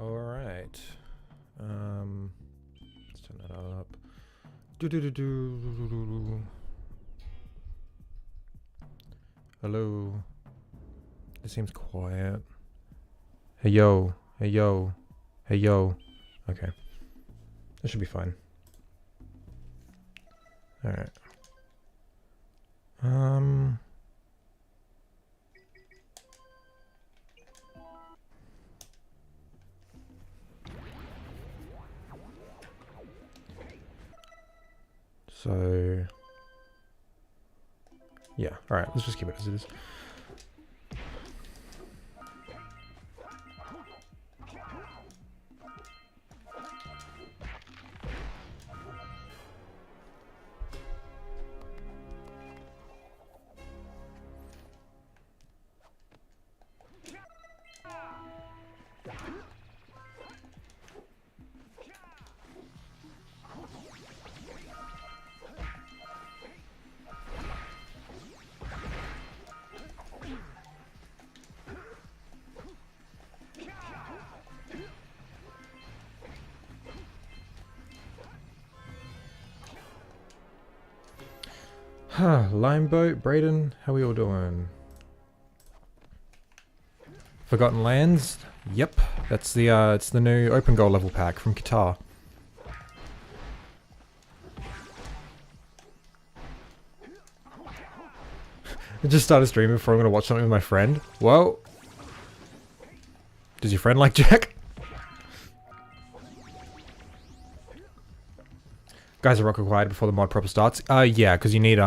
Alright. Let's turn that up. Do. Hello. It seems quiet. Hey yo. Hey yo. Hey yo. Okay. That should be fine. Alright. So yeah, alright, let's just keep it as it is. Limeboat, Brayden, how we all doing? Forgotten Lands? Yep, that's the it's the new OpenGOAL level pack from Qatar. I just started streaming before I'm gonna watch something with my friend. Well, does your friend like Jack? Guys, are rock required before the mod proper starts? Yeah, because you need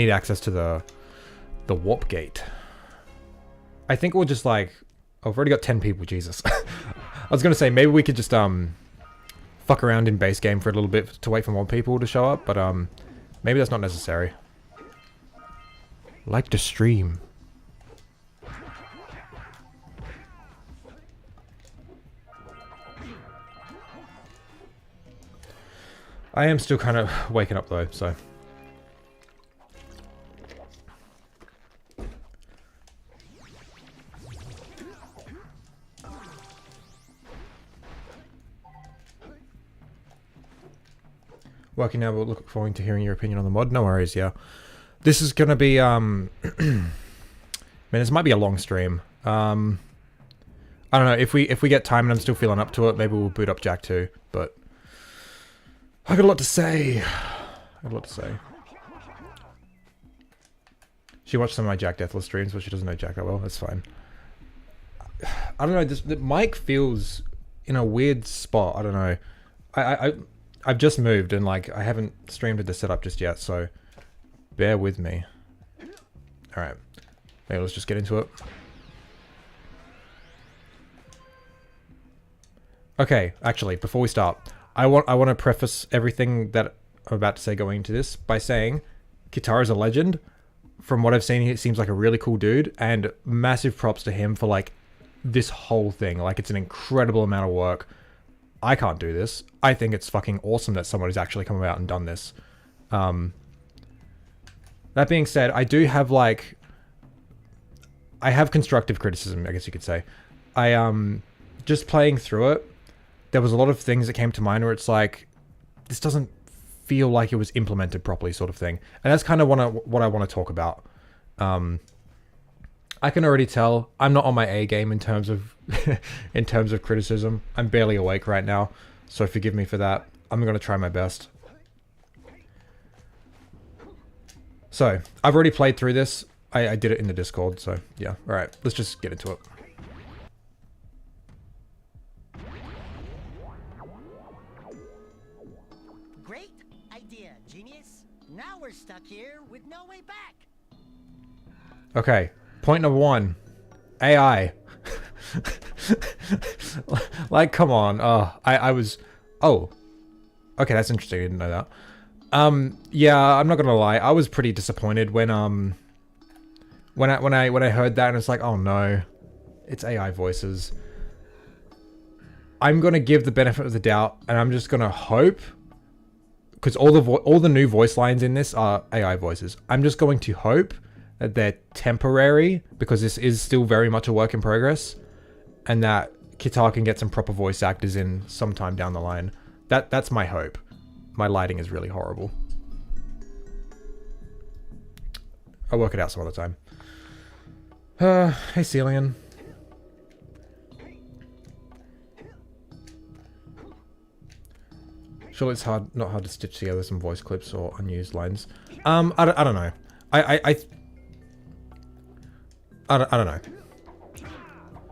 access to the warp gate. I think we'll just like, oh, we've already got 10 people, Jesus. I was gonna say maybe we could just fuck around in base game for a little bit to wait for more people to show up, but maybe that's not necessary. Like to stream. I am still kind of waking up though, so. Working now, but look forward to hearing your opinion on the mod. No worries, yeah. This is gonna be, man, this might be a long stream. I don't know, if we get time and I'm still feeling up to it, maybe we'll boot up Jack too, but I got a lot to say. She watched some of my Jack Deathless streams, but she doesn't know Jack that well. That's fine. I don't know. The mic feels in a weird spot. I don't know. I've just moved and like I haven't streamed the setup just yet, so bear with me. All right. Maybe let's just get into it. Okay. Actually, before we start. I want to preface everything that I'm about to say going into this by saying Qatar is a legend. From what I've seen, he seems like a really cool dude, and massive props to him for like this whole thing. Like, it's an incredible amount of work. I can't do this. I think it's fucking awesome that somebody's actually come out and done this. That being said, I do have like, I have constructive criticism, I guess you could say. Just playing through it, there was a lot of things that came to mind where it's like, this doesn't feel like it was implemented properly, sort of thing. And that's kind of what I want to talk about. I can already tell I'm not on my A game in terms of in terms of criticism. I'm barely awake right now, so forgive me for that. I'm going to try my best. So, I've already played through this. I did it in the Discord, so yeah. Alright, let's just get into it. Stuck here with no way back. Okay, point number 1. AI. Like, come on. I was... Oh. Okay, that's interesting. I didn't know that. Yeah, I'm not gonna lie. I was pretty disappointed when I heard that and it's like, oh no. It's AI voices. I'm gonna give the benefit of the doubt and I'm just gonna hope, because all the new voice lines in this are AI voices. I'm just going to hope that they're temporary, because this is still very much a work in progress, and that Kitar can get some proper voice actors in sometime down the line. That's my hope. My lighting is really horrible. I'll work it out some other time. Hey, Celian. Surely it's not hard to stitch together some voice clips or unused lines. I don't know. I don't know.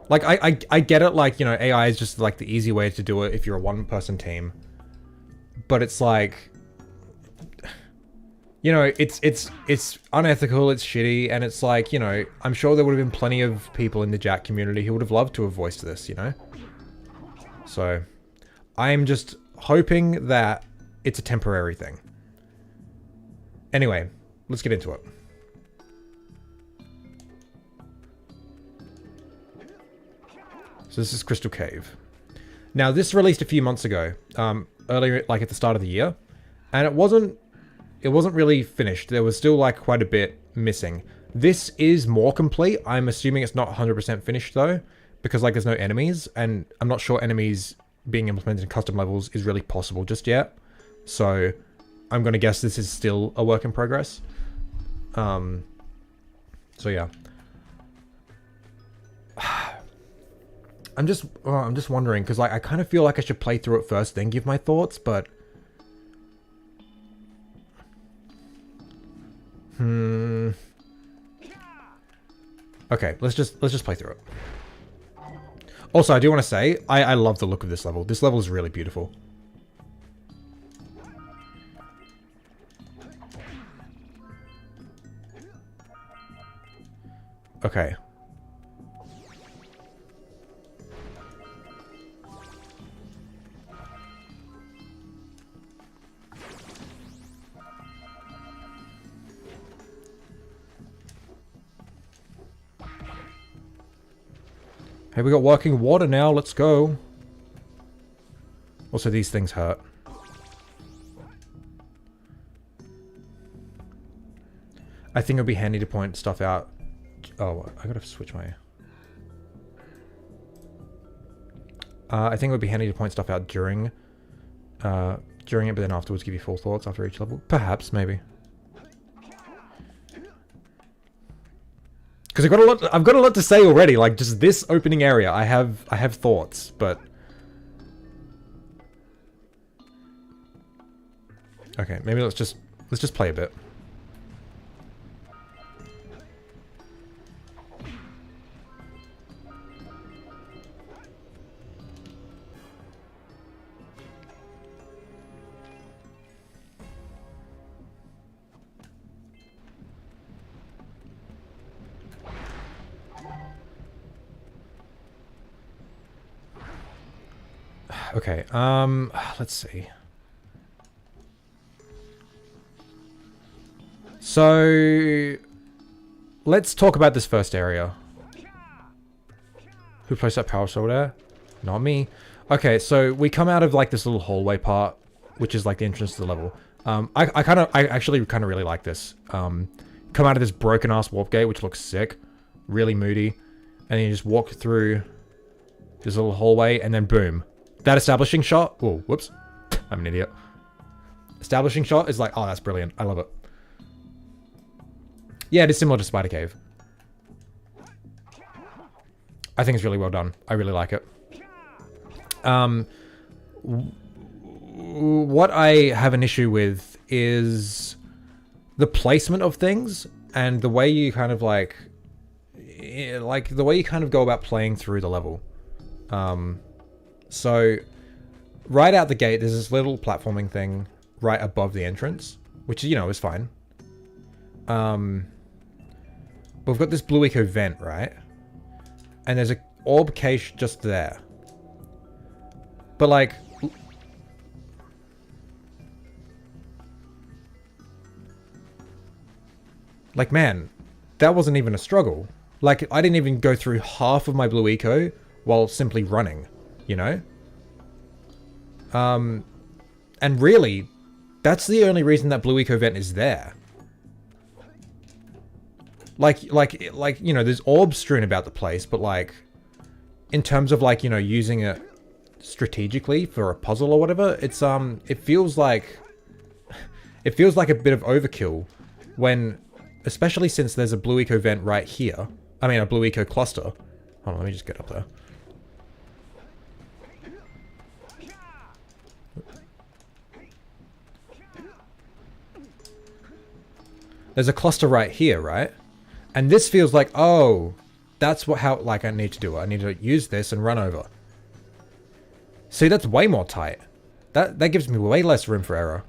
Like, I get it, like, you know, AI is just, like, the easy way to do it if you're a one-person team. But it's like... You know, it's unethical, it's shitty, and it's like, you know, I'm sure there would have been plenty of people in the Jack community who would have loved to have voiced this, you know? So, I'm just hoping that it's a temporary thing. Anyway, let's get into it. So this is Crystal Cave. Now, this released a few months ago, earlier, like at the start of the year, and it wasn't really finished. There was still like quite a bit missing. This is more complete. I'm assuming it's not 100% finished though, because like there's no enemies, and I'm not sure enemies being implemented in custom levels is really possible just yet. So I'm going to guess this is still a work in progress. So yeah. I'm just wondering, because like I kind of feel like I should play through it first, then give my thoughts, but okay, let's just play through it. Also, I do want to say I love the look of this level. This level is really beautiful. Okay. Hey, we got working water now, let's go. Also, these things hurt. I think it would be handy to point stuff out. Oh, I gotta switch my... I think it would be handy to point stuff out during it, but then afterwards give you full thoughts after each level. Perhaps, maybe. Because I've got a lot to say already. Like just this opening area, I have thoughts, but okay, maybe let's just play a bit. Okay, let's see. So, let's talk about this first area. Who placed that Powercell there? Not me. Okay, so we come out of like this little hallway part, which is like the entrance to the level. I actually kind of really like this. Come out of this broken ass warp gate, which looks sick, really moody, and then you just walk through this little hallway, and then boom. That establishing shot... Oh, whoops. I'm an idiot. Establishing shot is like... Oh, that's brilliant. I love it. Yeah, it is similar to Spider Cave. I think it's really well done. I really like it. What I have an issue with is the placement of things and the way you kind of like the way you kind of go about playing through the level. So, right out the gate, there's this little platforming thing right above the entrance, which, you know, is fine. But we've got this blue eco vent, right? And there's a orb cache just there. But, like... Like, man, that wasn't even a struggle. Like, I didn't even go through half of my blue eco while simply running. You know? And really, that's the only reason that blue eco vent is there. Like, you know, there's orbs strewn about the place, but like, in terms of like, you know, using it strategically for a puzzle or whatever, it's it feels like a bit of overkill when, especially since there's a blue eco vent right here. I mean, a blue eco cluster. Hold on, let me just get up there. There's a cluster right here, right? And this feels like, oh, that's how like I need to do it. I need to use this and run over. See, that's way more tight. That gives me way less room for error.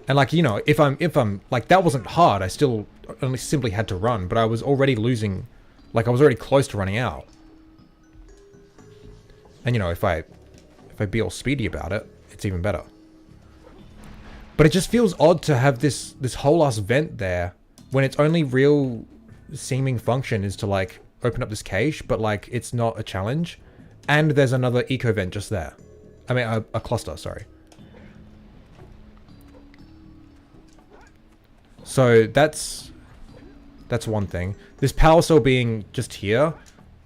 And like, you know, if I'm like, that wasn't hard. I still only simply had to run, but I was already losing, like I was already close to running out. And you know, if I be all speedy about it, it's even better. But it just feels odd to have this whole ass vent there when its only real seeming function is to like open up this cache, but like it's not a challenge. And there's another eco vent just there. I mean, a cluster, sorry. So that's one thing. This power cell being just here,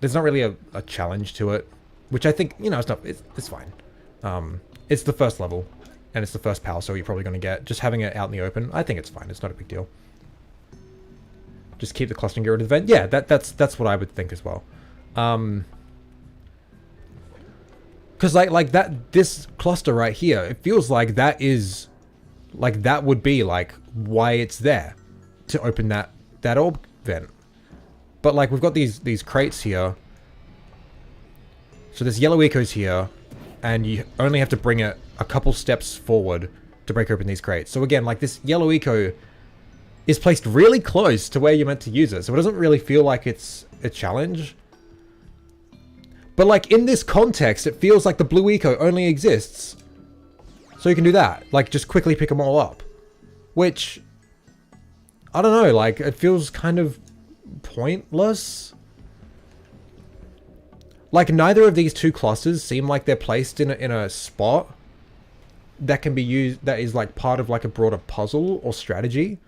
there's not really a challenge to it, which I think, you know, it's fine. It's the first level, and it's the first power cell you're probably going to get. Just having it out in the open, I think it's fine. It's not a big deal. Just keep the cluster and get rid of the vent. Yeah, that's what I would think as well. Because like this cluster right here, it feels like that would be like why it's there, to open that orb vent. But like we've got these crates here. So there's yellow ecos here, and you only have to bring it a couple steps forward to break open these crates. So again, like this yellow eco is placed really close to where you're meant to use it, so it doesn't really feel like it's a challenge. But like in this context, it feels like the blue eco only exists so you can do that, like just quickly pick them all up, which I don't know, like it feels kind of pointless. Like neither of these two clusters seem like they're placed in a spot that can be used, that is like part of like a broader puzzle or strategy.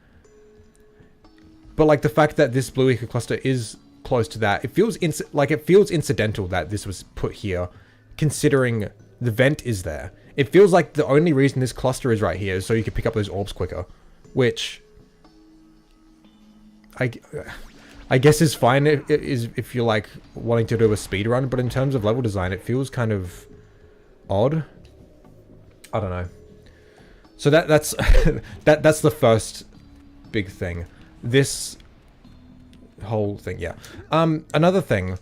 But like the fact that this blue eco cluster is close to that, it feels incidental that this was put here, considering the vent is there. It feels like the only reason this cluster is right here is so you can pick up those orbs quicker, which I guess is fine if you're like wanting to do a speed run, but in terms of level design, it feels kind of odd. I don't know. So that's that's the first big thing. This whole thing, yeah. Another thing,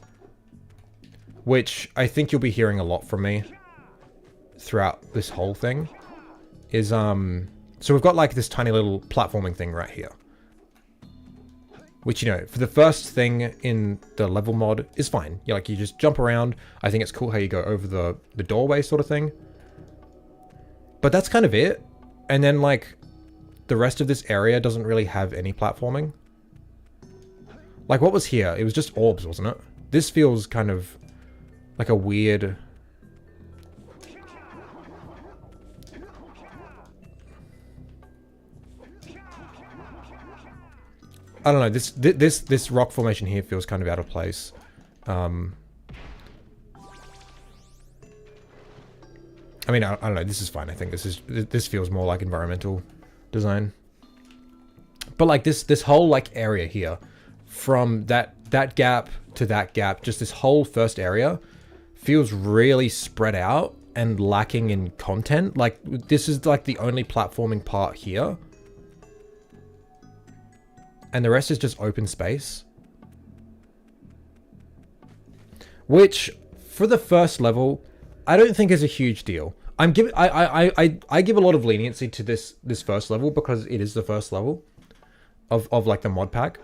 which I think you'll be hearing a lot from me throughout this whole thing, is so we've got like this tiny little platforming thing right here, which, you know, for the first thing in the level mod is fine. You just jump around. I think it's cool how you go over the doorway sort of thing. But that's kind of it. And then like the rest of this area doesn't really have any platforming. Like what was here? It was just orbs, wasn't it? This feels kind of like a weird... I don't know, this rock formation here feels kind of out of place. I mean, I don't know, this is fine. I think this feels more like environmental design. But like this whole like area here, from that gap to that gap, just this whole first area feels really spread out and lacking in content. Like this is like the only platforming part here. And the rest is just open space. Which, for the first level, I don't think is a huge deal. I give a lot of leniency to this first level because it is the first level of like the mod pack.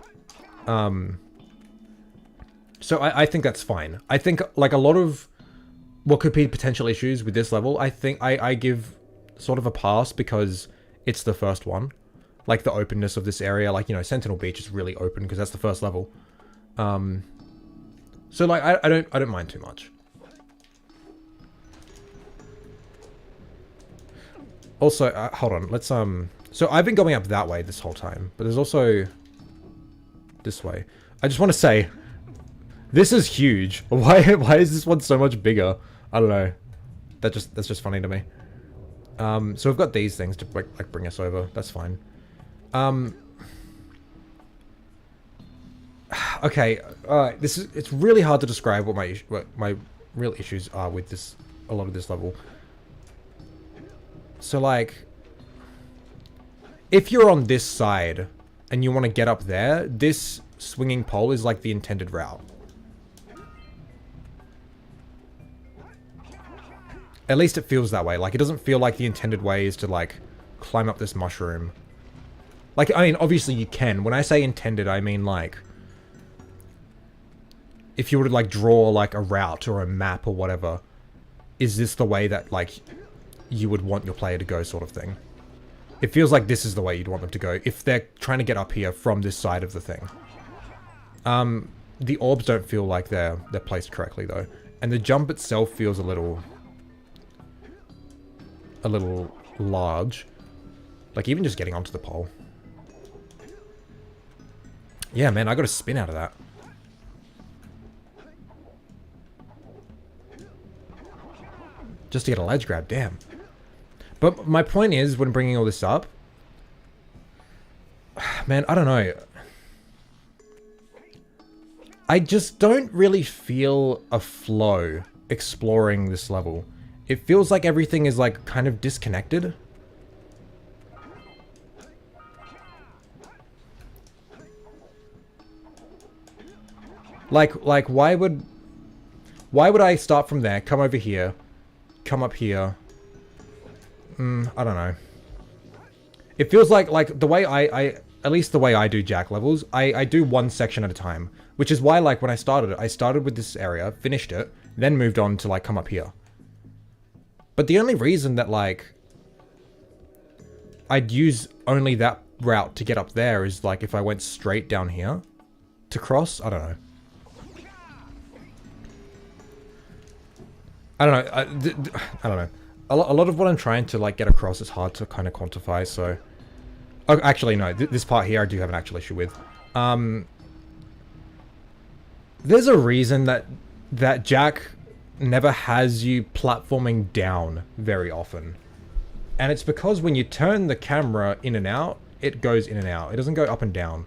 So I think that's fine. I think like a lot of what could be potential issues with this level, I think I give sort of a pass because it's the first one. Like the openness of this area, like, you know, Sentinel Beach is really open because that's the first level. So like I don't mind too much. Also, hold on, let's so I've been going up that way this whole time, but there's also this way. I just want to say, This is huge. Why is this one so much bigger? I don't know. That's just funny to me. So we've got these things to like bring us over. That's fine. Okay. It's really hard to describe what my real issues are with this. A lot of this level. So like, if you're on this side and you want to get up there, this swinging pole is like the intended route. At least it feels that way. Like, it doesn't feel like the intended way is to, like, climb up this mushroom. Like, I mean, obviously you can. When I say intended, I mean, like, if you were to, like, draw, like, a route or a map or whatever, is this the way that, like, you would want your player to go sort of thing? It feels like this is the way you'd want them to go if they're trying to get up here from this side of the thing. The orbs don't feel like they're placed correctly, though. And the jump itself feels a little large. Like, even just getting onto the pole. Yeah, man, I got a spin out of that. Just to get a ledge grab, damn. But my point is, when bringing all this up... Man, I don't know. I just don't really feel a flow exploring this level. It feels like everything is, like, kind of disconnected. Like, why would I start from there, come over here, come up here? I don't know. It feels like the way at least the way I do Jack levels, I do one section at a time. Which is why, like, when I started with this area, finished it, then moved on to, like, come up here. But the only reason that, like, I'd use only that route to get up there is, like, if I went straight down here to cross. I don't know. I don't know. A lot of what I'm trying to, like, get across is hard to kind of quantify, so... Oh, actually, no. This part here I do have an actual issue with. There's a reason that Jack never has you platforming down very often. And it's because when you turn the camera in and out, it goes in and out. It doesn't go up and down.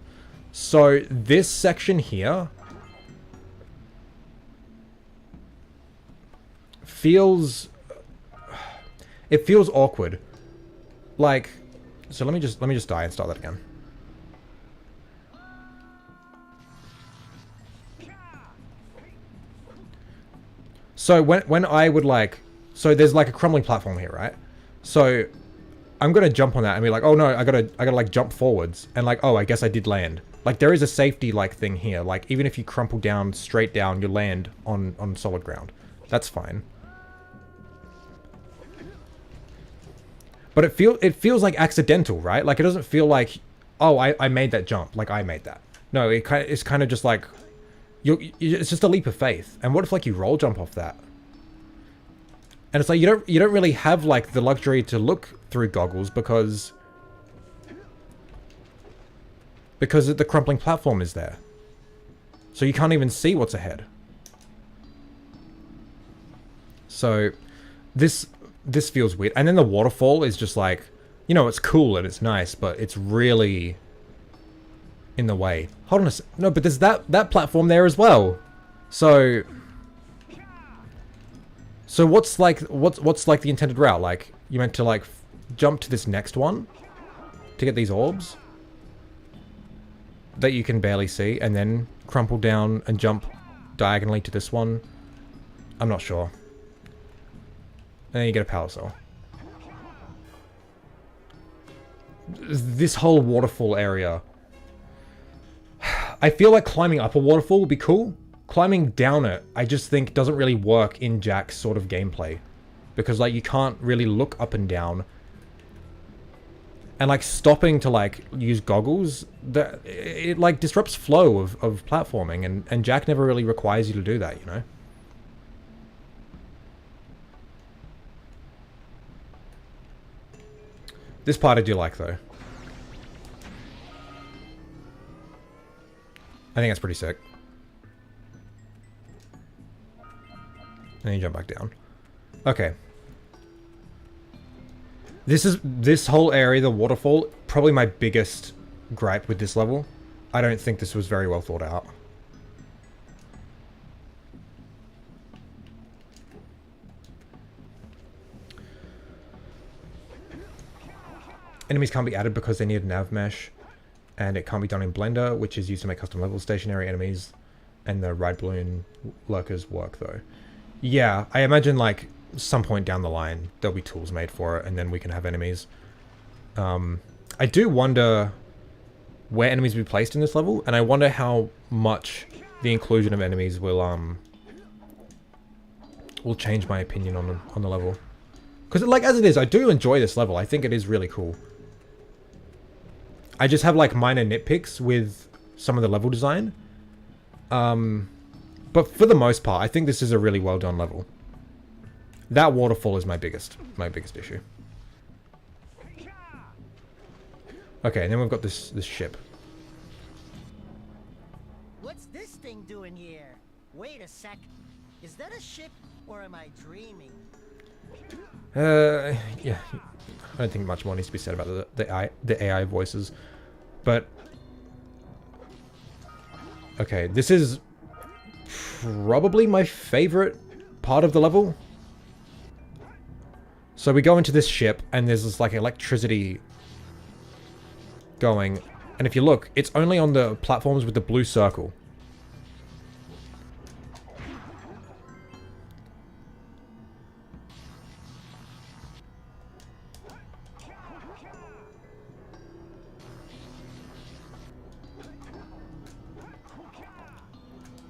So this section here feels... It feels awkward. Like, so let me just die and start that again. So when I would, like, so there's like a crumbling platform here, right? So I'm gonna jump on that and be like, oh no, I gotta like jump forwards and like, oh, I guess I did land. Like, there is a safety like thing here. Like, even if you crumple down straight down, you land on solid ground. That's fine. But it feels like accidental, right? Like, it doesn't feel like, oh, I made that jump. Like, I made that. No, it's kind of just like, it's just a leap of faith. And what if, like, you roll jump off that? And it's like, you don't really have, like, the luxury to look through goggles because the crumpling platform is there. So you can't even see what's ahead. So this feels weird. And then the waterfall is just like, you know, it's cool and it's nice, but it's really in the way. Hold on a sec. No, but there's that platform there as well. So what's like the intended route? Like, you meant to, like, jump to this next one to get these orbs that you can barely see, and then crumple down and jump diagonally to this one? I'm not sure. And then you get a Powercell. This whole waterfall area. I feel like climbing up a waterfall would be cool. Climbing down it, I just think doesn't really work in Jack's sort of gameplay. Because, like, you can't really look up and down. And, like, stopping to, like, use goggles, it like, disrupts flow of platforming. And Jack never really requires you to do that, you know? This part I do like, though. I think that's pretty sick. then you jump back down. Okay. This whole area, the waterfall, probably my biggest gripe with this level. I don't think this was very well thought out. Enemies can't be added because they need a nav mesh, and it can't be done in Blender, which is used to make custom levels. Stationary enemies and the ride balloon lurkers work though. Yeah, I imagine like some point down the line there'll be tools made for it, and then we can have enemies. I do wonder where enemies will be placed in this level, and I wonder how much the inclusion of enemies will change my opinion on the level. Because like as it is, I do enjoy this level. I think it is really cool. I just have like minor nitpicks with some of the level design. But for the most part, I think this is a really well done level. That waterfall is my biggest issue. Okay, and then we've got this ship. What's this thing doing here? Wait a sec. Is that a ship or am I dreaming? Yeah. I don't think much more needs to be said about the AI voices. But okay, this is probably my favorite part of the level. So we go into this ship and there's this like electricity going, and if you look, it's only on the platforms with the blue circle.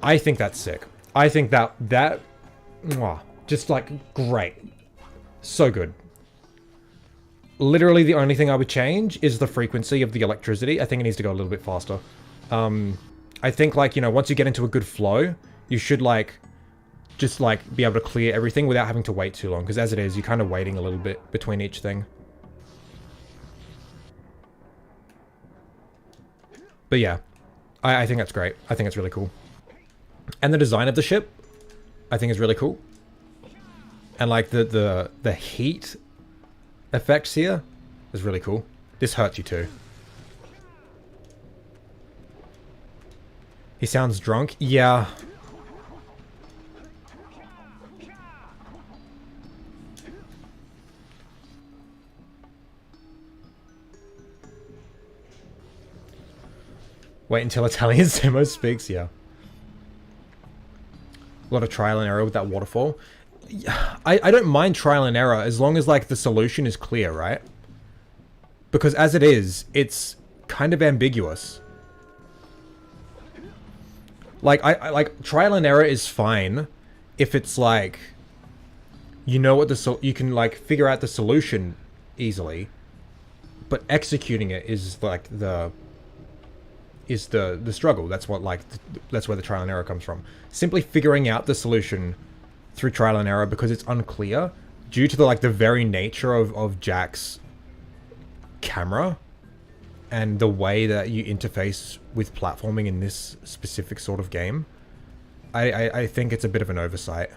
I think that's sick. I think that mwah, just like great. So good. Literally the only thing I would change is the frequency of the electricity. I think it needs to go a little bit faster. I think like, you know, once you get into a good flow, you should like just like be able to clear everything without having to wait too long, because as it is, you're kind of waiting a little bit between each thing. But yeah, I think that's great. I think it's really cool. And the design of the ship, I think is really cool. And like the heat effects here is really cool. This hurts you too. He sounds drunk. Yeah. Wait until Italian Simo speaks. Yeah. A lot of trial and error with that waterfall. I don't mind trial and error as long as like the solution is clear, right? Because as it is, it's kind of ambiguous. Like I like trial and error is fine if it's like you know what you can like figure out the solution easily, but executing it is like the struggle. That's what like that's where the trial and error comes from. Simply figuring out the solution through trial and error because it's unclear due to the very nature of Jack's camera and the way that you interface with platforming in this specific sort of game. I think it's a bit of an oversight.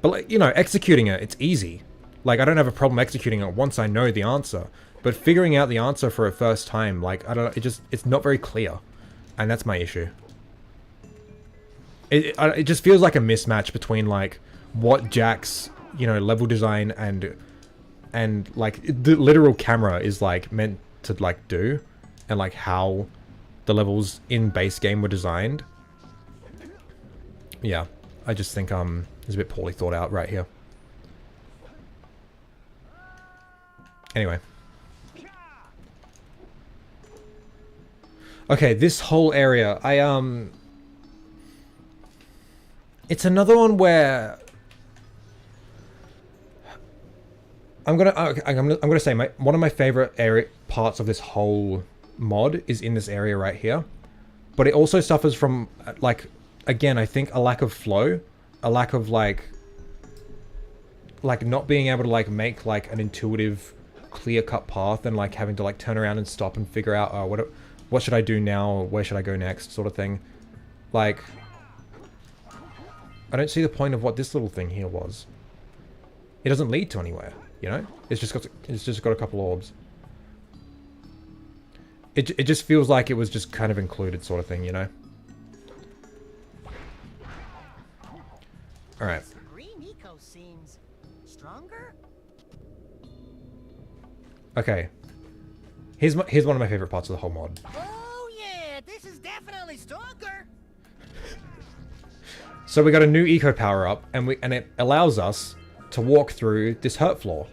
But like, you know, executing it, it's easy. Like, I don't have a problem executing it once I know the answer. But figuring out the answer for a first time, like, I don't know, it's not very clear. And that's my issue. It just feels like a mismatch between, like, what Jack's, you know, level design and like, the literal camera is, like, meant to, like, do. And, like, how the levels in base game were designed. Yeah, I just think, it's a bit poorly thought out right here. Anyway. Okay, this whole area, it's another one where I'm gonna say one of my favorite parts of this whole mod is in this area right here, but it also suffers from like, again, I think a lack of flow, a lack of like not being able to like make like an intuitive clear-cut path and like having to like turn around and stop and figure out what should I do now, where should I go next, sort of thing. Like, I don't see the point of what this little thing here was. It doesn't lead to anywhere, you know? It's just got a couple orbs. It just feels like it was just kind of included, sort of thing, you know? All right. Green eco seems stronger. Okay. Here's one of my favorite parts of the whole mod. Oh yeah, this is definitely stronger. So we got a new eco power up, and it allows us to walk through this hurt floor.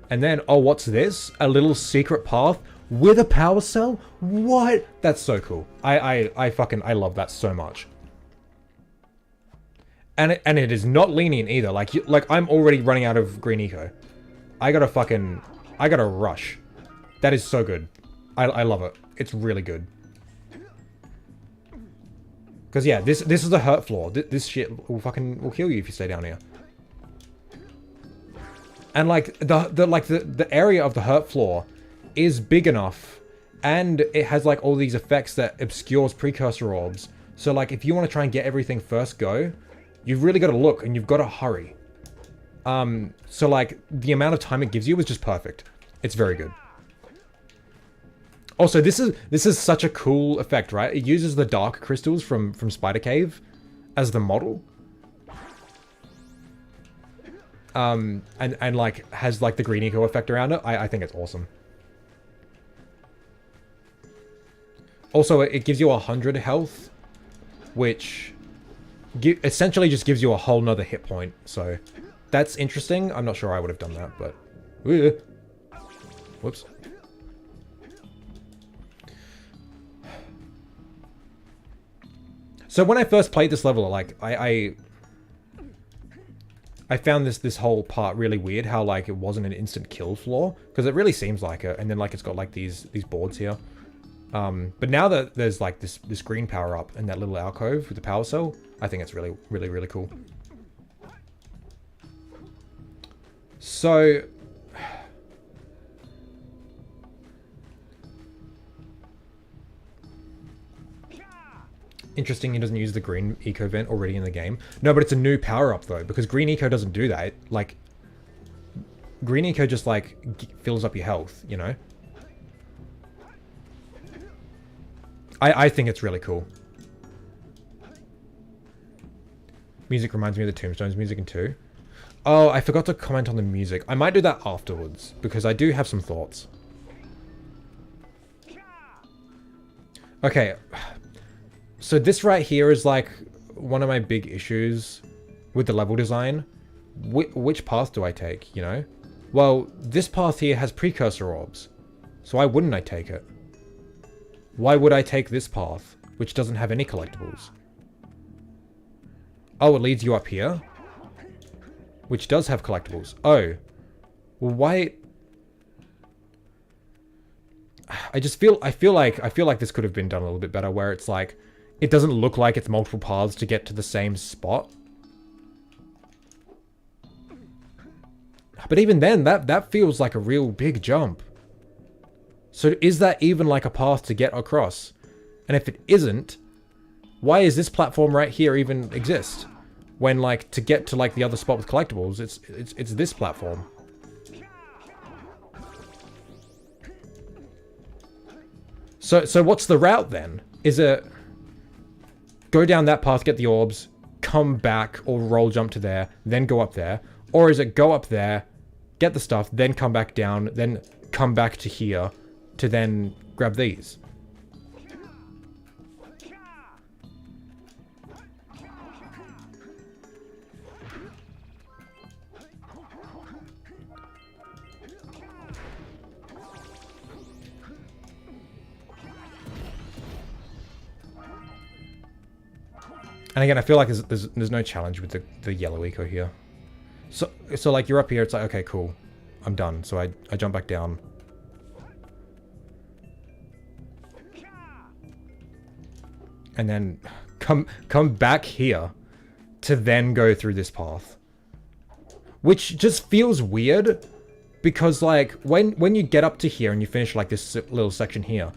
And then, oh, what's this? A little secret path with a power cell? What? That's so cool. I love that so much. And it is not lenient either. Like I'm already running out of green eco. I gotta rush. That is so good. I love it. It's really good. Because yeah, this is the hurt floor. This shit will kill you if you stay down here. And like the area of the hurt floor is big enough, and it has like all these effects that obscures precursor orbs. So like if you want to try and get everything first go, you've really got to look and you've got to hurry. So like the amount of time it gives you is just perfect. It's very good. Also, this is such a cool effect, right? It uses the dark crystals from Spider Cave as the model. And like has like the green eco effect around it. I think it's awesome. Also, it gives you 100 health, which essentially just gives you a whole nother hit point. So that's interesting. I'm not sure I would have done that, but whoops. So when I first played this level, like I found this whole part really weird, how like it wasn't an instant kill floor, because it really seems like it, and then like it's got like these boards here. But now that there's like this green power up and that little alcove with the power cell, I think it's really, really, really cool. So interesting, he doesn't use the green eco vent already in the game. No, but it's a new power up though, because green eco doesn't do that. Like green eco just like fills up your health, you know? I think it's really cool. Music reminds me of the Tombstones music in 2. Oh, I forgot to comment on the music. I might do that afterwards, because I do have some thoughts. Okay. So this right here is like one of my big issues with the level design. Which path do I take, you know? Well, this path here has precursor orbs. So why wouldn't I take it? Why would I take this path, which doesn't have any collectibles? Oh, it leads you up here, which does have collectibles. Oh, well, why? I feel like this could have been done a little bit better, where it's like, it doesn't look like it's multiple paths to get to the same spot. But even then, that feels like a real big jump. So is that even like a path to get across? And if it isn't, why is this platform right here even exist? When like to get to like the other spot with collectibles, it's this platform. So what's the route then? Is it go down that path, get the orbs, come back or roll jump to there, then go up there? Or is it go up there, get the stuff, then come back down, then come back to here to then grab these? And again, I feel like there's no challenge with the yellow eco here. So like you're up here, it's like, okay, cool, I'm done. So I jump back down. And then come back here to then go through this path. Which just feels weird, Because like when you get up to here and you finish like this little section here,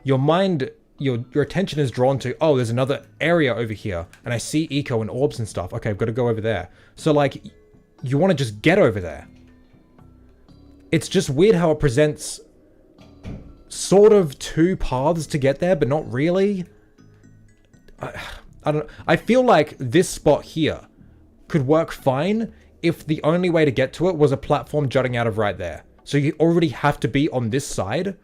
your mind, your attention is drawn to, oh, there's another area over here, and I see eco and orbs and stuff. Okay, I've got to go over there. So like, you want to just get over there. It's just weird how it presents sort of two paths to get there, but not really. I don't know. I feel like this spot here could work fine if the only way to get to it was a platform jutting out of right there. So you already have to be on this side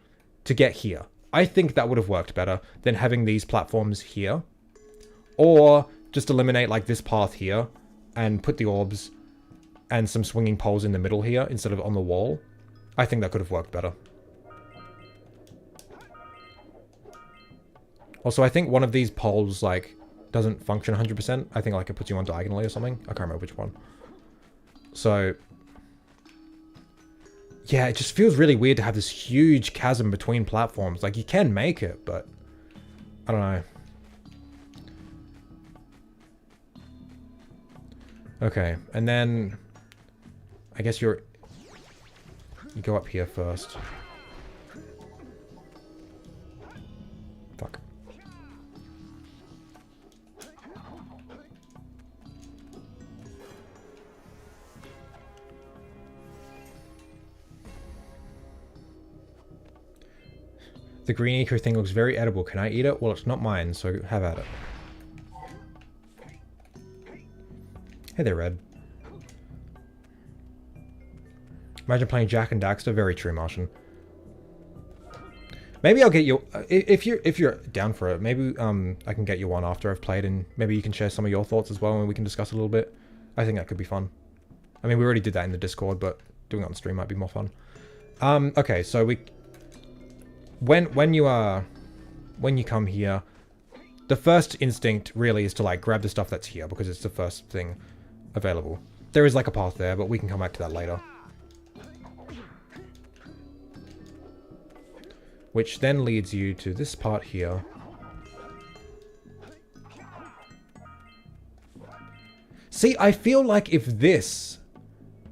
to get here. I think that would have worked better than having these platforms here. Or just eliminate like this path here and put the orbs and some swinging poles in the middle here instead of on the wall. I think that could have worked better. Also, I think one of these poles like doesn't function 100%. I think like it puts you on diagonally or something. I can't remember which one. So yeah, it just feels really weird to have this huge chasm between platforms. Like, you can make it, but I don't know. Okay, and then I guess you go up here first. Fuck. The green eco thing looks very edible. Can I eat it? Well, it's not mine, so have at it. Hey there, Red. Imagine playing Jack and Daxter. Very true, Martian. Maybe I'll get you... If you're down for it, maybe I can get you one after I've played, and maybe you can share some of your thoughts as well, and we can discuss a little bit. I think that could be fun. I mean, we already did that in the Discord, but doing it on stream might be more fun. Okay, so we... When you come here, the first instinct really is to like grab the stuff that's here because it's the first thing available. There is like a path there, but we can come back to that later. Which then leads you to this part here. See, I feel like if this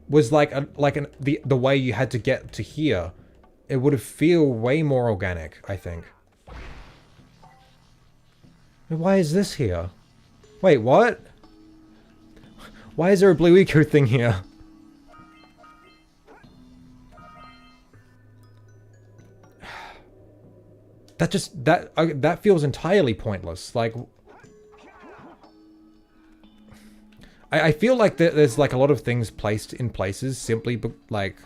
was like the way you had to get to here, it would have feel way more organic, I think. Why is this here? Wait, what? Why is there a blue eco thing here? That feels entirely pointless. Like, I feel like there's like a lot of things placed in places simply like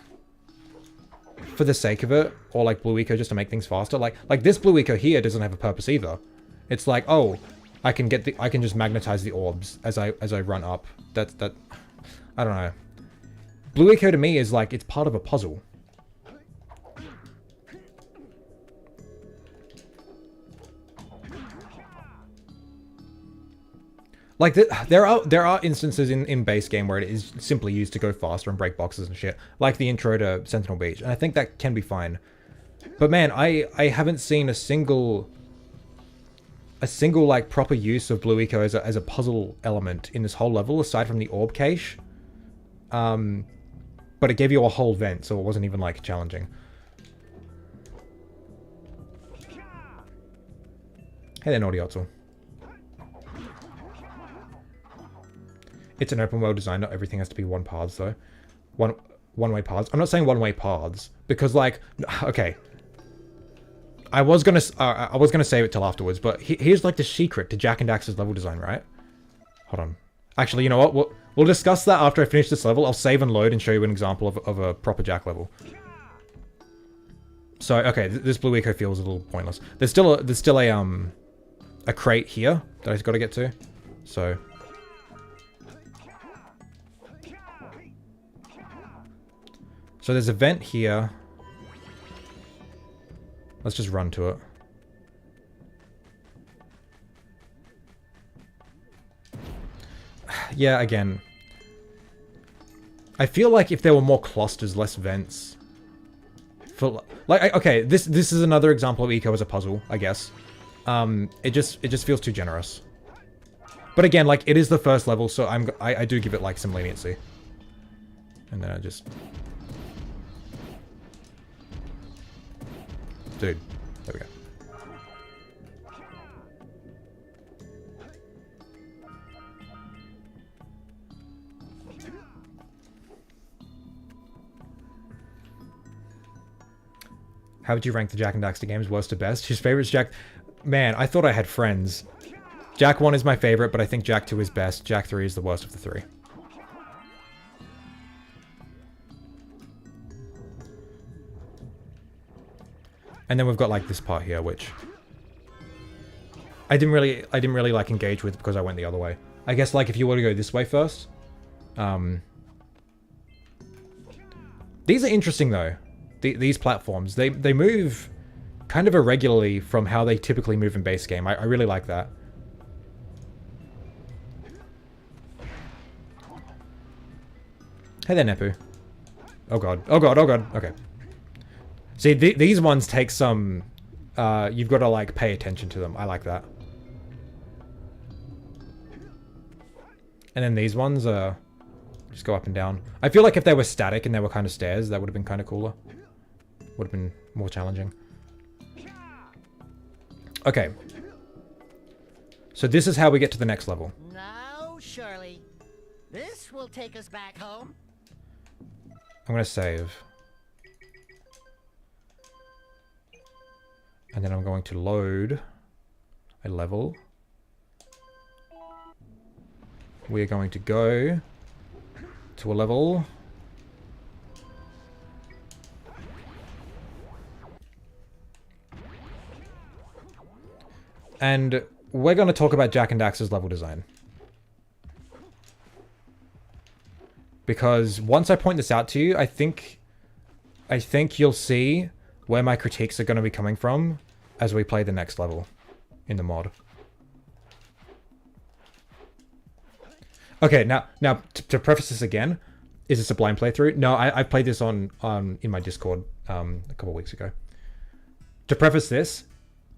for the sake of it, or like blue eco just to make things faster. Like this blue eco here doesn't have a purpose either. It's like, oh, I can just magnetize the orbs as I run up. That I don't know. Blue eco to me is like it's part of a puzzle. Like, there are instances in base game where it is simply used to go faster and break boxes and shit. Like the intro to Sentinel Beach. And I think that can be fine. But man, I haven't seen a single like proper use of blue eco as a puzzle element in this whole level, aside from the orb cache. But it gave you a whole vent, so it wasn't even like challenging. Hey there, Naughty Otzel. It's an open world design, not everything has to be one paths though. One-way paths. I'm not saying one-way paths, because like, okay. I was gonna save it till afterwards, but here's like the secret to Jack and Daxter's level design, right? Hold on. Actually, you know what? We'll discuss that after I finish this level. I'll save and load and show you an example of a proper Jack level. So, okay, this blue eco feels a little pointless. There's still a crate here that I've got to get to. So... So there's a vent here. Let's just run to it. Yeah, again. I feel like if there were more clusters, less vents. For like, okay, this is another example of eco as a puzzle, I guess. It just feels too generous. But again, like, it is the first level, so I do give it like some leniency. And then I just... Dude. There we go. How would you rank the Jak and Daxter games, worst to best? His favorites, Jak... Man, I thought I had friends. Jak 1 is my favorite, but I think Jak 2 is best. Jak 3 is the worst of the 3. And then we've got like this part here, which I didn't really like engage with because I went the other way. I guess like if you were to go this way first. These are interesting though. These platforms, they move kind of irregularly from how they typically move in base game. I really like that. Hey there, Nepu. Oh god, oh god, oh god. Okay. See, these ones take some... you've got to, like, pay attention to them. I like that. And then these ones, just go up and down. I feel like if they were static and they were kind of stairs, that would have been kind of cooler. Would have been more challenging. Okay. So this is how we get to the next level. Now, surely, this will take us back home. I'm going to save. And then I'm going to load a level. We are going to go to a level. And we're going to talk about Jak and Daxter's level design. Because once I point this out to you, I think you'll see where my critiques are going to be coming from as we play the next level in the mod. Okay, now to preface this again, is this a blind playthrough? No, I played this on in my Discord a couple of weeks ago. To preface this,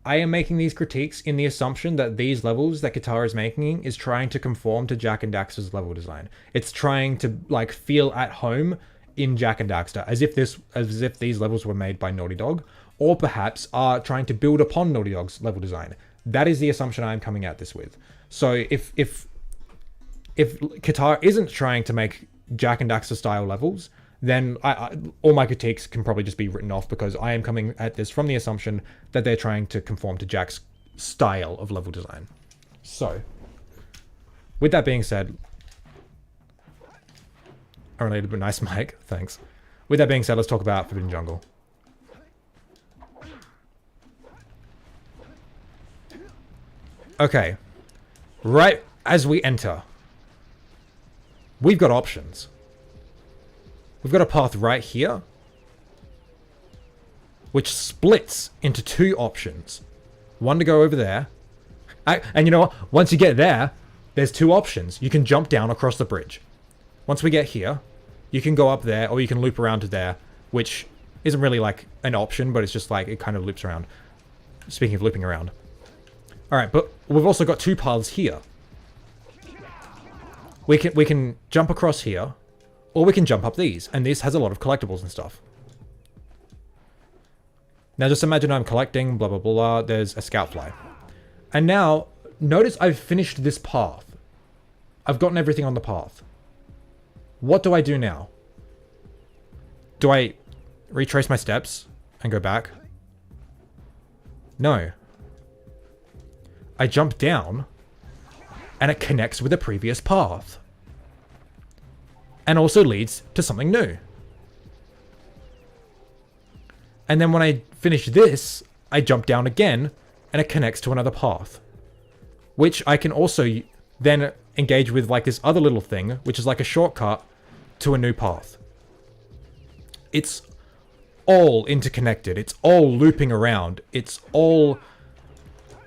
I am making these critiques in the assumption that these levels that Katara is making is trying to conform to Jak and Daxter's level design. It's trying to like feel at home in Jak and Daxter, as if these levels were made by Naughty Dog, or perhaps are trying to build upon Naughty Dog's level design. That is the assumption I'm coming at this with. So if Katara isn't trying to make Jak and Daxter style levels, then all my critiques can probably just be written off, because I am coming at this from the assumption that they're trying to conform to Jak's style of level design. So, with that being said, I related, but nice mic, thanks. With that being said, let's talk about Forbidden Jungle. Okay, right as we enter, we've got options. We've got a path right here, which splits into two options. One to go over there. And you know what? Once you get there, there's two options. You can jump down across the bridge. Once we get here, you can go up there, or you can loop around to there, which isn't really like an option, but it's just like it kind of loops around. Speaking of looping around. Alright, but we've also got two paths here. We can jump across here, or we can jump up these, and this has a lot of collectibles and stuff. Now just imagine I'm collecting, blah blah blah, there's a scout fly. And now, notice I've finished this path. I've gotten everything on the path. What do I do now? Do I retrace my steps and go back? No. I jump down, and it connects with the previous path. And also leads to something new. And then when I finish this, I jump down again, and it connects to another path. Which I can also then engage with like this other little thing, which is like a shortcut to a new path. It's all interconnected. It's all looping around. It's all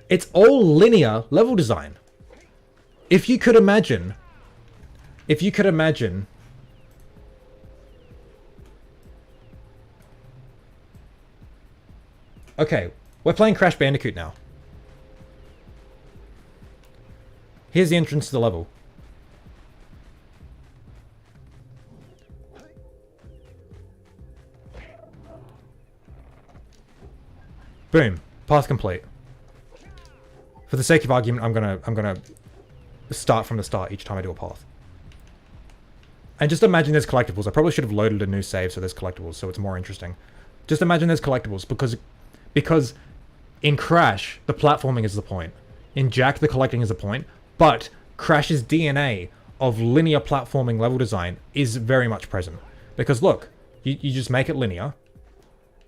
linear level design. If you could imagine... Okay, we're playing Crash Bandicoot now. Here's the entrance to the level. Boom. Path complete. For the sake of argument, I'm gonna start from the start each time I do a path. And just imagine there's collectibles. I probably should have loaded a new save so there's collectibles, so it's more interesting. Just imagine there's collectibles, because in Crash, the platforming is the point. In Jack, the collecting is the point. But Crash's DNA of linear platforming level design is very much present. Because look, you just make it linear,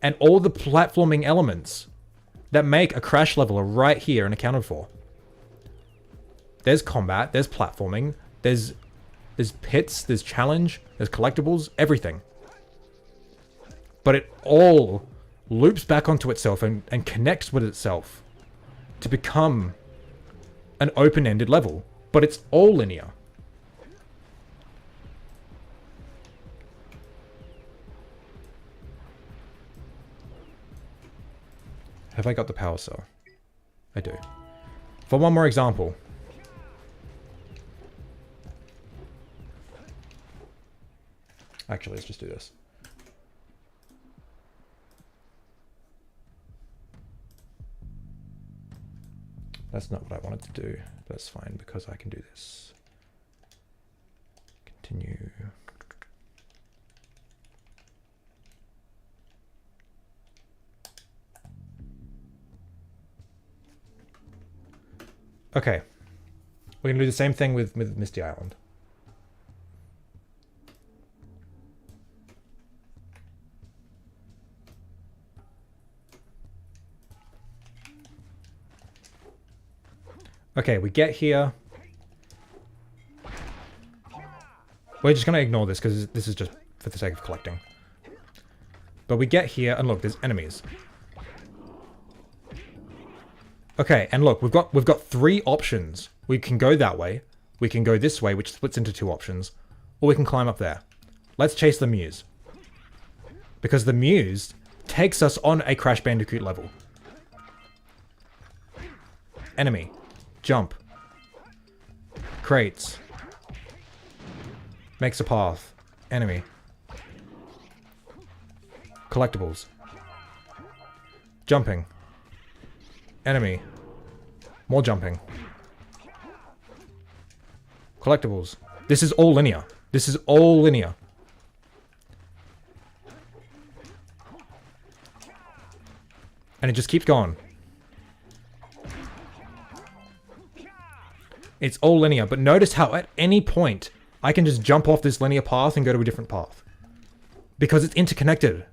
and all the platforming elements that make a Crash level are right here and accounted for. There's combat, there's platforming, there's pits, there's challenge, there's collectibles, everything. But it all loops back onto itself and connects with itself to become an open-ended level. But it's all linear. Have I got the Powercell? I do. For one more example. Actually, let's just do this. That's not what I wanted to do. That's fine because I can do this. Continue. Okay. We're going to do the same thing with Misty Island. Okay, we get here. We're just going to ignore this because this is just for the sake of collecting. But we get here and look, there's enemies. Okay, and look, we've got 3 options. We can go that way, we can go this way, which splits into 2 options, or we can climb up there. Let's chase the Muse. Because the Muse takes us on a Crash Bandicoot level. Enemy. Jump. Crates. Makes a path. Enemy. Collectibles. Jumping. Enemy. More jumping. Collectibles. This is all linear. This is all linear. And it just keeps going. It's all linear, but notice how at any point I can just jump off this linear path and go to a different path. Because it's interconnected.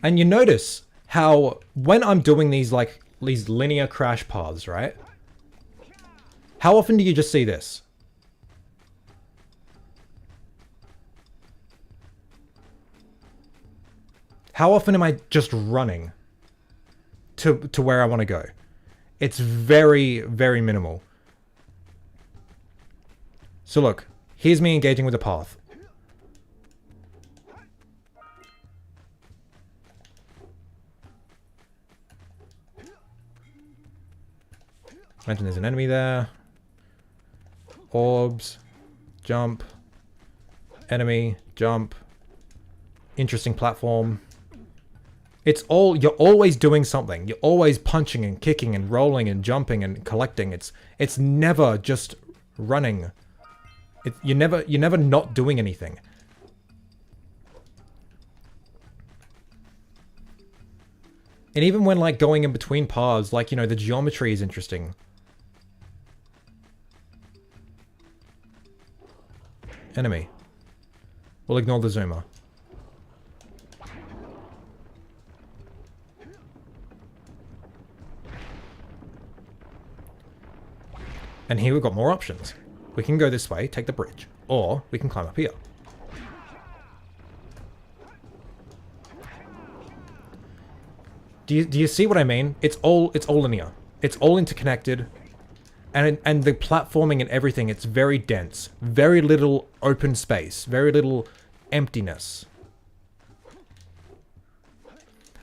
And you notice how when I'm doing these linear Crash paths, right? How often do you just see this? How often am I just running to where I want to go? It's very, very minimal. So look, here's me engaging with the path. Imagine there's an enemy there. Orbs. Jump. Enemy. Jump. Interesting platform. It's all, you're always doing something. You're always punching and kicking and rolling and jumping and collecting. It's never just running. You're never not doing anything. And even when like going in between paths, like, you know, the geometry is interesting. Enemy. We'll ignore the zoomer. And here we've got more options. We can go this way, take the bridge, or we can climb up here. Do you see what I mean? It's all linear. It's all interconnected. And the platforming and everything, it's very dense. Very little open space. Very little emptiness.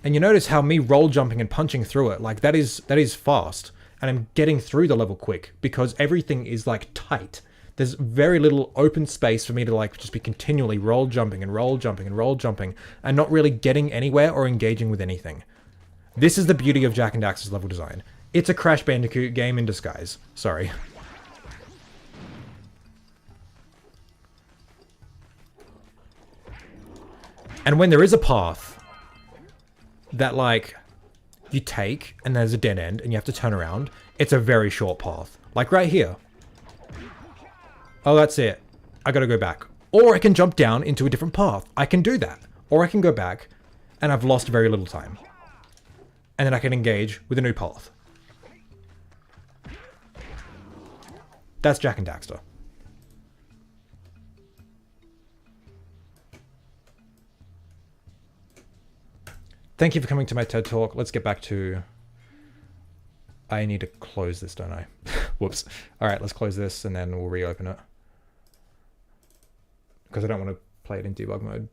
And you notice how me roll jumping and punching through it, like that is fast. And I'm getting through the level quick because everything is like tight. there's very little open space for me to like just be continually roll jumping and roll jumping and roll jumping and not really getting anywhere or engaging with anything. This is the beauty of Jak and Daxter's level design. It's a Crash Bandicoot game in disguise. Sorry. And when there is a path that, like, you take and there's a dead end and you have to turn around, it's a very short path. Like right here. Oh, that's it. I gotta go back. Or I can jump down into a different path. I can do that. Or I can go back and I've lost very little time. And then I can engage with a new path. That's Jak and Daxter. Thank you for coming to my TED Talk. Let's get back to... I need to close this, don't I? Whoops. Alright, let's close this and then we'll reopen it. Because I don't want to play it in debug mode.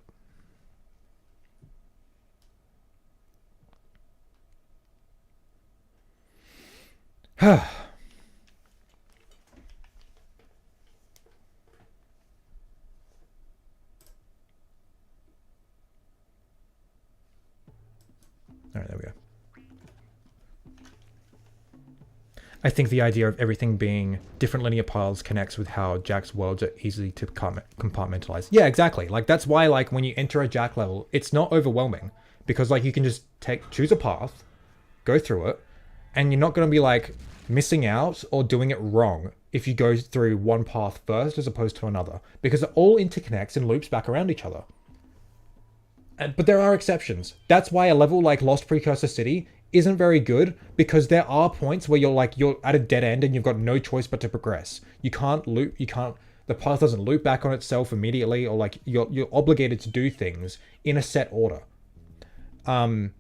Alright, there we go. I think the idea of everything being different linear piles connects with how Jak's worlds are easy to compartmentalize. Yeah, exactly. Like, that's why, like, when you enter a Jak level, it's not overwhelming. Because, like, you can just choose a path, go through it, and you're not going to be, like, missing out or doing it wrong if you go through one path first as opposed to another. Because it all interconnects and loops back around each other. But there are exceptions. That's why a level like Lost Precursor City isn't very good, because there are points where you're at a dead end and you've got no choice but to progress. You can't loop, the path doesn't loop back on itself immediately, or like you're obligated to do things in a set order. And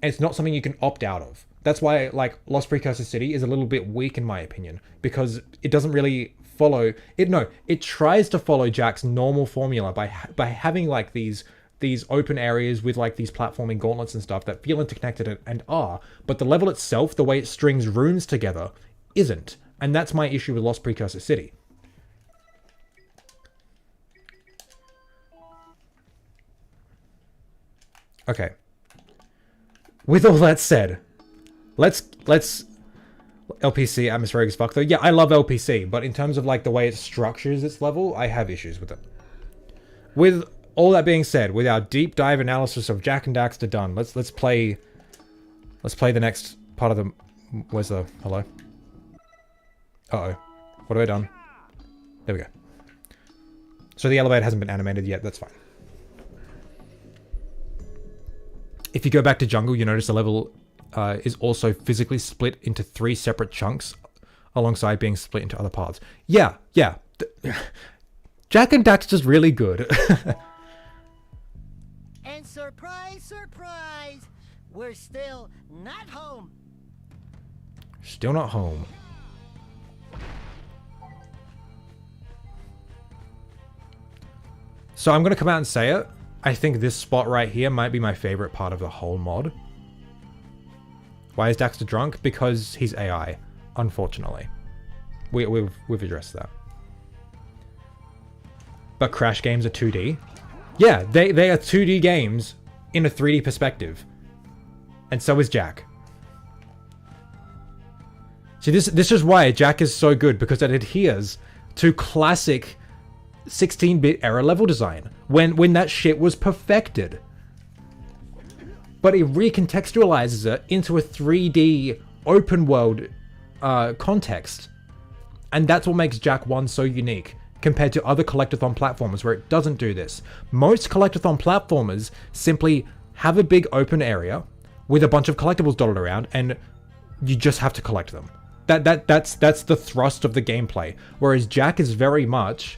it's not something you can opt out of. That's why like Lost Precursor City is a little bit weak in my opinion, because it doesn't really follow it. No, it tries to follow Jak's normal formula by having like these open areas with like these platforming gauntlets and stuff that feel interconnected and are, but the level itself, the way it strings rooms together, isn't. And that's my issue with Lost Precursor City. Okay. With all that said, let's LPC atmospheric as fuck though. Yeah, I love LPC, but in terms of like the way it structures its level, I have issues with it. With all that being said, with our deep dive analysis of Jak and Daxter done, let's play the next part of the... Where's the... Hello? Uh-oh. What have I done? There we go. So the elevator hasn't been animated yet, that's fine. If you go back to Jungle, you notice the level is also physically split into 3 separate chunks alongside being split into other parts. Yeah. Jak and Daxter's really good. And surprise, surprise, we're still not home. Still not home. So I'm going to come out and say it. I think this spot right here might be my favorite part of the whole mod. Why is Daxter drunk? Because he's AI, unfortunately. We've addressed that. But Crash games are 2D. Yeah, they are 2D games in a 3D perspective. And so is Jak. See, this is why Jak is so good, because it adheres to classic 16-bit era level design when that shit was perfected. But it recontextualizes it into a 3D open world context. And that's what makes Jak 1 so unique compared to other collectathon platformers where it doesn't do this. Most collectathon platformers simply have a big open area with a bunch of collectibles dotted around and you just have to collect them. That's the thrust of the gameplay. Whereas Jak is very much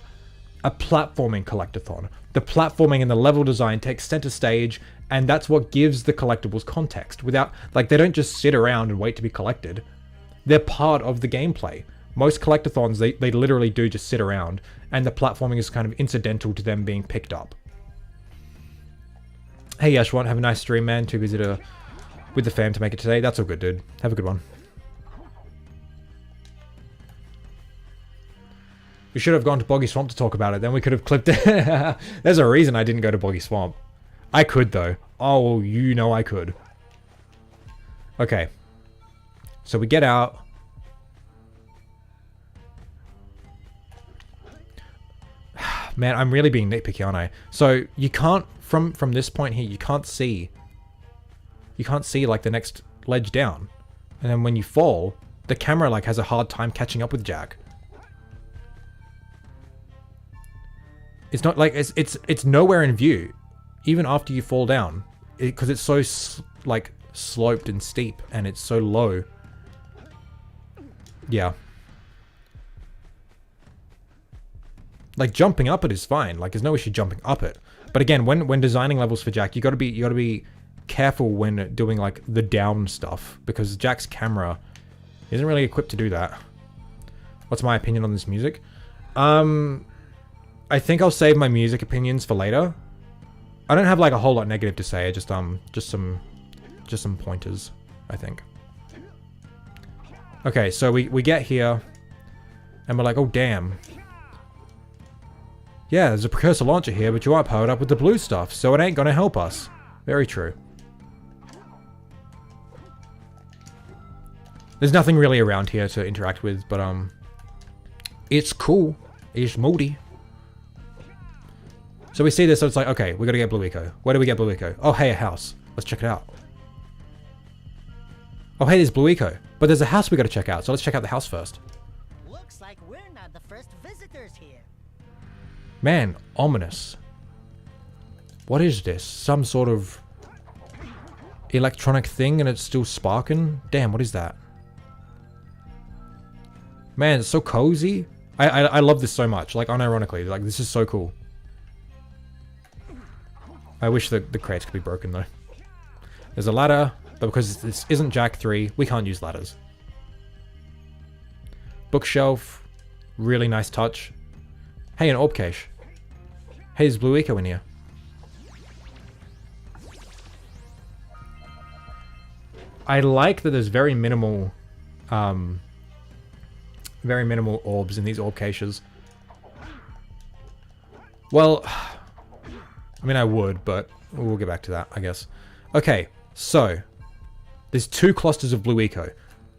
a platforming collectathon. The platforming and the level design takes center stage, and that's what gives the collectibles context. Without, like, they don't just sit around and wait to be collected. They're part of the gameplay. Most collectathons, they literally do just sit around, and the platforming is kind of incidental to them being picked up. Hey Yashwant, have a nice stream, man. Too busy with the fam to make it today. That's all good, dude. Have a good one. We should have gone to Boggy Swamp to talk about it. Then we could have clipped it. There's a reason I didn't go to Boggy Swamp. I could, though. Oh, you know I could. Okay. So we get out. Man, I'm really being nitpicky, aren't I? So you can't, from this point here, you can't see. You can't see, like, the next ledge down. And then when you fall, the camera, like, has a hard time catching up with Jack. It's not like it's nowhere in view, even after you fall down, because it's so like sloped and steep, and it's so low. Yeah. Like jumping up it is fine. Like there's no issue jumping up it. But again, when designing levels for Jack, you gotta be careful when doing like the down stuff, because Jack's camera isn't really equipped to do that. What's my opinion on this music? I think I'll save my music opinions for later. I don't have like a whole lot negative to say. Just some pointers, I think. Okay, so we get here, and we're like, oh damn. Yeah, there's a precursor launcher here, but you aren't powered up with the blue stuff, so it ain't gonna help us. Very true. There's nothing really around here to interact with, but it's cool. It's moody. So we see this, so it's like, okay, we gotta get Blue Eco. Where do we get Blue Eco? Oh, hey, a house. Let's check it out. Oh, hey, there's Blue Eco. But there's a house we gotta check out, so let's check out the house first. Looks like we're not the first visitors here. Man, ominous. What is this? Some sort of electronic thing and it's still sparking? Damn, what is that? Man, it's so cozy. I love this so much. Like, unironically. Like, this is so cool. I wish the crates could be broken, though. There's a ladder, but because this isn't Jack 3, we can't use ladders. Bookshelf. Really nice touch. Hey, an orb cache. Hey, there's Blue Eco in here. I like that there's very minimal orbs in these orb caches. Well, I mean, I would, but we'll get back to that, I guess. Okay, so there's 2 clusters of Blue Eco,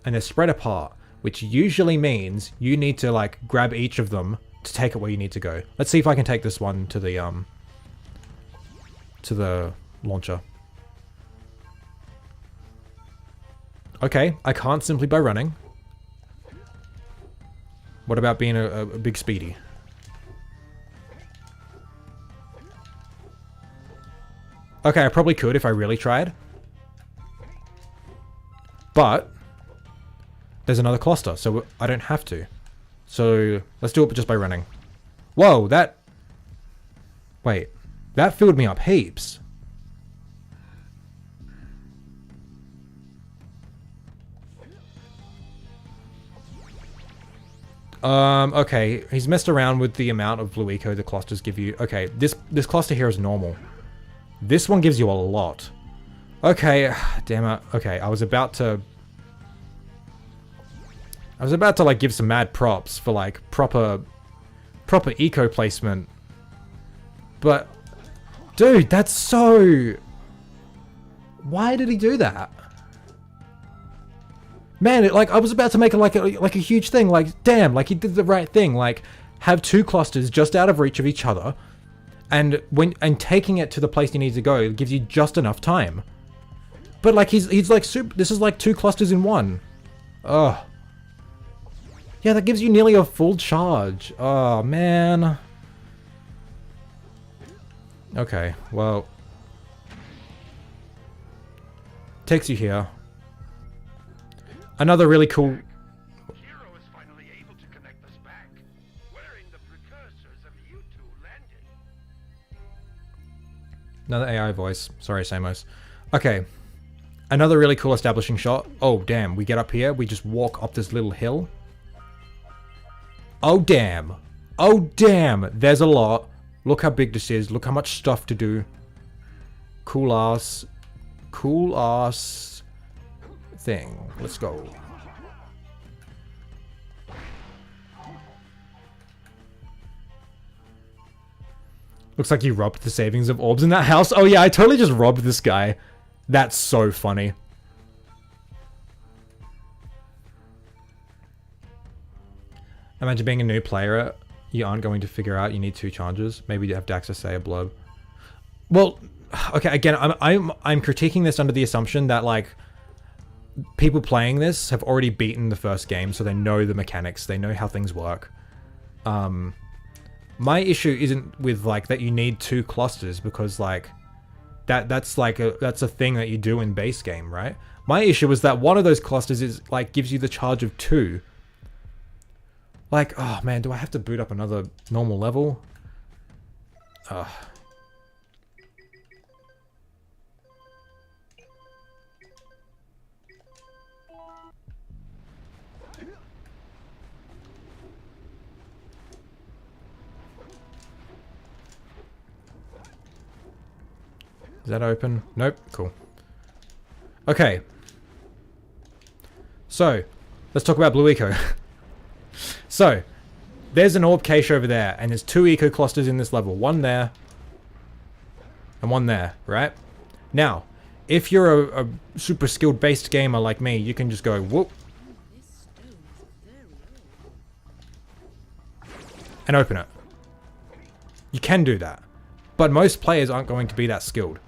and they're spread apart, which usually means you need to like grab each of them to take it where you need to go. Let's see if I can take this one to the launcher. Okay, I can't simply by running. What about being a big speedy? Okay, I probably could if I really tried. But there's another cluster, so I don't have to. So let's do it just by running. Whoa, that... Wait, that filled me up heaps. Okay, he's messed around with the amount of Blue Eco the clusters give you. Okay, this cluster here is normal. This one gives you a lot. Okay, damn it. Okay, I was about to like give some mad props for like proper eco placement. But dude, that's so... Why did he do that? Man, I was about to make it like a huge thing. Like, damn, like he did the right thing. Like, have 2 clusters just out of reach of each other, and taking it to the place you need to go gives you just enough time. But like he's like super. This is like 2 clusters in one. Ugh. Yeah, that gives you nearly a full charge. Oh man. Okay, well, takes you here. Another really cool... Hero is finally able to connect us back, wearing the precursors of you 2 landed. Another AI voice. Sorry, Samos. Okay. Another really cool establishing shot. Oh, damn. We get up here. We just walk up this little hill. Oh, damn. Oh, damn. There's a lot. Look how big this is. Look how much stuff to do. Cool ass thing. Let's go. Looks like you robbed the savings of orbs in that house. Oh yeah, I totally just robbed this guy. That's so funny. Imagine being a new player, you aren't going to figure out you need 2 charges. Maybe you have to access, say, a blob. Well, okay, again, I'm critiquing this under the assumption that, like, people playing this have already beaten the first game, so they know the mechanics, they know how things work. My issue isn't with, like, that you need 2 clusters, because, like, that's a thing that you do in base game, right? My issue is that one of those clusters is, like, gives you the charge of 2. Like, oh man, do I have to boot up another normal level? Ugh. Is that open? Nope. Cool. Okay. So, let's talk about blue eco. So, there's an orb cache over there, and there's 2 eco clusters in this level. One there, and one there, right? Now, if you're a super skilled based gamer like me, you can just go, whoop, and open it. You can do that. But most players aren't going to be that skilled.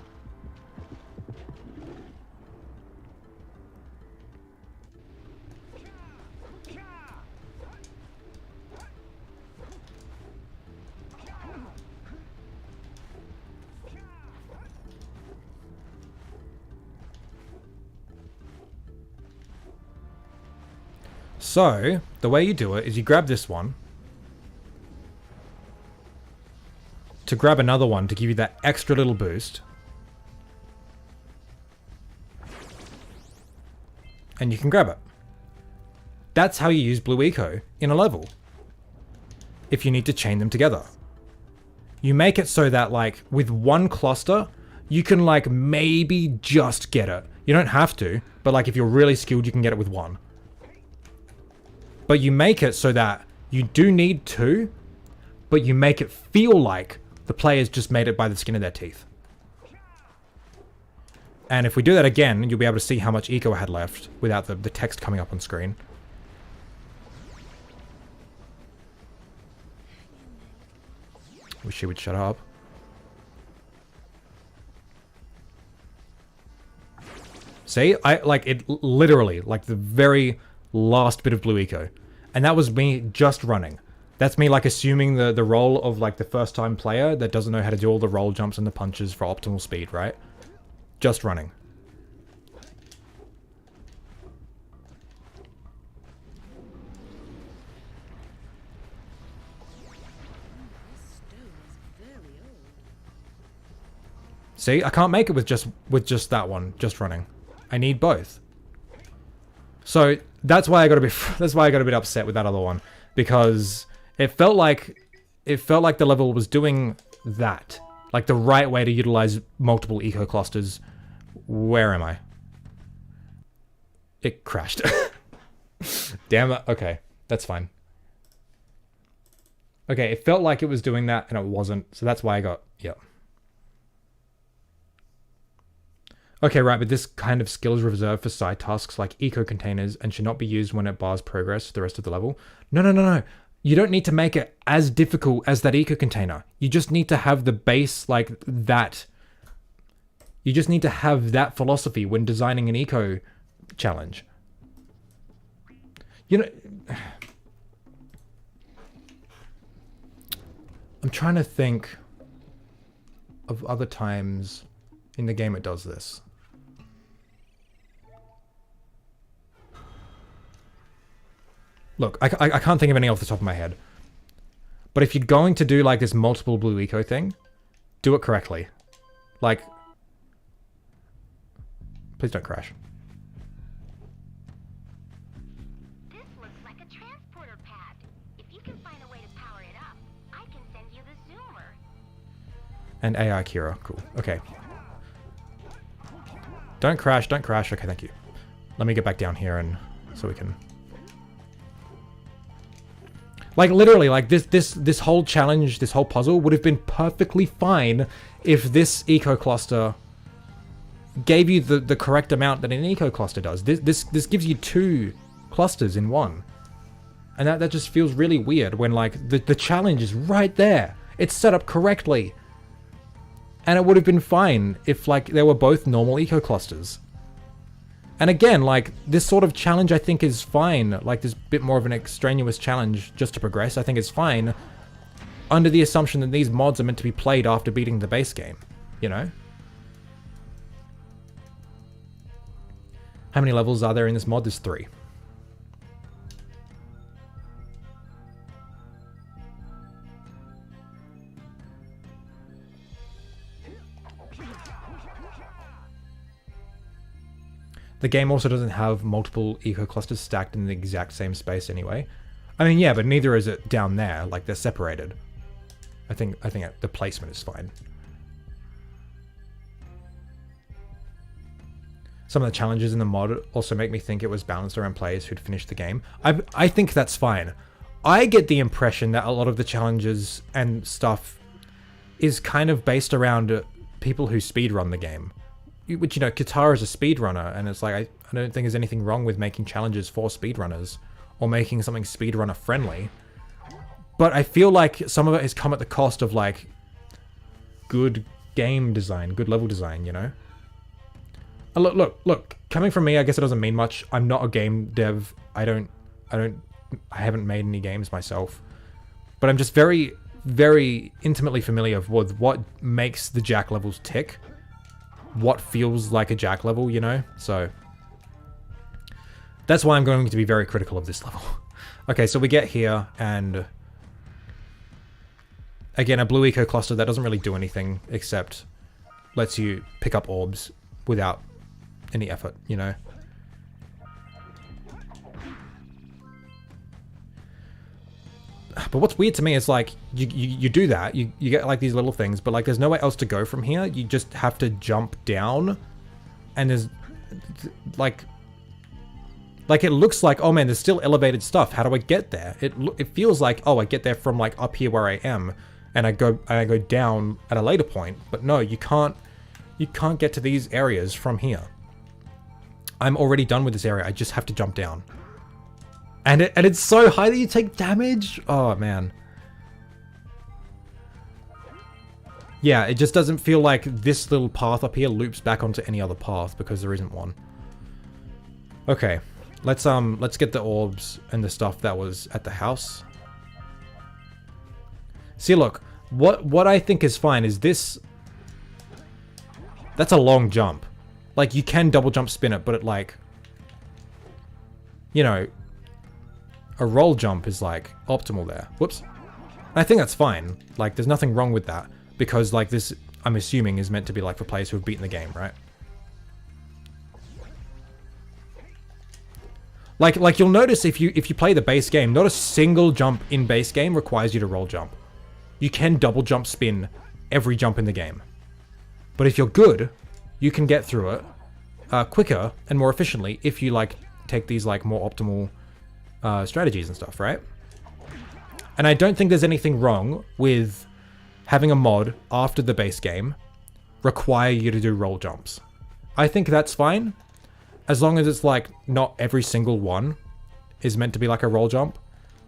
So, the way you do it is you grab this one to grab another one to give you that extra little boost. And you can grab it. That's how you use blue eco in a level. If you need to chain them together. You make it so that, like, with one cluster, you can, like, maybe just get it. You don't have to, but, like, if you're really skilled, you can get it with one. But you make it so that you do need 2, but you make it feel like the players just made it by the skin of their teeth. And if we do that again, you'll be able to see how much eco I had left without the text coming up on screen. Wish she would shut up. See? It literally, like, the very last bit of blue eco. And that was me just running. That's me, like, assuming the role of, like, the first time player that doesn't know how to do all the roll jumps and the punches for optimal speed, right? Just running. See, I can't make it with just that one, just running. I need both. So that's why I got a bit upset with that other one, because it felt like the level was doing that, like the right way to utilize multiple eco clusters. Where am I? It crashed. Damn it. Okay, that's fine. Okay, it felt like it was doing that and it wasn't, so that's why I got, yep. Okay, right, but this kind of skill is reserved for side tasks like eco containers and should not be used when it bars progress to the rest of the level. No. You don't need to make it as difficult as that eco container. You just need to have the base like that. You just need to have that philosophy when designing an eco challenge. You know, I'm trying to think of other times in the game it does this. Look, I can't think of any off the top of my head. But if you're going to do like this multiple blue eco thing, do it correctly. Like, please don't crash. This looks like a transporter pad. If you can find a way to power it up, I can send you the zoomer. And AI Kira, cool. Okay. Don't crash, don't crash. Okay, thank you. Let me get back down here and so we can... Like literally, like this whole challenge, this whole puzzle would have been perfectly fine if this eco cluster gave you the correct amount that an eco cluster does. This gives you 2 clusters in one. And that just feels really weird when like the challenge is right there. It's set up correctly. And it would have been fine if like they were both normal eco clusters. And again, like this sort of challenge I think is fine. Like this bit more of an extraneous challenge just to progress, I think is fine. Under the assumption that these mods are meant to be played after beating the base game, you know? How many levels are there in this mod? There's 3. The game also doesn't have multiple eco clusters stacked in the exact same space anyway. I mean, yeah, but neither is it down there. Like, they're separated. I think the placement is fine. Some of the challenges in the mod also make me think it was balanced around players who'd finished the game. I think that's fine. I get the impression that a lot of the challenges and stuff is kind of based around people who speedrun the game. Which, you know, Katara is a speedrunner, and it's like, I don't think there's anything wrong with making challenges for speedrunners, or making something speedrunner friendly. But I feel like some of it has come at the cost of, like, good game design, good level design, you know? Look, coming from me, I guess it doesn't mean much. I'm not a game dev. I haven't made any games myself. But I'm just very, very intimately familiar with what makes the Jack levels tick. What feels like a Jack level, you know? So that's why I'm going to be very critical of this level. Okay, so we get here, and again, a blue eco cluster that doesn't really do anything except lets you pick up orbs without any effort, you know? But what's weird to me is like you do that, you get like these little things, but like there's nowhere else to go from here. You just have to jump down, and there's like it looks like, oh man, there's still elevated stuff. How do I get there? It feels like, oh, I get there from like up here where I am, and I go down at a later point. But no, you can't get to these areas from here. I'm already done with this area. I just have to jump down. And it's so high that you take damage? Oh, man. Yeah, it just doesn't feel like this little path up here loops back onto any other path, because there isn't one. Okay, let's get the orbs and the stuff that was at the house. See, look, what I think is fine is this. That's a long jump. Like, you can double jump spin it, but it like, you know, a roll jump is like optimal there. Whoops. I think that's fine. Like, there's nothing wrong with that, because like this, I'm assuming, is meant to be like for players who have beaten the game, right? Like you'll notice if you play the base game, not a single jump in base game requires you to roll jump. You can double jump spin every jump in the game. But if you're good, you can get through it quicker and more efficiently if you like take these like more optimal strategies and stuff, right? And I don't think there's anything wrong with having a mod after the base game require you to do roll jumps. I think that's fine, as long as it's like not every single one is meant to be like a roll jump.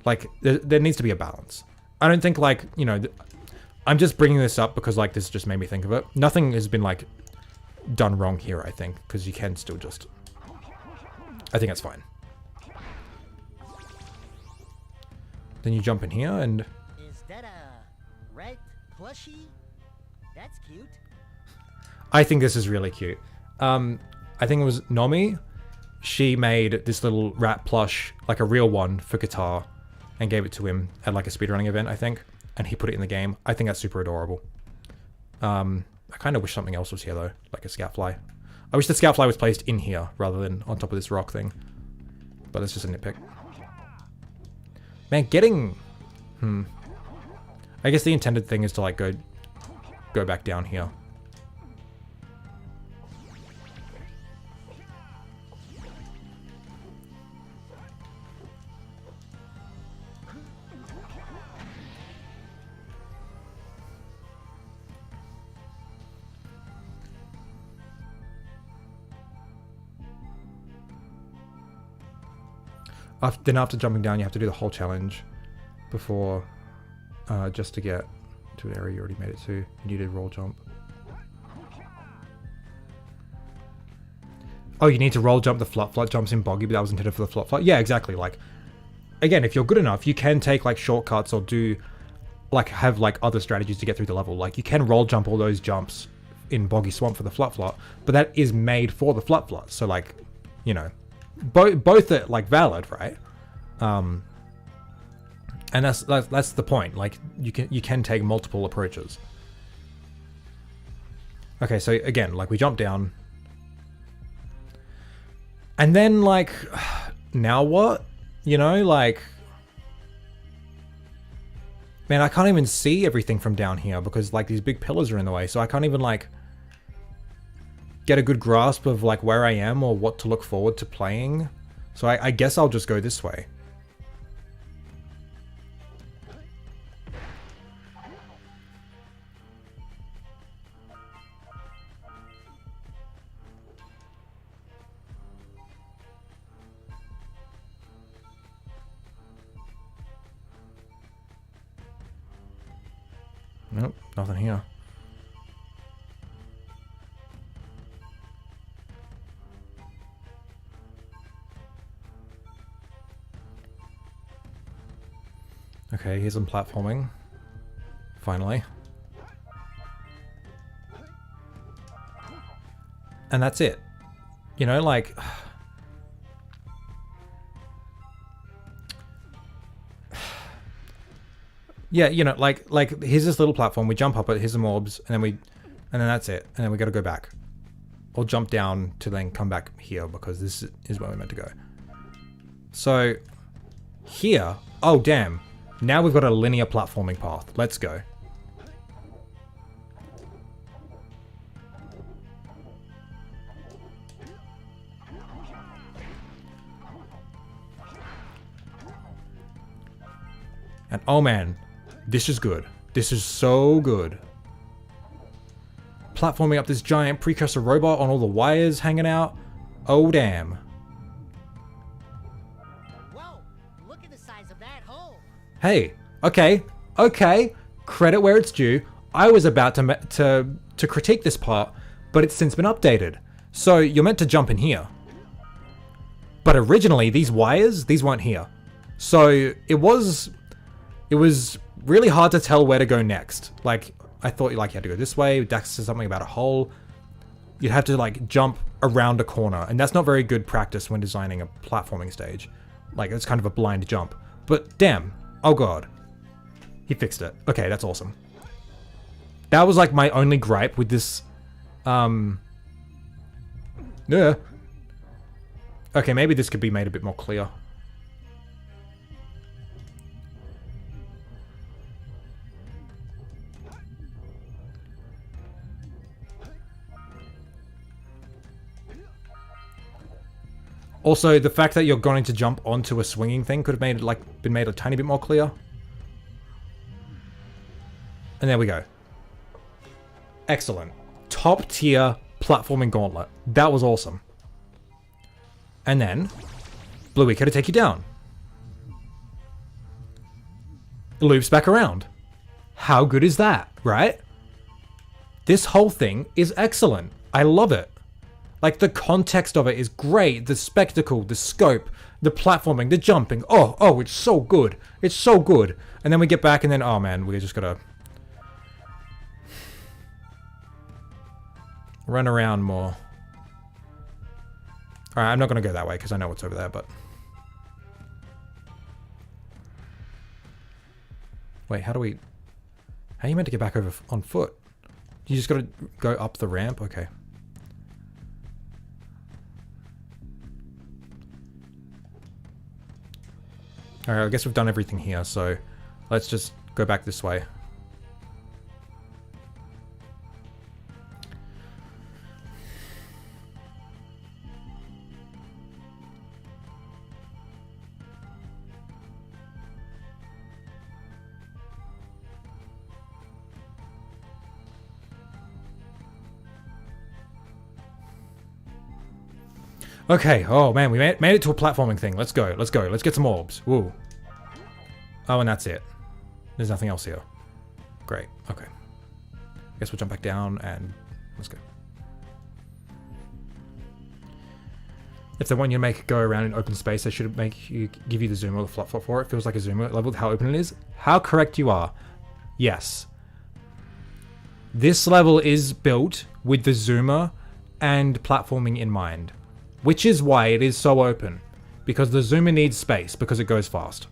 Like there needs to be a balance. I don't think like, you know, I'm just bringing this up because like this just made me think of it. Nothing has been like done wrong here, I think, because you can still just, I think that's fine. Then you jump in here and... Is that a red plushie? That's cute. I think this is really cute. I think it was Nomi. She made this little rat plush, like a real one, for guitar, and gave it to him at like a speedrunning event, I think. And he put it in the game. I think that's super adorable. I kind of wish something else was here though, like a scoutfly. I wish the scoutfly was placed in here rather than on top of this rock thing. But that's just a nitpick. Man, getting... I guess the intended thing is to like go back down here. Then after jumping down, you have to do the whole challenge before, just to get to an area you already made it to. You need a roll jump. Oh, you need to roll jump the flut jumps in boggy, but that was intended for the flut. Yeah, exactly. Like, again, if you're good enough, you can take like shortcuts or do like have like other strategies to get through the level. Like you can roll jump all those jumps in boggy swamp for the flut, but that is made for the flut. So like, you know, both are like valid, right? And that's the point. Like you can take multiple approaches. Okay, so again, like we jump down. And then, like, now what? You know, like... Man, I can't even see everything from down here because, like, these big pillars are in the way. So I can't even, like, get a good grasp of, like, where I am or what to look forward to playing. So I guess I'll just go this way. Nope, nothing here. Okay, here's some platforming. Finally. And that's it. You know, like... Yeah, you know, like here's this little platform. We jump up it. Here's some orbs, and then that's it. And then we got to go back, or jump down to then come back here because this is where we're meant to go. So here, oh damn! Now we've got a linear platforming path. Let's go. And oh man. This is good. This is so good. Platforming up this giant precursor robot on all the wires hanging out. Oh, damn. Whoa, look at the size of that hole. Hey, okay. Credit where it's due. I was about to critique this part, but it's since been updated. So you're meant to jump in here. But originally, these wires, these weren't here. So it was really hard to tell where to go next. Like, I thought like you had to go this way. Dax said something about a hole. You'd have to like jump around a corner, and that's not very good practice when designing a platforming stage. Like, it's kind of a blind jump. But damn, oh god. He fixed it. Okay, that's awesome. That was like my only gripe with this, yeah. Okay, maybe this could be made a bit more clear. Also, the fact that you're going to jump onto a swinging thing could have made it like been made a tiny bit more clear. And there we go. Excellent. Top tier platforming gauntlet. That was awesome. And then, Bluey to take you down. It loops back around. How good is that, right? This whole thing is excellent. I love it. Like, the context of it is great. The spectacle, the scope, the platforming, the jumping. Oh, it's so good. It's so good. And then we get back and then, oh man, we just gotta run around more. Alright, I'm not gonna go that way because I know what's over there, but... Wait, how are you meant to get back over on foot? You just gotta go up the ramp? Okay. Alright, I guess we've done everything here, so let's just go back this way. Okay, oh man, we made it to a platforming thing. Let's go, let's go. Let's get some orbs. Woo. Oh, and that's it. There's nothing else here. Great, okay. Guess we'll jump back down and let's go. If they want you to make it go around in open space, they should give you the zoomer or the flop flop for it. It feels like a zoomer level with how open it is. How correct you are. Yes. This level is built with the zoomer and platforming in mind, which is why it is so open, because the zoomer needs space because it goes fast.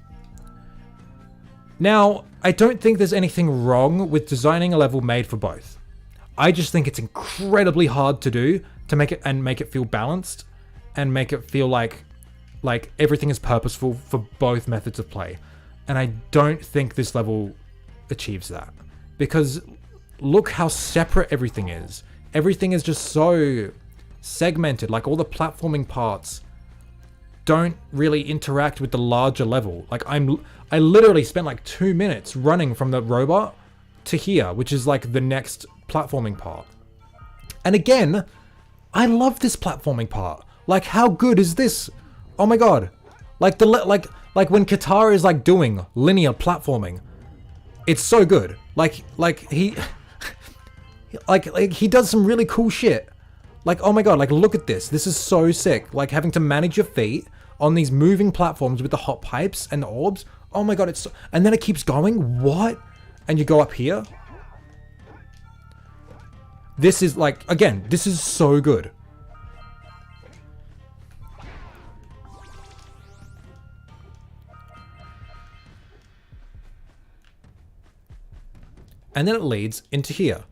Now, I don't think there's anything wrong with designing a level made for both. I just think it's incredibly hard to do to make it feel balanced and make it feel like everything is purposeful for both methods of play. And I don't think this level achieves that, because look how separate everything is. Everything is just so segmented. Like all the platforming parts don't really interact with the larger level. Like I literally spent like 2 minutes running from the robot to here, which is like the next platforming part. And again, I love this platforming part. Like, how good is this? Oh my god. Like like when Katara is like doing linear platforming, it's so good. Like he like he does some really cool shit. Like, oh my god, like look at this. This is so sick. Like having to manage your feet on these moving platforms with the hot pipes and the orbs. Oh my god, it's so, and then it keeps going. What? And you go up here. This is like, again, this is so good. And then it leads into here.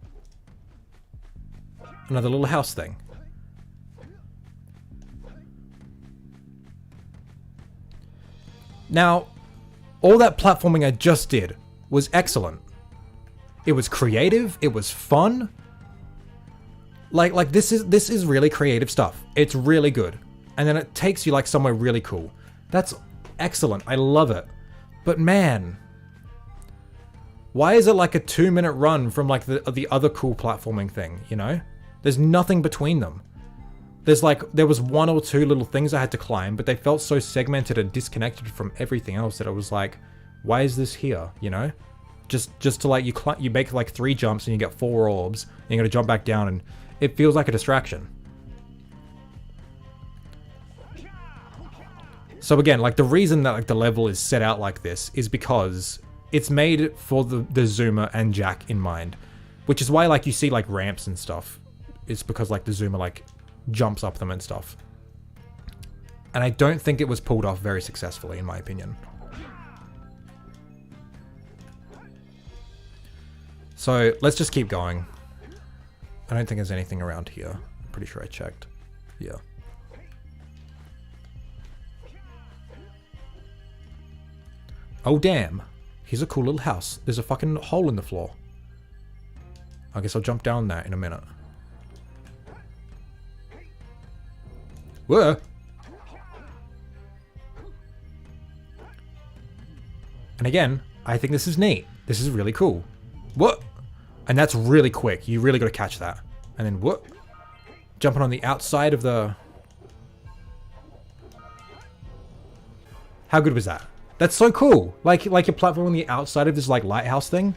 Another little house thing. Now, all that platforming I just did was excellent. It was creative, it was fun. Like this is really creative stuff. It's really good. And then it takes you like somewhere really cool. That's excellent. I love it. But man, why is it like a 2-minute run from like the other cool platforming thing, you know? There's nothing between them. There was 1 or 2 little things I had to climb, but they felt so segmented and disconnected from everything else that I was like, why is this here, you know? Just to like, you make like 3 jumps and you get 4 orbs, and you gotta jump back down, and it feels like a distraction. So again, like the reason that like the level is set out like this is because it's made for the zoomer and Jack in mind, which is why like you see like ramps and stuff. It's because like the zoomer like jumps up them and stuff. And I don't think it was pulled off very successfully, in my opinion. So let's just keep going. I don't think there's anything around here. I'm pretty sure I checked. Yeah. Oh damn. Here's a cool little house. There's a fucking hole in the floor. I guess I'll jump down that in a minute. Whoa! And again, I think this is neat. This is really cool. What? And that's really quick. You really got to catch that. And then what? Jumping on the outside of the... How good was that? That's so cool. Like your platform on the outside of this like lighthouse thing.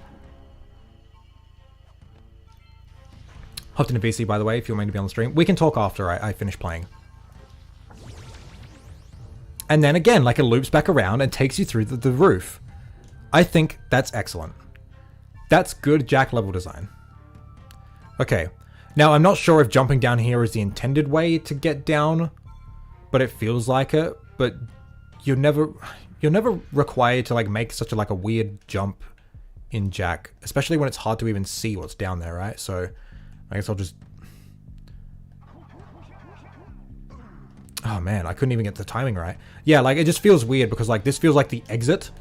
Hopped into VC, by the way, if you want me to be on the stream. We can talk after I finish playing. And then again, like it loops back around and takes you through the roof. I think that's excellent. That's good Jack level design. Okay, now I'm not sure if jumping down here is the intended way to get down, but it feels like it. But you're never required to like make such a weird jump in Jack, especially when it's hard to even see what's down there, right? So I guess I'll just... Oh man, I couldn't even get the timing right. Yeah, like it just feels weird because like this feels like the exit,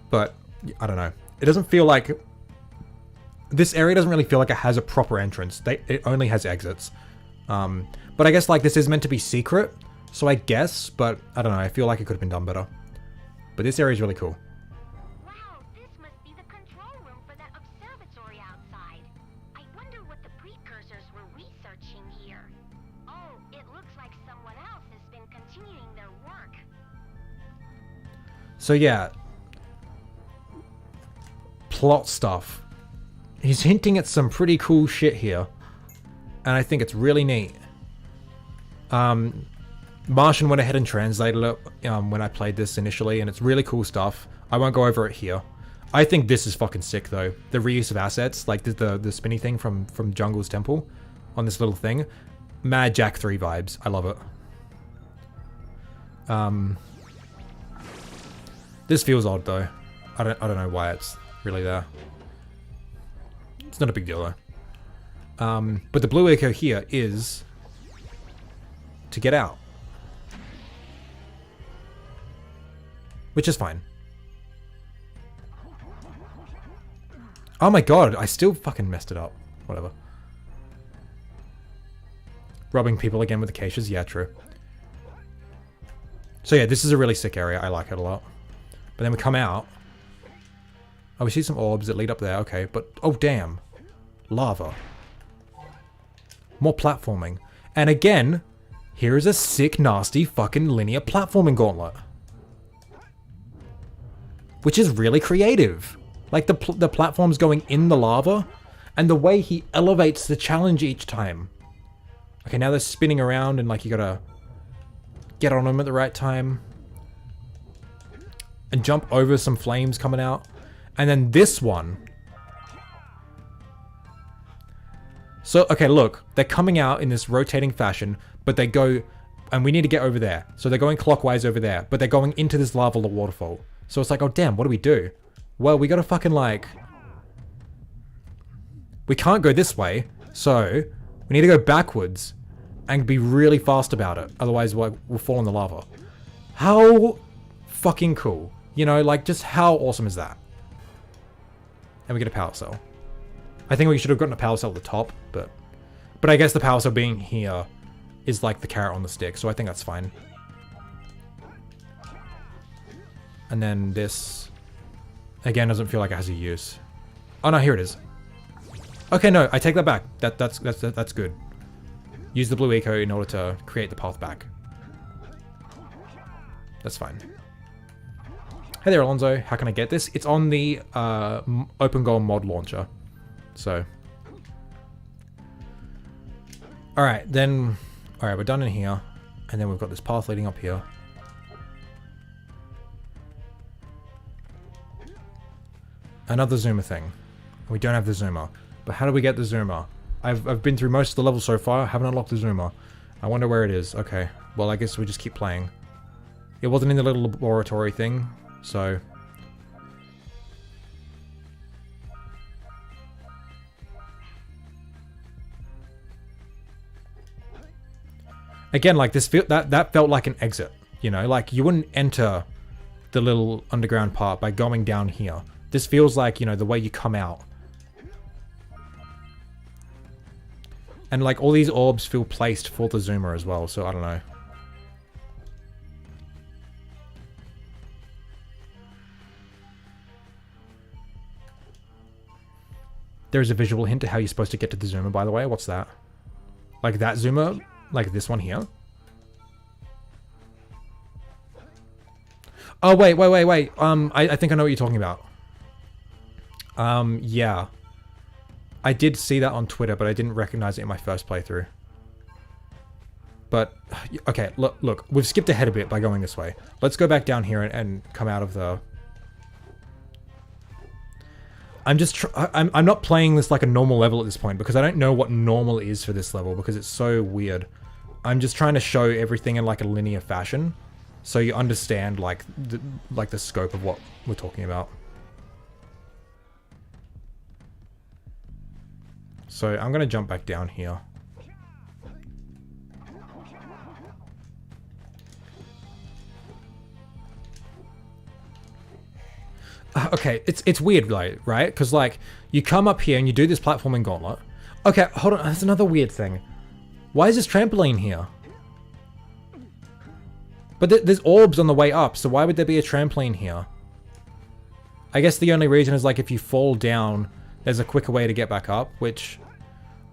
but I don't know. It doesn't feel like... This area doesn't really feel like it has a proper entrance. It only has exits. But I guess like this is meant to be secret, so I guess, but I don't know. I feel like it could have been done better. But this area is really cool. Wow, this must be the control room for that observatory outside. I wonder what the precursors were researching here. Oh, It looks like someone else has been continuing their work. So yeah. Plot stuff. He's hinting at some pretty cool shit here. And I think it's really neat. Martian went ahead and translated it when I played this initially, and it's really cool stuff. I won't go over it here. I think this is fucking sick though. The reuse of assets, like the spinny thing from Jungle's Temple on this little thing. Mad Jack 3 vibes. I love it. This feels odd though. I don't know why it's really there. It's not a big deal though. But the blue echo here is to get out. Which is fine. Oh my god, I still fucking messed it up. Whatever. Robbing people again with acacias? Yeah, true. So yeah, this is a really sick area. I like it a lot. But then we come out. Oh, we see some orbs that lead up there. Okay, but... Oh, damn. Lava. More platforming. And again, here is a sick, nasty, fucking linear platforming gauntlet. Which is really creative. Like, the platform's going in the lava, and the way he elevates the challenge each time. Okay, now they're spinning around, and, like, you gotta get on them at the right time. And jump over some flames coming out. And then this one. So, okay, look. They're coming out in this rotating fashion, but they go... And we need to get over there. So they're going clockwise over there, but they're going into this lava waterfall. So it's like, oh damn, what do we do? Well, we gotta fucking like... We can't go this way, so we need to go backwards and be really fast about it. Otherwise, we'll fall in the lava. How fucking cool. You know, like, just how awesome is that? And we get a Powercell. I think we should have gotten a Powercell at the top, but I guess the Powercell being here is like the carrot on the stick, so I think that's fine. And then this, again, doesn't feel like it has a use. Oh no, here it is. Okay, no, I take that back. That's good. Use the blue eco in order to create the path back. That's fine. Hey there, Alonso. How can I get this? It's on the OpenGOAL Mod launcher. So. Alright, then... Alright, we're done in here. And then we've got this path leading up here. Another zoomer thing. We don't have the zoomer. But how do we get the zoomer? I've been through most of the levels so far. Haven't unlocked the zoomer. I wonder where it is. Okay. Well, I guess we just keep playing. It wasn't in the little laboratory thing. So... Again, like this that felt like an exit, you know, like you wouldn't enter the little underground part by going down here. This feels like, you know, the way you come out. And like all these orbs feel placed for the zoomer as well, so I don't know. There's a visual hint to how you're supposed to get to the zoomer, by the way. What's that? Like that zoomer? Like this one here? Oh, wait. I think I know what you're talking about. Yeah. I did see that on Twitter, but I didn't recognize it in my first playthrough. But, okay, look. We've skipped ahead a bit by going this way. Let's go back down here and come out of the... I'm not playing this like a normal level at this point, because I don't know what normal is for this level, because it's so weird. I'm just trying to show everything in like a linear fashion, so you understand like the scope of what we're talking about. So I'm gonna jump back down here. Okay, it's weird, like, right? Because like you come up here and you do this platforming gauntlet. Okay, hold on. That's another weird thing. Why is this trampoline here? But there's orbs on the way up, so why would there be a trampoline here? I guess the only reason is like if you fall down, there's a quicker way to get back up, which,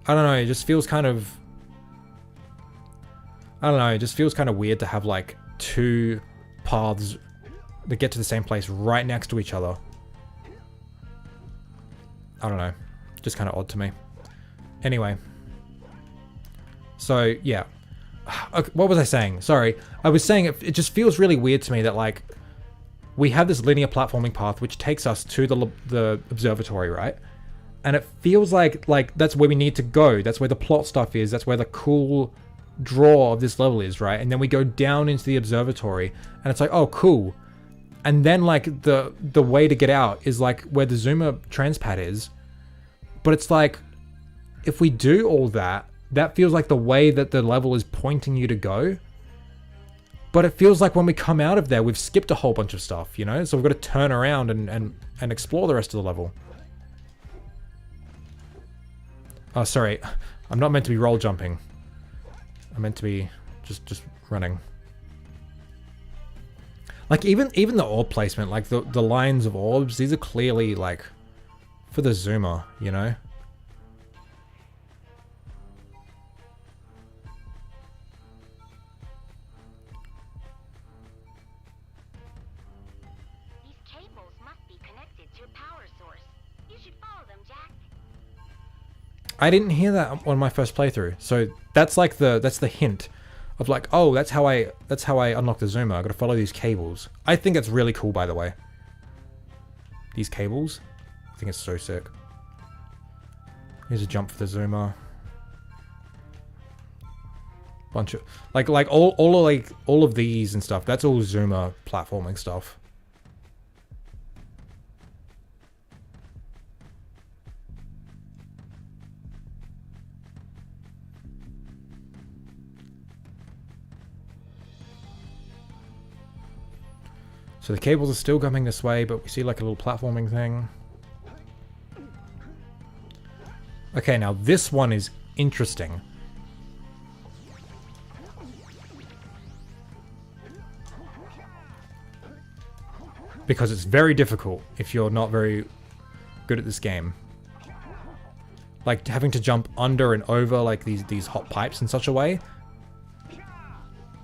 I don't know, it just feels kind of... I don't know, it just feels kind of weird to have like 2 paths that get to the same place right next to each other. I don't know, just kind of odd to me. Anyway. So, yeah. Okay, what was I saying? Sorry. I was saying it just feels really weird to me that, like, we have this linear platforming path which takes us to the observatory, right? And it feels like that's where we need to go. That's where the plot stuff is. That's where the cool draw of this level is, right? And then we go down into the observatory and it's like, oh, cool. And then, like, the way to get out is, like, where the zoomer transpad is. But it's like, if we do all that, that feels like the way that the level is pointing you to go. But it feels like when we come out of there, we've skipped a whole bunch of stuff, you know? So we've got to turn around and explore the rest of the level. Oh, sorry. I'm not meant to be roll jumping. I'm meant to be just running. Like, even the orb placement, like the lines of orbs, these are clearly, like, for the zoomer, you know? I didn't hear that on my first playthrough, so that's like that's the hint of like, oh, that's how I unlock the zoomer. I got to follow these cables. I think it's really cool, by the way. These cables, I think it's so sick. Here's a jump for the zoomer. Bunch of like all of these and stuff. That's all zoomer platforming stuff. So the cables are still coming this way, but we see like a little platforming thing. Okay, now this one is interesting. Because it's very difficult if you're not very good at this game. Like having to jump under and over like these hot pipes in such a way.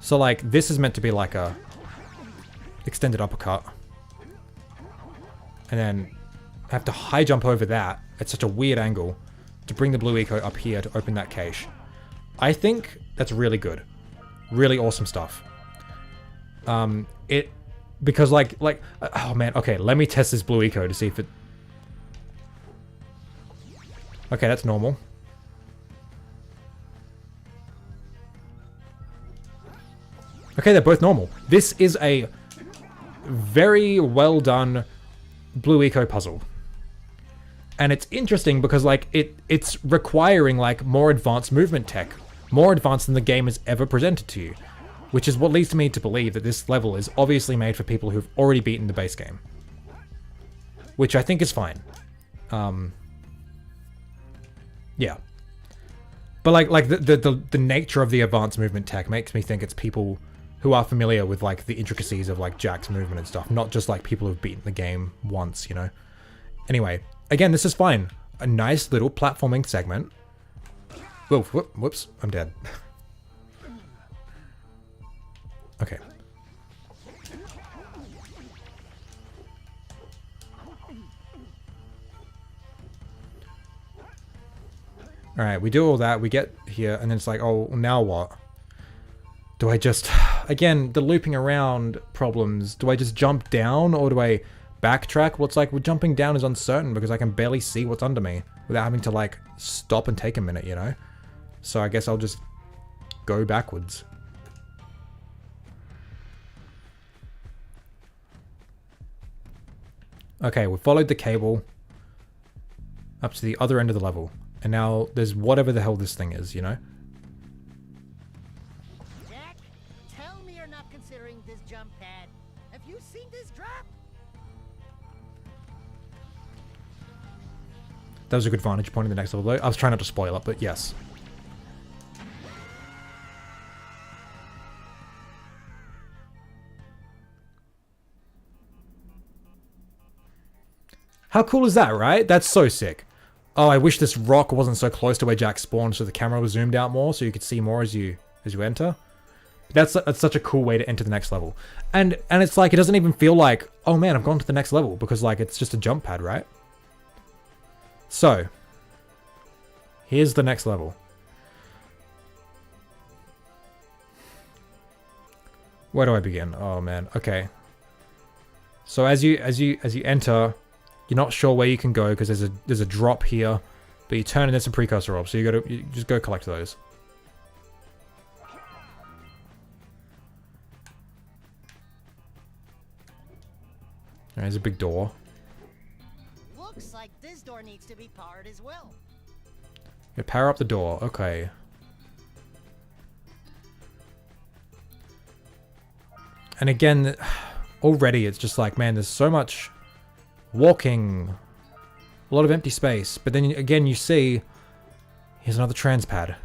So like this is meant to be like a extended uppercut. And then have to high jump over that at such a weird angle to bring the blue eco up here to open that cache. I think that's really good. Really awesome stuff. Because like, oh man, okay, let me test this blue eco to see if it... Okay, that's normal. Okay, they're both normal. This is a very well done blue eco puzzle. And it's interesting because like it's requiring like more advanced movement tech, more advanced than the game has ever presented to you, which is what leads me to believe that this level is obviously made for people who've already beaten the base game, which I think is fine. Yeah, but like the nature of the advanced movement tech makes me think it's people who are familiar with like the intricacies of like Jack's movement and stuff, not just like people who've beaten the game once, you know. Anyway, again, this is fine. A nice little platforming segment. Whoa, whoops, I'm dead. Okay. Alright, we do all that, we get here, and then it's like, oh, now what? Do I just... Again, the looping around problems. Do I just jump down, or do I backtrack? Well, it's like, well, jumping down is uncertain because I can barely see what's under me without having to, like, stop and take a minute, you know? So I guess I'll just go backwards. Okay, we followed the cable up to the other end of the level. And now there's whatever the hell this thing is, you know? Jack, tell me you're not considering this jump pad. Have you seen this drop? That was a good vantage point in the next level though. I was trying not to spoil it, but yes. How cool is that, right? That's so sick. Oh, I wish this rock wasn't so close to where Jack spawned so the camera was zoomed out more so you could see more as you enter. That's such a cool way to enter the next level. And it's like, it doesn't even feel like, oh man, I've gone to the next level, because like it's just a jump pad, right? So, here's the next level. Where do I begin? Oh man, okay. So as you enter, you're not sure where you can go because there's a drop here, but you turn and there's some precursor orbs, so you just go collect those. There's a big door. Looks like this door needs to be powered as well. Yeah, power up the door. Okay. And again, already it's just like, man, there's so much walking, a lot of empty space. But then again, you see, here's another trans pad.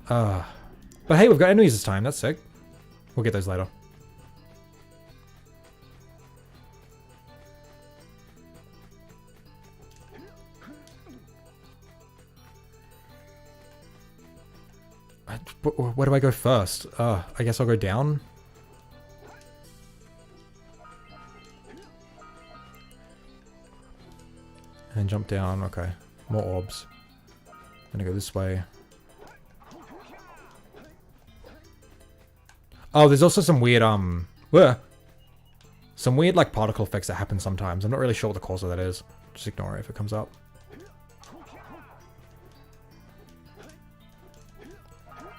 But hey, we've got enemies this time. That's sick. We'll get those later. Where do I go first? I guess I'll go down. And jump down. Okay. More orbs. I'm gonna go this way. Oh, there's also some weird, some weird, like, particle effects that happen sometimes. I'm not really sure what the cause of that is. Just ignore it if it comes up.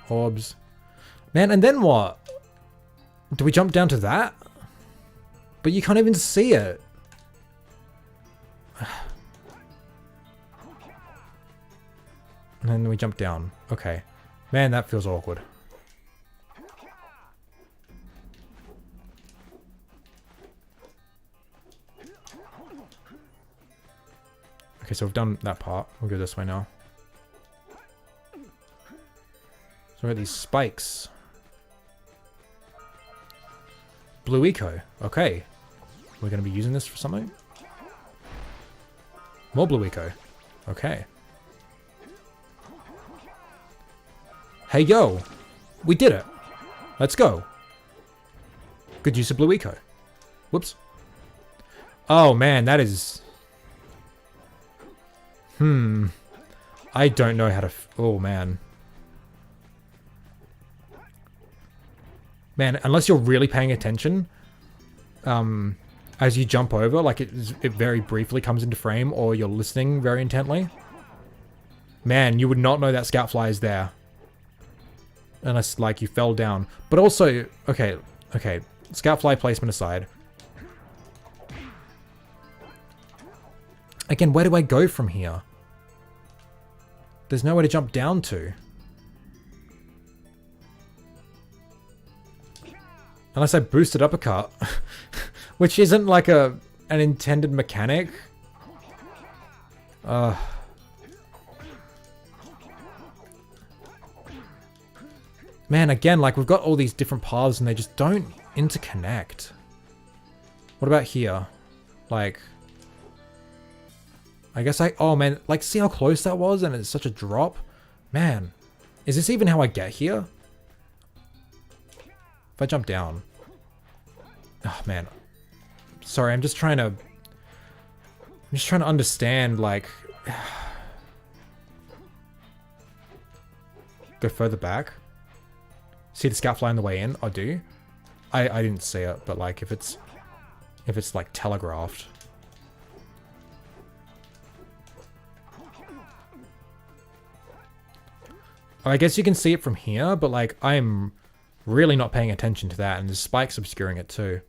Orbs. Man, and then what? Do we jump down to that? But you can't even see it. And then we jump down. Okay. Man, that feels awkward. Okay, so we've done that part. We'll go this way now. So we got these spikes. Blue eco. Okay. We're going to be using this for something? More blue eco. Okay. Hey, yo. We did it. Let's go. Good use of blue eco. Whoops. Oh, man, that is... I don't know how to... Oh, man. Man, unless you're really paying attention, as you jump over, like it very briefly comes into frame, or you're listening very intently, man, you would not know that scout fly is there. Unless, like, you fell down. But also, okay, scout fly placement aside. Again, where do I go from here? There's nowhere to jump down to. Unless I boosted uppercut. Which isn't like an intended mechanic. Man, again, like we've got all these different paths and they just don't interconnect. What about here? Like... I guess oh man, like see how close that was and it's such a drop? Man, is this even how I get here? If I jump down. Oh man. Sorry, I'm just trying to understand, like... Go further back. See the scout fly on the way in? I do. I didn't see it, but like if it's like telegraphed. I guess you can see it from here, but like I'm really not paying attention to that, and there's spikes obscuring it too.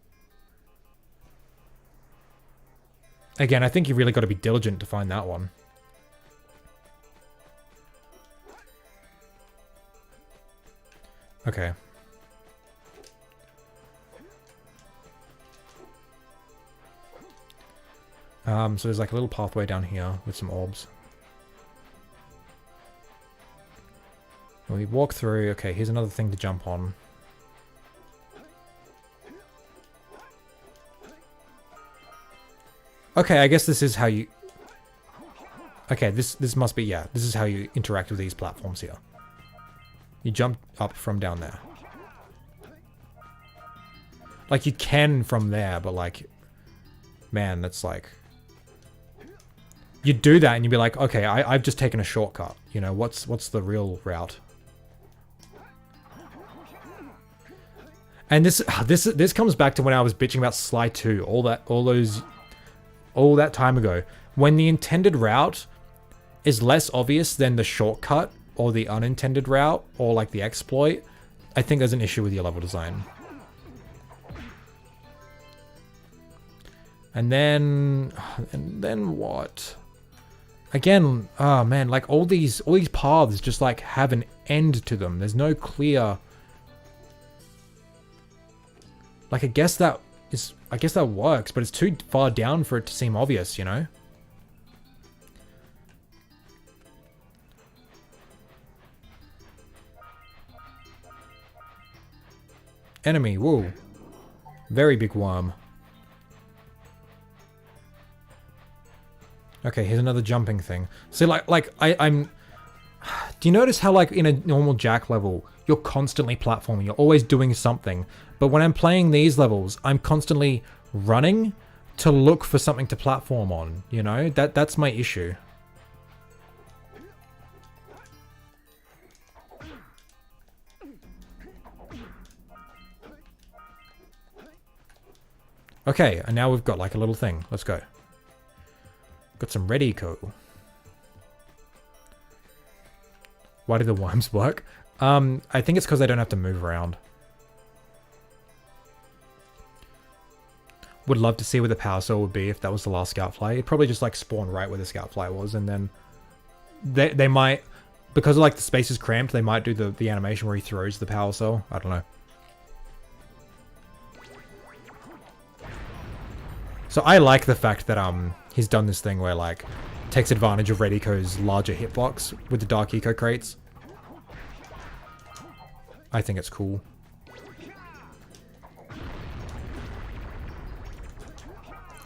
Again, I think you really got to be diligent to find that one. Okay. So there's like a little pathway down here with some orbs. We walk through. Okay, here's another thing to jump on. Okay, I guess this is how you... Okay, this must be, yeah, this is how you interact with these platforms here. You jump up from down there. Like, you can from there, but like... Man, that's like... You'd do that and you'd be like, okay, I've just taken a shortcut. You know, what's the real route? And this comes back to when I was bitching about Sly 2 all that time ago. When the intended route is less obvious than the shortcut or the unintended route or like the exploit, I think there's an issue with your level design. And then what? Again, oh man, like all these paths just like have an end to them. There's no clear... Like, I guess that works, but it's too far down for it to seem obvious, you know? Enemy, whoa. Very big worm. Okay, here's another jumping thing. So I'm... Do you notice how like in a normal Jack level, you're constantly platforming, you're always doing something. But when I'm playing these levels, I'm constantly running to look for something to platform on, you know? That's my issue. Okay, and now we've got like a little thing. Let's go. Got some red eco. Why do the worms work? I think it's because they don't have to move around. Would love to see where the Powercell would be if that was the last scout fly. It'd probably just like spawn right where the scout fly was, and then they might, because like the space is cramped, they might do the animation where he throws the Powercell. I don't know. So I like the fact that he's done this thing where like takes advantage of Red Eco's larger hitbox with the Dark Eco crates. I think it's cool.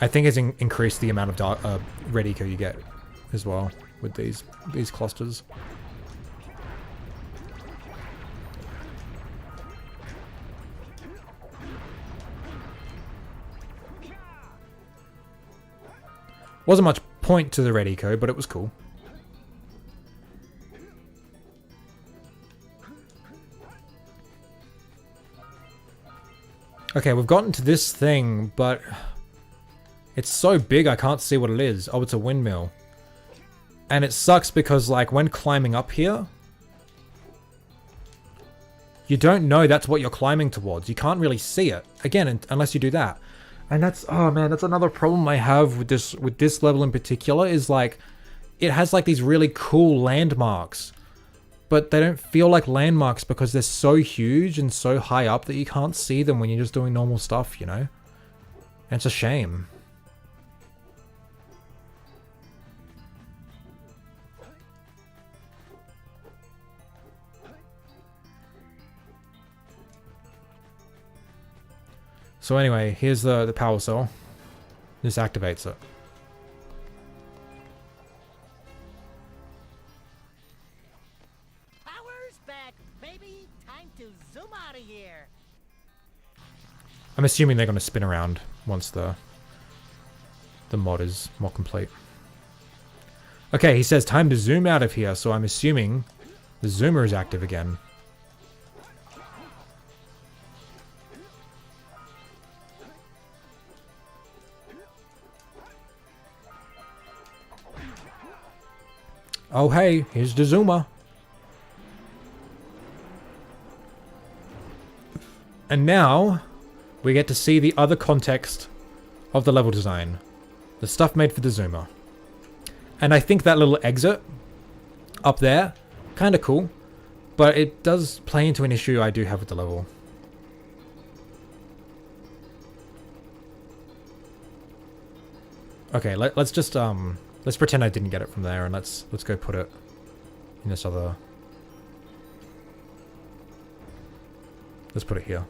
I think it's increased the amount of Red Eco you get as well with these clusters. Wasn't much point to the Red Eco, but it was cool. Okay, we've gotten to this thing, but it's so big I can't see what it is. Oh, it's a windmill. And it sucks because, like, when climbing up here, you don't know that's what you're climbing towards. You can't really see it, again, unless you do that. And that's, oh man, that's another problem I have with this level in particular, is like, it has like these really cool landmarks, but they don't feel like landmarks because they're so huge and so high up that you can't see them when you're just doing normal stuff, you know? And it's a shame. So anyway, here's the Powercell. This activates it. Power's back, baby. Time to zoom out of here. I'm assuming they're going to spin around once the mod is more complete. Okay, he says time to zoom out of here, so I'm assuming the zoomer is active again. Oh hey, here's the zoomer. And now, we get to see the other context of the level design. The stuff made for the zoomer. And I think that little exit up there, kinda cool. But it does play into an issue I do have with the level. Okay, let's just, let's pretend I didn't get it from there, and let's go put it in this other... Let's put it here.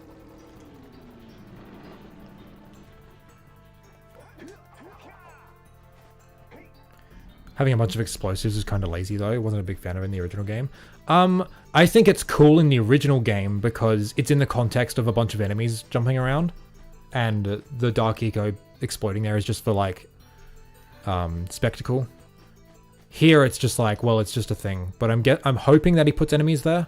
Having a bunch of explosives is kind of lazy though. I wasn't a big fan of it in the original game. I think it's cool in the original game because it's in the context of a bunch of enemies jumping around, and the Dark Eco exploding there is just for like spectacle. Here it's just like, well, it's just a thing. But I'm hoping that he puts enemies there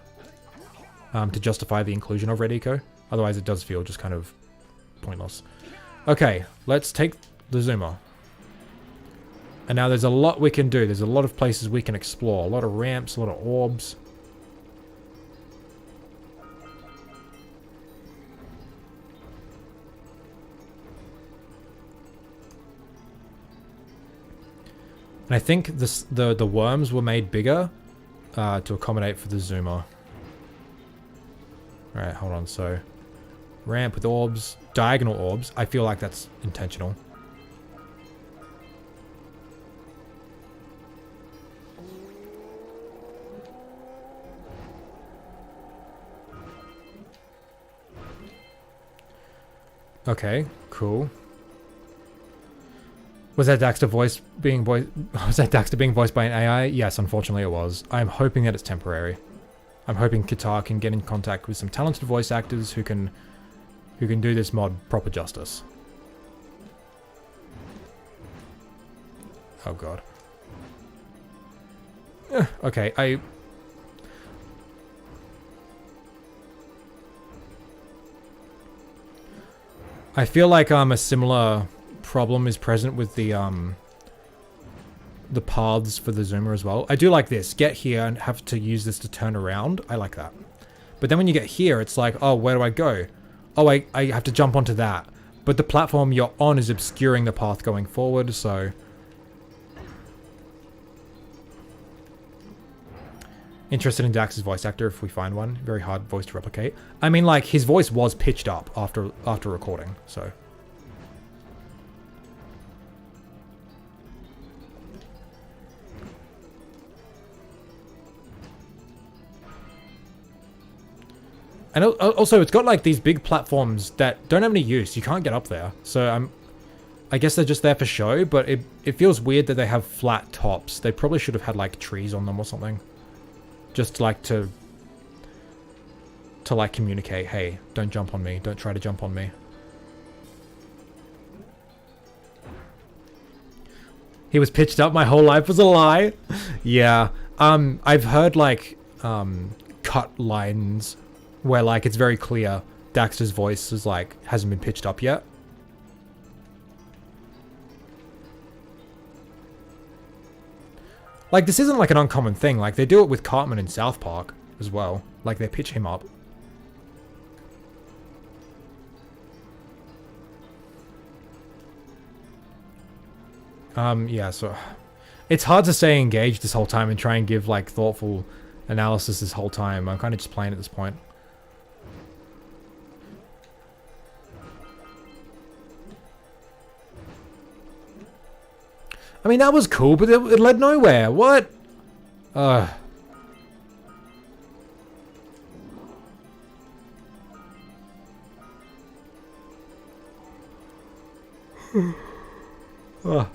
to justify the inclusion of Red Eco. Otherwise, it does feel just kind of pointless. Okay, let's take the zoomer. And now there's a lot we can do. There's a lot of places we can explore. A lot of ramps, a lot of orbs. And I think the worms were made bigger to accommodate for the zoomer. Alright, hold on. So, ramp with orbs, diagonal orbs. I feel like that's intentional. Okay, cool. Was that Daxter being voiced by an AI? Yes, unfortunately it was. I'm hoping that it's temporary. I'm hoping Qatar can get in contact with some talented voice actors who can do this mod proper justice. Oh god. Okay, I feel like a similar problem is present with the paths for the zoomer as well. I do like this. Get here and have to use this to turn around. I like that. But then when you get here, it's like, oh, where do I go? Oh, I have to jump onto that. But the platform you're on is obscuring the path going forward, so... Interested in Dax's voice actor if we find one. Very hard voice to replicate. I mean, like, his voice was pitched up after recording, so... And also, it's got, like, these big platforms that don't have any use. You can't get up there. So, I guess they're just there for show, but it feels weird that they have flat tops. They probably should have had, like, trees on them or something. Just like to like communicate, hey, don't jump on me, don't try to jump on me. He was pitched up, my whole life was a lie. Yeah. I've heard like cut lines where like it's very clear Daxter's voice is like hasn't been pitched up yet. Like, this isn't, like, an uncommon thing. Like, they do it with Cartman in South Park as well. Like, they pitch him up. Yeah, so... It's hard to stay engaged this whole time and try and give, like, thoughtful analysis this whole time. I'm kind of just playing at this point. I mean, that was cool, but it led nowhere. What? Ugh. Ugh.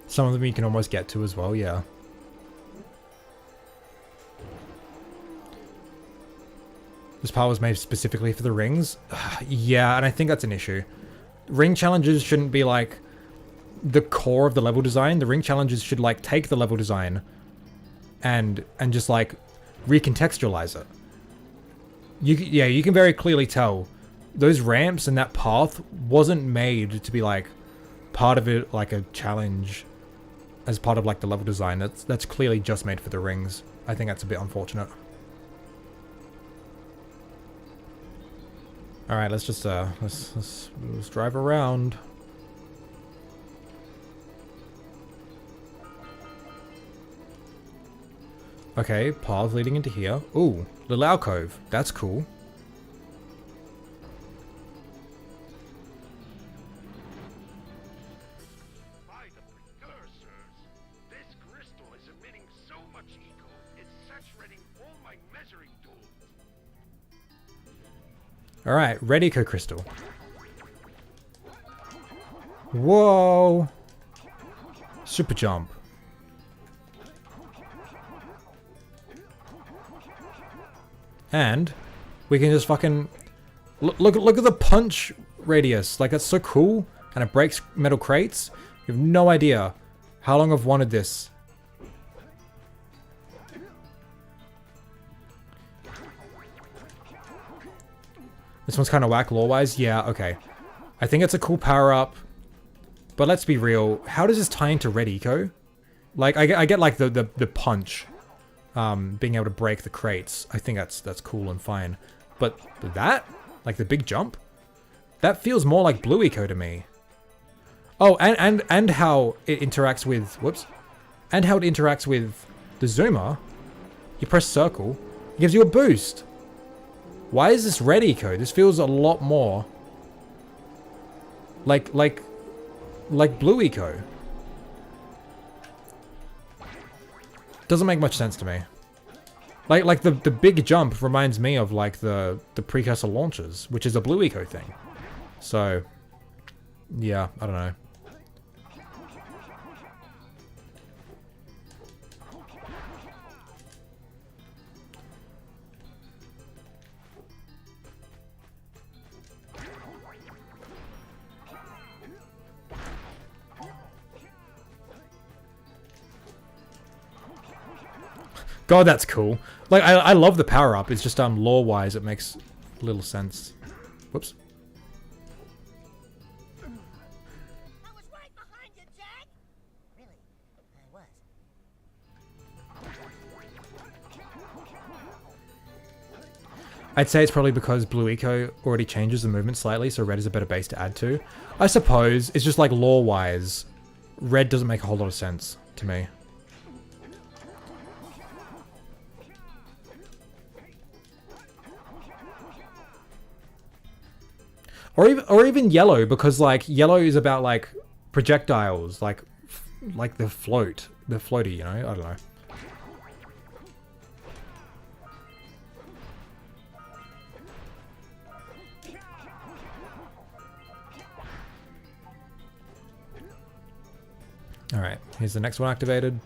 Some of them you can almost get to as well, yeah. This part was made specifically for the rings. Yeah, and I think that's an issue. Ring challenges shouldn't be like the core of the level design. The ring challenges should like take the level design and just like recontextualize it. You can very clearly tell those ramps and that path wasn't made to be like part of it, like a challenge as part of like the level design. That's clearly just made for the rings. I think that's a bit unfortunate. All right, let's just let's drive around. Okay, path leading into here. Ooh, little alcove. That's cool. By the precursors, this crystal is emitting so much eco, it's saturating all my measuring tools. All right, red eco crystal. Whoa. Super jump. And we can just fucking look at the punch radius. Like, that's so cool, and it breaks metal crates. You have no idea how long I've wanted this. This one's kind of whack lore-wise. Yeah, okay. I think it's a cool power-up, but let's be real. How does this tie into Red Eco? Like, I get like the punch, being able to break the crates. I think that's cool and fine. But that, like the big jump, that feels more like Blue Eco to me. Oh, and how it interacts with, whoops, and how it interacts with the zoomer. You press circle, it gives you a boost. Why is this Red Eco? This feels a lot more like Blue Eco. Doesn't make much sense to me. Like the big jump reminds me of like the precursor launches, which is a Blue Eco thing. So yeah, I don't know. God, that's cool. Like, I love the power-up. It's just, lore-wise, it makes little sense. Whoops. I was right behind you, Jack! Really? I was. I'd say it's probably because Blue Eco already changes the movement slightly, so red is a better base to add to. I suppose, it's just like lore-wise, red doesn't make a whole lot of sense to me. Or even yellow, because like yellow is about like projectiles, like the floaty, you know? I don't know. All right, here's the next one activated.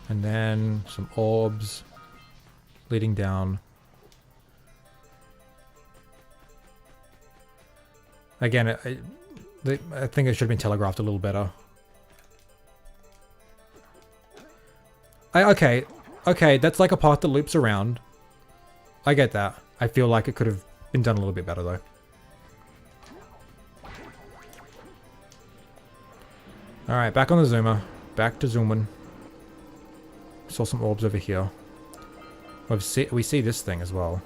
And then some orbs leading down. Again, I think it should have been telegraphed a little better. Okay, that's like a path that loops around. I get that. I feel like it could have been done a little bit better though. Alright, back on the zoomer. Back to zooming. Saw some orbs over here. We see this thing as well,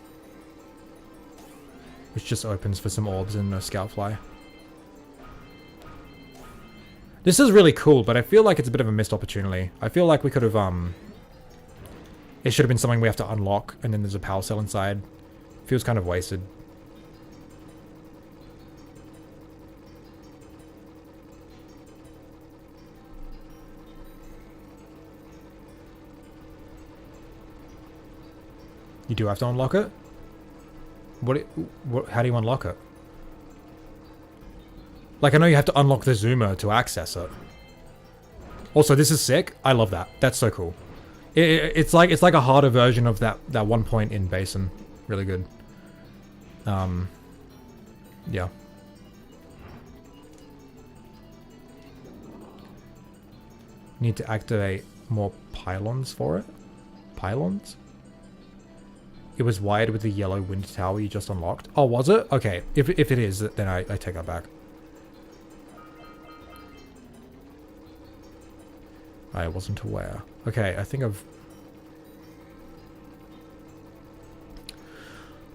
which just opens for some orbs and a scout fly. This is really cool, but I feel like it's a bit of a missed opportunity. I feel like we could have, it should have been something we have to unlock, and then there's a power cell inside. Feels kind of wasted. You do have to unlock it? How do you unlock it? Like, I know you have to unlock the zoomer to access it. Also, this is sick. I love that. That's so cool. It's like a harder version of that one point in Basin. Really good. Yeah. Need to activate more pylons for it. Pylons? It was wired with the yellow wind tower you just unlocked. Oh, was it? Okay, if it is, then I take that back. I wasn't aware. Okay, I think I've...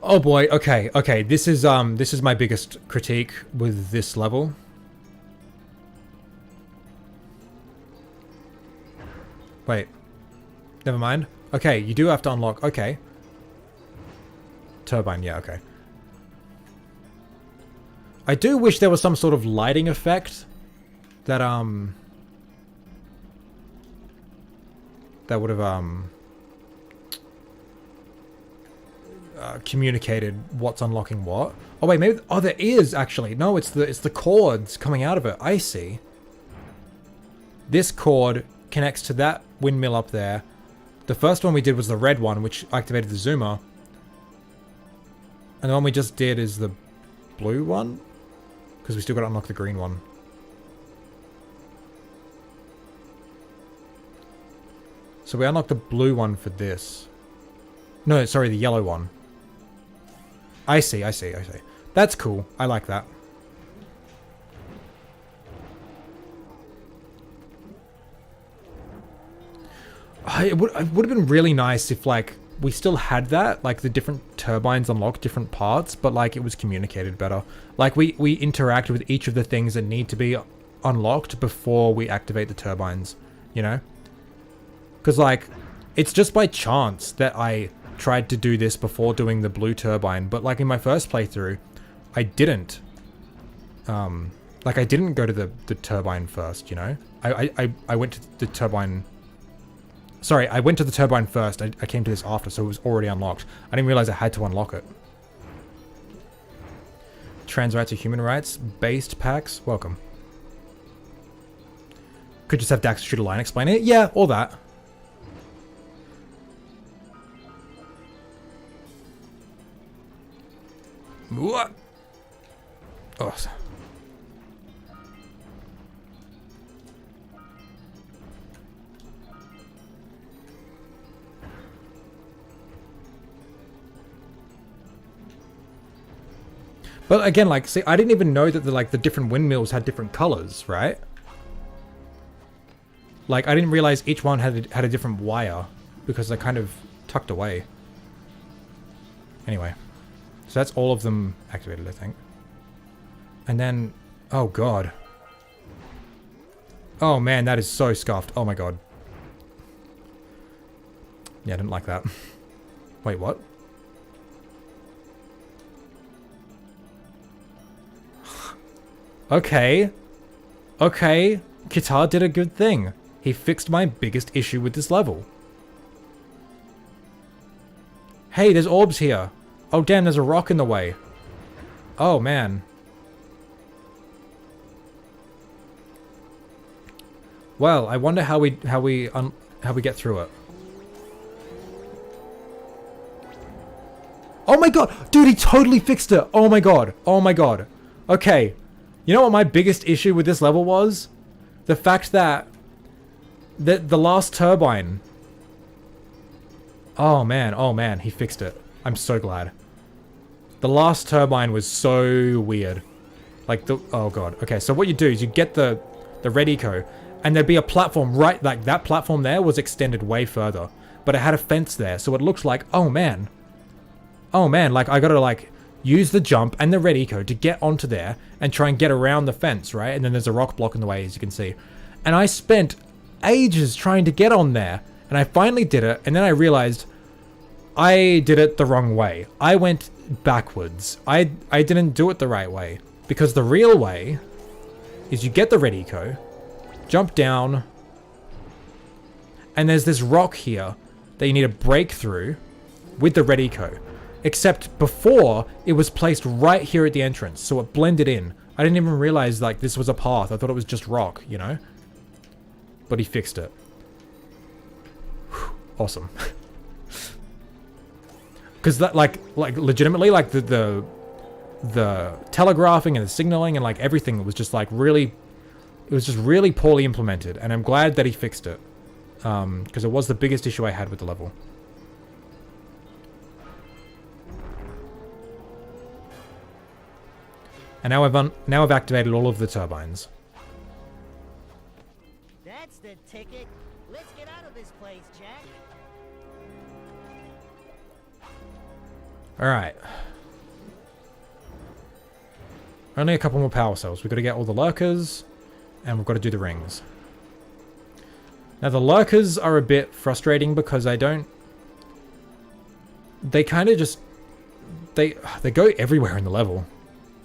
Oh boy, okay. This is my biggest critique with this level. Wait. Never mind. Okay, you do have to unlock... Okay. Turbine, yeah, okay. I do wish there was some sort of lighting effect that, that would have communicated what's unlocking what. Oh wait, maybe. Oh, there is actually. No, it's the cords coming out of it. I see. This cord connects to that windmill up there. The first one we did was the red one, which activated the zoomer. And the one we just did is the blue one, because we still got to unlock the green one. So we unlocked the blue one for this. No, sorry, the yellow one. I see. That's cool. I like that. It would have been really nice if, like, we still had that, like, the different turbines unlock different parts, but, like, it was communicated better. Like, we interact with each of the things that need to be unlocked before we activate the turbines, you know? Because, like, it's just by chance that I tried to do this before doing the blue turbine, but, like, in my first playthrough, I didn't. Like, I didn't go to the turbine first, you know? I went to the turbine... Sorry, I went to the turbine first. I came to this after, so it was already unlocked. I didn't realize I had to unlock it. Trans rights are human rights. Based packs. Welcome. Could just have Dax shoot a line explain it. Yeah, all that. What? Oh. But again, like, see, I didn't even know that the different windmills had different colors, right? Like, I didn't realize each one had a different wire because they're kind of tucked away. Anyway, so that's all of them activated, I think. And then, oh god. Oh man, that is so scuffed. Oh my god. Yeah, I didn't like that. Wait, what? Okay. Okay. Kitar did a good thing. He fixed my biggest issue with this level. Hey, there's orbs here. Oh damn, there's a rock in the way. Oh man. Well, I wonder how we get through it. Oh my god! Dude, he totally fixed it! Oh my god. Oh my god. Okay. You know what my biggest issue with this level was? The fact that the last turbine... Oh man, he fixed it. I'm so glad. The last turbine was so weird. Like the... Oh god. Okay, so what you do is you get the red eco, and there'd be a platform right... Like, that platform there was extended way further. But it had a fence there, so it looks like... Oh man. Oh man, like, I gotta, like... use the jump and the red eco to get onto there and try and get around the fence, right? And then there's a rock block in the way, as you can see. And I spent ages trying to get on there. And I finally did it. And then I realized I did it the wrong way. I went backwards. I didn't do it the right way. Because the real way is you get the red eco, jump down, and there's this rock here that you need to break through with the red eco. Except before, it was placed right here at the entrance, so it blended in. I didn't even realize, like, this was a path. I thought it was just rock, you know? But he fixed it. Whew, awesome. Because that, like, legitimately, like, the telegraphing and the signaling and, like, everything was just, like, really... It was just really poorly implemented, and I'm glad that he fixed it. Because it was the biggest issue I had with the level. And now I've activated all of the turbines. That's the ticket. Let's get out of this place, Jack. Alright. Only a couple more power cells. We've got to get all the lurkers, and we've got to do the rings. Now the lurkers are a bit frustrating because I don't... They kind of just... They go everywhere in the level.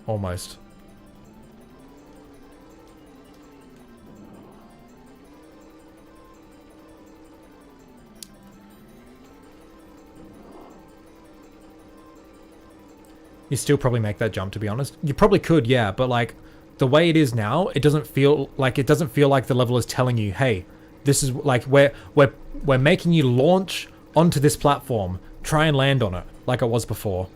Almost. You still probably make that jump, to be honest. You probably could, yeah, but like the way it is now, it doesn't feel like the level is telling you, hey, this is like we're making you launch onto this platform, try and land on it like it was before.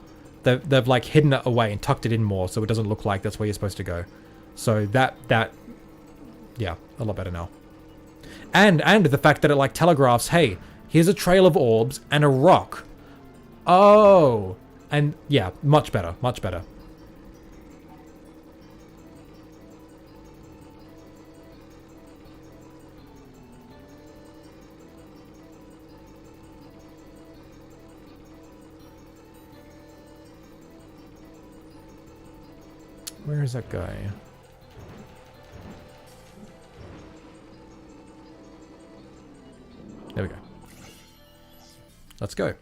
They've like hidden it away and tucked it in more so it doesn't look like that's where you're supposed to go. So that yeah, a lot better now. And the fact that it like telegraphs, hey, here's a trail of orbs and a rock. Oh, and yeah, much better, much better. Where is that guy? There we go. Let's go.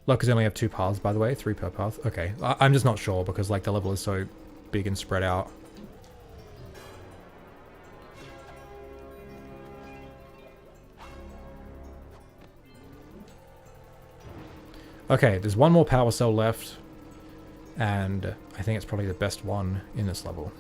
Locals only have 2 paths, by the way. 3 per path. Okay. I'm just not sure because like the level is so big and spread out. Okay, there's one more power cell left. And I think it's probably the best one in this level.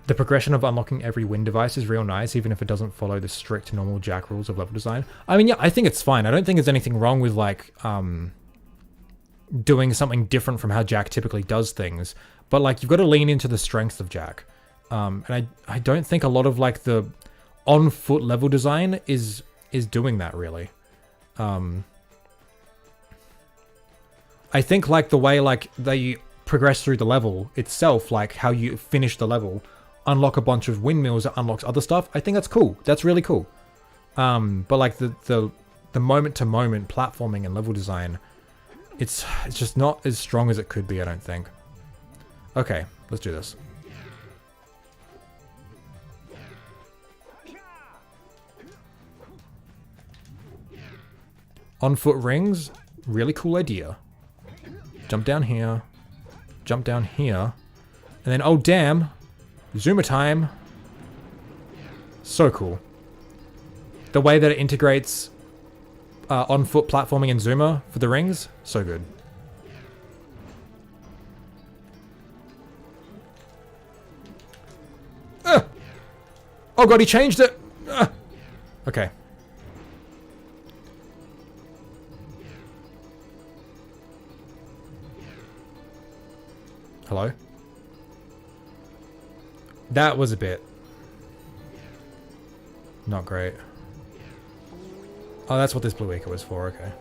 The progression of unlocking every wind device is real nice, even if it doesn't follow the strict normal Jack rules of level design. I mean, yeah, I think it's fine. I don't think there's anything wrong with, like, doing something different from how Jack typically does things. But, like, you've got to lean into the strengths of Jack. And I don't think a lot of, like, the on-foot level design is doing that, really. I think, like, the way, like, they progress through the level itself, like, how you finish the level, unlock a bunch of windmills that unlocks other stuff, I think that's cool. That's really cool. But, like, the moment-to-moment platforming and level design, it's just not as strong as it could be, I don't think. Okay, let's do this. On-foot rings, really cool idea. Jump down here. Jump down here. And then, oh damn, Zoomer time. So cool. The way that it integrates on-foot platforming and Zoomer for the rings, so good. Oh god, he changed it! Okay. Hello? That was a bit not great. Oh, that's what this blue eco was for, okay.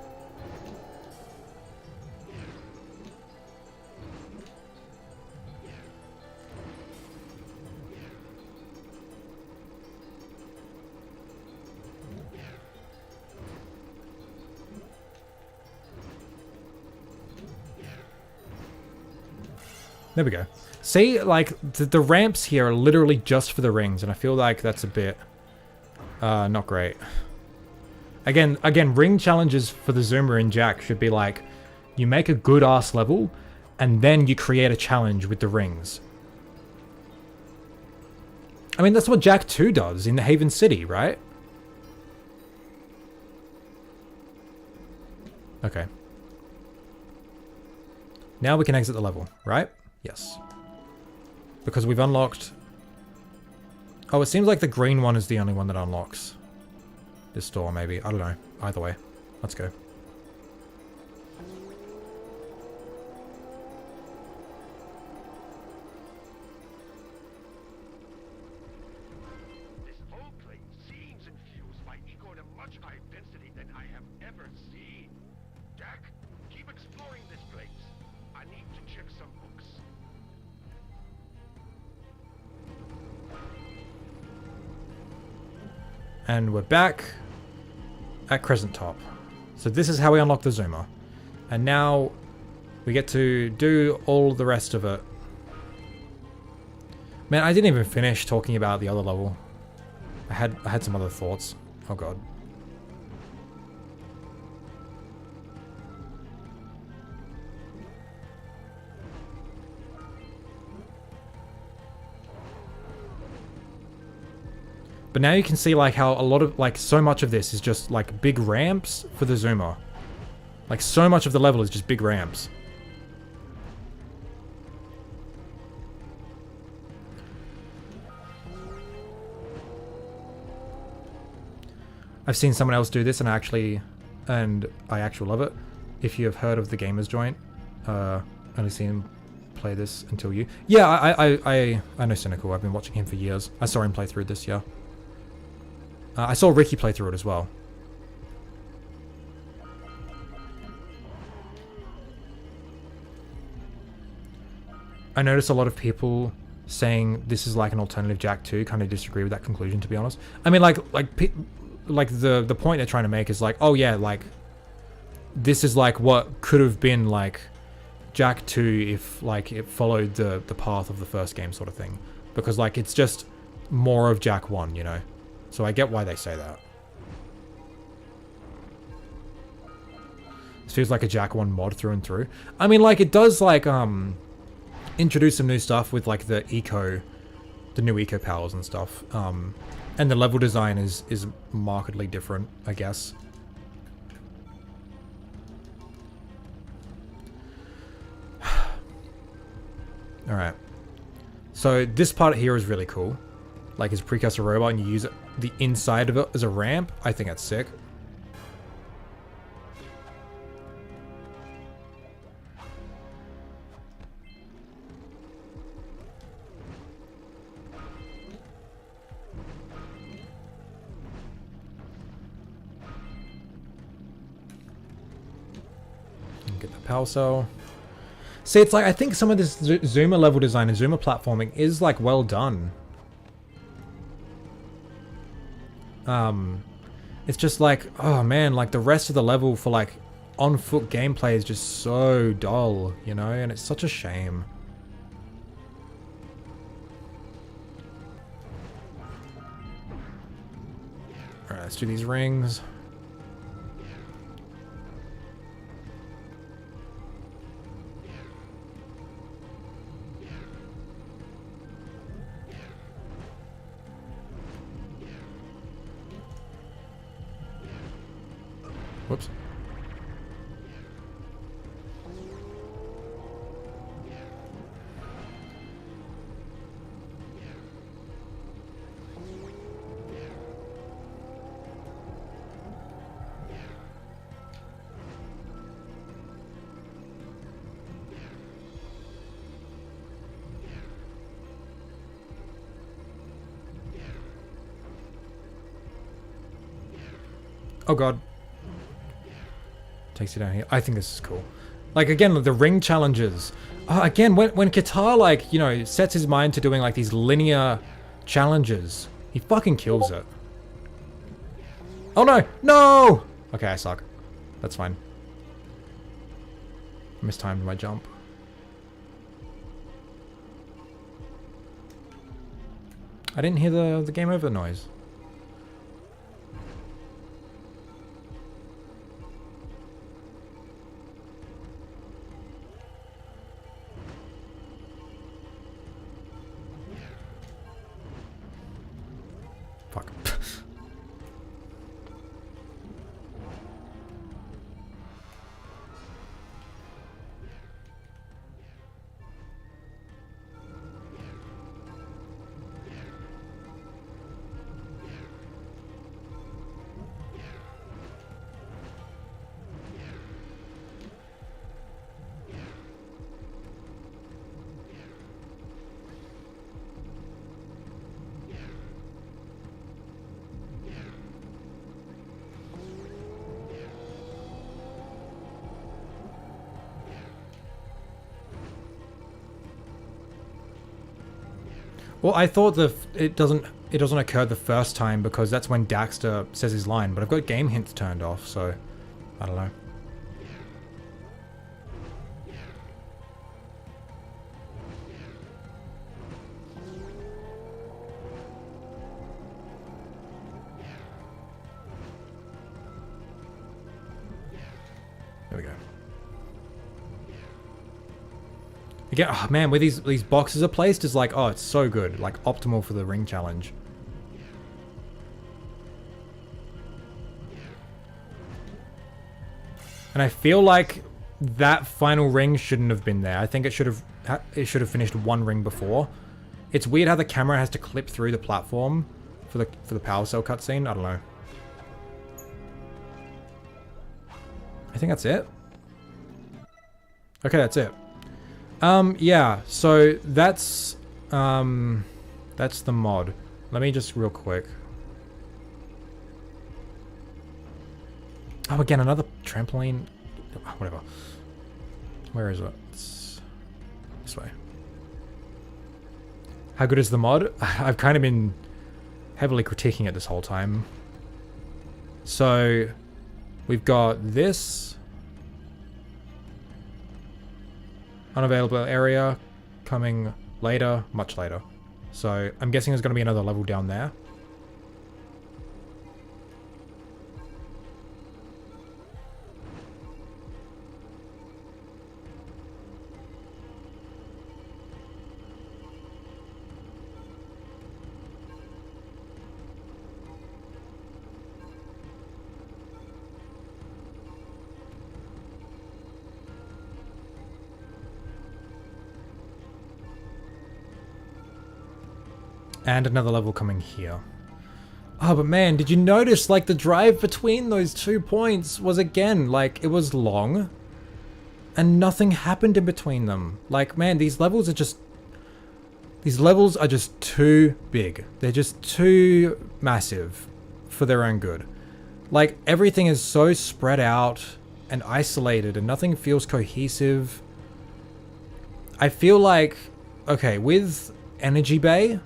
There we go. See, like, the ramps here are literally just for the rings, and I feel like that's a bit, not great. Again, ring challenges for the Zoomer and Jack should be like, you make a good-ass level, and then you create a challenge with the rings. I mean, that's what Jack 2 does in the Haven City, right? Okay. Now we can exit the level, right? Yes. Because we've unlocked... Oh, it seems like the green one is the only one that unlocks this door, maybe. I don't know. Either way. Let's go. This whole place seems infused by eco at a much higher density than I have ever seen. Jack, keep exploring this place. I need to check some books. And we're back at Crescent Top. So this is how we unlock the Zoomer. And now we get to do all the rest of it. Man, I didn't even finish talking about the other level. I had some other thoughts. Oh god. But now you can see like how a lot of like so much of this is just like big ramps for the zoomer. Like so much of the level is just big ramps. I've seen someone else do this and I actually love it. If you have heard of the Gamers Joint, only seen him play this until you. Yeah, I know Cynical. I've been watching him for years. I saw him play through this, yeah. I saw Ricky play through it as well. I noticed a lot of people saying this is like an alternative Jak 2. Kind of disagree with that conclusion, to be honest. I mean, like the point they're trying to make is like, oh yeah, like this is like what could have been like Jak 2 if like it followed the path of the first game, sort of thing, because like it's just more of Jak 1, you know. So I get why they say that. This feels like a Jak 1 mod through and through. I mean, like it does like introduce some new stuff with like the new eco powers and stuff. And the level design is markedly different, I guess. Alright. So this part here is really cool. Like it's a precursor robot and you use the inside of it as a ramp. I think that's sick. Get the Powercell. See, it's like I think some of this zoomer level design and zoomer platforming is like well done. It's just like, oh man, like the rest of the level for like on foot gameplay is just so dull, you know, and it's such a shame. Alright, let's do these rings. Whoops. Oh god. Takes you down here. I think this is cool. Like, again, the ring challenges. Again, when Qatar, like, you know, sets his mind to doing, like, these linear challenges, he fucking kills it. Oh, no! No! Okay, I suck. That's fine. Mistimed my jump. I didn't hear the game over noise. Fuck. Well, I thought it doesn't occur the first time because that's when Daxter says his line, but I've got game hints turned off, so I don't know. There we go. Again, oh man, where these boxes are placed is like, oh, it's so good. Like, optimal for the ring challenge. And I feel like that final ring shouldn't have been there. I think it should have finished one ring before. It's weird how the camera has to clip through the platform for the Powercell cutscene. I don't know. I think that's it. Okay, that's it. Yeah, so that's the mod. Let me just real quick. Oh, again, another trampoline. Whatever. Where is it? It's this way. How good is the mod? I've kind of been heavily critiquing it this whole time. So, we've got this. Unavailable area coming later, much later. So, I'm guessing there's going to be another level down there. And another level coming here. Oh, but man, did you notice, like, the drive between those 2 points was, again, like, it was long. And nothing happened in between them. Like, man, these levels are just too big. They're just too massive for their own good. Like, everything is so spread out and isolated and nothing feels cohesive. I feel like, okay, with Energy Bay...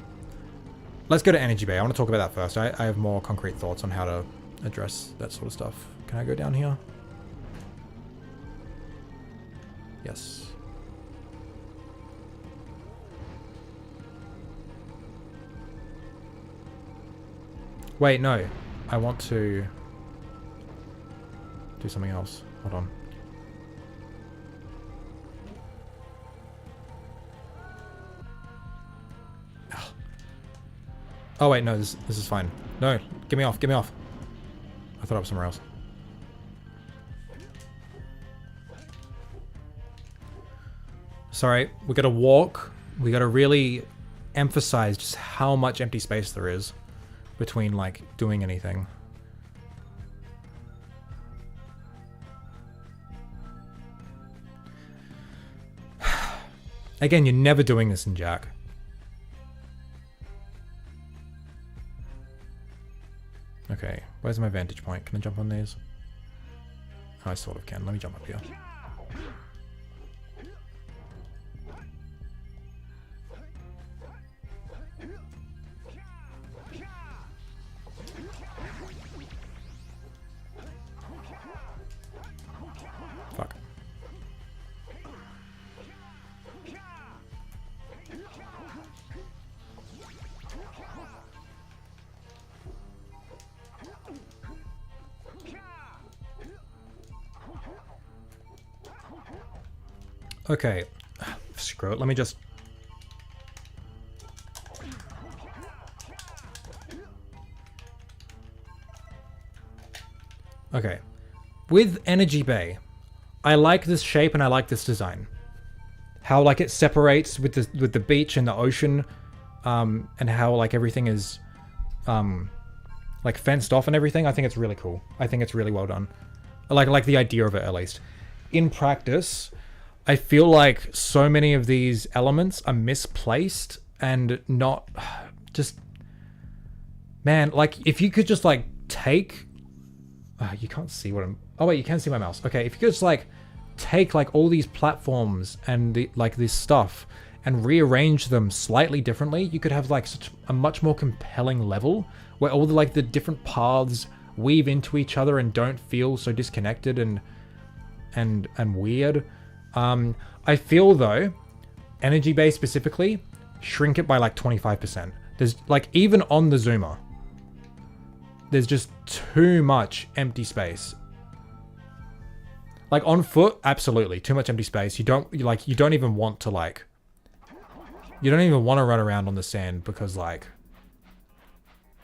Let's go to Energy Bay. I want to talk about that first. I have more concrete thoughts on how to address that sort of stuff. Can I go down here? Yes. Wait, no. I want to do something else. Hold on. Oh wait, no, this is fine. No, get me off, get me off. I thought I was somewhere else. Sorry, we gotta walk. We gotta really emphasize just how much empty space there is between, like, doing anything. Again, you're never doing this in Jack. Okay, where's my vantage point? Can I jump on these? Oh, I sort of can. Let me jump up here. Fuck. Okay, screw it, let me just... Okay, with Energy Bay, I like this shape and I like this design. How, like, it separates with the beach and the ocean, and how, like, everything is, like, fenced off and everything. I think it's really cool. I think it's really well done. I like the idea of it, at least. In practice... I feel like so many of these elements are misplaced and not just... Man, like, if you could just, like, take... you can't see what I'm... Oh, wait, you can see my mouse. Okay, if you could just, like, take, like, all these platforms and, like, this stuff and rearrange them slightly differently, you could have, like, such a much more compelling level where all the, like, the different paths weave into each other and don't feel so disconnected and weird. I feel, though, Energy Bay specifically, shrink it by like 25%. There's, like, even on the zoomer, there's just too much empty space. Like, on foot, absolutely, too much empty space. You don't even want to, like, you don't even want to run around on the sand because, like,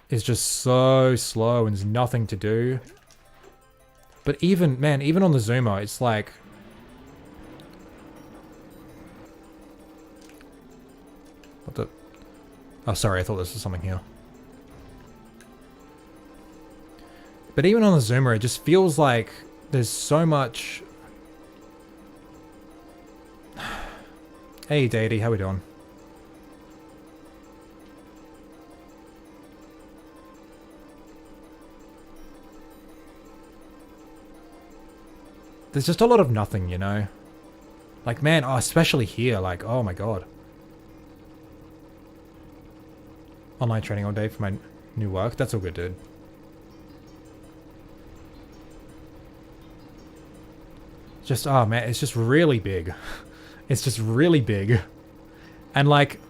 it's just so slow and there's nothing to do. But even, man, even on the zoomer, it's like... What the... Oh, sorry, I thought this was something here. But even on the zoomer, it just feels like there's so much... Hey, Deity, how we doing? There's just a lot of nothing, you know? Like, man, oh, especially here, like, oh my god. Online training all day for my new work. That's all good, dude. Just, oh man, it's just really big. It's just really big. And like,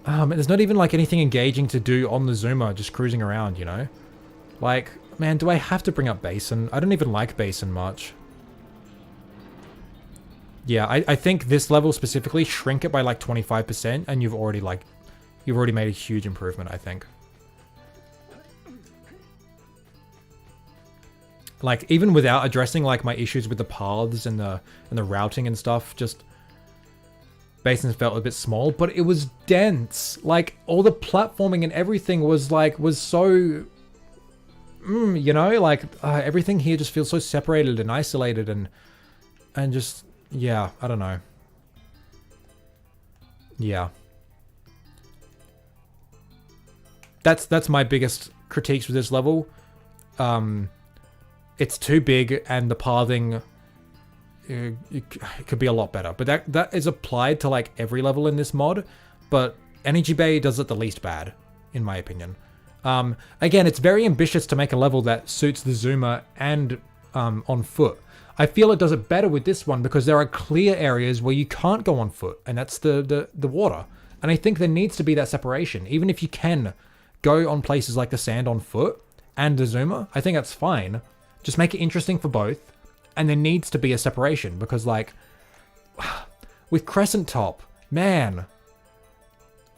there's not even like anything engaging to do on the zoomer, just cruising around, you know? Like, man, do I have to bring up Basin? I don't even like Basin much. Yeah, I think this level specifically, shrink it by like 25% and you've already made a huge improvement, I think. Like, even without addressing like my issues with the paths and the routing and stuff, just Basins felt a bit small, but it was dense. Like, all the platforming and everything was so, you know, like everything here just feels so separated and isolated and just, yeah, I don't know. Yeah. That's my biggest critiques with this level. It's too big and the pathing it could be a lot better. But that is applied to like every level in this mod. But Energy Bay does it the least bad, in my opinion. Again, it's very ambitious to make a level that suits the zoomer and on foot. I feel it does it better with this one because there are clear areas where you can't go on foot, and that's the water. And I think there needs to be that separation. Even if you can go on places like the sand on foot and the zoomer, I think that's fine. Just make it interesting for both, and there needs to be a separation because, like, with Crescent Top, man,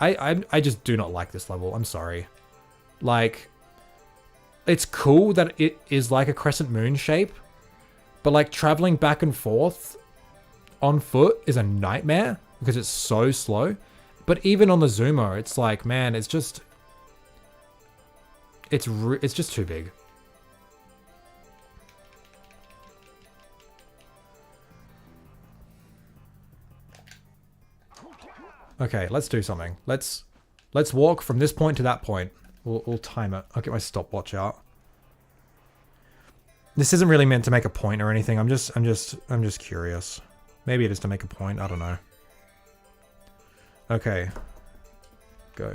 I just do not like this level. I'm sorry. Like, it's cool that it is like a crescent moon shape, but like traveling back and forth on foot is a nightmare because it's so slow. But even on the zoomer, it's like, man, it's just too big. Okay, let's do something. Let's walk from this point to that point. We'll time it. I'll get my stopwatch out. This isn't really meant to make a point or anything. I'm just curious. Maybe it is to make a point. I don't know. Okay. Go.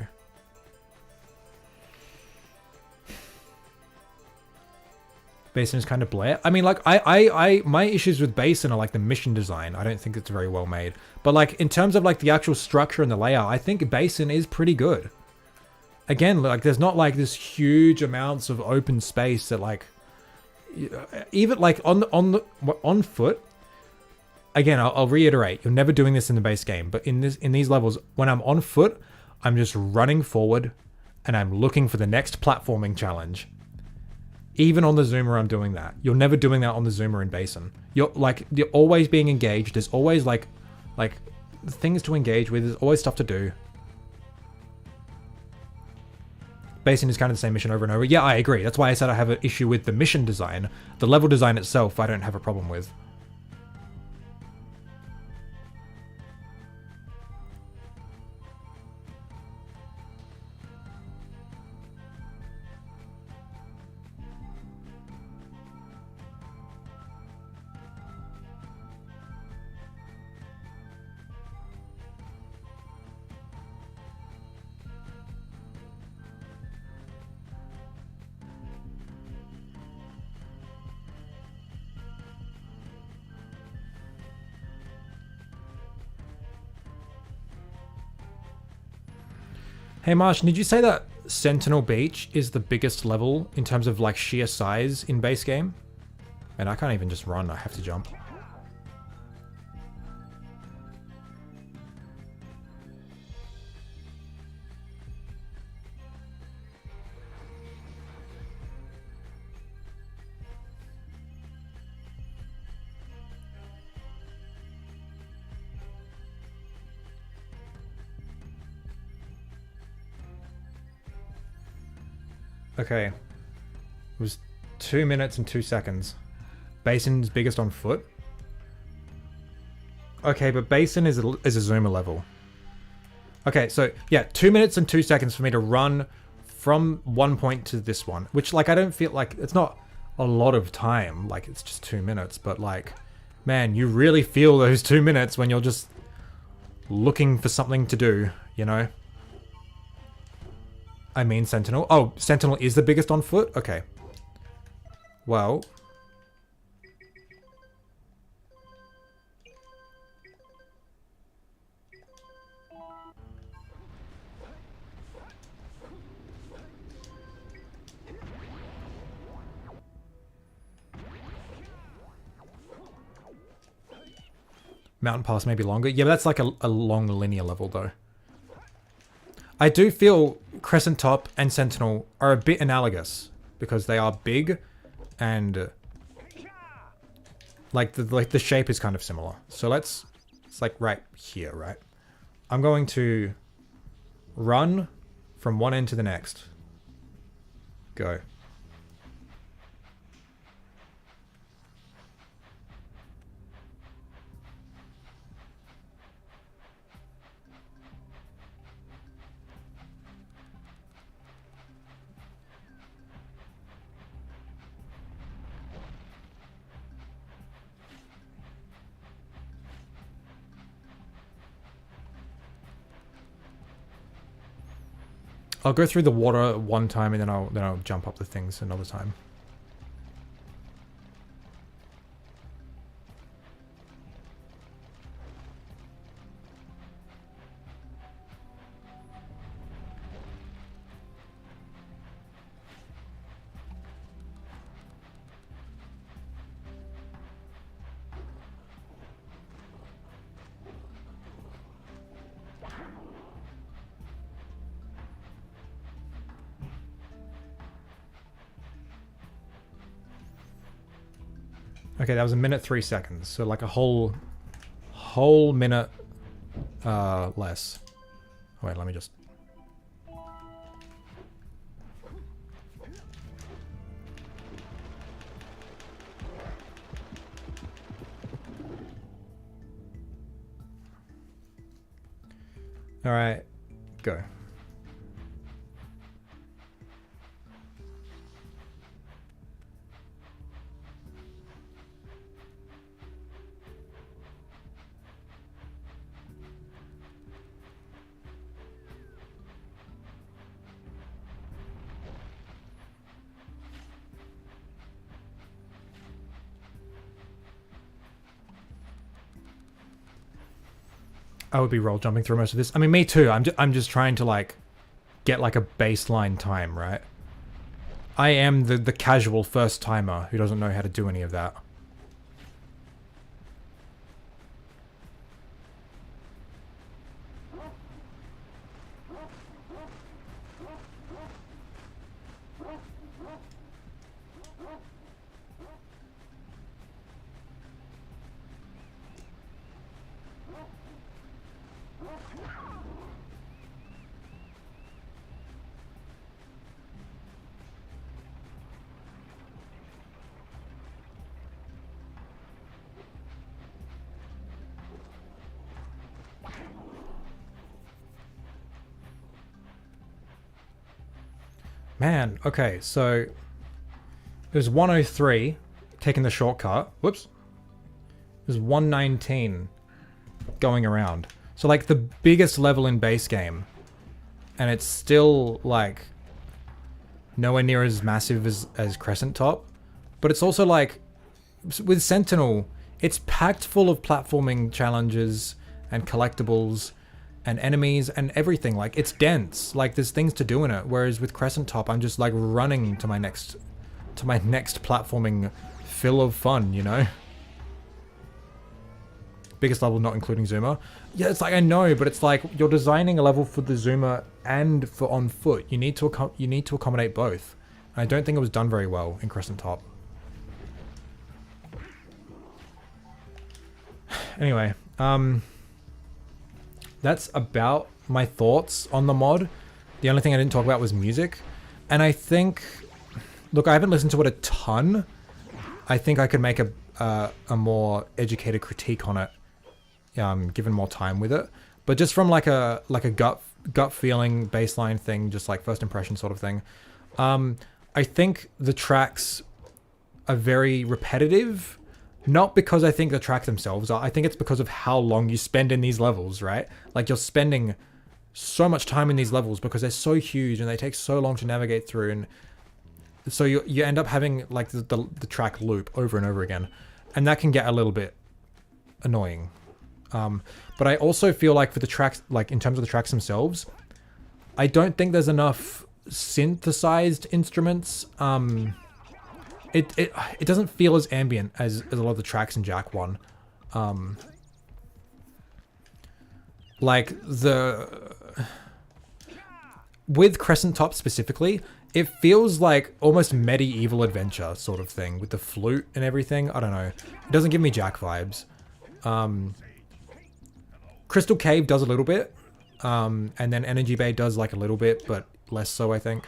Basin is kind of blare. I mean, like, my issues with Basin are like the mission design. I don't think it's very well made. But like, in terms of like the actual structure and the layout, I think Basin is pretty good. Again, like, there's not like this huge amounts of open space that like, even like on foot. Again, I'll reiterate, you're never doing this in the base game, but in these levels, when I'm on foot, I'm just running forward and I'm looking for the next platforming challenge. Even on the zoomer, I'm doing that. You're never doing that on the zoomer in Basin. You're always being engaged. There's always like things to engage with. There's always stuff to do. Basin is kind of the same mission over and over. Yeah, I agree. That's why I said I have an issue with the mission design. The level design itself, I don't have a problem with. Hey Marsh, did you say that Sentinel Beach is the biggest level in terms of like sheer size in base game? And I can't even just run, I have to jump. Okay. It was 2 minutes and 2 seconds. Basin's biggest on foot. Okay, but Basin is a zoomer level. Okay, so yeah, 2 minutes and 2 seconds for me to run from one point to this one, which like I don't feel like it's not a lot of time, like it's just 2 minutes, but like, man, you really feel those 2 minutes when you're just looking for something to do, you know? I mean Sentinel. Oh, Sentinel is the biggest on foot? Okay. Well... Mountain Pass may be longer. Yeah, but that's like a long linear level though. I do feel Crescent Top and Sentinel are a bit analogous because they are big and like the shape is kind of similar. So it's like right here, right? I'm going to run from one end to the next. Go. I'll go through the water one time and then I'll jump up the things another time. Okay, that was 1:03 seconds, so like a whole minute less. Oh, wait, let me just... Alright, go. I would be roll jumping through most of this. I mean, me too. I'm just trying to like get like a baseline time, right? I am the casual first timer who doesn't know how to do any of that. Man, okay, so it was 103 taking the shortcut. Whoops. It was 119 going around. So like the biggest level in base game. And it's still like nowhere near as massive as Crescent Top. But it's also like with Sentinel, it's packed full of platforming challenges and collectibles and enemies and everything. Like it's dense, like there's things to do in it, whereas with Crescent Top I'm just like running to my next platforming fill of fun, you know. Biggest level not including zoomer. Yeah, it's like I know, but it's like you're designing a level for the zoomer and for on foot. You need to accommodate both. And I don't think it was done very well in Crescent Top. Anyway, that's about my thoughts on the mod. The only thing I didn't talk about was music. And I think, look, I haven't listened to it a ton. I think I could make a more educated critique on it, given more time with it. But just from like a gut feeling baseline thing, just like first impression sort of thing, I think the tracks are very repetitive. Not because I think the tracks themselves are. I think it's because of how long you spend in these levels, right? Like you're spending so much time in these levels because they're so huge and they take so long to navigate through, and so you end up having like the track loop over and over again, and that can get a little bit annoying. But I also feel like for the tracks, like in terms of the tracks themselves, I don't think there's enough synthesized instruments. It doesn't feel as ambient as a lot of the tracks in Jak 1. Like with Crescent Top specifically, it feels like almost medieval adventure sort of thing with the flute and everything. I don't know. It doesn't give me Jak vibes. Crystal Cave does a little bit. And then Energy Bay does like a little bit, but less so, I think.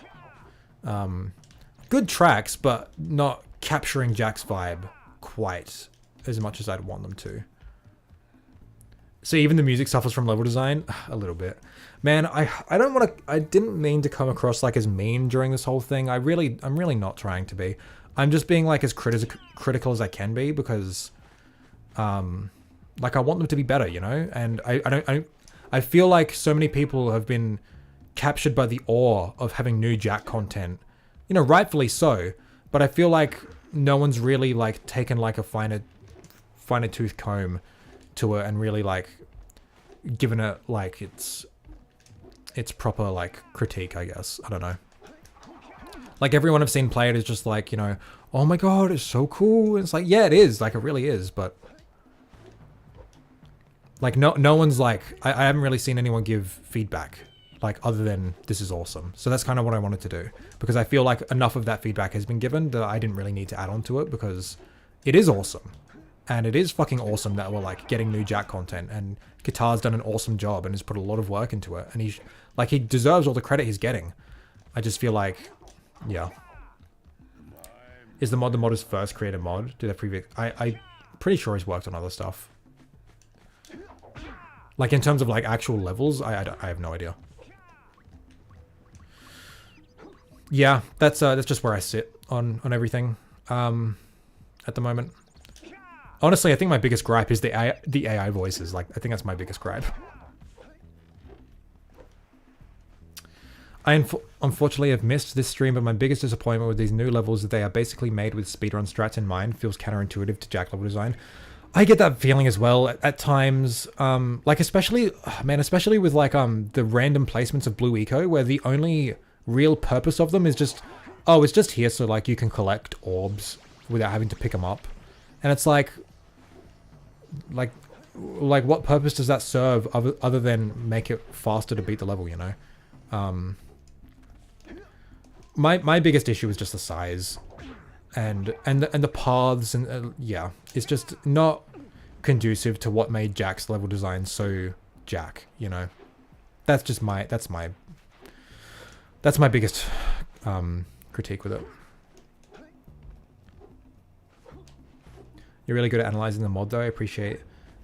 Good tracks, but not capturing Jak's vibe quite as much as I'd want them to. So even the music suffers from level design a little bit. Man, I don't want to. I didn't mean to come across like as mean during this whole thing. I'm really not trying to be. I'm just being like as critical as I can be because, like I want them to be better, you know. And I feel like so many people have been captured by the awe of having new Jak content. You know, rightfully so, but I feel like no one's really like taken like a finer tooth comb to it and really like given it like its proper like critique, I guess. I don't know. Like everyone I've seen play it is just like, you know, oh my god, it's so cool. And it's like, yeah, it is, like it really is, but like no one's like I haven't really seen anyone give feedback like other than this is awesome. So that's kind of what I wanted to do, because I feel like enough of that feedback has been given that I didn't really need to add on to it, because it is awesome. And it is fucking awesome that we're like getting new Jak content, and Guitar's done an awesome job and has put a lot of work into it, and he deserves all the credit he's getting. I just feel like, yeah. Is the mod his first creative mod? Did a previous? I'm pretty sure he's worked on other stuff. Like in terms of like actual levels, I have no idea. Yeah, that's just where I sit on everything at the moment. Honestly, I think my biggest gripe is the AI voices. Like, I think that's my biggest gripe. I unfortunately have missed this stream, but my biggest disappointment with these new levels is that they are basically made with speedrun strats in mind. Feels counterintuitive to Jak level design. I get that feeling as well at times. Like especially with like the random placements of Blue Eco, where the only real purpose of them is just, oh, it's just here so like you can collect orbs without having to pick them up. And it's like what purpose does that serve other than make it faster to beat the level, you know? My biggest issue is just the size and the paths, and yeah, it's just not conducive to what made Jak's level design so Jak, you know? That's my biggest critique with it. You're really good at analyzing the mod though. I appreciate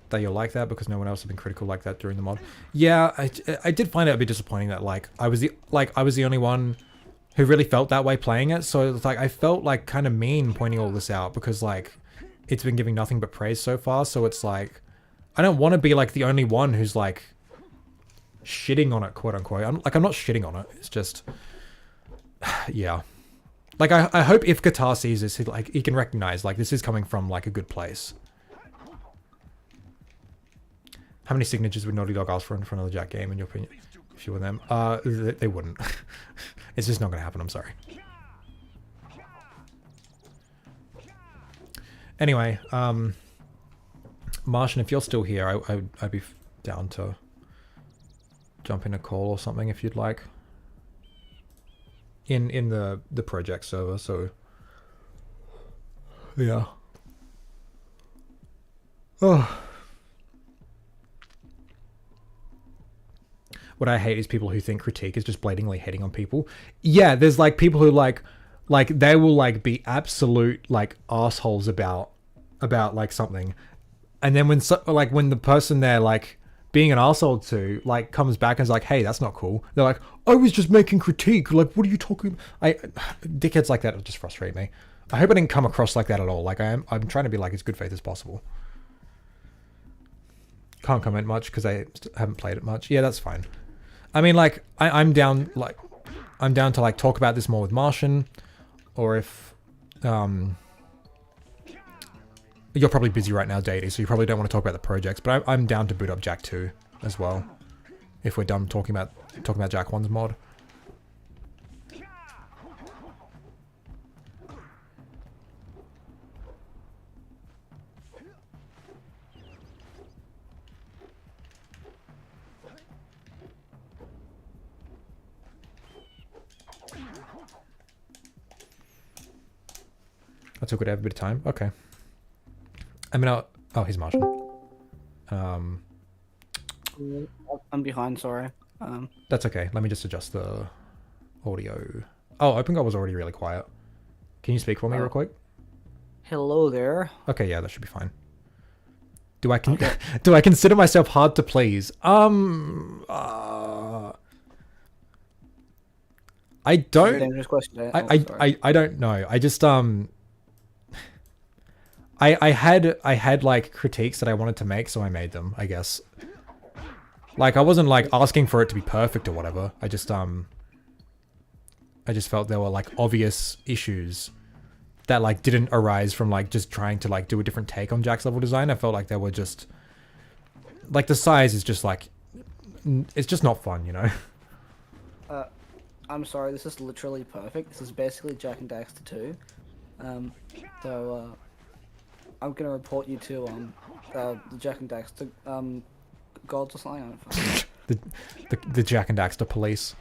that you're like that, because no one else has been critical like that during the mod. Yeah, I did find it a bit disappointing that like I was the only one who really felt that way playing it. So it's like I felt like kind of mean pointing all this out, because like it's been giving nothing but praise so far. So it's like I don't want to be like the only one who's like shitting on it, quote unquote. I'm not shitting on it. It's just yeah. Like, I hope if Guitar sees this, he can recognize, like, this is coming from, like, a good place. How many signatures would Naughty Dog ask for another Jak game, in your opinion? If you were them? They wouldn't. It's just not going to happen, I'm sorry. Anyway, Martian, if you're still here, I'd be down to jump in a call or something if you'd like. In the project server, so yeah. Oh. what I hate is people who think critique is just blatantly hating on people. Yeah, there's like people who like they will like be absolute like assholes about like something, and then when when the person they're like being an asshole to like comes back and is like, hey, that's not cool, they're like, I was just making critique, like what are you talking dickheads like that just frustrate me. I hope I didn't come across like that at all. Like I'm trying to be like as good faith as possible. Can't comment much because I haven't played it much. Yeah, that's fine. I mean, like I'm down to like talk about this more with Martian, or if you're probably busy right now, Datey, so you probably don't want to talk about the projects, but I'm down to boot up Jack 2 as well, if we're done talking about Jack 1's mod. I took it a bit of time. Okay. I mean, oh, he's Martian. I'm behind, sorry. That's okay. Let me just adjust the audio. Oh, OpenGOAL was already really quiet. Can you speak for me real quick? Hello there. Okay, yeah, that should be fine. Do I do I consider myself hard to please? I don't. Dangerous question. I don't know. I just I had like critiques that I wanted to make, so I made them, I guess. Like I wasn't like asking for it to be perfect or whatever. I just felt there were like obvious issues that like didn't arise from like just trying to like do a different take on Jack's level design. I felt like they were just like the size is just like it's just not fun, you know. I'm sorry, this is literally perfect. This is basically Jak and Daxter 2. So I'm gonna report you to the Jak and Daxter gods or something. I don't know. the Jak and Daxter police.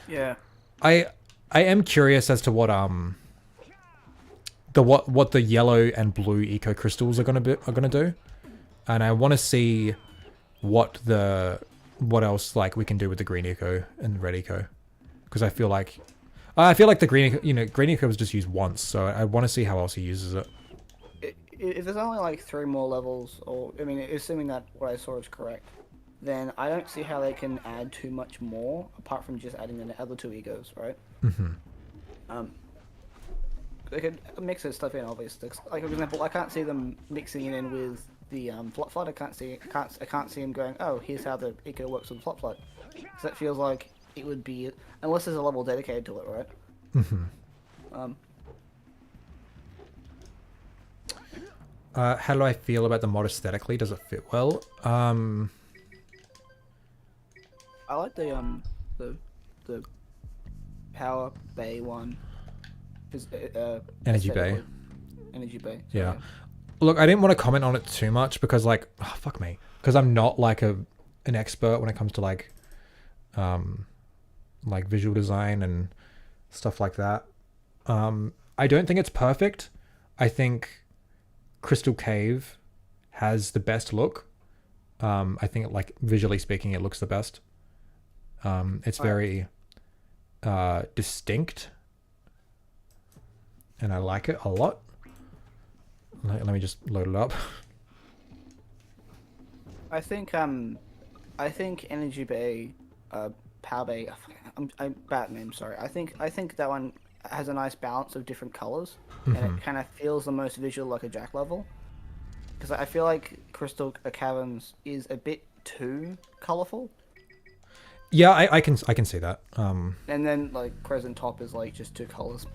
Yeah. I am curious as to what what the yellow and blue eco crystals are gonna do, and I want to see what else like we can do with the green eco and the red eco, because I feel like the green eco was just used once, so I want to see how else he uses it. If there's only like 3 more levels, or I mean, assuming that what I saw is correct, then I don't see how they can add too much more apart from just adding the other 2 egos, right? Mm-hmm. They could mix this stuff in, obviously. Like for example, I can't see them mixing it in with the flood. I can't see him going, oh, here's how the eco works with flood. Because that feels like it would be, unless there's a level dedicated to it, right? Mm-hmm. How do I feel about the mod aesthetically? Does it fit well? I like the Power Bay one. Energy Bay. Energy Bay. Yeah. Look, I didn't want to comment on it too much because like, oh, fuck me. Because I'm not like an expert when it comes to like visual design and stuff like that. I don't think it's perfect. I think Crystal Cave has the best look. I think like visually speaking, it looks the best. It's very distinct, and I like it a lot. Let me just load it up. I think Energy Bay, Power Bay. I'm bad name. Sorry. I think that one has a nice balance of different colors, and it kind of feels the most visual like a Jak level. Because I feel like Crystal Caverns is a bit too colorful. Yeah, I can see that. And then like Crescent Top is like just 2 colors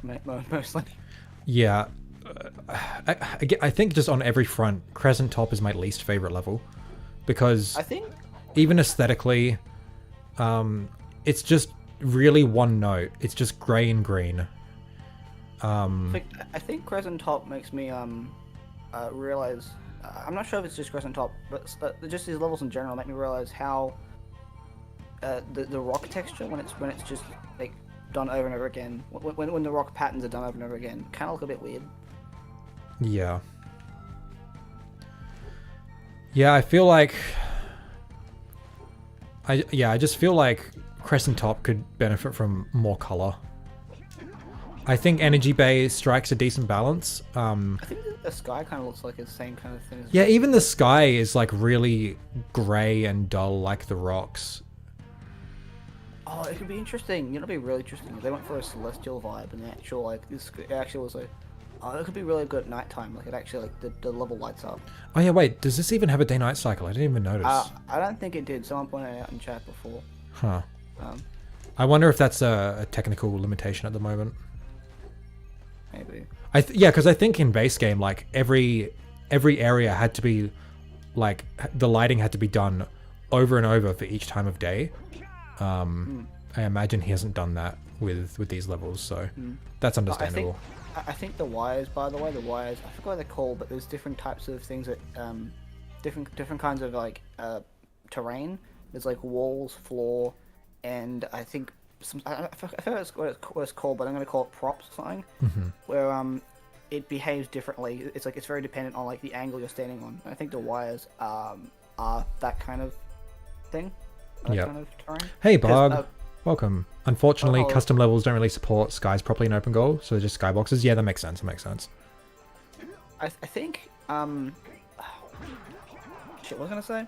mostly. Yeah, I think just on every front, Crescent Top is my least favorite level, because I think even aesthetically, it's just really one note. It's just gray and green. I think Crescent Top makes me realize. I'm not sure if it's just Crescent Top, but just these levels in general make me realize how the rock texture when it's just like done over and over again, when the rock patterns are done over and over again, kind of look a bit weird. Yeah. Yeah, I feel like I just feel like Crescent Top could benefit from more color. I think Energy Bay strikes a decent balance. I think the sky kind of looks like it's the same kind of thing. Yeah, even the sky is like really grey and dull, like the rocks. Oh, it could be interesting. You know, it'd be really interesting if they went for a celestial vibe and the actual like this. It actually was like, oh, it could be really good at nighttime. Like it actually like the level lights up. Oh yeah, wait, does this even have a day-night cycle? I didn't even notice. I don't think it did. Someone pointed it out in chat before. Huh. I wonder if that's a technical limitation at the moment. Maybe. Yeah, because I think in base game, like every area had to be, like the lighting had to be done over and over for each time of day. I imagine he hasn't done that with these levels, so that's understandable. I think the wires, by the way, I forgot what they're called, but there's different types of things that different kinds of like terrain. There's like walls, floor, and I think I forget what it's called, but I'm going to call it props or something, where it behaves differently. It's like it's very dependent on like the angle you're standing on. I think the wires are that kind of thing. Yeah. Kind of terrain. Hey, Bog. Welcome. Unfortunately, hello. custom levels don't really support skies properly in OpenGOAL, so they're just skyboxes. Yeah, that makes sense. I think shit, what was I going to say?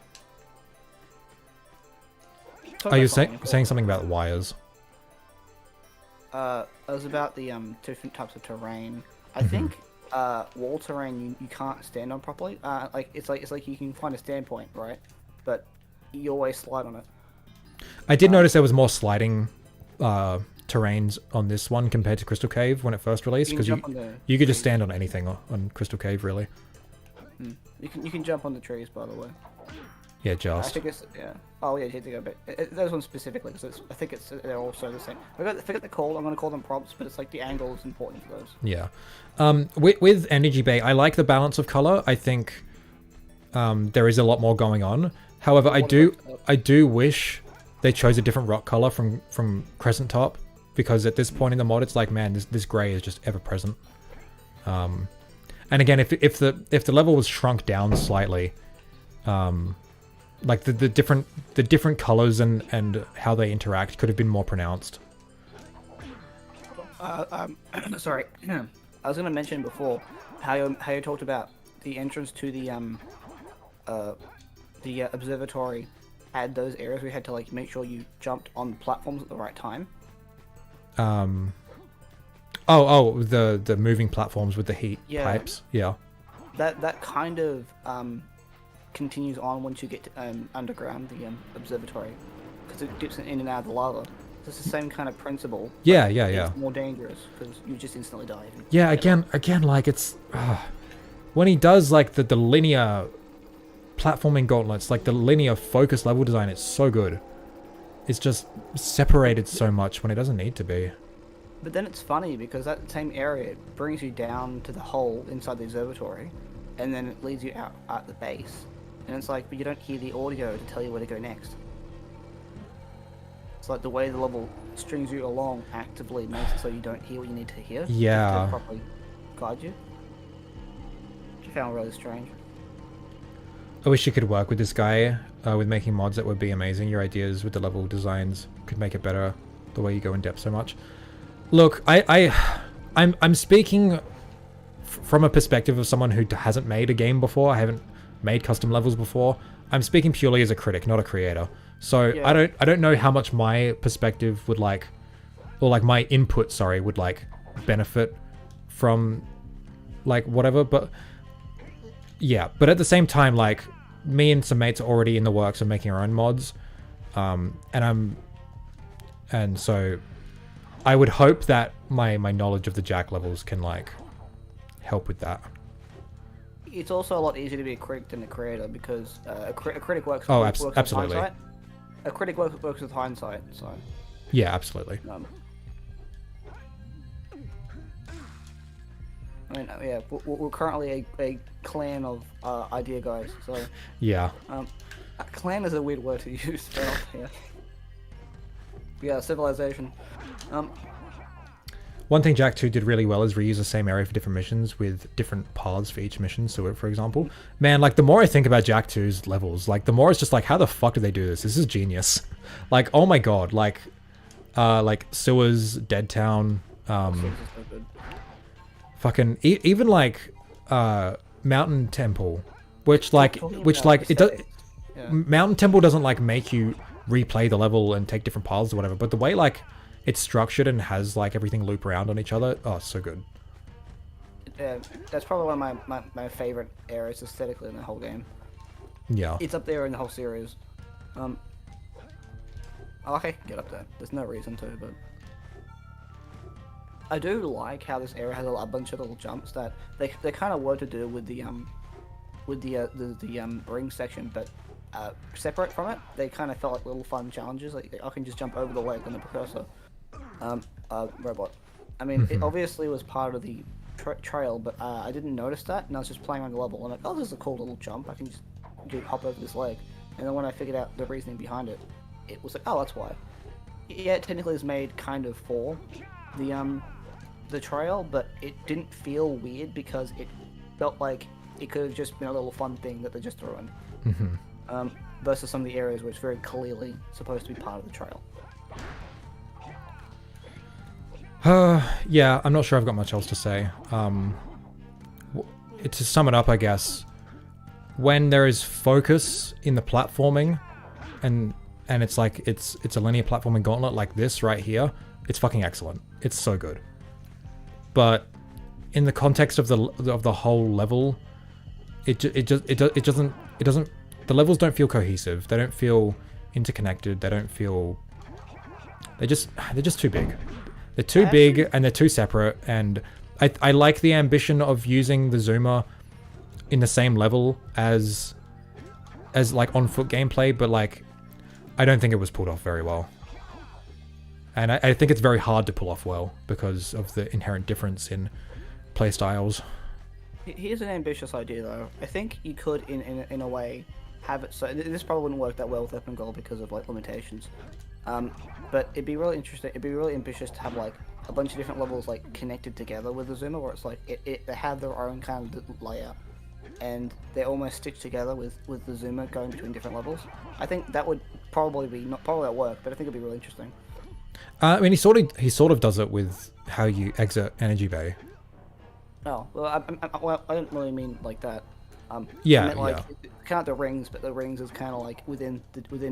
Are you saying something about wires? It was about the different types of terrain. I think wall terrain you can't stand on properly. Like it's like you can find a standpoint, right? But you always slide on it. I did notice there was more sliding terrains on this one compared to Crystal Cave when it first released, because you could just stand on anything on Crystal Cave, really. You can jump on the trees, by the way. Yeah, I just. think it's Oh yeah, you have to go. But those ones specifically, because I think they're also the same. I forget the call. I'm gonna call them props, but it's like the angle is important for those. Yeah. With Energy Bay, I like the balance of color. I think there is a lot more going on. However, I do wish they chose a different rock color from Crescent Top, because at this point in the mod, it's like, man, this gray is just ever present. And again, if the level was shrunk down slightly, like the different colors and how they interact could have been more pronounced. Sorry, I was gonna mention before how you talked about the entrance to the observatory had those areas where you had to like make sure you jumped on the platforms at the right time. The moving platforms with the heat pipes. Yeah. That kind of continues on once you get to, underground the observatory, because it dips in and out of the lava. So it's the same kind of principle. Yeah. It's more dangerous because you just instantly die. Yeah, again, like it's when he does like the linear platforming gauntlets, like the linear focus level design, it's so good. It's just separated so much when it doesn't need to be. But then it's funny because that same area brings you down to the hole inside the observatory, and then it leads you out at the base. And it's like, but you don't hear the audio to tell you where to go next. It's like the way the level strings you along actively makes it so you don't hear what you need to hear. Yeah. To properly guide you. Which I found really strange. I wish you could work with this guy with making mods. That would be amazing. Your ideas with the level designs could make it better. The way you go in depth so much. Look, I'm speaking from a perspective of someone who hasn't made a game before. I haven't made custom levels before. I'm speaking purely as a critic, not a creator. So yeah. I don't know how much my perspective would like, or like my input, sorry, would like benefit from like whatever. But yeah, but at the same time, like me and some mates are already in the works of making our own mods, and so I would hope that my knowledge of the Jack levels can like help with that. It's also a lot easier to be a critic than a creator because a critic works. Absolutely. With hindsight. A critic works with hindsight. So. Yeah, absolutely. I mean, yeah, we're currently a clan of idea guys. So. Yeah. A clan is a weird word to use. But yeah. Yeah, civilization. One thing Jack 2 did really well is reuse the same area for different missions with different paths for each mission. So, for example, man, like the more I think about Jack 2's levels, like the more it's just like, how the fuck did they do this? This is genius. Like, oh my god, like sewers, Dead Town, fucking even like Mountain Temple, which it does. Yeah. Mountain Temple doesn't like make you replay the level and take different paths or whatever, but the way like it's structured and has like everything loop around on each other, oh, so good. Yeah, that's probably one of my favorite areas aesthetically in the whole game. Yeah. It's up there in the whole series. Okay, get up there. There's no reason to, but I do like how this area has a bunch of little jumps that they kind of were to do with the ring section, but separate from it. They kind of felt like little fun challenges. Like I can just jump over the leg on the precursor robot. I mean, it obviously was part of the trail, but I didn't notice that, and I was just playing on the level. I'm like, oh, this is a cool little jump. I can just hop over this leg. And then when I figured out the reasoning behind it, it was like, oh, that's why. Yeah, it technically is made kind of for the trail, but it didn't feel weird because it felt like it could have just been a little fun thing that they just threw in. Versus some of the areas where it's very clearly supposed to be part of the trail. Yeah, I'm not sure I've got much else to say. To sum it up, I guess, when there is focus in the platforming, and it's like it's a linear platforming gauntlet like this right here, it's fucking excellent. It's so good. But in the context of the whole level, it doesn't. The levels don't feel cohesive. They don't feel interconnected. They don't feel. They're just too big. They're too big and they're too separate. And I like the ambition of using the zoomer in the same level as like on foot gameplay, but like I don't think it was pulled off very well. And I think it's very hard to pull off well because of the inherent difference in play styles. Here's an ambitious idea though. I think you could in a way have it so this probably wouldn't work that well with OpenGOAL because of like limitations. But it'd be really interesting. It'd be really ambitious to have like a bunch of different levels like connected together with the zoomer, where it's like they have their own kind of layout, and they're almost stitched together with the zoomer going between different levels. I think that would probably not work, but I think it'd be really interesting. I mean, he sort of does it with how you exit Energy Bay. Oh well, I didn't really mean like that. Yeah, I meant, like, kind of the rings, but the rings is kind of like within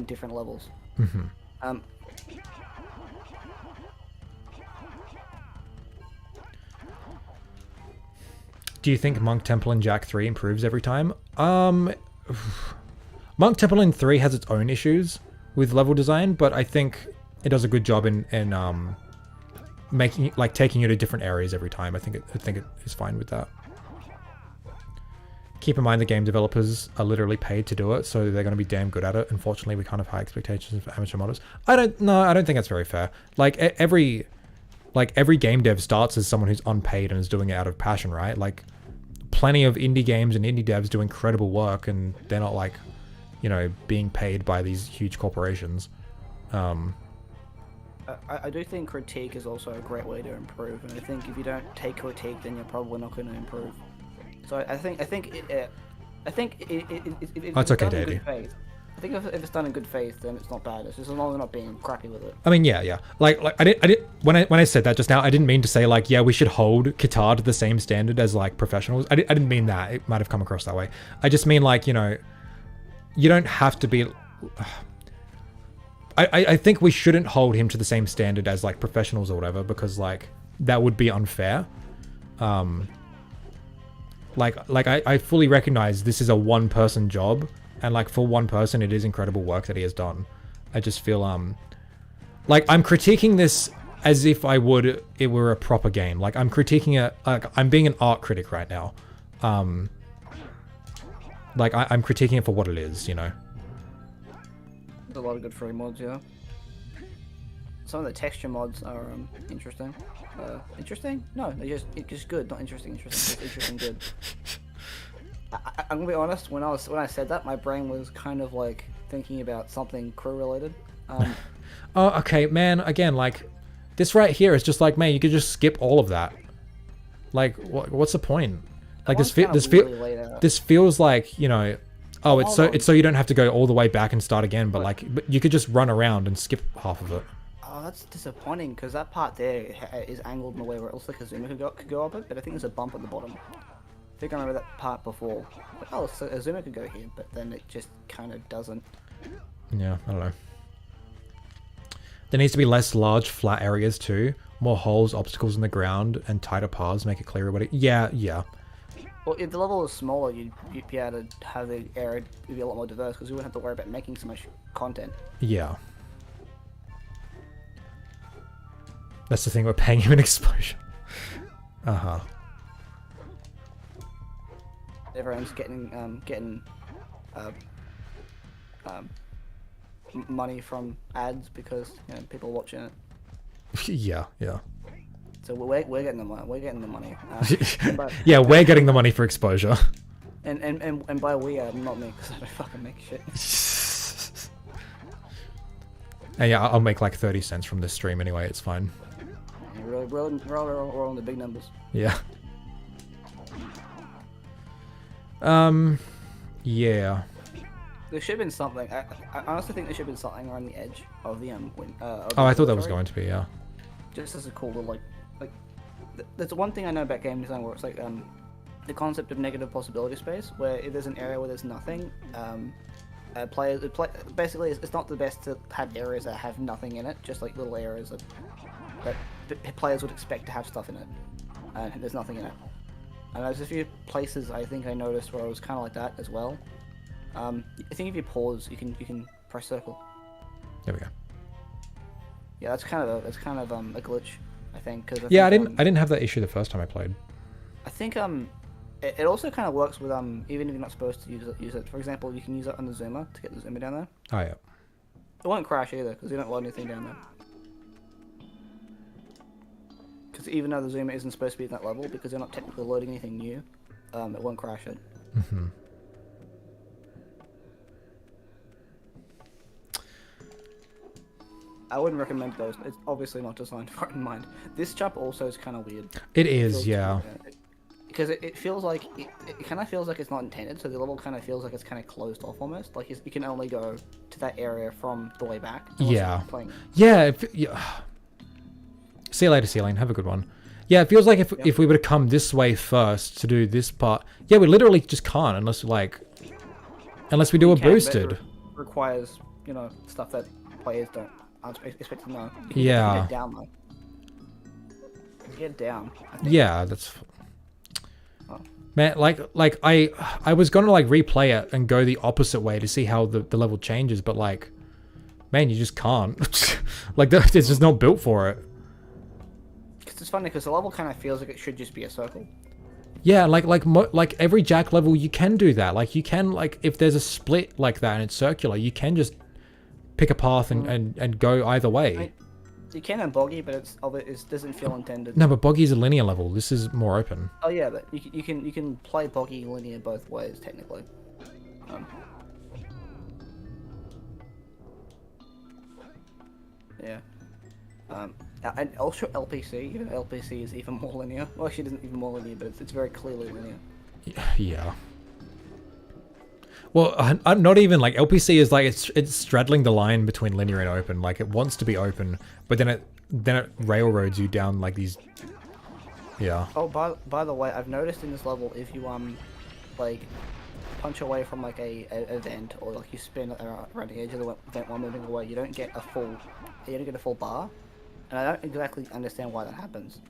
different levels. Do you think Monk Temple in Jack 3 improves every time? Monk Temple in 3 has its own issues with level design, but I think it does a good job in making like taking you to different areas every time. I think it is fine with that. Keep in mind the game developers are literally paid to do it, so they're going to be damn good at it. Unfortunately, we can't have high expectations for amateur modders. I don't think that's very fair. Like every game dev starts as someone who's unpaid and is doing it out of passion, right? Like plenty of indie games and indie devs do incredible work, and they're not like, you know, being paid by these huge corporations. I do think critique is also a great way to improve, and I think if you don't take critique, then you're probably not going to improve. So I think That's okay, Daddy. I think if it's done in good faith, then it's not bad. It's just as long as you're not being crappy with it. I mean, yeah. Like I didn't when I said that just now, I didn't mean to say like, yeah, we should hold Qatar to the same standard as like professionals. I didn't mean that. It might have come across that way. I just mean like, you know, you don't have to be. I think we shouldn't hold him to the same standard as like professionals or whatever, because like that would be unfair. Like I fully recognize this is a one-person job, and like for one person it is incredible work that he has done. I just feel like I'm critiquing this as if it were a proper game. Like I'm critiquing it, like I'm being an art critic right now. Like I'm critiquing it for what it is, you know. There's a lot of good free mods, yeah. Some of the texture mods are interesting. Interesting? No, they're just good, not interesting. Just interesting, good. I'm gonna be honest. When I said that, my brain was kind of like thinking about something crew related. Oh, okay, man. Again, like This right here is just like, man, you could just skip all of that. Like, what's the point? Like this feels like, you know, oh, it's so you don't have to go all the way back and start again, but like, but you could just run around and skip half of it. Oh, that's disappointing because that part there is angled in a way where it looks like a zoomer could go up it, but I think there's a bump at the bottom. I think I remember that part before. Like, oh, so a zoomer could go here, but then it just kind of doesn't. Yeah, I don't know. There needs to be less large flat areas too. More holes, obstacles in the ground, and tighter paths make it clearer. But yeah. Well, if the level was smaller, you'd be able to have the area be a lot more diverse because you wouldn't have to worry about making so much content. Yeah. That's the thing, we're paying him an exposure. Uh-huh. Everyone's getting money from ads because, you know, people are watching it. Yeah. So we're getting the money. We're getting the money. Yeah, we're getting the money for exposure. And by we, not me, because I don't fucking make shit. And yeah, I'll make like 30 cents from this stream anyway. It's fine. Yeah, we're on the big numbers. Yeah. Yeah. There should have been something. I honestly think there should have been something around the edge of the Oh, I thought that was going to be, yeah. Just as a cool little there's one thing I know about game design where it's like the concept of negative possibility space, where if there's an area where there's nothing, basically it's not the best to have areas that have nothing in it, just like little areas that players would expect to have stuff in it, and there's nothing in it. And there's a few places I think I noticed where it was kind of like that as well. I think if you pause, you can press circle. There we go. Yeah, that's kind of a glitch, I think. Cause I didn't have that issue the first time I played. I think it also kind of works with even if you're not supposed to use it. For example, you can use it on the zoomer to get the zoomer down there. Oh yeah. It won't crash either because you don't load anything down there. Because even though the zoomer isn't supposed to be at that level, because you're not technically loading anything new, it won't crash it. Mm-hmm. I wouldn't recommend those. It's obviously not designed for it in mind. This jump also is kind of weird. It is, yeah. Because it feels like it kind of feels like it's not intended. So the level kind of feels like it's kind of closed off almost. Like you can only go to that area from the way back. Yeah. Yeah. See you later, Celine. Have a good one. Yeah, it feels like if we were to come this way first to do this part, yeah, we literally just can't unless we do a boosted. Requires, you know, stuff that players aren't expected to know. Yeah. Get down though. Get down. Yeah, that's. Man, like I was gonna like replay it and go the opposite way to see how the level changes, but like, man, you just can't. Like, it's just not built for it. It's funny because the level kind of feels like it should just be a circle. Yeah, like every Jack level, you can do that. Like you can, like, if there's a split like that and it's circular, you can just pick a path and go either way. I mean, you can in Boggy, but it doesn't feel intended. No, but Boggy's a linear level. This is more open. Oh yeah, but you can play Boggy linear both ways technically. Yeah. And also LPC, even LPC is even more linear. Well, actually, it isn't even more linear, but it's very clearly linear. Yeah. Well, I'm not even like LPC is like it's straddling the line between linear and open. Like it wants to be open, but then it railroads you down like these. Yeah. Oh, by the way, I've noticed in this level, if you like punch away from like a vent or like you spin around the edge of the vent while moving away, you don't get a full bar. And I don't exactly understand why that happens.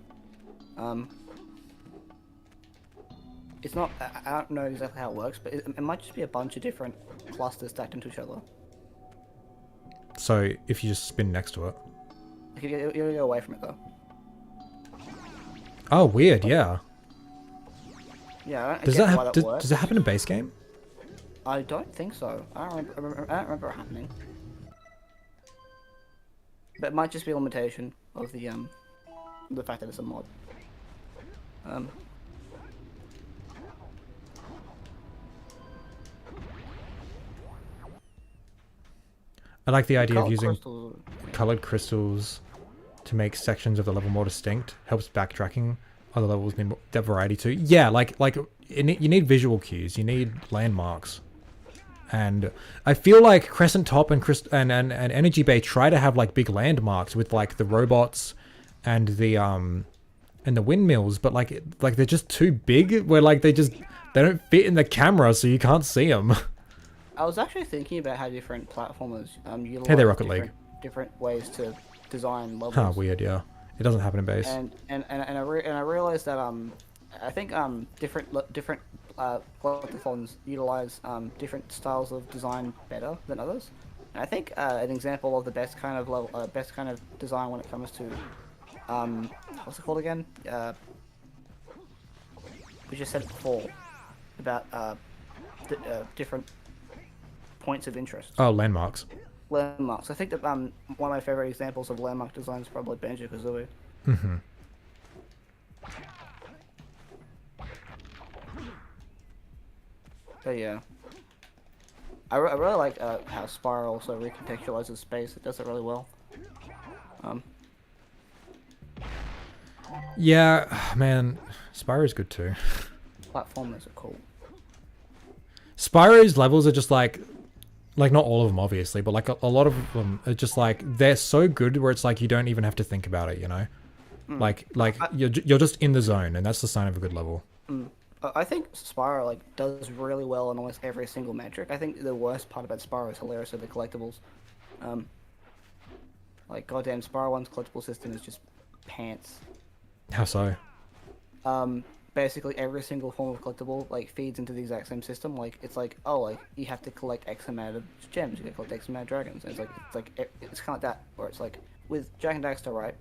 It's not, I don't know exactly how it works, but it might just be a bunch of different clusters stacked into each other. So if you just spin next to it. You're gonna go away from it though. Oh, weird, yeah. Yeah, I don't does get that why that works. does that happen in base game? I don't think so. I don't remember it happening. But it might just be a limitation of the fact that it's a mod. I like the idea of using colored crystals to make sections of the level more distinct. Helps backtracking. Other levels need depth variety too. Yeah, like you need visual cues. You need landmarks. And I feel like Crescent Top and Energy Bay try to have like big landmarks with like the robots and the windmills, but like they're just too big. Where like they don't fit in the camera, so you can't see them. I was actually thinking about how different platformers utilize Hey there, Rocket League. different ways to design levels. Huh, weird, yeah. It doesn't happen in base. And I realized that I think different collectathons utilize different styles of design better than others. And I think an example of the best kind of design when it comes to what's it called again? We just said it before about different points of interest. Oh, landmarks. Landmarks. I think that one of my favorite examples of landmark design is probably Banjo-Kazooie. Mm-hmm. But yeah, I really like how Spyro also recontextualizes space. It does it really well. Yeah, man, Spyro's good too. Platformers are cool. Spyro's levels are just like not all of them obviously, but like a lot of them are just like they're so good where it's like you don't even have to think about it, you know. Like you're just in the zone, and that's the sign of a good level. I think Spyro like does really well on almost every single metric. I think the worst part about Spyro is hilarious are the collectibles. Like goddamn, Spyro 1's collectible system is just pants. How so? Basically every single form of collectible like feeds into the exact same system. Like it's like, oh, like you have to collect X amount of gems, you can collect X amount of dragons. And it's kind of like that, where it's like with Jak and Daxter, right?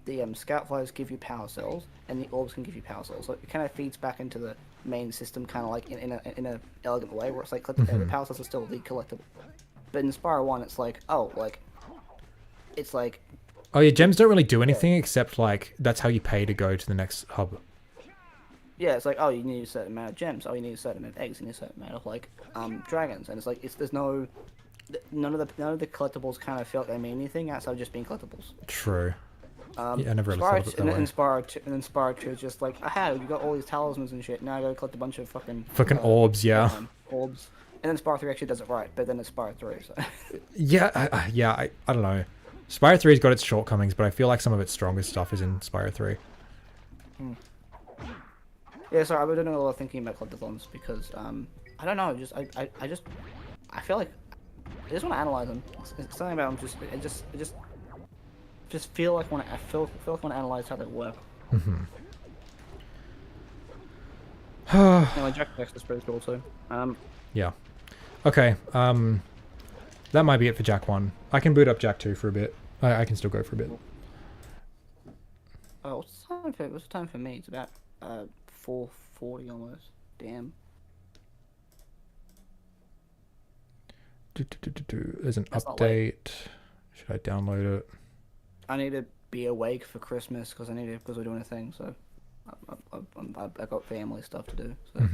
The scout flies give you power cells, and the orbs can give you power cells. So it kind of feeds back into the main system, kind of like in a elegant way, where it's like the power cells are still the collectible. But in Spyro 1, it's like, oh, like it's like, oh yeah, gems don't really do anything except like that's how you pay to go to the next hub. yeah, it's like, oh, you need a certain amount of gems, oh, you need a certain amount of eggs, you need a certain amount of like dragons, and it's like there's none of the collectibles kind of feel like they mean anything outside of just being collectibles. True. Yeah, I never really thought of it that way. And Spyro 2 is just like, aha, you got all these talismans and shit, now I gotta collect a bunch of fucking orbs, yeah. Orbs. And then Spyro 3 actually does it right, but then it's Spyro 3, so. Yeah, I don't know. Spyro 3's got its shortcomings, but I feel like some of its strongest stuff is in Spyro 3. Yeah, sorry, I've been doing a lot of thinking about collectathons because, I don't know, I feel like, I just want to analyze them. It's something about them, just feel like I feel like I want to analyze how they work. Anyway, Jak is pretty cool too. Yeah. Okay, that might be it for Jak 1. I can boot up Jak 2 for a bit. I can still go for a bit. Oh, what's the time for me? It's about 4:40 almost. Damn. There's an That's not update. Should I download it? I need to be awake for Christmas because we're doing a thing. So I got family stuff to do. So.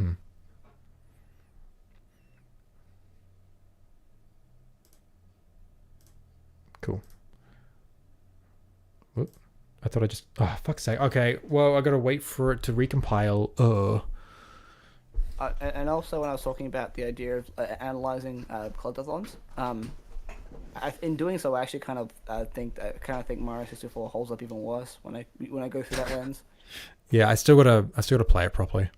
Cool. Whoop. I thought I just... Oh, fuck's sake. Okay, well, I gotta wait for it to recompile. And also, when I was talking about the idea of analyzing collectathons, in doing so, I actually kind of think Mario 64 holds up even worse when I go through that lens. Yeah, I still gotta play it properly.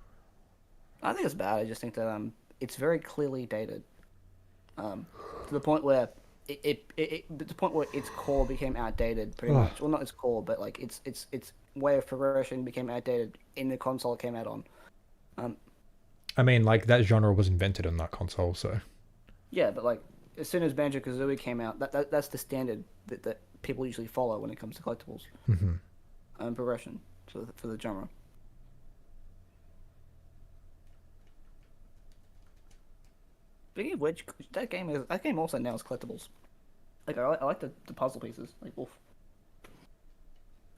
I think it's bad. I just think that it's very clearly dated, to the point where the point where its core became outdated pretty much. Well, not its core, but like its way of progression became outdated in the console it came out on. I mean, like that genre was invented on that console, so. Yeah, but like as soon as Banjo-Kazooie came out, that's the standard that people usually follow when it comes to collectibles. Progression for the genre. Speaking of which, that game also nails collectibles. Like I like the puzzle pieces. Like, oof.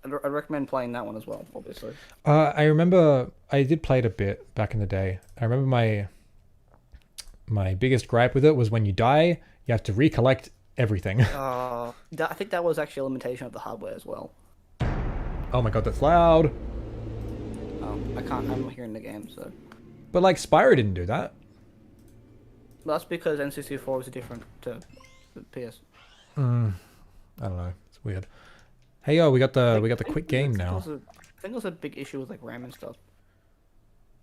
I'd recommend playing that one as well, obviously. I remember I did play it a bit back in the day. I remember my biggest gripe with it was when you die, you have to recollect everything. I think that was actually a limitation of the hardware as well. Oh my god, that's loud. Oh, I can't. I'm not hearing the game, so. But like Spyro didn't do that. Well, that's because N64 was different to the PS. I don't know. It's weird. Hey yo, we got the quick game now. I think it was a big issue with like RAM and stuff.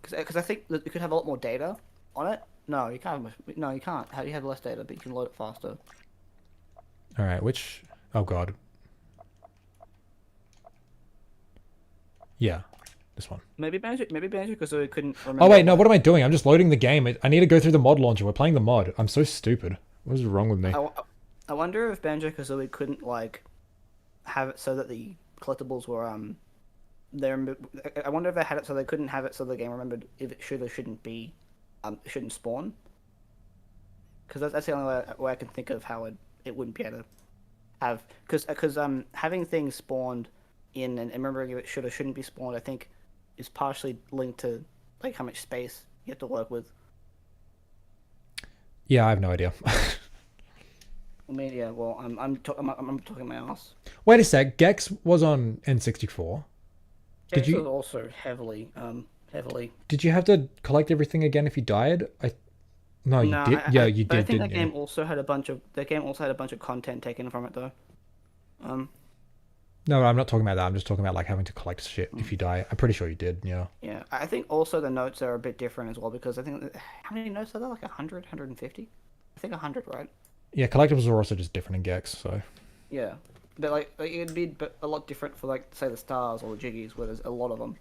Because I think that you could have a lot more data on it. No, you can't. No, you can't. You have less data, but you can load it faster. All right, which? Oh god. Yeah, this one. Maybe Banjo because we couldn't remember. Oh wait, no. What am I doing? I'm just loading the game. I need to go through the mod launcher. We're playing the mod. I'm so stupid. What is wrong with me? I wonder if Banjo Kazooie couldn't like have it so that the collectibles were I wonder if they had it so they couldn't have it so the game remembered if it should or shouldn't be, shouldn't spawn. Because that's the only way I can think of how it wouldn't be able to have, because having things spawned in and remembering if it should or shouldn't be spawned, I think, is partially linked to like how much space you have to work with. Yeah, I have no idea. I mean, yeah, well, I'm talking my ass. Wait a sec. Gex was on N64. Gex was also heavily. Did you have to collect everything again if you died? No, you did. Yeah, you did. I think that game also had a bunch of content taken from it though. No, I'm not talking about that. I'm just talking about like having to collect shit if you die. I'm pretty sure you did. Yeah. Yeah, I think also the notes are a bit different as well because I think how many notes are there? Like 100, 150? I think 100, right? Yeah, collectibles are also just different in Gex, so. Yeah, but like it'd be a lot different for like say the stars or the jiggies where there's a lot of them.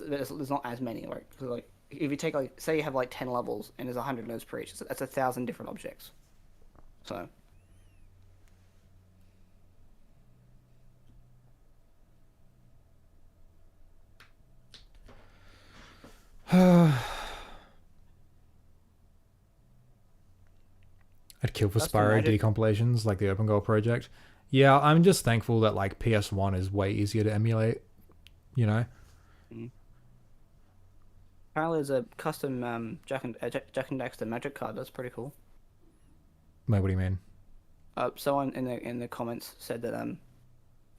There's not as many, right? Because like if you take like say you have like 10 levels and there's 100 nodes per each, that's 1,000 different objects. So. I'd kill for That's the Spyro magic. decompilations like the OpenGOAL project. Yeah, I'm just thankful that like PS1 is way easier to emulate, you know? Apparently there's a custom Jack and Daxter magic card. That's pretty cool. Wait, what do you mean? Someone in the comments said that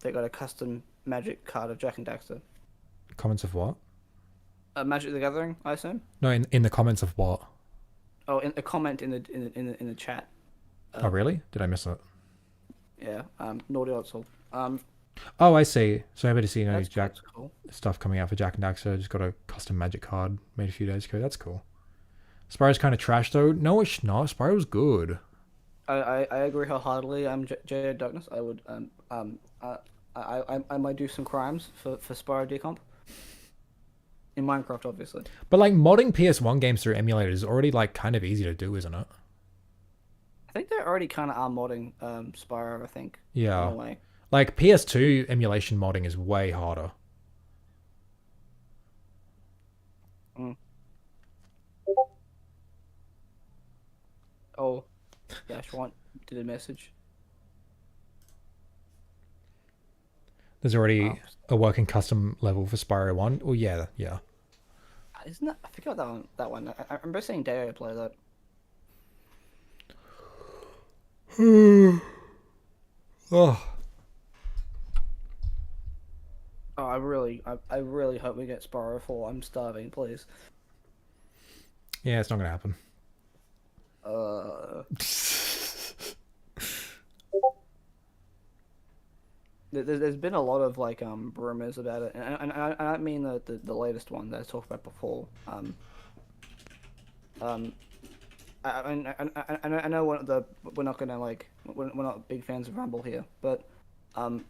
they got a custom magic card of Jack and Daxter. Comments of what? Magic the Gathering, I assume. No, in the comments of what? Oh, in a comment in the chat. Oh, really? Did I miss it? Yeah. Naughty Odsal. Oh, I see. So happy to see That's cool. stuff coming out for Jack and Daxter. Just got a custom magic card made a few days ago. That's cool. Spyro's kind of trash though. No, it's not. Spyro's good. I agree wholeheartedly. I'm J Darkness. I would I might do some crimes for Spyro decomp. In Minecraft, obviously. But like modding PS1 games through emulators is already like kind of easy to do, isn't it? I think they already kind of are modding Spyro. I think. Yeah. In a way. Like PS2 emulation modding is way harder. Oh, Dash did a message. There's already a working custom level for Spyro 1. Oh yeah. Isn't that? I forgot that one. I remember seeing Dayo play that. Oh. Oh, I really hope we get Spyro 4. I'm starving, please. Yeah, it's not gonna happen. There's been a lot of like rumors about it, and I don't mean the latest one that I talked about before. I know we're not gonna like we're not big fans of Rumble here, but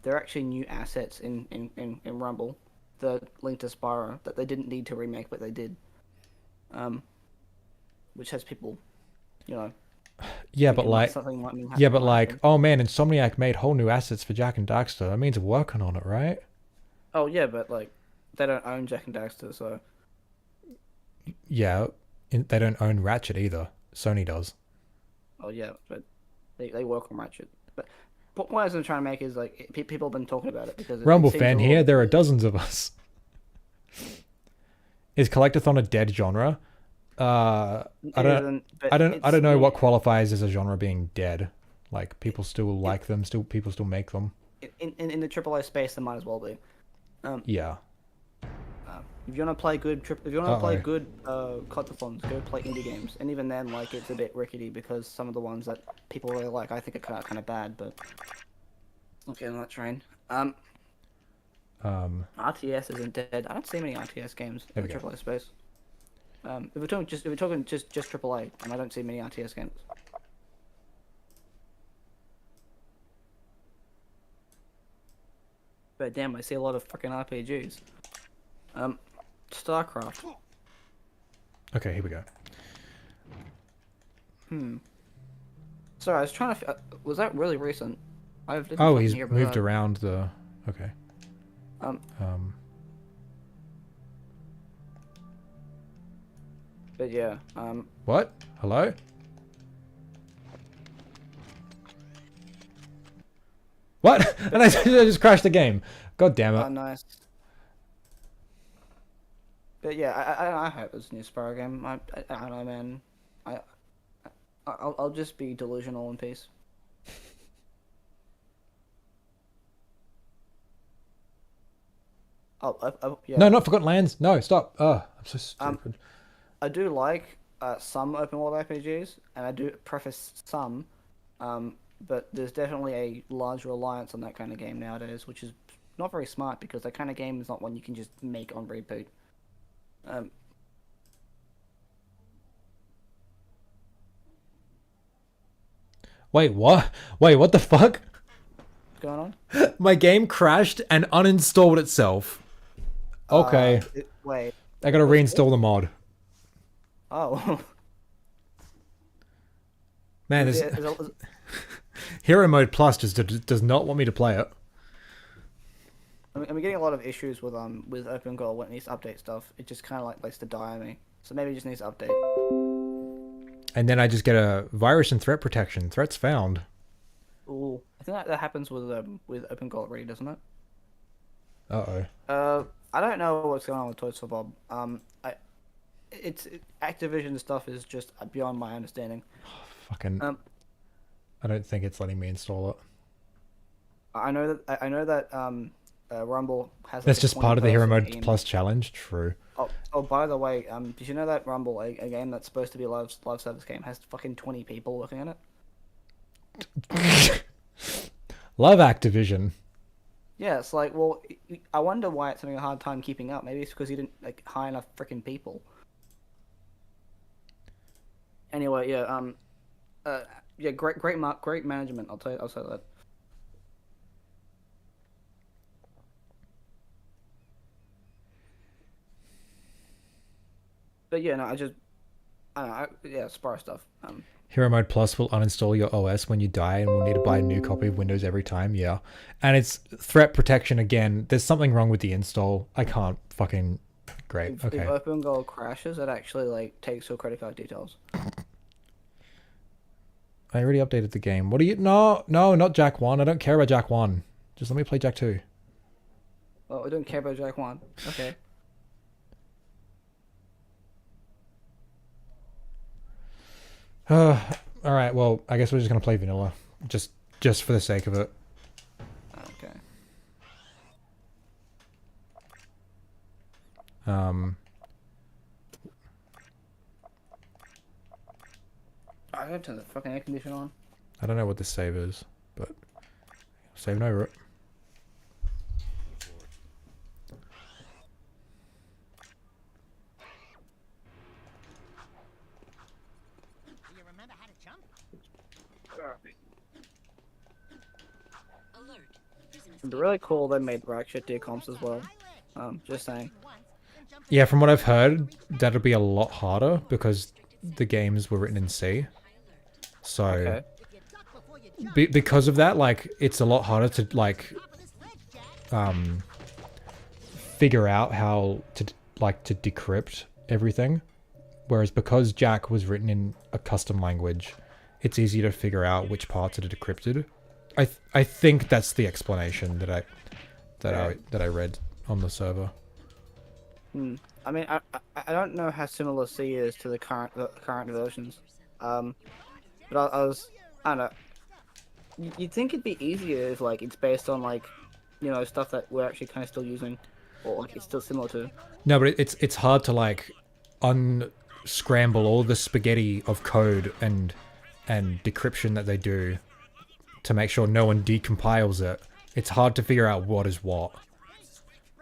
there are actually new assets in Rumble that link to Spyro that they didn't need to remake, but they did. Which has people, you know. Yeah, but like, something might oh man, Insomniac made whole new assets for Jack and Daxter. That means working on it, right? Oh yeah, but like, they don't own Jack and Daxter, so. Yeah, they don't own Ratchet either. Sony does. Oh yeah, but they work on Ratchet. But what I was trying to make is like people have been talking about it because Rumble fan here. There are dozens of us. Is Collectathon a dead genre? I don't know what qualifies as a genre being dead. Like people still like them, people still make them. In the AAA space, they might as well be. Yeah. If you want to play good, if you want to play Uh-oh. good collectathons, go play indie games. And even then, like it's a bit rickety because some of the ones that people really like, I think are kind of bad. But okay, on that train. RTS isn't dead. I don't see many RTS games in There the we go. AAA space. If we're talking just AAA, and I don't see many RTS games. But damn, I see a lot of fucking RPGs. StarCraft. Okay, here we go. Sorry, I was trying to. Was that really recent? I didn't Oh, fucking he's hear about moved that. around the. Okay. But yeah. What? Hello? What? And I just crashed the game. God damn Oh, it. nice. But yeah, I hope there's a new Sparrow game. I don't know, man. I'll just be delusional in peace. Yeah. No, not Forgotten Lands. No, stop. Oh, I'm so stupid. I do like some open world RPGs, and I do preface some, but there's definitely a large reliance on that kind of game nowadays, which is not very smart because that kind of game is not one you can just make on reboot. Wait, what? Wait, what the fuck? What's going on? My game crashed and uninstalled itself. Okay. Wait. I gotta reinstall the mod. Oh. Man, this Is it- Hero Mode Plus just does not want me to play it. I'm getting a lot of issues with OpenGOAL when it needs to update stuff. It just kind of like likes to die on me. So maybe it just needs to update. And then I just get a virus and threat protection. Threats found. Ooh, I think that happens with OpenGOAL already, doesn't it? Uh-oh. I don't know what's going on with Toys for Bob. Activision stuff is just beyond my understanding. Fucking... I don't think it's letting me install it. I know that Rumble has. That's like, a just part of the Hero 20-person Mode team. Plus challenge. True. Oh, by the way, did you know that Rumble, a game that's supposed to be a live service game, has fucking 20 people working on it? Love Activision. Yeah, it's like, well, I wonder why it's having a hard time keeping up. Maybe it's because you didn't hire enough freaking people. Anyway, yeah, yeah, great management. I'll say that. But yeah, no, I don't know, yeah, Spar stuff. Hero Mode Plus will uninstall your OS when you die and will need to buy a new copy of Windows every time. Yeah. And it's threat protection again. There's something wrong with the install. I can't fucking... Great. If Okay. OpenGOAL crashes, it actually takes your credit card details. I already updated the game. What do you... No, not Jack 1. I don't care about Jack 1. Just let me play Jack 2. Well, we don't care about Jack 1. Okay. Alright, well, I guess we're just going to play vanilla. Just for the sake of it. Okay. I gotta turn the fucking air conditioner on. I don't know what this save is, but... Saving over it. Do you remember how to jump? It'd be really cool they made Ratchet deer comps as well. Just saying. Yeah, from what I've heard, that'll be a lot harder because the games were written in C. So, Okay. because of that, like, it's a lot harder to, like, figure out how to, like, to decrypt everything. Whereas because Jack was written in a custom language, it's easier to figure out which parts are decrypted. I think that's the explanation that I read on the server. I mean, I don't know how similar C is to the current versions. But I don't know. You'd think it'd be easier if it's based on you know, stuff that we're actually kind of still using, or like it's still similar to. No, but it's hard to like unscramble all the spaghetti of code and decryption that they do to make sure no one decompiles it. It's hard to figure out what is what.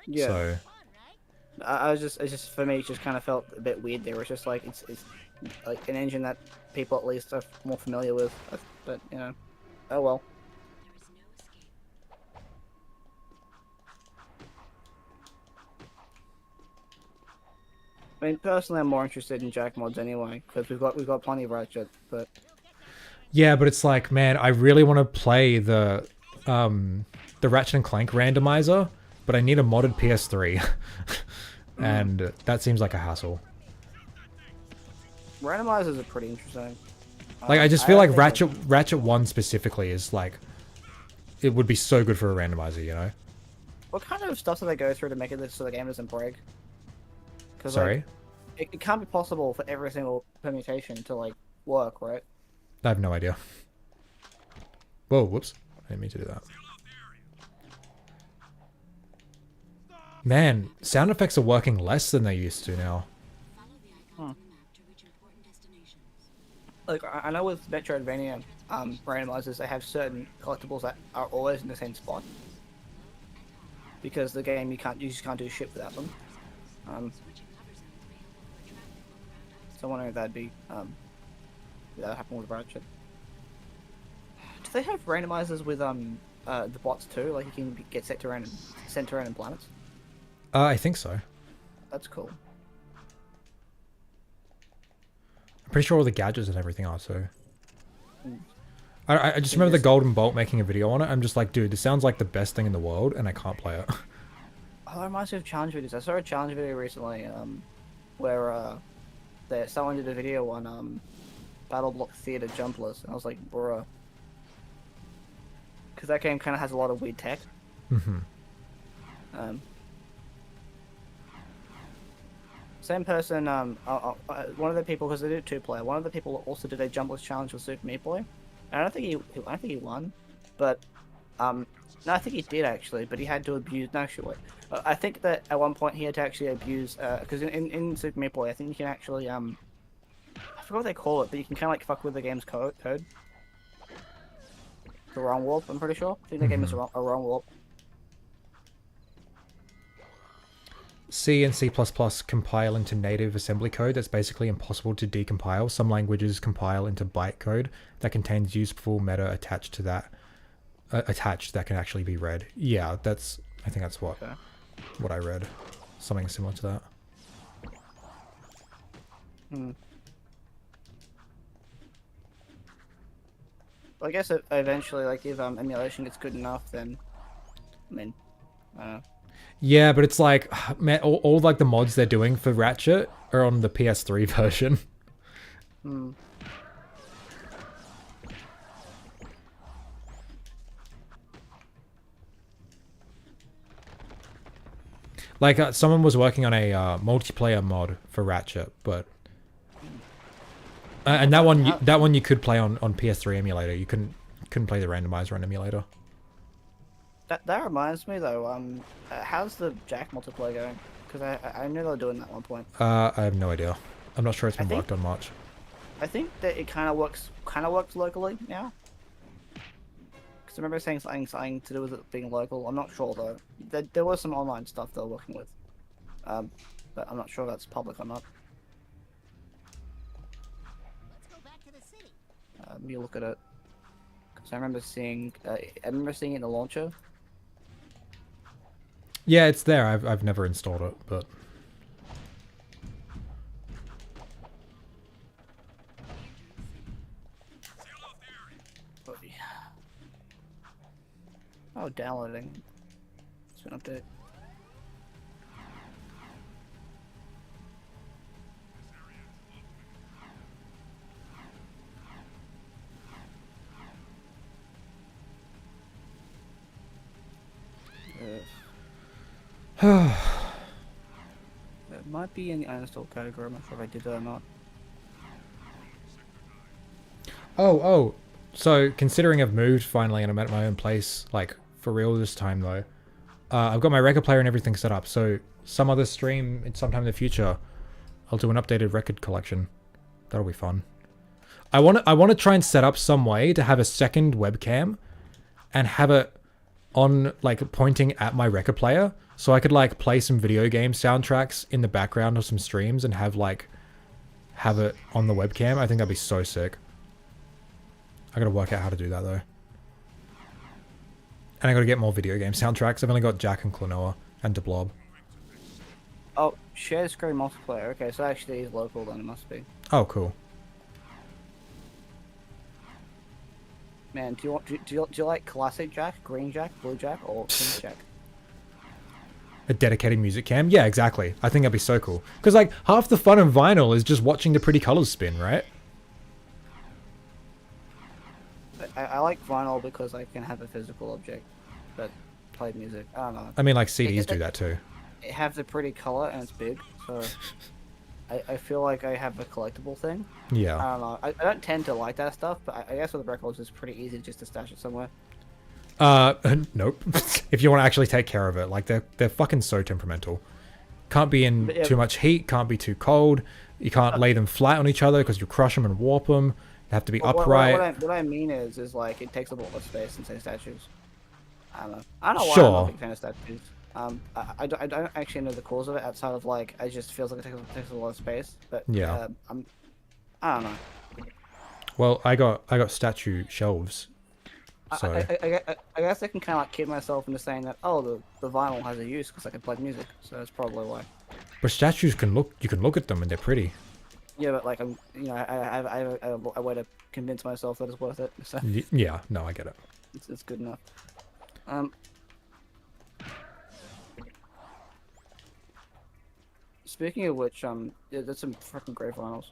Yeah. So I was just, it's just for me, it just kind of felt a bit weird. There was just like it's like an engine that people at least are more familiar with, but you know, oh well. I mean, personally, I'm more interested in Jack mods anyway, because we've got plenty of Ratchet, but yeah, but it's like, man, I really want to play the Ratchet and Clank randomizer, but I need a modded PS3, and that seems like a hassle. randomizers are pretty interesting. Like, I just feel like think Ratchet 1 specifically is like, it would be so good for a randomizer, you know? what kind of stuff do they go through to make it so the game doesn't break? Sorry? Like, it can't be possible for every single permutation to like work, right? I have no idea. Whoa, whoops. I didn't mean to do that. Man, sound effects are working less than they used to now. Like, I know with Metroidvania randomizers, they have certain collectibles that are always in the same spot. Because the game, you just can't do shit without them. So I'm wondering if that'd be, that happen with Ratchet. Do they have randomizers with, the bots too? Like, you can get sent to random planets? I think so. That's cool. I'm pretty sure all the gadgets and everything are too. I just remember the Golden Bolt making a video on it. I'm just like, dude, this sounds like the best thing in the world, and I can't play it. Oh, that reminds me of challenge videos. I saw a challenge video recently, where someone did a video on Battle Block Theater jumpless, and I was like, bruh. Because that game kind of has a lot of weird tech. Same person, one of the people, because they did 2-player, one of the people also did a jumpless challenge with Super Meat Boy. And I don't think he won, but no, I think he did actually, but he had to abuse. No, actually, wait. I think that at one point he had to actually abuse, because in Super Meat Boy, I think you can actually I forgot what they call it, but you can kind of like fuck with the game's code. The wrong warp, I'm pretty sure. I think the game is a wrong warp. C and C++ compile into native assembly code that's basically impossible to decompile. Some languages compile into bytecode that contains useful meta attached to that that can actually be read. Yeah, I think that's what I read. Something similar to that. Well, I guess eventually, like, if emulation gets good enough, then I mean, I don't know. Yeah, but it's like, man, all like the mods they're doing for Ratchet are on the PS3 version. Like, someone was working on a multiplayer mod for Ratchet, but and that one you could play on PS3 emulator. You couldn't play the randomizer on emulator. That reminds me though, how's the Jack multiplayer going? Because I knew they were doing that at one point. I have no idea. I'm not sure it's been worked on much. I think that it kind of works locally now. Because I remember saying something to do with it being local. I'm not sure though. There was some online stuff they were working with, but I'm not sure if that's public or not. Let's go back to the city. Let me look at it. Because I remember seeing it in the launcher. Yeah, it's there. I've never installed it, but oh, downloading. It's an update. It might be in the uninstalled category. I'm not sure if I did that or not. oh, so considering I've moved finally and I'm at my own place, like for real this time though, I've got my record player and everything set up. So some other stream, sometime in the future, I'll do an updated record collection. That'll be fun. I want to try and set up some way to have a second webcam and have it on, like, pointing at my record player, so I could, like, play some video game soundtracks in the background of some streams and have it on the webcam. I think that'd be so sick. I gotta work out how to do that though. And I gotta get more video game soundtracks. I've only got Jack and Klonoa and the Blob. Oh, share screen multiplayer. Okay, so actually is local then, it must be. Oh, cool. Man, do you like classic Jack, green Jack, blue Jack, or pink Jack? A dedicated music cam? Yeah, exactly. I think that'd be so cool. Because, like, half the fun of vinyl is just watching the pretty colors spin, right? I like vinyl because I can have a physical object that played music. I don't know. I mean, like, CDs do that too. It has the pretty color and it's big, so I feel like I have a collectible thing. Yeah. I don't know. I don't tend to like that stuff, but I guess with the records, it's pretty easy just to stash it somewhere. Nope. If you want to actually take care of it, like, they're fucking so temperamental. Can't be in too much heat, can't be too cold. You can't lay them flat on each other because you crush them and warp them. They have to be upright. What I mean is like it takes up a lot of space in say statues. I don't know. I don't know why Sure. I'm not a big fan of statues. I don't actually know the cause of it outside of like it just feels like it takes a lot of space. But Yeah. I don't know. Well, I got statue shelves. So I guess I can kind of like kid myself into saying that the vinyl has a use because I can play music, so that's probably why. but statues you can look at them and they're pretty. Yeah, but like I have a way to convince myself that it's worth it. So Yeah, no, I get it. it's good enough. Speaking of which, yeah, there's some freaking great vinyls.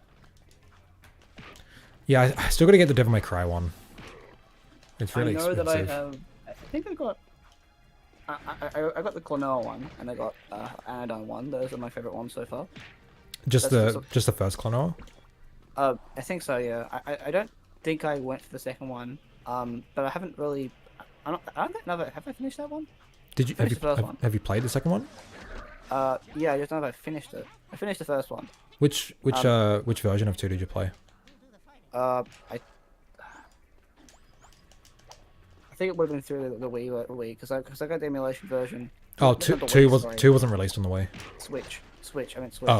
Yeah, I still gotta get the Devil May Cry one. It's really I know expensive. that I have. I think I got. I got the Klonoa one, and I got Anodyne one. Those are my favorite ones so far. Just That's the first Klonoa? I think so. Yeah. I don't think I went for the second one. But I haven't really. I don't think have I finished that one? Did you Finished the first one. have you played the second one? Yeah. I just don't know if I finished it. I finished the first one. Which version of 2 did you play? I think it would have been through the Wii because I got the emulation version. Oh, Not the two Wii, wasn't released on the Wii. sorry. Switch. I meant Switch.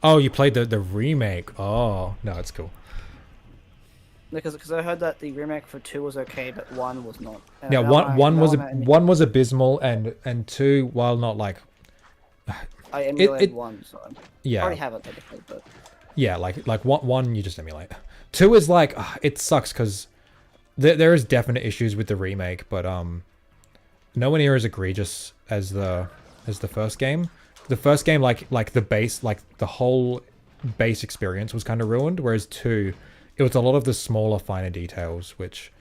Oh, you played the remake. Oh, no, it's cool. Because I heard that the remake for 2 was okay, but 1 was not. And Yeah, I don't one know, one was abysmal, and 2, while not like, I emulated it- 1, so yeah. I already have it technically, but yeah, like one you just emulate. 2 is like, it sucks because there is definite issues with the remake, but nowhere near as egregious as the first game. The first game, like the base, like the whole base experience was kind of ruined, whereas 2, it was a lot of the smaller, finer details, which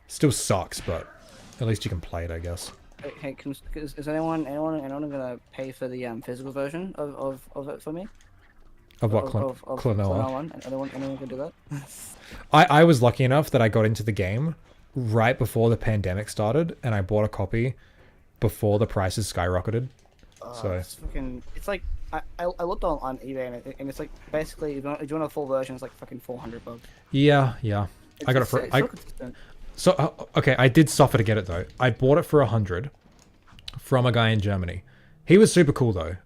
still sucks, but at least you can play it, I guess. hey, is anyone gonna pay for the physical version of it for me? Of what, of Klonoa? 1? Anyone can do that? I was lucky enough that I got into the game right before the pandemic started, and I bought a copy before the prices skyrocketed. So It's like I looked on eBay and it's like basically if you want a full version, it's like fucking $400. yeah, I got it for It's so consistent. So okay, I did suffer to get it though. I bought it for 100 from a guy in Germany. He was super cool though.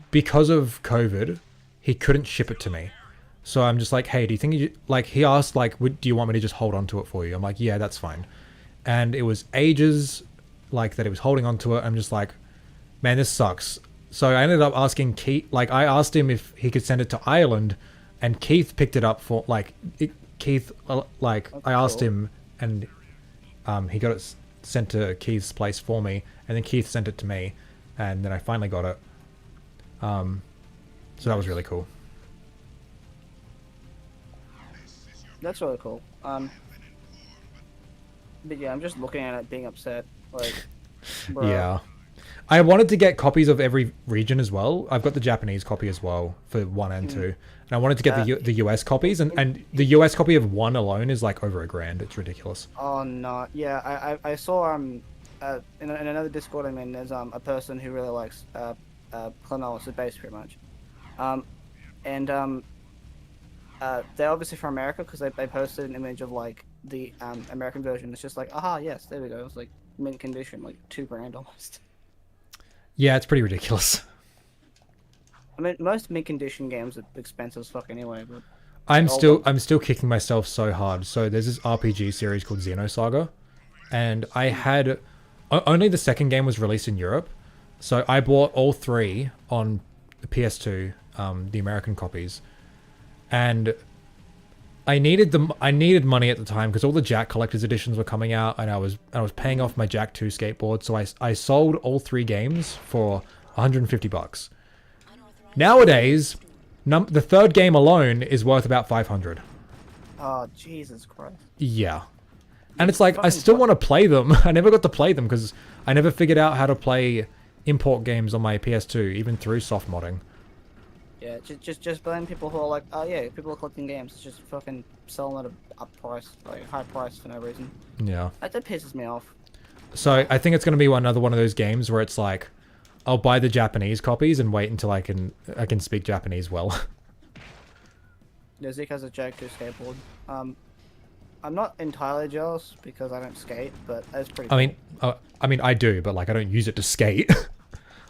Because of COVID, he couldn't ship it to me. So I'm just like, hey, do you think he asked like, do you want me to just hold on to it for you? I'm like, yeah, that's fine. And it was ages like that he was holding on to it. I'm just like, man, this sucks. So I ended up asking Keith, like I asked him if he could send it to Ireland, and Keith picked it up for I asked him, and he got it sent to Keith's place for me, and then Keith sent it to me, and then I finally got it. So that was really cool. That's really cool. But yeah, I'm just looking at it being upset. Like, bro. Yeah. I wanted to get copies of every region as well. I've got the Japanese copy as well for 1 and 2. And I wanted to get the US copies, and the US copy of 1 alone is like over $1,000. It's ridiculous. Oh no, yeah, I saw in another Discord I'm in, there's a person who really likes Clonal as a base pretty much, and they're obviously from America because they posted an image of like the American version. It's just like, aha, yes, there we go. It's like mint condition, like $2,000 almost. Yeah, it's pretty ridiculous. I mean, most mint condition games are expensive as fuck anyway, but I'm still kicking myself so hard. So there's this RPG series called Xenosaga, and I had only the second game was released in Europe, so I bought all three on the PS2, the American copies, and I needed money at the time because all the Jack collector's editions were coming out, and I was paying off my Jack 2 skateboard, so I sold all three games for $150. Nowadays, the third game alone is worth about 500. Oh, Jesus Christ. Yeah. And it's like, I still want to play them. I never got to play them because I never figured out how to play import games on my PS2, even through soft modding. Yeah, just blame people who are like, oh yeah, people are collecting games. Just fucking sell them at a price, like high price for no reason. Yeah. That pisses me off. So I think it's going to be another one of those games where it's like, I'll buy the Japanese copies and wait until I can speak Japanese well. Yeah, Zeke has a Jack 2 skateboard. I'm not entirely jealous because I don't skate, but that's pretty cool. I mean, I do, but like, I don't use it to skate.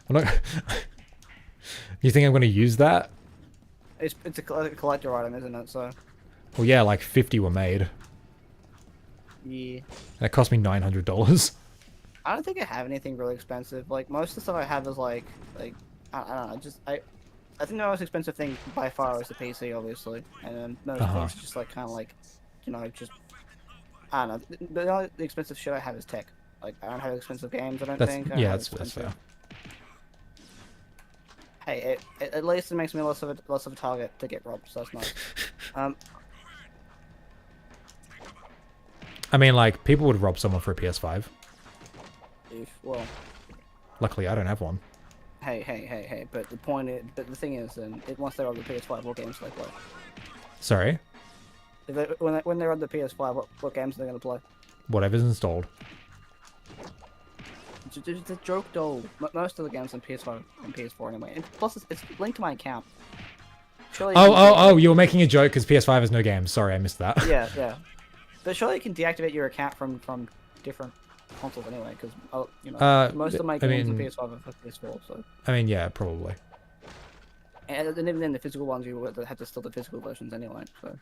I'm not. You think I'm going to use that? It's a collector item, isn't it? So. Well, yeah, like 50 were made. Yeah. And it cost me $900. I don't think I have anything really expensive. Like most of the stuff I have is like I don't know. I think the most expensive thing by far is the PC, obviously, and then most things just like kind of like, you know, just I don't know. The only expensive shit I have is tech. Like I don't have expensive games. I don't think. That's fair. Hey, at least it makes me less of a target to get robbed. So that's nice. I mean, like people would rob someone for a PS5. Well. Luckily, I don't have one. Hey! But the thing is, once they're on the PS5, what games do they play? Sorry. When they're on the PS5, what games are they gonna play? Whatever's installed. It's a joke, though. Most of the games on PS5 and PS4 anyway. And plus, it's linked to my account. Surely you were making a joke because PS5 has no games. Sorry, I missed that. Yeah. But surely you can deactivate your account from different consoles anyway, because most of my games on PS5 are for PS4. So. I mean, yeah, probably. And even then, the physical ones you have to still the physical versions anyway. So.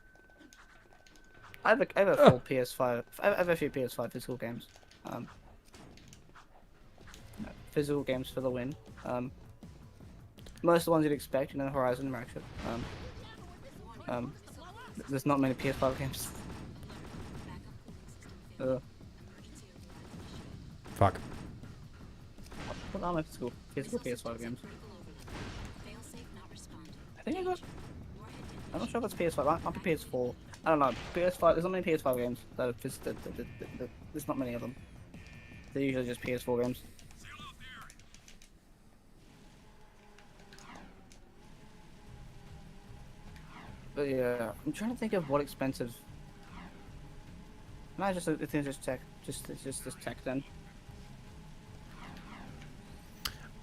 I have a full PS5. I have a few PS5 physical games. Physical games for the win. Most of the ones you'd expect, Horizon, Ratchet. There's not many PS5 games. Fuck. What are my physical PS5 games? I think I got. I'm not sure if it's PS5. Might be PS4. I don't know. PS5. There's not many PS5 games. There's not many of them. They're usually just PS4 games. But yeah, I'm trying to think of what expensive. No, I think it's just tech. It's just tech then.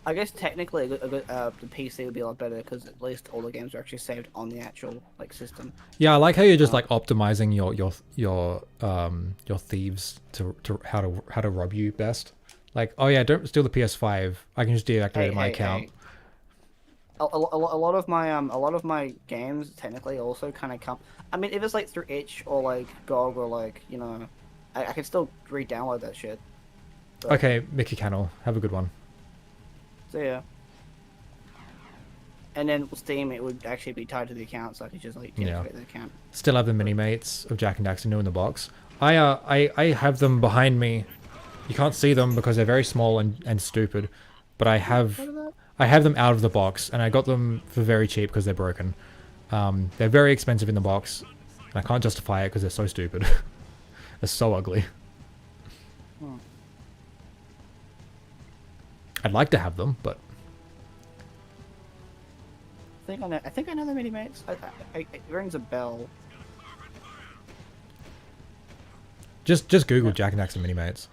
I guess technically, the PC would be a lot better because at least all the games are actually saved on the actual system. Yeah, I like how you're just like optimizing your thieves to how to rob you best. Like, oh yeah, don't steal the PS5. I can just deactivate my account. A lot of my games technically also kind of come. I mean, if it's like through itch or like GOG or like I can still re-download that shit. But... Okay, Mickey Cannell, have a good one. So yeah. And then with Steam, it would actually be tied to the account, so I could just like deactivate the account. Still have the mini mates of Jack and Daxter new in the box. I have them behind me. You can't see them because they're very small and stupid, but I have them out of the box, and I got them for very cheap because they're broken. They're very expensive in the box, and I can't justify it because they're so stupid. They're so ugly. I'd like to have them, but I think I know the mini mates. It rings a bell. Just Google Jack and Daxter mini mates.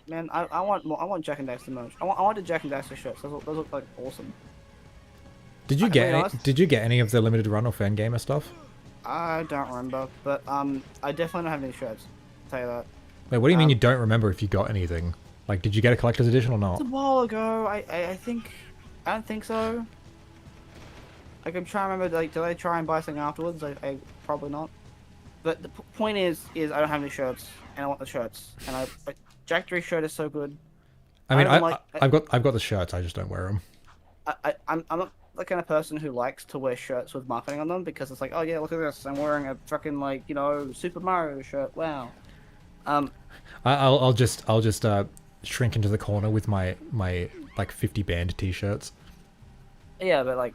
Man, I want more. I want Jack and Daxter merch. I want the Jack and Daxter shirts. Those look like awesome. Did you To be get honest- did you get any of the limited run or fan gamer stuff? I don't remember, but I definitely don't have any shirts. I'll tell you that. Wait, what do you mean you don't remember if you got anything? Like, did you get a collector's edition or not? It's a while ago. I think I don't think so. Like I'm trying to remember. Like, did I try and buy something afterwards? I probably not. But the point is I don't have any shirts, and I want the shirts. And like, Jack 3 shirt is so good. I mean, don't like- I've got the shirts. I just don't wear them. I'm not the kind of person who likes to wear shirts with marketing on them because it's like, oh yeah, look at this, I'm wearing a fucking like, you know, Super Mario shirt. Wow. I'll just shrink into the corner with my like 50 band t-shirts. Yeah, but like,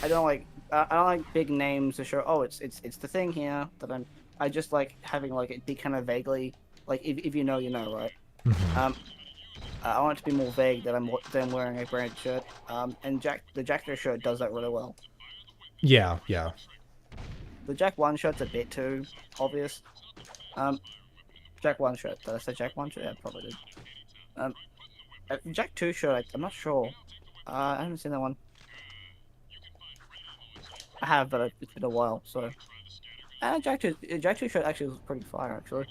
I don't like big names to show. Oh, it's the thing here that I just like having like it be kind of vaguely like if you know, you know, right? I want it to be more vague that I'm wearing a branded shirt. And the Jack 3 shirt does that really well. Yeah, yeah. The Jack 1 shirt's a bit too obvious. Jack 1 shirt. Did I say Jack 1 shirt? Yeah, probably did. Jack 2 shirt, I'm not sure. I haven't seen that one. I have, but it's been a while, so. Jack 2 shirt actually was pretty fire, actually.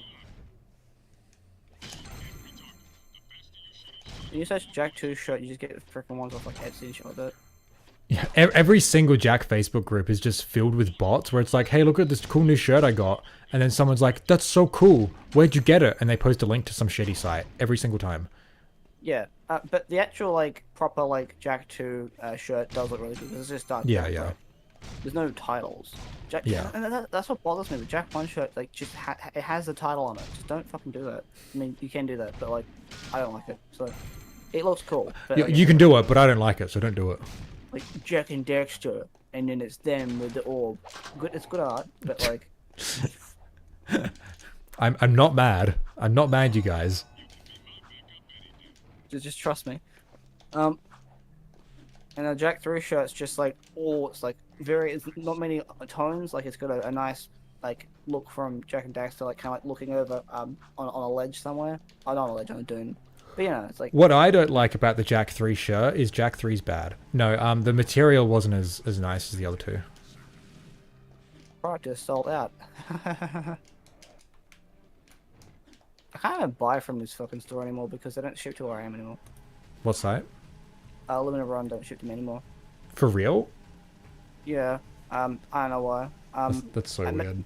When you search Jack 2 shirt, you just get freaking ones off like Etsy and shit like that. Yeah, every single Jack Facebook group is just filled with bots where it's like, hey, look at this cool new shirt I got. And then someone's like, that's so cool. Where'd you get it? And they post a link to some shitty site every single time. Yeah, but the actual, like, proper, like, Jack 2 shirt does look really good. It's just dark. Yeah, brown, yeah. right? There's no titles. Yeah. And that's what bothers me. The Jack 1 shirt, like, just it has the title on it. Just don't fucking do that. I mean, you can do that, but, like, I don't like it. So, it looks cool. But, You, like, you can do it, but I don't like it, so don't do it. like Jack and Daxter, and then it's them with the orb. Good, it's good art, but like, I'm not mad. I'm not mad, you guys. just trust me. And the Jack 3 shirt's just like it's like it's not many tones. Like it's got a nice like look from Jack and Daxter, like kind of like looking over on a ledge somewhere. Oh, not on a ledge, on a dune. But you know, it's like What I don't like about the Jack 3 shirt is Jack 3's bad. No, the material wasn't as nice as the other two. product is sold out. I can't even buy from this fucking store anymore because they don't ship to where I am anymore. What site? Limited Run don't ship to me anymore. For real? Yeah. I don't know why. That's so I mean- weird.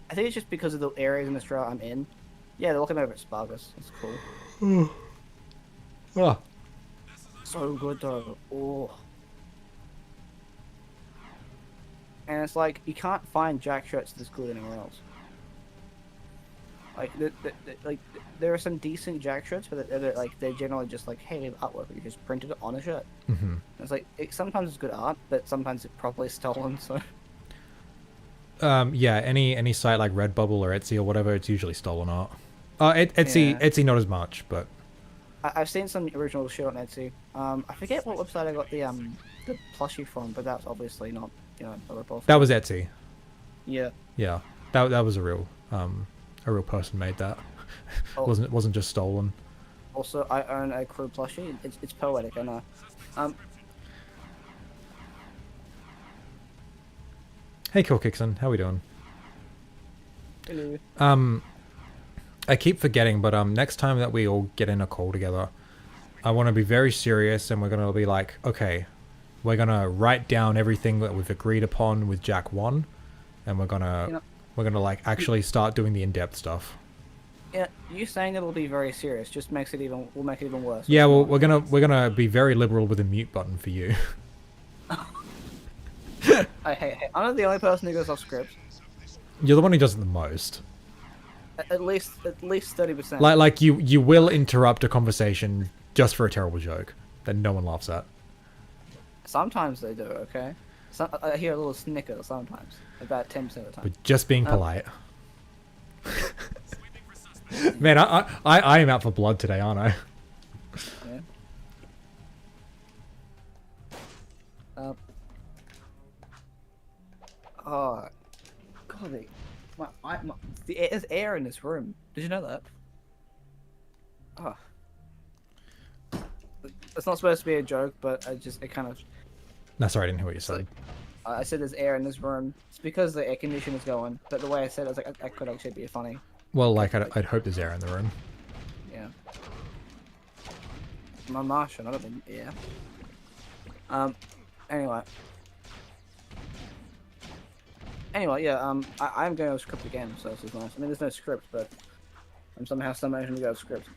I think it's just because of the areas in Australia I'm in. Yeah, they're looking over at Spargus. It's cool. Oh. So good though. Oh. And it's like you can't find Jack shirts this good anywhere else. Like, like there are some decent Jack shirts, but they're generally just like, hey, they have artwork. You just printed it on a shirt. Mm-hmm. It's like sometimes it's good art, but sometimes it's probably stolen. So. Yeah, any site like Redbubble or Etsy or whatever, it's usually stolen art. Etsy, Yeah. Etsy not as much, but I've seen some original shit on Etsy. I forget what website I got the plushie from, but that's obviously not, you know, a ripoff. that was Etsy. Yeah. Yeah, that was a real person made that. Oh. wasn't just stolen. Also, I own a crew plushie. It's poetic, I know. Hey, Kill Kixon, how we doing? Hello. I keep forgetting, but next time that we all get in a call together, I want to be very serious, and we're gonna be like, okay, we're gonna write down everything that we've agreed upon with Jack 1, and we're gonna like actually start doing the in-depth stuff. Yeah, you saying it'll be very serious just will make it even worse. Yeah, well, we're gonna be very liberal with a mute button for you. Hey, I'm not the only person who goes off script. You're the one who does it the most. At least 30%. Like you will interrupt a conversation just for a terrible joke that no one laughs at. Sometimes they do, okay? I hear a little snicker sometimes, about 10% of the time. But just being polite. Man, I am out for blood today, aren't I? Yeah. Oh, God, there's air in this room. Did you know that? Oh, it's not supposed to be a joke, but it kind of. No, sorry, I didn't hear what you said. I said there's air in this room. It's because the air conditioner is going. But the way I said it, I was like, that could actually be funny. Well, like, I'd hope there's air in the room. Yeah. I'm a Martian. I don't think yeah. Anyway. Anyway, yeah. I'm going to script again, so this is nice. I mean, there's no script, but I'm somehow managing to go to script.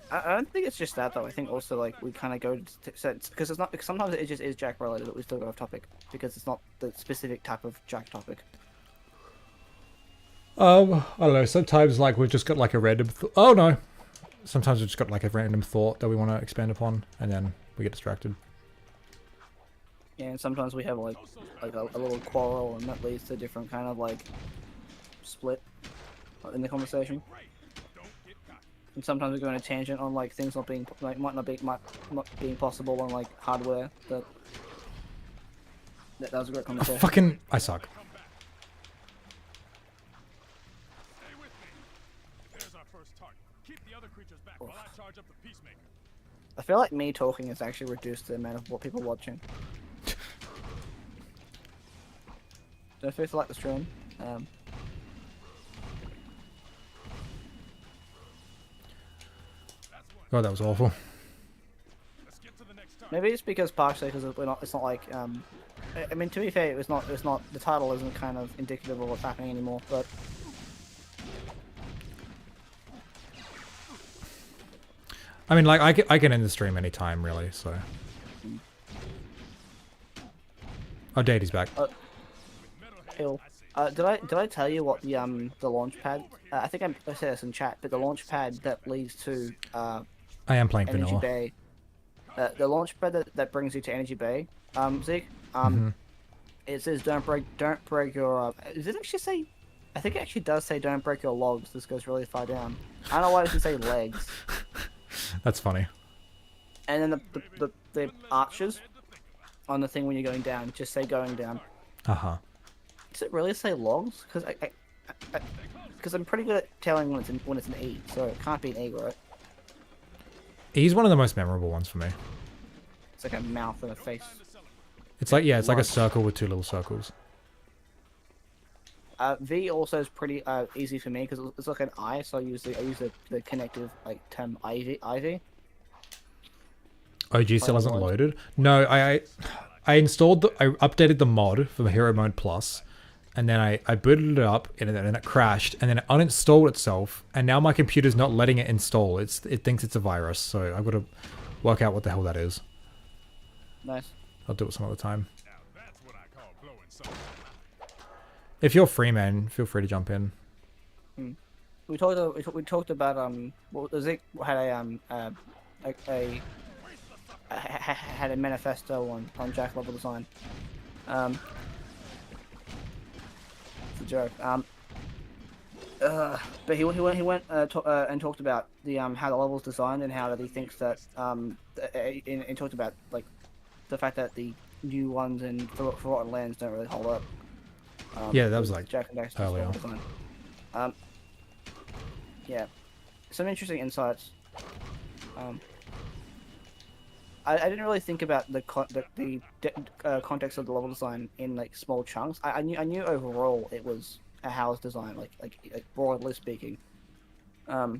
I don't think it's just that though. I think also like we kind of go because it's not because sometimes it just is Jack related, but we still go off topic because it's not the specific type of Jack topic. I don't know. Sometimes like we've just got like a random. Oh no! Sometimes we've just got like a random thought that we want to expand upon, and then we get distracted. Yeah, and sometimes we have like a little quarrel, and that leads to a different kind of like split in the conversation. And sometimes we go on a tangent on like things not being like might not being possible on like hardware. That was a great conversation. I suck. Stay with me. There's our first target. Keep the other creatures back while I charge up the peacemaker. I feel like me talking has actually reduced the amount of what people watching. Don't feel like the stream. God, that was awful. Let's get to the next target. Maybe it's because partially because we're not. It's not like I mean, to be fair, it's not. The title isn't kind of indicative of what's happening anymore. But I mean, like I can end the stream anytime, really. So. Oh, Daddy's back. Hill. Did I tell you what the launch pad? I think I said this in chat, but the launch pad that leads to I am playing Energy vanilla. Bay. The launch pad that brings you to Energy Bay. Zeke. It says don't break your. Does it actually say? I think it actually does say don't break your logs. This goes really far down. I don't know why it doesn't say legs. That's funny. And then the arches on the thing when you're going down just say going down. Uh-huh. Does it really say logs? Because I'm pretty good at telling when it's an E, so it can't be an E, right? He's one of the most memorable ones for me. It's like a mouth and a face. It's like, yeah, it's like a circle with two little circles. V also is pretty easy for me because it's like an I, so I use the connective like term IV. OG still hasn't loaded. No, I installed I updated the mod for Hero Mode Plus, and then I booted it up and then it crashed, and then it uninstalled itself, and now my computer's not letting it install. It thinks it's a virus, so I've got to work out what the hell that is. Nice. I'll do it some other time. Now that's what I call blowing smoke. If you're free, man, feel free to jump in. We talked about Zeke had a manifesto on Jack level design. It's a joke. But he went and talked about the how the level's designed and how that he thinks that and talked about like the fact that the new ones in Forgotten Lands don't really hold up. Yeah, that was like Jack and Daxter's earlier. design. Yeah, some interesting insights. I didn't really think about the context of the level design in like small chunks. I knew overall it was a house design, like broadly speaking. But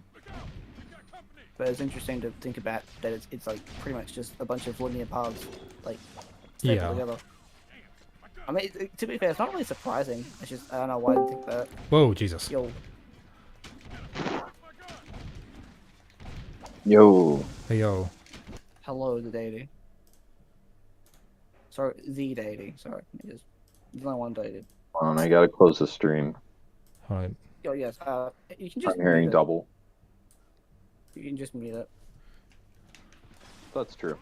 it's interesting to think about that it's like pretty much just a bunch of linear paths, like stapled together. I mean, to be fair, it's not really surprising. It's just I don't know why I didn't think that. Whoa, Jesus. Yo. Yo. Hey, yo. Hello, the deity. Sorry, the deity. Sorry, there's only one deity. Hold on, I gotta close the stream. Alright. Oh yes. You can just. I'm hearing mute it. double. You can just mute it. That's true.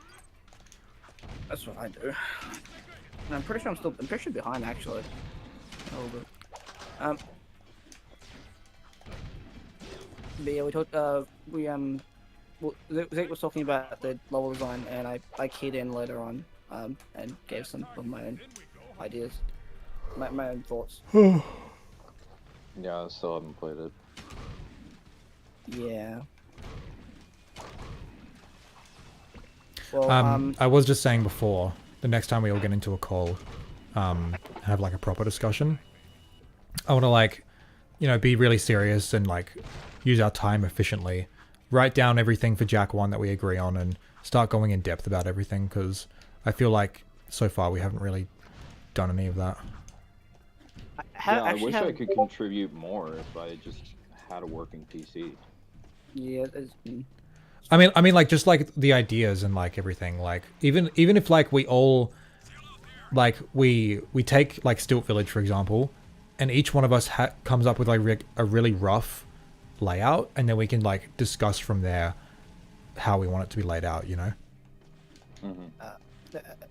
That's what I do. And I'm pretty sure behind actually. A little bit. But yeah, we talked. Well, Zeke was talking about the level design, and I keyed in later on, and gave some of my own ideas, my own thoughts. Yeah, I still haven't played it. Yeah. Well, I was just saying before, the next time we all get into a call, have like a proper discussion, I want to like, you know, be really serious and like use our time efficiently, write down everything for Jack 1 that we agree on and start going in depth about everything, because I feel like so far we haven't really done any of that. I wish I could contribute more if I just had a working PC. Yeah. I mean, like just like the ideas and like everything. Like even if like we all, like we take like Stilt Village for example, and each one of us comes up with like a really rough layout, and then we can like discuss from there how we want it to be laid out. You know.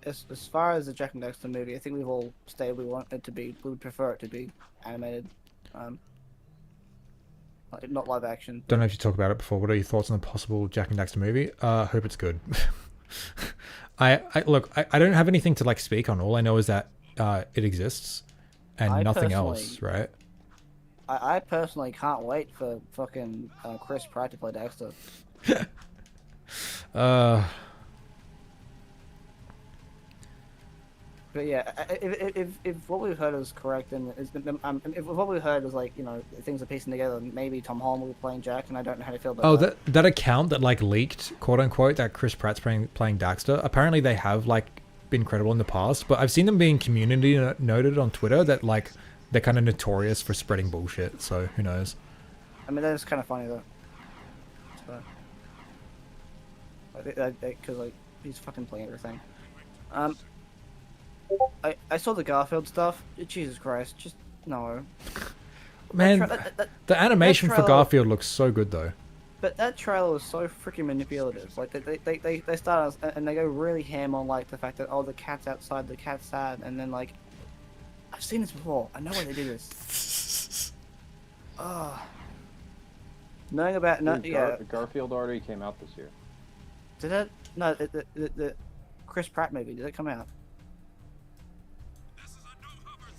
As far as the Jack and Dexter movie, I think we've all stated we want it to be. We would prefer it to be animated, like, not live action. Don't know if you talked about it before. What are your thoughts on the possible Jack and Daxter movie? Hope it's good. I don't have anything to like speak on. All I know is that it exists and nothing else, right? I personally can't wait for fucking Chris Pratt to play Dexter. But yeah, if what we've heard is correct, and if what we've heard is like, you know, things are piecing together, maybe Tom Holland will be playing Jack, and I don't know how to feel about that. Oh, that account that like leaked, quote unquote, that Chris Pratt's playing Daxter. Apparently, they have like been credible in the past, but I've seen them being community noted on Twitter that like they're kind of notorious for spreading bullshit. So who knows? I mean, that's kind of funny though. So, because like he's fucking playing everything. I saw the Garfield stuff. Jesus Christ, just no. Man, the animation for Garfield looks so good though. But that trailer was so freaking manipulative. Like they start and they go really ham on like the fact that, oh, the cat's outside, the cat's sad, and then like, I've seen this before. I know why they do this. Knowing about Garfield already came out this year. Did it? No, the Chris Pratt movie, did it come out?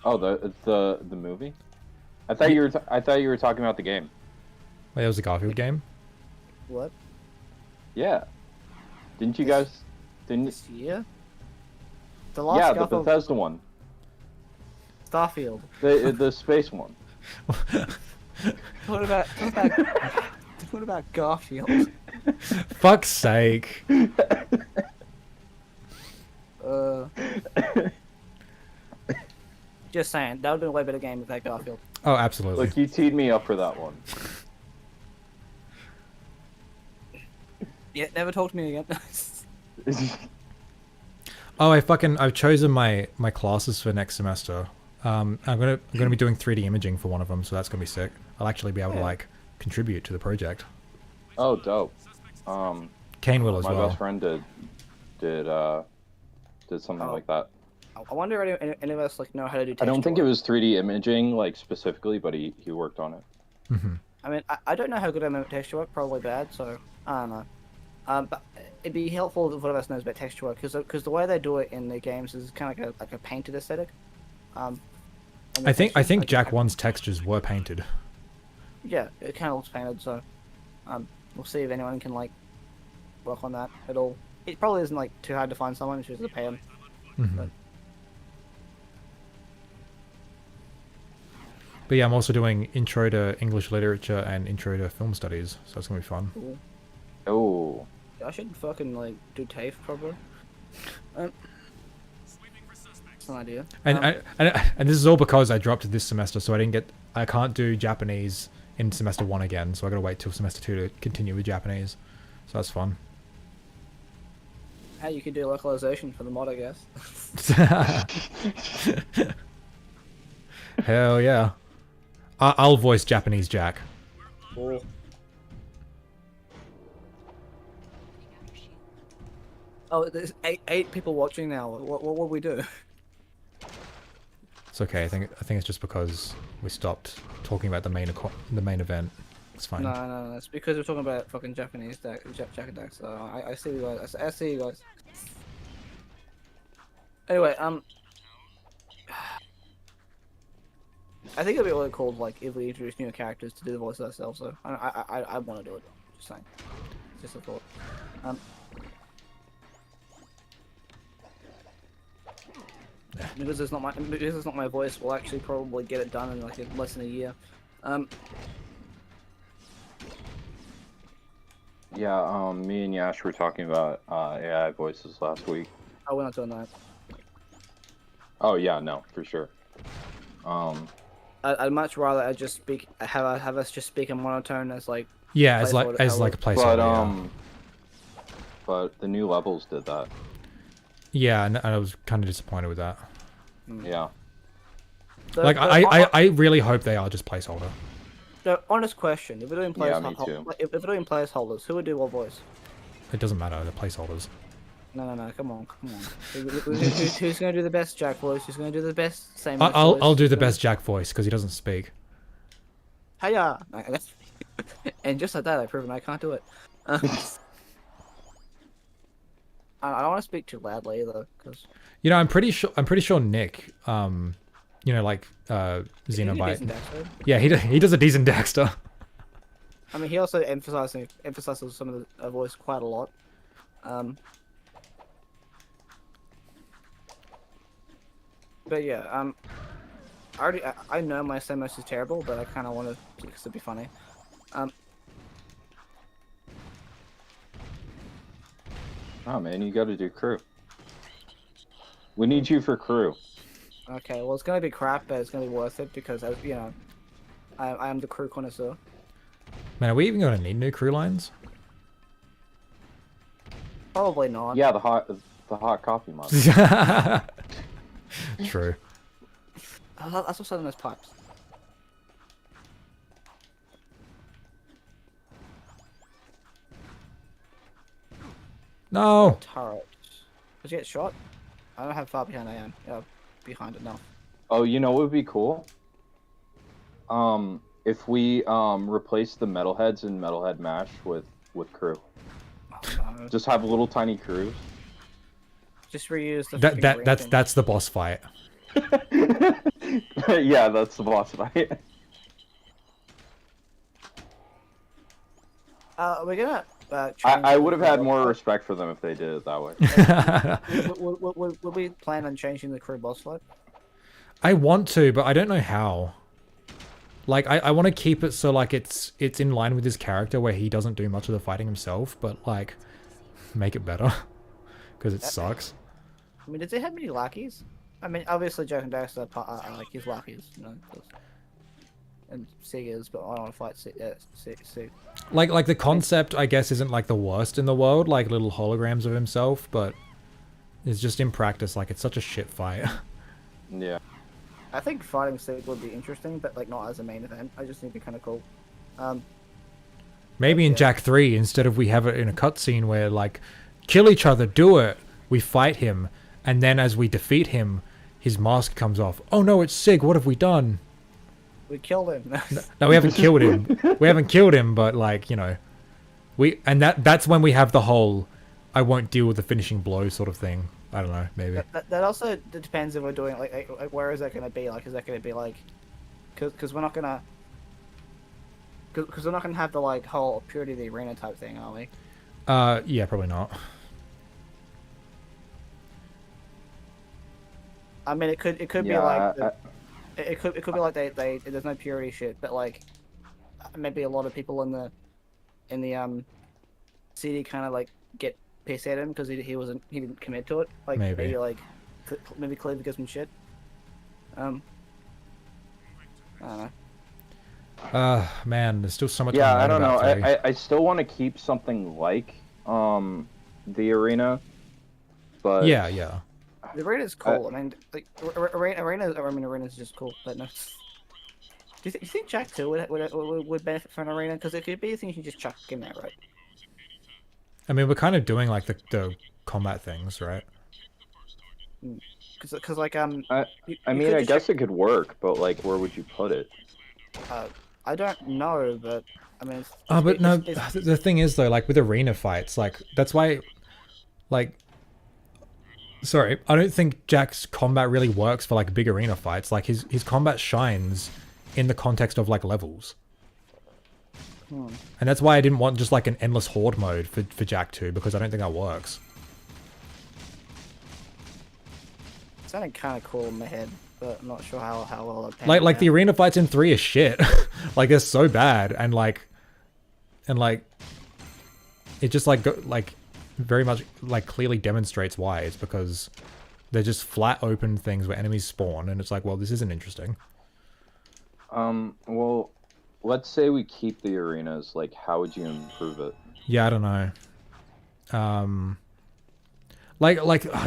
Oh, the movie? I thought you were talking about the game. Wait, that was the Garfield game? What? Yeah. Didn't you guys? This year? The last the Bethesda one. Starfield. The space one. What about Garfield? Fuck's sake. Just saying, that would have been a way better game without Garfield. Oh, absolutely. Look, you teed me up for that one. Yeah, never talk to me again. Oh, I've chosen my classes for next semester. I'm gonna be doing 3D imaging for one of them, so that's gonna be sick. I'll actually be able to like contribute to the project. Oh, dope. Kane will as well. My best friend did something like that. I wonder if any of us like know how to do. I don't think it was 3D imaging like specifically, but he worked on it. Mm-hmm. I mean, I don't know how good I am at texture work. Probably bad, so I don't know. But it'd be helpful if one of us knows about texture work, because the way they do it in the games is kind of like a painted aesthetic. I think Jack 1's textures were painted. Yeah, it kind of looks painted. So, we'll see if anyone can like work on that at all. It probably isn't like too hard to find someone. It's just to pay them. Mm-hmm. But yeah, I'm also doing Intro to English Literature and Intro to Film Studies, so it's gonna be fun. Cool. Oh. I should fucking like do TAFE probably. That's an idea. And this is all because I dropped it this semester, so I can't do Japanese in semester 1 again, so I gotta wait till semester 2 to continue with Japanese. So that's fun. Hey, you could do localization for the mod, I guess. Hell yeah. I'll voice Japanese Jack. Cool. Oh, there's eight people watching now. What will we do? It's okay. I think it's just because we stopped talking about the main event. It's fine. No. It's because we're talking about fucking Japanese Jack and Dax. So I see you guys. I see you guys. Anyway, I think it'd be really cool, like, if we introduce new characters to do the voices ourselves. So I want to do it. Just saying. Just a thought. Because it's not my voice, we'll actually probably get it done in like less than a year. Yeah, me and Yash were talking about AI voices last week. Oh, we're not doing that. Oh yeah, no, for sure. I'd much rather have us just speak in monotone as like. Yeah, as like a placeholder. But the new levels did that. Yeah, and I was kind of disappointed with that. Yeah. Like I really hope they are just placeholder. No, honest question: if we're doing if we're doing placeholders, who would do what voice? It doesn't matter. They're placeholders. No, come on. Who's gonna do the best Jack voice? Who's gonna do the best same? Voice? I'll do the best Jack voice because he doesn't speak. Hiya! And just like that, I've proven I can't do it. I don't want to speak too loudly either, because. You know, I'm pretty sure Nick, you know, like Xenobite. Yeah, he does a decent Dexter. I mean, he also emphasizes some of the voice quite a lot. But yeah, I know my Samos is terrible, but I kind of want to because it'd be funny. Oh man, you got to do crew. We need you for crew. Okay, well it's gonna be crap, but it's gonna be worth it because you know, I am the crew connoisseur. Man, are we even going to need new crew lines? Probably not. Yeah, the hot coffee mod. True. That's what's on those pipes. No. Turret. Did you get shot? I don't know how far behind I am. Yeah, behind it now. Oh, you know what would be cool? If we replace the metalheads in Metalhead Mash with crew. Oh, no. Just have little tiny crews. Just reuse the. That's the boss fight. Yeah, that's the boss fight. We're gonna. I would have had more respect for them if they did it that way. Would we plan on changing the crew boss fight? I want to, but I don't know how. Like, I want to keep it so, like, it's in line with his character where he doesn't do much of the fighting himself, but, like, make it better. Because it sucks. I mean, does he have many lackeys? I mean, obviously, Joe and Dexter are like his lackeys, you know. And Seegers, but I don't want to fight Seek. Like, the concept, I guess, isn't, like, the worst in the world, like, little holograms of himself, but it's just in practice, like, it's such a shit fight. Yeah. I think fighting Zeke would be interesting, but like not as a main event. I just think it'd be kind of cool. Maybe in Jack 3, instead of we have it in a cutscene where like, kill each other, do it. We fight him, and then as we defeat him, his mask comes off. Oh no, it's Sig. What have we done? We killed him. No, we haven't killed him. We haven't killed him, but like you know, that's when we have the whole, I won't deal with the finishing blow sort of thing. I don't know, maybe. That also depends if we're doing like where is that going to be? Like, is that going to be like, because we're not gonna, because we're not gonna have the like whole purity of the arena type thing, are we? Yeah, probably not. I mean, it could be like it could be like they there's no purity shit, but like maybe a lot of people in the CD kind of like get pissed at him because he didn't commit to it. Like maybe like maybe Cleaver gives him shit. I don't know. Man, there's still so much. Yeah, I don't know. I still want to keep something like the arena, but yeah. The arena's cool. I mean, like arena's just cool. But no. Do you think Jack 2 would benefit from an arena? Because it could be a thing you can just chuck in there, right? I mean, we're kind of doing like the combat things, right? Because like I mean, I guess it could work, but like, where would you put it? I don't know, but I mean. The thing is though, like with arena fights, like that's why, like, Sorry, I don't think Jack's combat really works for like big arena fights. Like his combat shines in the context of like levels. And that's why I didn't want just like an endless horde mode for Jack 2, because I don't think that works. It sounded kind of cool in my head, but I'm not sure how well it Like the arena fights in 3 are shit. Like they're so bad, and like it just like very much like clearly demonstrates why. It's because they're just flat open things where enemies spawn, and it's like, well, this isn't interesting. Well, let's say we keep the arenas. Like, how would you improve it? Yeah, I don't know.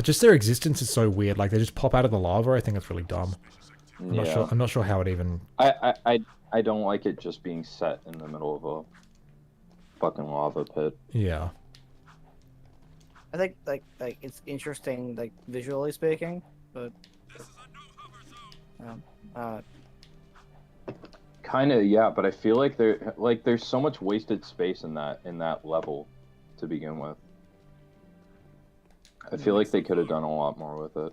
Just their existence is so weird. Like they just pop out of the lava. I think it's really dumb. I'm not sure. I'm not sure how it even. I don't like it just being set in the middle of a fucking lava pit. Yeah. I think like it's interesting, like visually speaking, but Kind of, yeah, but I feel like there's so much wasted space in that level to begin with. I feel like they could have done a lot more with it,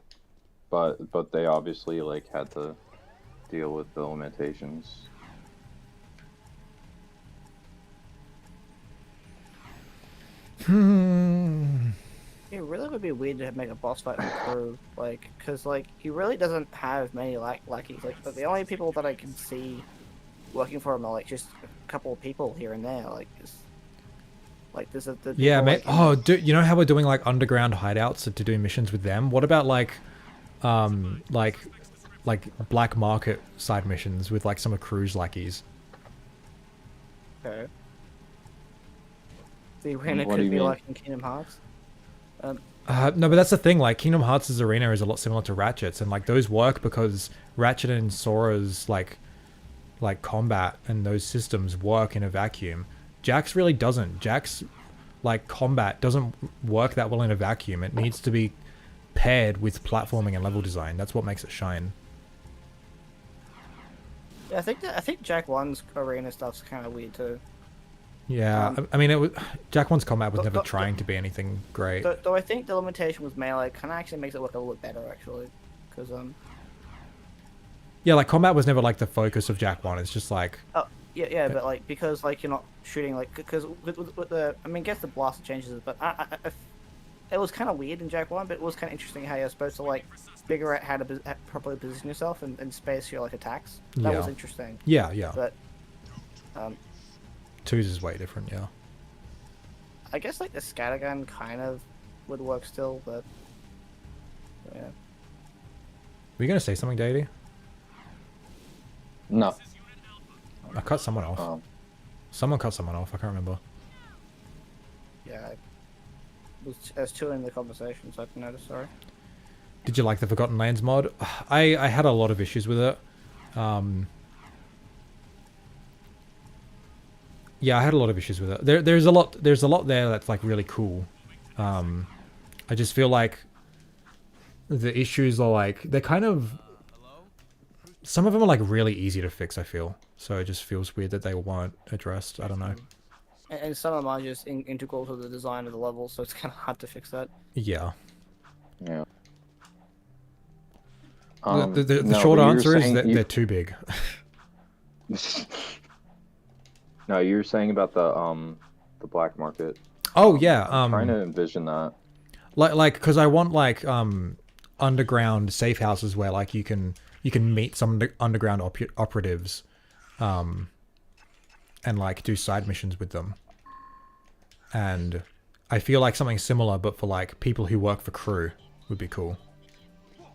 but they obviously like had to deal with the limitations. it really would be weird to make a boss fight with crew, like, because like he really doesn't have many lackeys. Like, but the only people that I can see working for him are like just a couple of people here and there. Like, there's the Yeah, people, mate. like, Oh, you know how we're doing like underground hideouts to do missions with them? What about like black market side missions with like some of Crew's lackeys? Okay. The arena What do could you be mean? like in Kingdom Hearts. No, but that's the thing. Like Kingdom Hearts' arena is a lot similar to Ratchet's, and like those work because Ratchet and Sora's like combat and those systems work in a vacuum. Jack's really doesn't. Jack's like combat doesn't work that well in a vacuum. It needs to be paired with platforming and level design. That's what makes it shine. Yeah, I think Jack 1's arena stuff's kind of weird too. Yeah, I mean, Jack 1's combat was never trying to be anything great. Though I think the limitation with melee kind of actually makes it look a little bit better actually, because Yeah, like combat was never like the focus of Jack 1. It's just like oh yeah, but like because like you're not shooting like because with the I mean, I guess the blaster changes it, but it was kind of weird in Jack 1, but it was kind of interesting how you're supposed to like figure out how to properly position yourself and space your like attacks. That was interesting. Yeah. But 2's is way different, yeah. I guess like the scattergun kind of would work still, but yeah. Were you gonna say something, Daddy? No. I cut someone off. Someone cut someone off. I can't remember. Yeah, I was chilling in the conversation, so I didn't notice. Sorry. Did you like the Forgotten Lands mod? I had a lot of issues with it. Yeah, I had a lot of issues with it. There's a lot there that's like really cool. I just feel like the issues are like they're kind of some of them are like really easy to fix, I feel. So it just feels weird that they weren't addressed. I don't know. And some of them are just integral to the design of the level, so it's kind of hard to fix that. Yeah. Yeah. The no, short but you were answer is saying that they're too big. No, you were saying about the black market. Oh yeah. I'm trying to envision that. Like because I want like underground safe houses where like you can meet some underground operatives, and like do side missions with them. And I feel like something similar, but for like people who work for Crew, would be cool.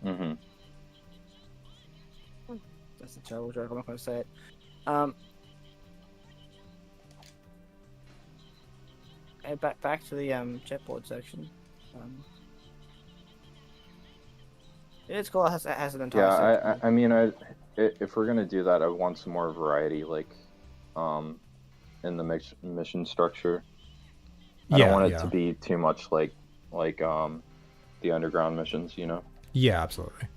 Mm-hmm. That's a terrible joke. I'm not going to say it. And back to the jetboard section. It's cool. It has an entire. Yeah, section. I mean, if we're gonna do that, I want some more variety, like, in the mission structure. I don't want it to be too much like the underground missions, you know? Yeah, absolutely.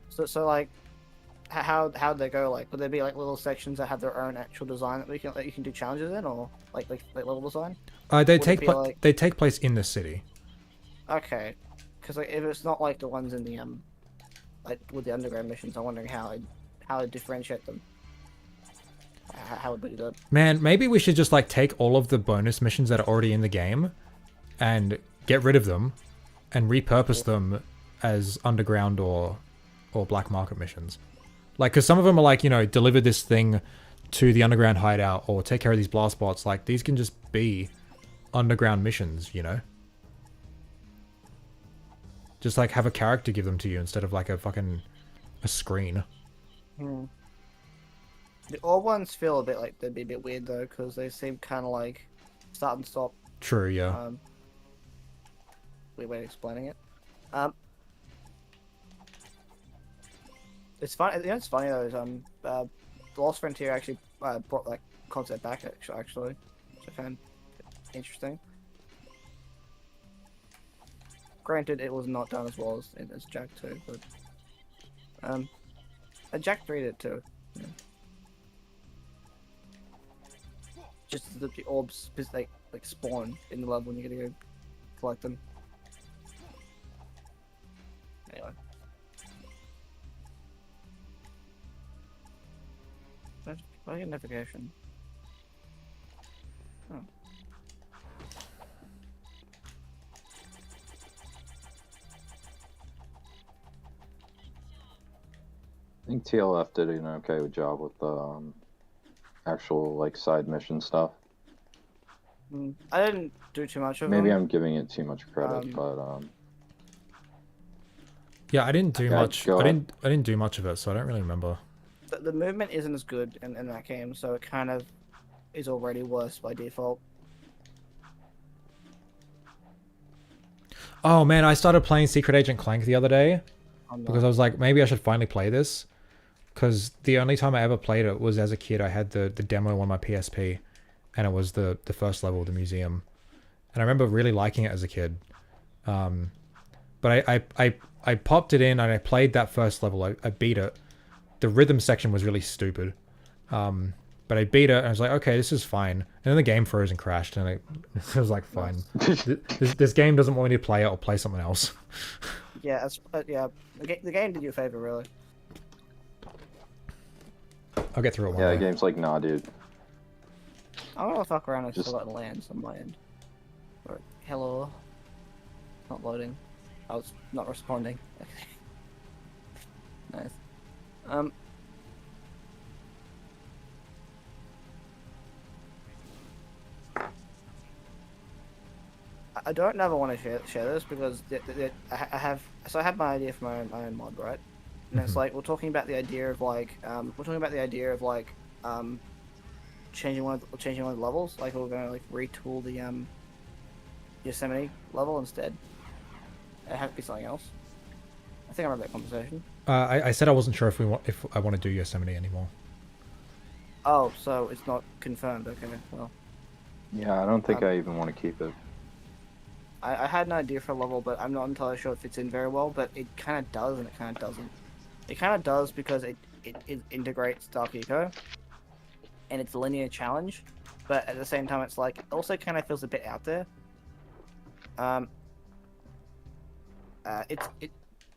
So like, how'd they go? Like, would there be like little sections that have their own actual design that you can do challenges in, or like level design? They Would it take be they take place in the city. Okay, because like if it's not like the ones in the like with the underground missions, I'm wondering how to differentiate them. How would we do it? Man, maybe we should just like take all of the bonus missions that are already in the game and get rid of them and repurpose them as underground or black market missions. Like, because some of them are like, you know, deliver this thing to the underground hideout or take care of these blast bots. Like, these can just be underground missions, you know? Just like have a character give them to you instead of like a screen. Hmm. The old ones feel a bit like they'd be a bit weird though, because they seem kind of like start and stop. True, yeah. Weird way of explaining it. It's funny. You know, it's funny though. Is The Lost Frontier actually brought that concept back actually, which I found interesting. Granted, it was not done as well as Jack 2, but Jack 3 did too. Yeah. Just the orbs like spawn in the level and you gotta go collect them. Anyway. I get a notification. Oh. I think TLF did an okay job with the actual like side mission stuff. I didn't do too much of Maybe them. I'm giving it too much credit, but yeah, I didn't do okay, much. I didn't do much of it, so I don't really remember. The movement isn't as good in that game, so it kind of is already worse by default. Oh man, I started playing Secret Agent Clank the other day Oh, no. because I was like, maybe I should finally play this. Because the only time I ever played it was as a kid. I had the demo on my PSP, and it was the first level of the museum, and I remember really liking it as a kid. But I popped it in and I played that first level. I beat it. The rhythm section was really stupid. But I beat it and I was like, okay, this is fine. And then the game froze and crashed, and it was like, fine. This game doesn't want me to play it or play something else. Yeah, yeah. The game did you a favor, really. I'll get through it one yeah, day. the game's like, nah, dude. I'm gonna fuck around and Just- still got lands on my end. Or, hello. Not loading. I was not responding. Nice. I don't ever want to share this because I have my idea for my own mod, right? And it's like we're talking about the idea of like changing one of the levels. Like we're going to like retool the Yosemite level instead. It has to be something else. I think I remember that conversation. I said I wasn't sure if I want to do Yosemite anymore. Oh, so it's not confirmed. Okay, well. Yeah, I don't think I even want to keep it. I had an idea for a level, but I'm not entirely sure it fits in very well. But it kind of does, and it kind of doesn't. It kind of does because it integrates Dark Eco, and it's a linear challenge. But at the same time, it's like it also kind of feels a bit out there.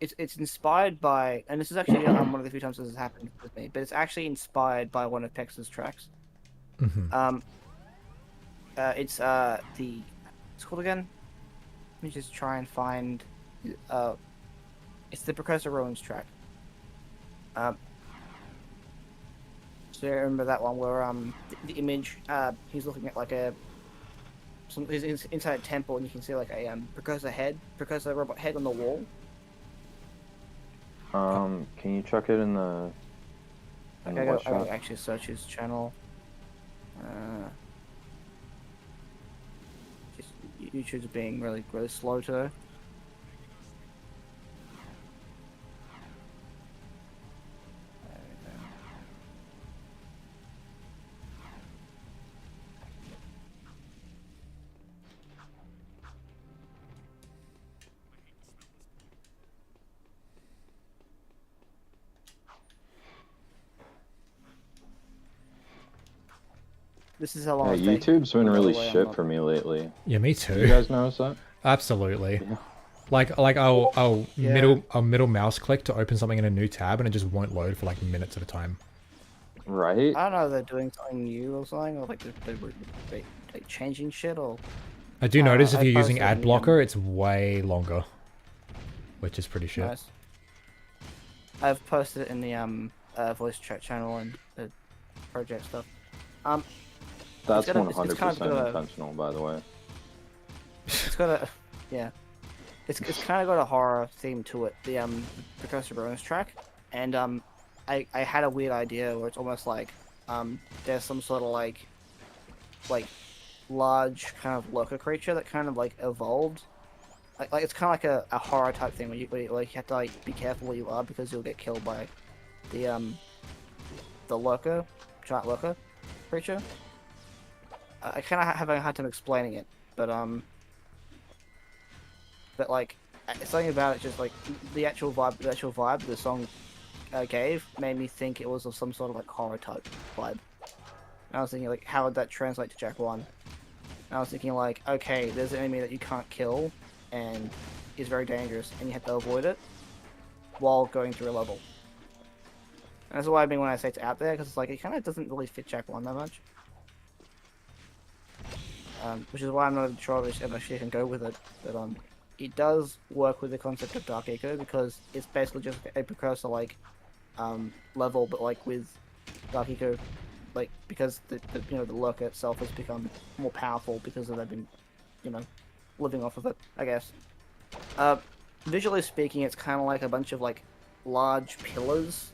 It's inspired by, and this is actually one of the few times this has happened with me. But it's actually inspired by one of Pex's tracks. Mm-hmm. It's called again. Let me just try and find. It's the Precursor Ruins track. So you remember that one where the image he's looking at like he's inside a temple and you can see like a precursor robot head on the wall. Can you chuck it in the I web shop? gotta actually search his channel. YouTube's being really slow today. This is how long. Yeah, YouTube's been really shit for me lately. Yeah, me You too. guys notice that? Absolutely. Yeah. Like I'll middle mouse click to open something in a new tab, and it just won't load for like minutes at a time. Right? I don't know if they're doing something new or something, or like they changing shit, or... I do notice if I you're using posted ad in, blocker, it's way longer, which is pretty shit. Nice. I've posted it in the voice chat channel and the project stuff. That's kind of 100% intentional, by the way. It's got a yeah. It's kind of got a horror theme to it. The percussive bonus track, and I had a weird idea where it's almost like there's some sort of like large kind of lurker creature that kind of like evolved. Like it's kind of like a horror type thing where you like you have to like be careful where you are because you'll get killed by the lurker, giant lurker creature. I kind of have a hard time explaining it, but like something about it, just like the actual vibe the song gave made me think it was of some sort of like horror type vibe. And I was thinking like, how would that translate to Jack 1? And I was thinking like, okay, there's an enemy that you can't kill and is very dangerous, and you have to avoid it while going through a level. And that's why I mean when I say it's out there, because it's like it kind of doesn't really fit Jack 1 that much. Which is why I'm not sure if I can go with it, but it does work with the concept of Dark Eco, because it's basically just a precursor like level, but like with Dark Eco, like because the the lurker itself has become more powerful because they've been living off of it, I guess. Visually speaking, it's kind of like a bunch of like large pillars,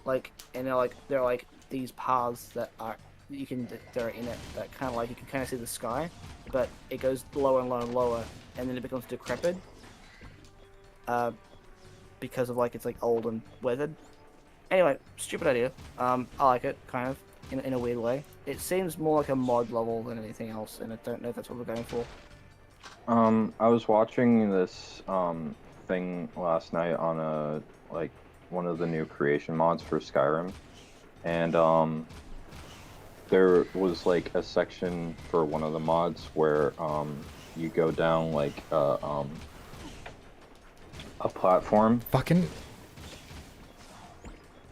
like, and they're like these paths that are they're in it, that kind of like you can kind of see the sky, but it goes lower and lower and lower, and then it becomes decrepit because of like it's like old and weathered. Anyway, stupid idea. I like it kind of in a weird way. It seems more like a mod level than anything else, and I don't know if that's what we're going for. I was watching this thing last night on one of the new creation mods for Skyrim, and there was like a section for one of the mods where you go down like a platform. Fucking.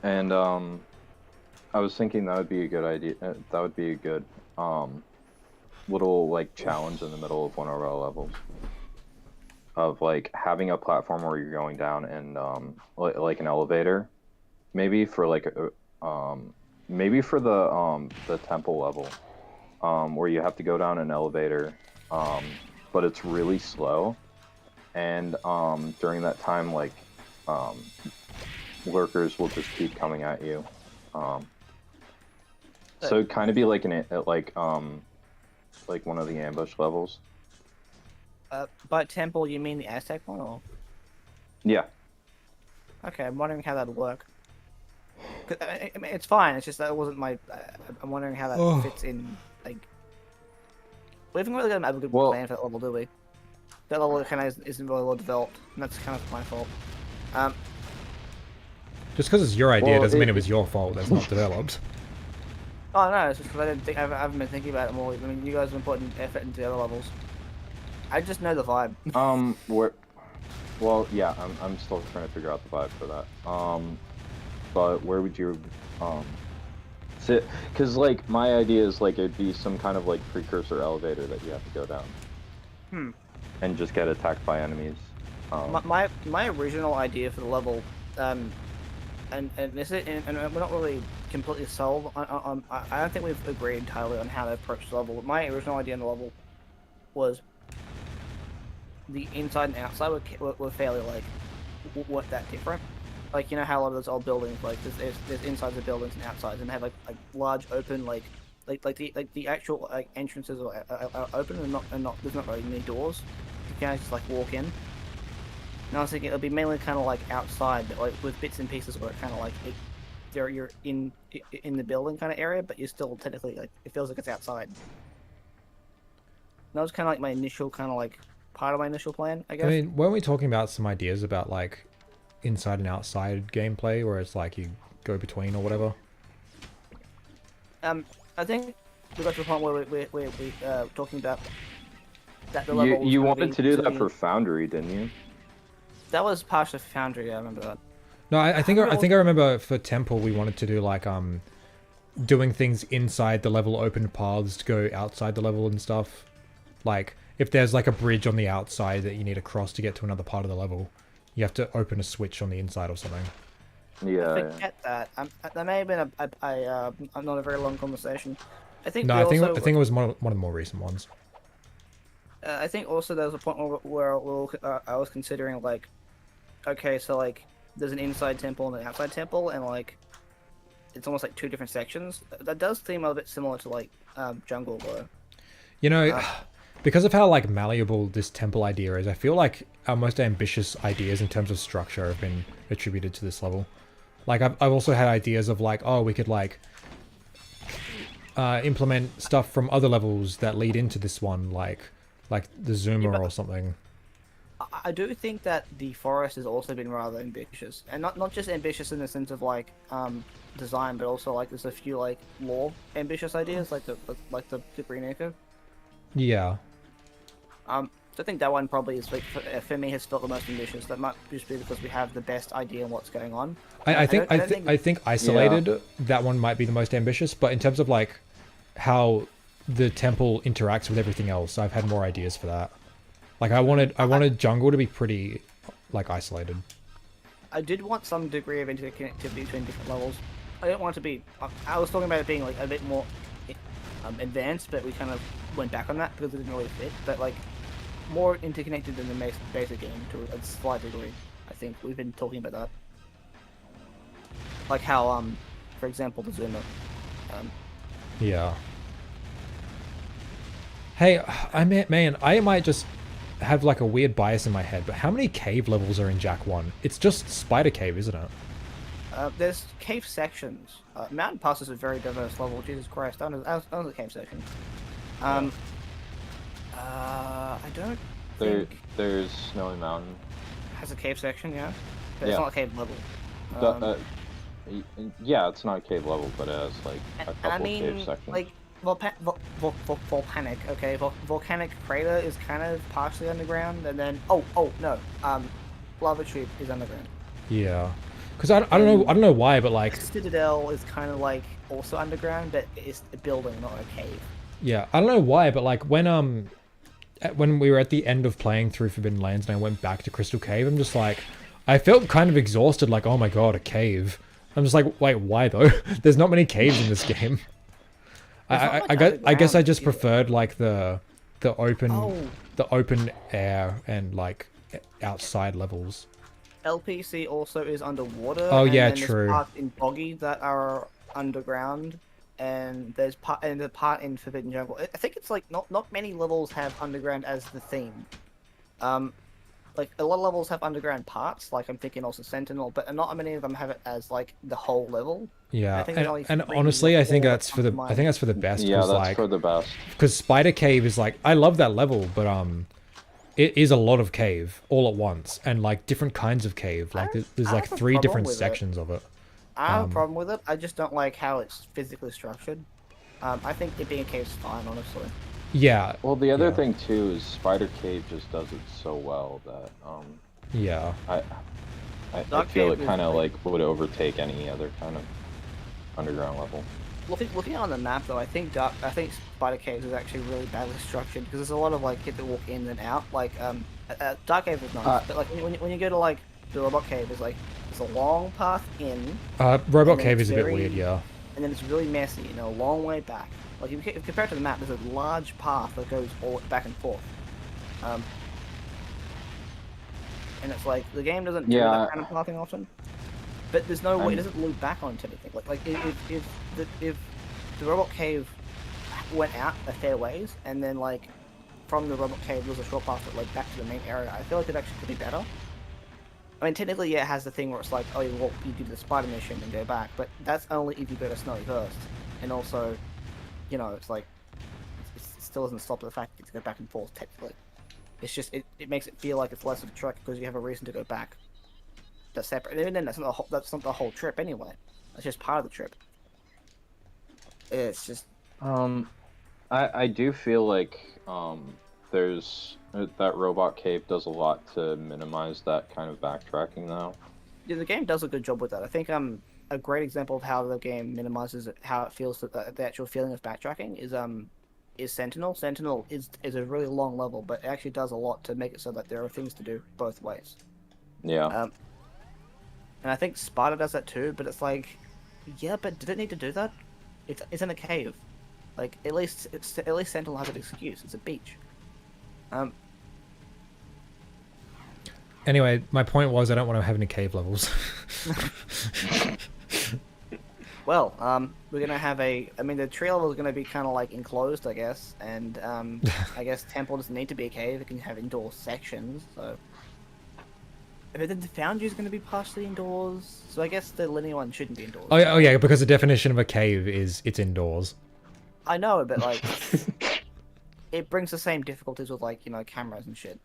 And I was thinking that would be a good idea. That would be a good little like challenge in the middle of one of our levels, of like having a platform where you're going down, and like an elevator, maybe for like maybe for the temple level, where you have to go down an elevator, but it's really slow, and during that time, like lurkers will just keep coming at you. So it'd kind of be like like one of the ambush levels. By temple, you mean the Aztec one, or? Yeah. Okay, I'm wondering how that'd work. I mean, it's fine. It's just that it wasn't my. I'm wondering how that fits in. Like, we haven't really got a good plan for that level, do we? That level kind of isn't really well developed, and that's kind of my fault. Just because it's your idea doesn't mean it was your fault. That's not developed. Oh no, it's just because I haven't been thinking about it more. I mean, you guys have been putting effort into the other levels. I just know the vibe. Well, yeah, I'm still trying to figure out the vibe for that. But where would you sit? Because like my idea is like it'd be some kind of like precursor elevator that you have to go down. And just get attacked by enemies. My original idea for the level, and we're not really completely sold on I don't think we've agreed entirely on how to approach the level. My original idea on the level was the inside and outside were fairly like weren't that different. Like, you know how a lot of those old buildings, like there's insides of buildings and outsides, and they have like large open like the actual like entrances are open and not there's not really many doors. You can just like walk in. And I was thinking it'll be mainly kind of like outside, but like with bits and pieces where it kind of like you're in the building kind of area, but you're still technically like it feels like it's outside. And that was kind of like my initial kind of like part of my initial plan, I guess. I mean, weren't we talking about some ideas about like inside and outside gameplay, where it's like you go between or whatever? I think we got to the point where we're talking about that the level. You wanted to do that for Foundry, didn't you? that was partially Foundry. I remember that. No, I think I remember for Temple we wanted to do like doing things inside the level, open paths to go outside the level and stuff. Like if there's like a bridge on the outside that you need to cross to get to another part of the level, you have to open a switch on the inside or something. Yeah. I forget that. That may have been not a very long conversation. I think. No, I think it was one of the more recent ones. I think also there was a point where I was considering like, okay, so like there's an inside temple and an outside temple, and like it's almost like two different sections. That does seem a bit similar to like jungle though. You know, because of how like malleable this temple idea is, I feel like our most ambitious ideas in terms of structure have been attributed to this level. Like I've also had ideas of like, oh, we could like implement stuff from other levels that lead into this one, like the Zoomer or something. I do think that the forest has also been rather ambitious, and not just ambitious in the sense of like design, but also like there's a few like lore ambitious ideas, like the Green Echo. Yeah. So I think that one probably is like for me has felt the most ambitious. That might just be because we have the best idea on what's going on. I think isolated that one might be the most ambitious, but in terms of like how the temple interacts with everything else, I've had more ideas for that. Like I wanted jungle to be pretty like isolated. I did want some degree of interconnectivity between different levels. I didn't want it to be. I was talking about it being like a bit more advanced, but we kind of went back on that because it didn't really fit. But like more interconnected than the basic game to a slight degree. I think we've been talking about that. Like how for example, the Zoomer. Yeah. Hey, I might just have like a weird bias in my head, but how many cave levels are in Jack 1? It's just Spider Cave, isn't it? There's cave sections. Mountain Pass is a very diverse level. Jesus Christ, I know the cave section. I don't think there's Snowy Mountain. Has a cave section, yeah? But it's not a cave level. Yeah, it's not a cave level, but it has like a couple cave sections. Like volcanic, okay, volcanic crater is kind of partially underground, and then lava tube is underground. Yeah, because I don't know why, but like Citadel is kind of like also underground, but it's a building, not a cave. Yeah, I don't know why, but like when we were at the end of playing through Forbidden Lands and I went back to Crystal Cave, I'm just like, I felt kind of exhausted, like, oh my god, a cave. I'm just like, wait, why though? There's not many caves in this game. I guess I just preferred like the open air and like outside levels. LPC also is underwater. Oh yeah, and true. There's parts in Boggy that are underground, and there's the part in Forbidden Jungle. I think it's like not many levels have underground as the theme. Like a lot of levels have underground parts. Like I'm thinking also Sentinel, but not many of them have it as like the whole level. Yeah, and honestly, I think that's for the best. Yeah, that's like, for the best. Because Spider Cave is like, I love that level, but it is a lot of cave all at once, and like different kinds of cave. Like there's like 3 different sections of it. I have a problem with it. I just don't like how it's physically structured. I think it being a cave is fine, honestly. Yeah. Well, the other thing too is Spider Cave just does it so well that yeah. I feel it kind of like would overtake any other kind of underground level. Looking on the map though, I think Spider Cave is actually really badly structured because there's a lot of like you have to walk in and out. Like Dark Cave is nice, but like when you go to like the Robot Cave, there's a long path in. Robot Cave is a bit weird, yeah. And then it's really messy, a long way back. Like if compared to the map, there's a large path that goes all back and forth. And it's like the game doesn't do that kind of pathing often. But there's no way it doesn't loop back onto anything. Like if the Robot Cave went out a fair ways, and then like from the Robot Cave there was a short path that led back to the main area, I feel like it actually could be better. I mean, technically, yeah, it has the thing where it's like, oh, you do the spider mission and go back, but that's only if you go to Snowy first. And also, it's like, it still doesn't stop the fact that you have to go back and forth, technically. It's just, it makes it feel like it's less of a trek because you have a reason to go back. That's separate. And even then, that's not the whole trip anyway. That's just part of the trip. It's just... I do feel like, there's that robot cave does a lot to minimize that kind of backtracking though. Yeah, the game does a good job with that. I think a great example of how the game minimizes how it feels, the actual feeling of backtracking is Sentinel. Sentinel is a really long level, but it actually does a lot to make it so that there are things to do both ways. Yeah. And I think Sparta does that too, but it's like, yeah, but did it need to do that? It's in a cave. Like, at least Sentinel has an excuse. It's a beach. Anyway, my point was I don't want to have any cave levels. Well, we're gonna have I mean, the tree level is gonna be kind of like enclosed, I guess, and I guess temple doesn't need to be a cave. It can have indoor sections. So, but then the foundry is gonna be partially indoors. So I guess the linear one shouldn't be indoors. Oh yeah, because the definition of a cave is it's indoors. I know, but like, it brings the same difficulties with like cameras and shit.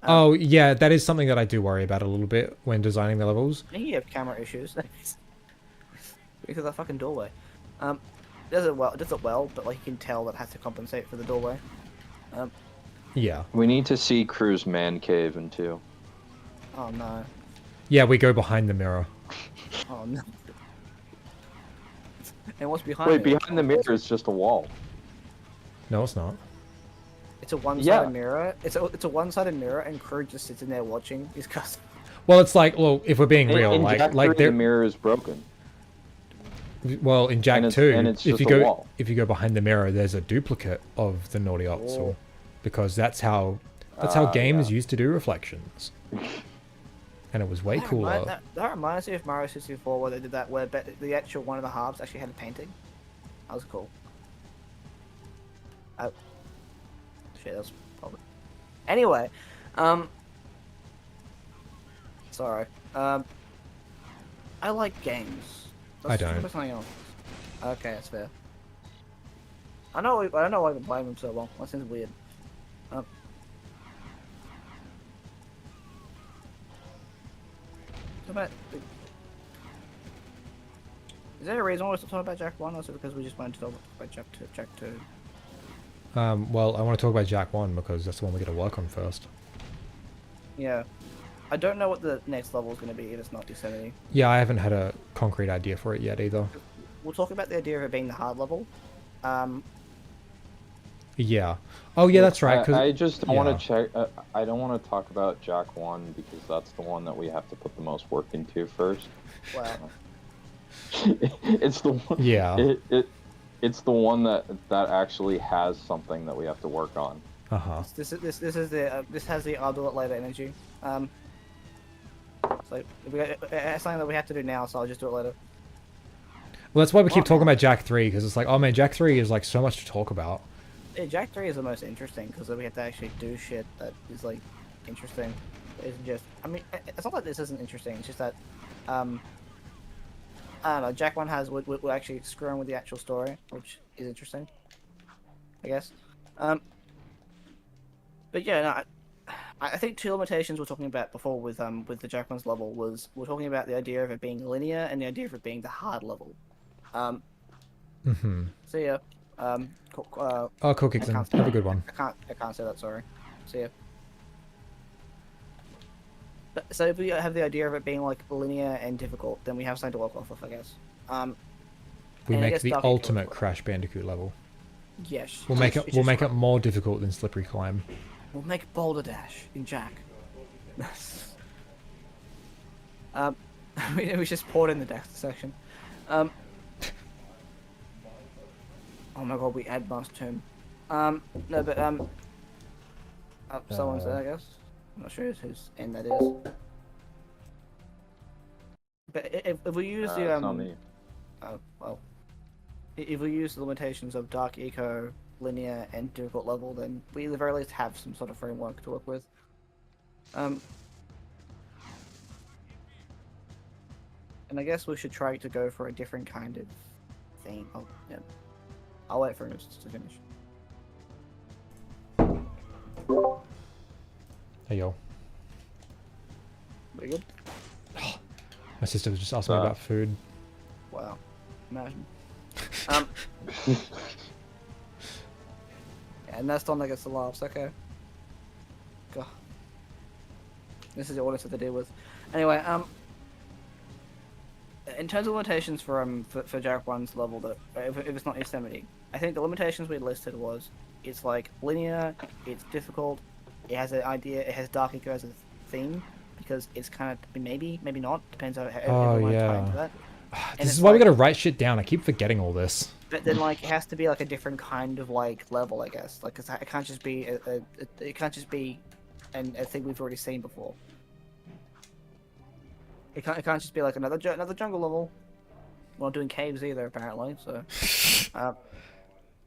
Oh yeah, that is something that I do worry about a little bit when designing the levels. You have camera issues. Because of that fucking doorway. Does it well, but like you can tell that has to compensate for the doorway. Yeah. We need to see Crew's man cave in 2. Oh no. Yeah, we go behind the mirror. Oh no. And what's behind Wait, it? behind the mirror is just a wall. No, it's not. It's a one-sided mirror. It's a one-sided mirror, and Crew just sits in there watching his customer. Well, it's like, well, if we're being real, in Jack 3, the the mirror is broken. Well, in Jack 2, it's if just you a go wall. behind the mirror, there's a duplicate of the naughty Ottsel, because that's how games used to do reflections, and it was way cooler. That reminds me of Mario 64, where they did that, where the actual one of the halves actually had a painting. That was cool. Shit, that's probably. Anyway, sorry. I like games. I don't. Something else. Okay, that's fair. I don't know why I've been playing them so long. That seems weird. Is there a reason why we're talking about Jack 1, or is it because we just wanted to talk about Jack 2? Well, I want to talk about Jack 1 because that's the one we got to work on first. Yeah. I don't know what the next level is going to be if it's not D70. Yeah, I haven't had a concrete idea for it yet either. We'll talk about the idea of it being the hard level. Yeah. Oh, yeah, that's right. I just don't want to check. I don't want to talk about Jack 1 because that's the one that we have to put the most work into first. Wow. It's the one. Yeah. It's the one that actually has something that we have to work on. This has the I'll do it later energy. So it's something that we have to do now, so I'll just do it later. Well, that's why we keep talking about Jack 3, because it's like, oh man, Jack 3 is like so much to talk about. Yeah, Jack 3 is the most interesting because we have to actually do shit that is like interesting. It's just, I mean, it's not like this isn't interesting. It's just that, I don't know. Jack 1 we're actually screwing with the actual story, which is interesting, I guess. But yeah, no, I think 2 limitations we're talking about before with the Jack 1's level was we're talking about the idea of it being linear and the idea of it being the hard level. So yeah. Cool, Kixon. Have a good one. I can't say that, sorry. See ya. But, so if we have the idea of it being like linear and difficult, then we have something to work off of, I guess. We make the ultimate Crash Bandicoot level. Yes. We'll make it more difficult than Slippery Climb. We'll make Boulder Dash in Jack. We just poured in the death section. Oh my god, we add Master Tomb. No, but someone's there, I guess. I'm not sure whose end that is. But if we use the It's not me. oh well, if we use the limitations of Dark Eco, linear, and difficult level, then we at the very least have some sort of framework to work with. And I guess we should try to go for a different kind of thing. Oh, yeah. I'll wait for him to finish. Hey yo. Pretty good? My sister was just asking me about food. Wow. Imagine. And that's the one that gets the laughs, okay. God. This is all I have to deal with. Anyway, in terms of limitations for Jack 1's level, that if it's not Yosemite, I think the limitations we listed was it's like linear, it's difficult, it has an idea, it has Dark Eco as a theme because it's kind of maybe not depends on how everyone tie into that. This is why we gotta write shit down. I keep forgetting all this. But then like it has to be like a different kind of like level, I guess. Like it can't just be it can't just be a thing we've already seen before. It can't just be like another jungle level. We're not doing caves either, apparently. So,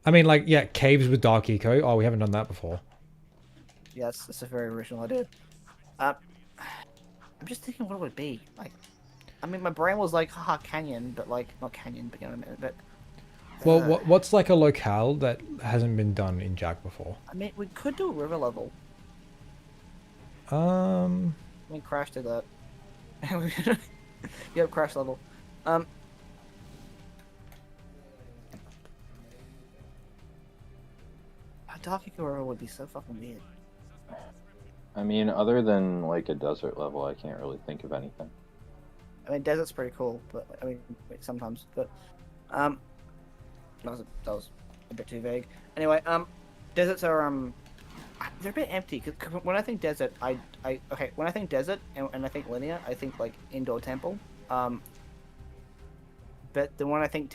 I mean, like, yeah, caves with Dark Eco. Oh, we haven't done that before. Yes, that's a very original idea. I'm just thinking, what it would be like. I mean, my brain was like, haha, canyon, but like not canyon, but you know what I mean. But well, what's like a locale that hasn't been done in Jack before? I mean, we could do a river level. I mean, Crash did that. Yep, Crash level. A Dark Eco River would be so fucking weird. I mean, other than like a desert level, I can't really think of anything. I mean, desert's pretty cool, but I mean, sometimes, but that was a bit too vague. Anyway, deserts are they're a bit empty. Cause when I think desert, when I think desert and I think linear, I think like indoor temple. But then when I think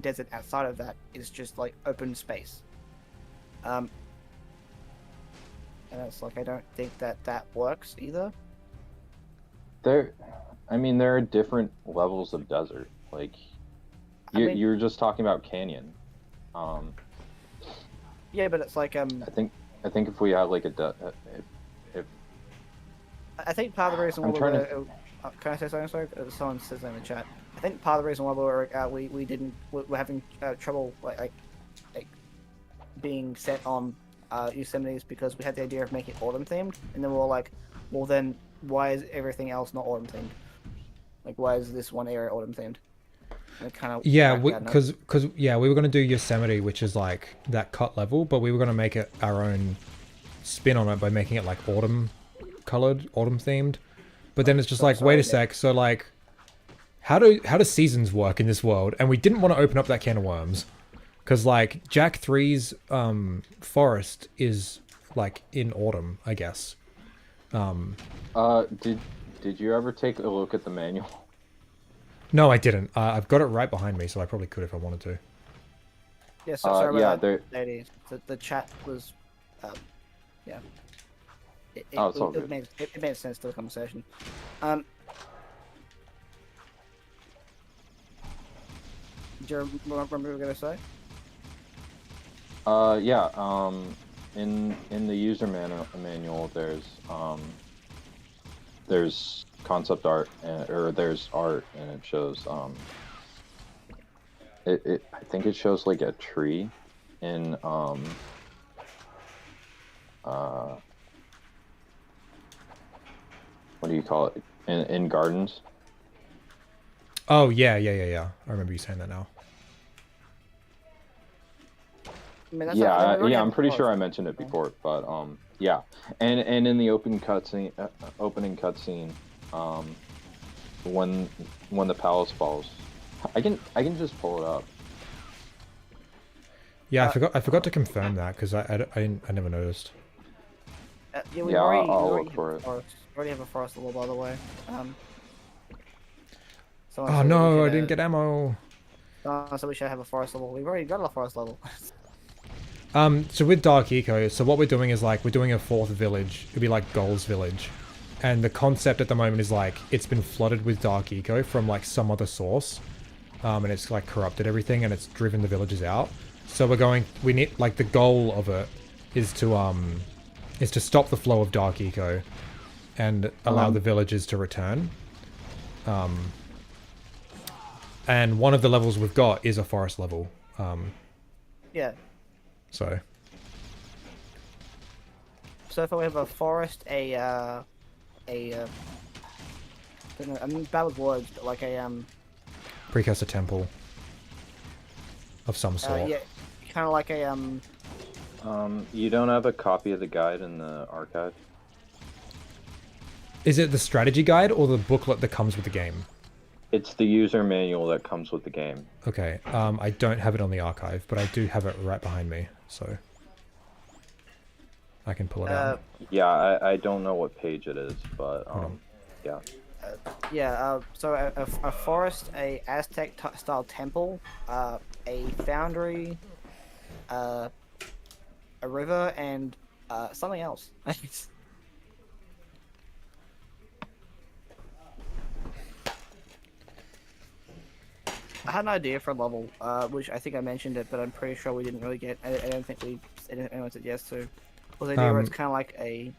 desert outside of that is just like open space. And it's like I don't think that works either. I mean, there are different levels of desert. Like, you're just talking about canyon. Yeah, but it's like I think if we had like I think part of the reason why can I say something? Sorry, someone says in the chat. I think part of the reason why we're having trouble like being set on Yosemite is because we had the idea of making it autumn themed, and then we were like, well then why is everything else not autumn themed? Like why is this one area autumn themed? Yeah, because we were gonna do Yosemite, which is like that cut level, but we were gonna make it our own spin on it by making it like autumn colored, autumn themed. But then it's just like, wait a sec, so like, how do seasons work in this world? And we didn't want to open up that can of worms, because like Jack 3's forest is like in autumn, I guess. Did you ever take a look at the manual? No, I didn't. I've got it right behind me, so I probably could if I wanted to. Yeah, so sorry about that, ladies. The chat was, yeah. It made sense to the conversation. Do you remember what we were gonna say? Yeah. In the user manual, there's concept art or there's art, and it shows I think it shows like a tree in what do you call it, in gardens. Oh yeah. I remember you saying that now. I mean, I'm pretty sure I mentioned it before, but yeah, and in the opening cutscene, when the palace falls, I can just pull it up. Yeah, I forgot to confirm that because I never noticed. I'll look for it. We already have a forest level, by the way. Oh no, I didn't get ammo. So we should have a forest level. We've already got a forest level. So with Dark Eco, so what we're doing is like we're doing a fourth village. It'd be like Goal's village, and the concept at the moment is like it's been flooded with Dark Eco from like some other source, and it's like corrupted everything and it's driven the villagers out. So we need like the goal of it is to stop the flow of Dark Eco and allow the villagers to return. And one of the levels we've got is a forest level. Yeah. So if we have a forest, I mean, bad with words, but like a precursor temple of some sort. Yeah, kind of like a You don't have a copy of the guide in the archive? Is it the strategy guide or the booklet that comes with the game? It's the user manual that comes with the game. Okay, I don't have it on the archive, but I do have it right behind me, so I can pull it out. Yeah, I don't know what page it is, but yeah. So a forest, a Aztec style temple, a foundry, a river, and something else. I had an idea for a level, which I think I mentioned it, but I'm pretty sure we didn't really get. I don't think anyone said yes to. Was the idea where it's kind of like a.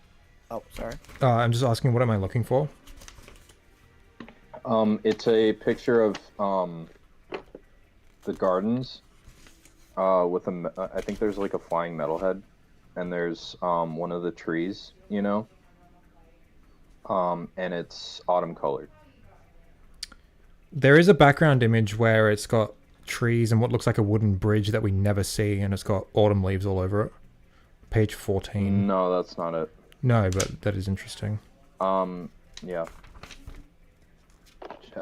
Oh, sorry. I'm just asking, what am I looking for? It's a picture of the gardens, with I think there's like a flying metalhead, and there's one of the trees, you know, and it's autumn colored. There is a background image where it's got trees and what looks like a wooden bridge that we never see, and it's got autumn leaves all over it. Page 14. No, that's not it. No, but that is interesting. Yeah.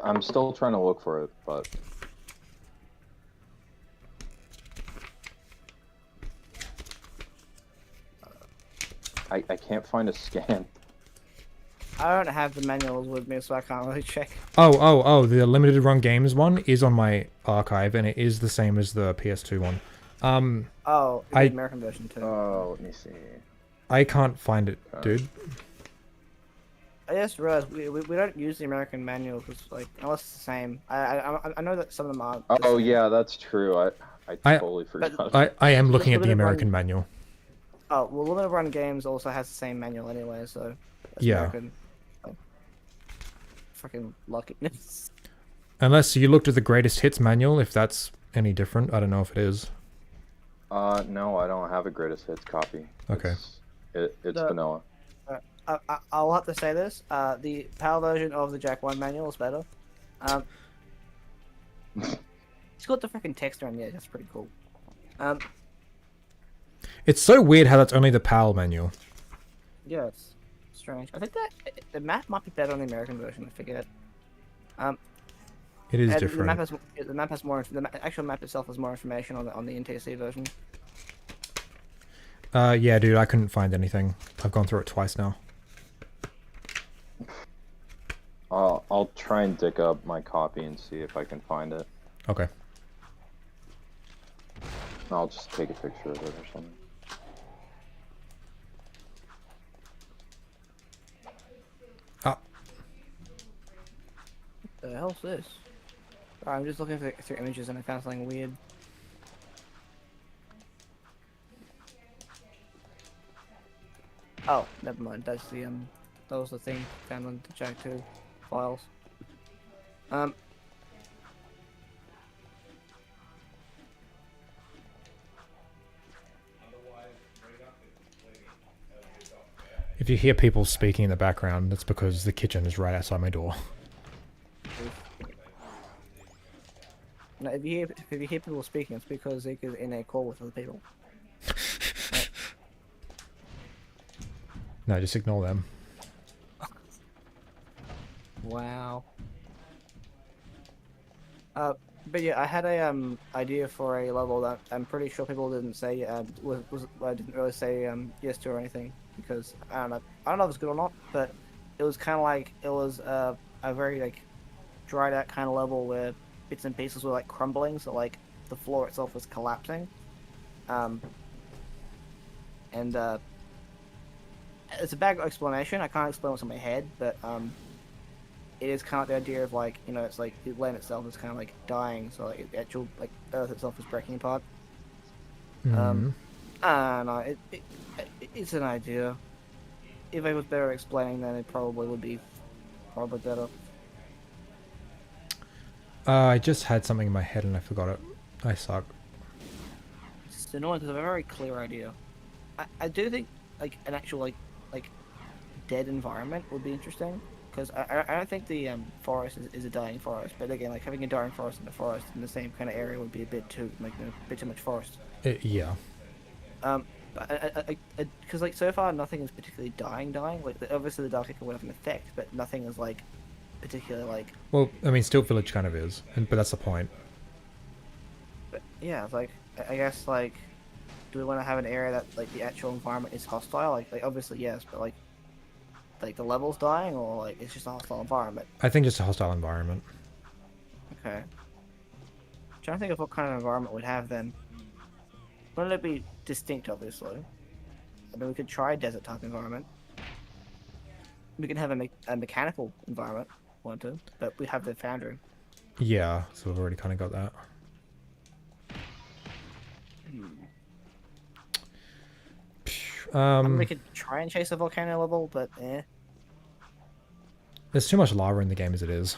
I'm still trying to look for it, but... I can't find a scan. I don't have the manuals with me, so I can't really check. Oh, the limited run games one is on my archive, and it is the same as the PS2 one. The American version too. Oh, let me see. I can't find it, dude. I just realized we don't use the American manual because, like, unless it's the same. I know that some of them are. Oh yeah, that's true. I totally forgot. I am looking at the American manual. Oh well, limited run games also has the same manual anyway, so that's yeah. American. Fucking lucky. Unless you looked at the greatest hits manual, if that's any different, I don't know if it is. No, I don't have a greatest hits copy. Okay. It's vanilla. I'll have to say this. The PAL version of the Jack 1 manual is better. It's got the freaking text around there. That's pretty cool. It's so weird how that's only the PAL manual. Yeah, it's strange. I think that the map might be better on the American version. I forget. It is different. The map has more. The actual map itself has more information on the NTSC version. Yeah, dude, I couldn't find anything. I've gone through it twice now. I'll try and dig up my copy and see if I can find it. Okay. I'll just take a picture of it or something. Ah. What the hell's this? I'm just looking through images and I found something weird. Oh, never mind. That's the that was the thing found on the Jack 2 files. If you hear people speaking in the background, that's because the kitchen is right outside my door. No, if you hear people speaking, it's because Zeke is in a call with other people. No, just ignore them. Wow. But yeah, I had a idea for a level that I'm pretty sure people didn't say didn't really say yes to or anything, because I don't know if it's good or not, but it was kind of like it was a very like dried out kind of level where bits and pieces were like crumbling, so like the floor itself was collapsing, and it's a bad explanation. I can't explain what's in my head, but it is kind of the idea of like, you know, it's like the land itself is kind of like dying, so like the actual like Earth itself is breaking apart. Mm-hmm. I don't know. It's an idea. If I was better at explaining, then it probably would be better. I just had something in my head and I forgot it. I suck. It's annoying because I have a very clear idea. I do think like an actual like dead environment would be interesting, because I don't think the forest is a dying forest, but again, like having a dying forest in the forest in the same kind of area would be a bit too much forest. Yeah. Because like so far nothing is particularly dying. Like obviously the Dark Echo would have an effect, but nothing is like particularly like. Well, I mean, Stilt Village kind of is, but that's the point. But yeah, it's like I guess like, do we want to have an area that like the actual environment is hostile? Like obviously yes, but like the level's dying or like it's just a hostile environment. I think just a hostile environment. Okay. I'm trying to think of what kind of environment we'd have then. Wouldn't it be distinct, obviously? I mean, we could try a desert type environment. We can have a mechanical environment, wanted, but we have the foundry. Yeah, so we've already kind of got that. I mean, we could try and chase a volcano level, but eh. There's too much lava in the game as it is.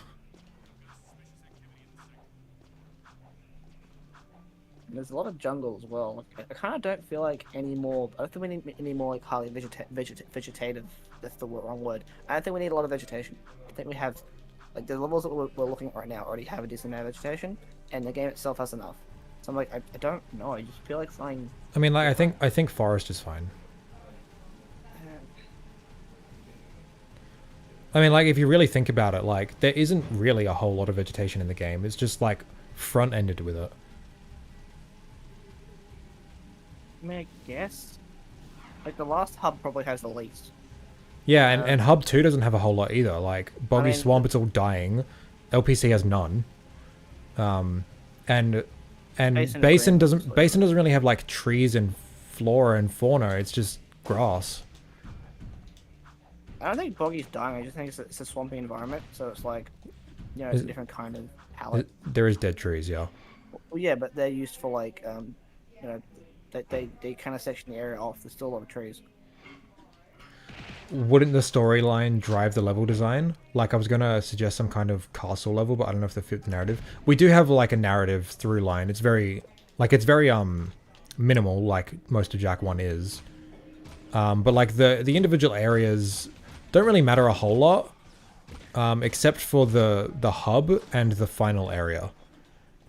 There's a lot of jungle as well. Like, I kind of don't feel like any more. I don't think we need any more like highly vegetative. That's the wrong word. I don't think we need a lot of vegetation. I think we have, like the levels that we're looking at right now already have a decent amount of vegetation, and the game itself has enough. So I'm like, I don't know. I just feel like flying. I mean, like I think forest is fine. I mean, like if you really think about it, like there isn't really a whole lot of vegetation in the game. It's just like front-ended with it. I mean, I guess. Like, the last hub probably has the least. Yeah, and Hub 2 doesn't have a whole lot either. Like, Boggy I mean, Swamp, it's all dying. LPC has none. And Basin doesn't really have, like, trees and flora and fauna. It's just grass. I don't think Boggy's dying. I just think it's a swampy environment. So it's like, you know, it's a different kind of palette. There is dead trees, yeah. Well, yeah, but they're used for, like, you know, they kind of section the area off. There's still a lot of trees. Wouldn't the storyline drive the level design? Like, I was gonna suggest some kind of castle level, but I don't know if they fit the narrative. We do have like a narrative through line. It's very minimal, like most of Jack 1 is. But like the individual areas don't really matter a whole lot, except for the hub and the final area,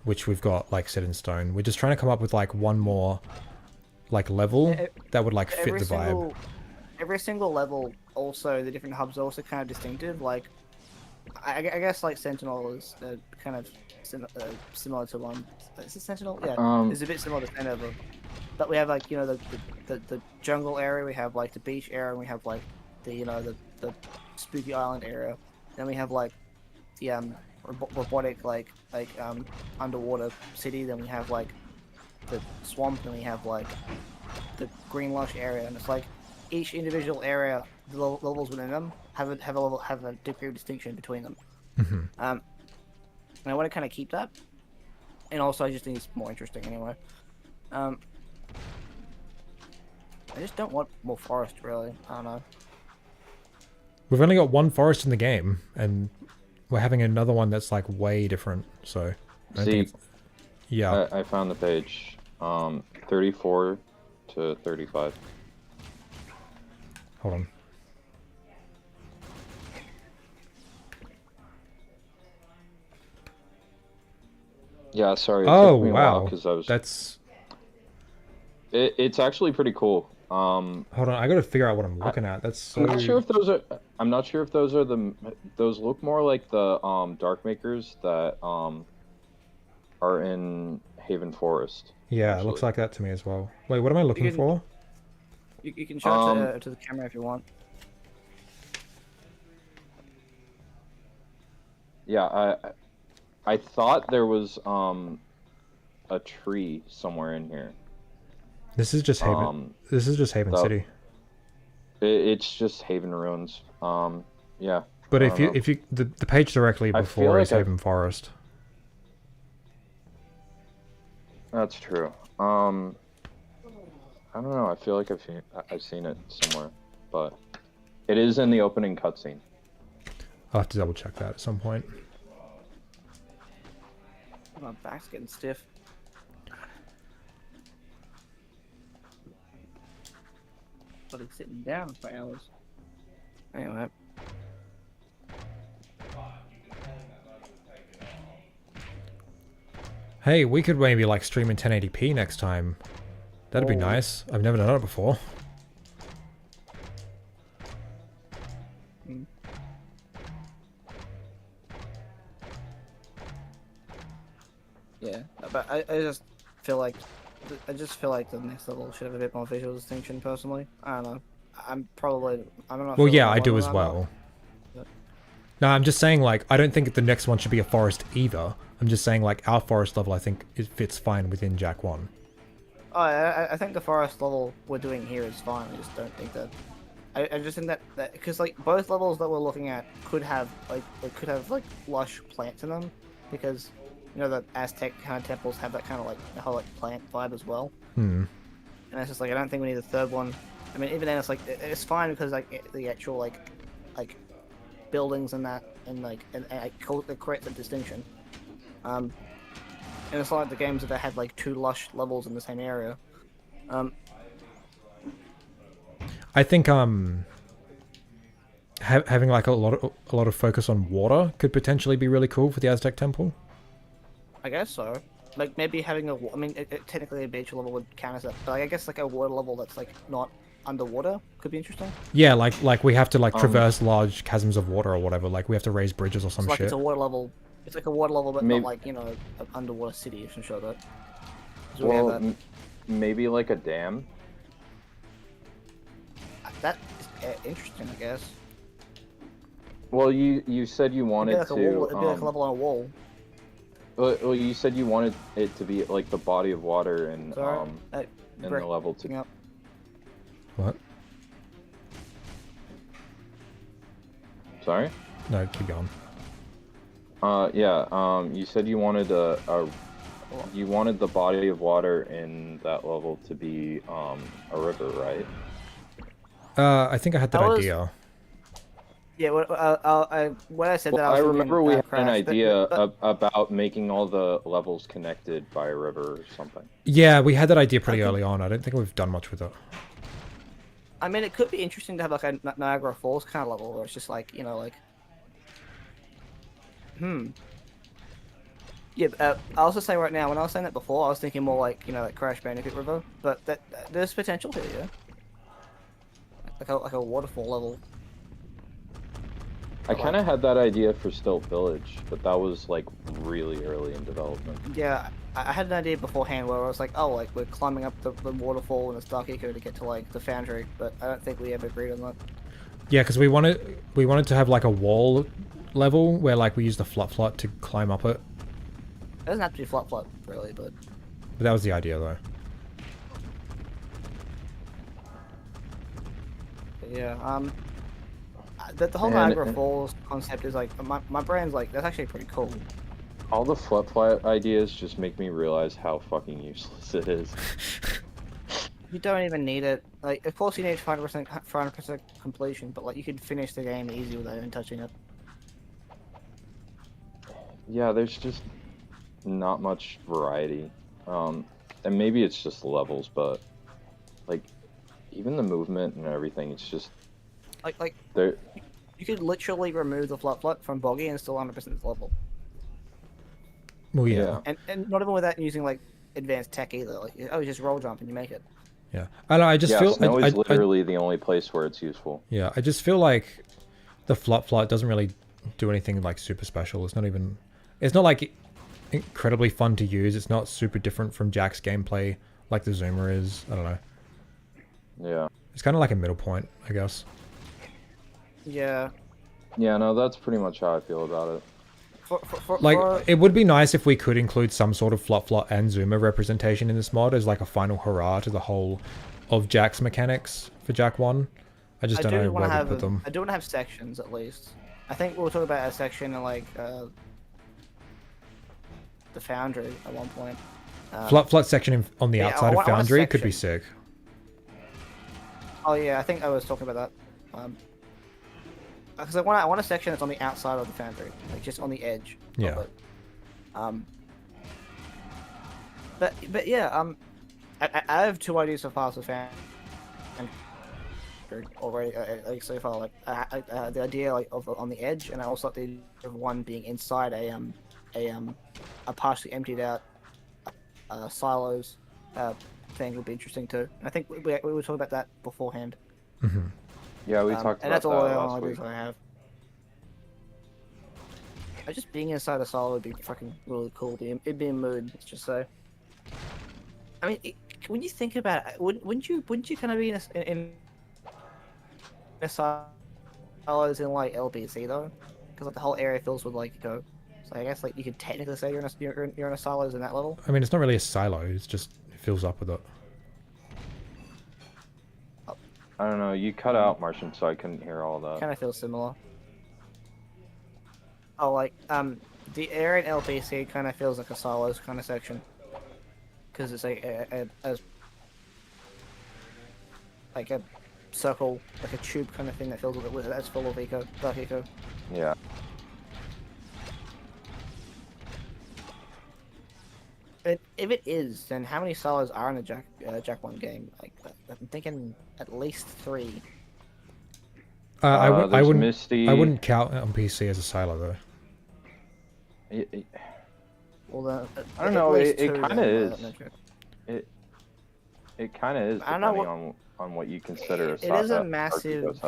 which we've got like set in stone. We're just trying to come up with like one more like level that would like fit the vibe. Every single level, also the different hubs are also kind of distinctive. Like, I guess like Sentinel is kind of similar to one. Is it Sentinel? Yeah, it's a bit similar to Sentinel. But we have like, you know, the jungle area. We have like the beach area. And we have like the spooky island area. Then we have like the robotic like underwater city. Then we have like the swamp. Then we have like the green lush area. And it's like, each individual area, the levels within them have a degree of distinction between them. Mm-hmm. And I want to kind of keep that, and also I just think it's more interesting anyway. I just don't want more forest, really. I don't know. We've only got one forest in the game, and we're having another one that's like way different. So, yeah, I found the page. 34 to 35. Hold on. Yeah, sorry. Oh wow, that's. It's actually pretty cool. Hold on, I gotta figure out what I'm looking at. That's so... I'm not sure if those are. I'm not sure if those are the. Those look more like the Dark Makers that are in Haven Forest. Yeah, actually. It looks like that to me as well. Wait, what am I looking for? You can show it to the camera if you want. Yeah, I thought there was a tree somewhere in here. This is just Haven. This is just Haven City. It's just Haven Ruins. Yeah. But if you the page directly before is Haven Forest. That's true. I don't know. I feel like I've seen it somewhere, but it is in the opening cutscene. I'll have to double check that at some point. My back's getting stiff. But it's sitting down for hours. Anyway. Hey, we could maybe like stream in 1080p next time. That'd be Oh. nice. I've never done it before. Yeah, but I just feel like the next level should have a bit more visual distinction. Personally, I don't know. I'm not. Well, sure yeah, what I do one as I'm well. But- No, I'm just saying, like, I don't think the next one should be a forest either. I'm just saying, like, our forest level, I think, it fits fine within Jack 1. Oh, I think the forest level we're doing here is fine. I just don't think that. I just think that because like both levels that we're looking at could have like lush plants in them, because you know the Aztec kind of temples have that kind of like the whole like plant vibe as well. Hmm. And it's just like I don't think we need a third one. I mean, even then it's like it's fine because like the actual like buildings and that and it creates a distinction. And it's not like the games that had like 2 lush levels in the same area. I think having like a lot of focus on water could potentially be really cool for the Aztec temple. I guess so. Like maybe having I mean, technically a beach level would count as that, but I guess like a water level that's like not underwater could be interesting. Yeah, like we have to like traverse large chasms of water or whatever. Like we have to raise bridges or some It's like shit. it's a water level. It's like a water level, but Maybe- not like, you know, an underwater city or some shit like that. 'Cause we Well, have that. maybe like a dam. That is interesting, I guess. Well, you said you It'd wanted be like a to. wall. It'd be like a level on a wall. Well, you said you wanted it to be like the body of water and Sorry. in the level to. Breaking up. What? Sorry. No, keep going. Yeah. You said you wanted you wanted the body of water in that level to be a river, right? I think I had that That was- idea. Yeah. When I said that, Well, I was remember thinking, we had an Crash, idea but- about making all the levels connected by a river or something. Yeah, we had that idea pretty I think- early on. I don't think we've done much with it. I mean, it could be interesting to have like a Niagara Falls kind of level where it's just like, you know, like. Yeah, I'll also say right now, when I was saying that before, I was thinking more like, you know, like Crash Bandicoot River, but there's potential here, yeah. Like a waterfall level. I kind of had that idea for Stilt Village, but that was like really early in development. Yeah, I had an idea beforehand where I was like, oh, like we're climbing up the waterfall in the Stark Eco to get to like the foundry, but I don't think we ever agreed on that. Yeah, because we wanted to have like a wall level where like we use the flot to climb up it. It doesn't have to be flat really, but But that was the idea though. yeah, the whole Man, Niagara Falls concept is like my brain's like that's actually pretty cool. All the flip ideas just make me realize how fucking useless it is. You don't even need it. Like, of course you need 500% completion, but like you could finish the game easy without even touching it. Yeah, there's just not much variety. And maybe it's just the levels, but like even the movement and everything, it's just Like there. you could literally remove the flat from Boggy and still 100% level. Well, yeah. And not even without using like advanced tech either. Like, oh, you just roll jump and you make it. Yeah. I don't know, I just Yeah, feel snow is literally the only place where it's useful. yeah, I just feel like the flot doesn't really do anything like super special. It's not like incredibly fun to use. It's not super different from Jack's gameplay like the Zoomer is. I don't know. Yeah. It's kind of like a middle point, I guess. Yeah. Yeah, no, that's pretty much how I feel about it. It would be nice if we could include some sort of flot and Zoomer representation in this mod as like a final hurrah to the whole of Jack's mechanics for Jack 1. I just don't know where to put them. I do want to have sections at least. I think we'll talk about a section in like the Foundry at one point. Flot section on the outside I of want a Foundry could be section. sick. Oh yeah, I think I was talking about that. Because I want a section that's on the outside of the Foundry, like just on the edge. Yeah. Of it. But yeah, I have 2 ideas so far for Foundry already. Like so far, like the idea like of on the edge, and I also like the idea of one being inside a partially emptied out silos, thing would be interesting too. I think we were talking about that beforehand. Yeah, we talked and about that's all that the last week. ideas I have. Just being inside a silo would be fucking really cool. It'd be a mood, let's just say. I mean, when you think about it, wouldn't you kind of be in a silos in like LBC though? Because like the whole area fills with like So I guess like you could technically say you're in a silos in that level. I mean, it's not really a silo. It's just it fills up with it. I don't know. You cut out, Martian, so I couldn't hear all that. Kind of feels similar. Oh, like the area in LBC kind of feels like a silos kind of section. Because it's like like a circle, like a tube kind of thing that fills with it. That's full of dark eco. Yeah. But if it is, then how many silos are in a Jack 1 game? Like, I'm thinking at least 3. I wouldn't. Misty. I wouldn't count it on PC as a silo though. Well, I don't know. It kind of is. It kind of is depending on what you consider a silo. It is a massive.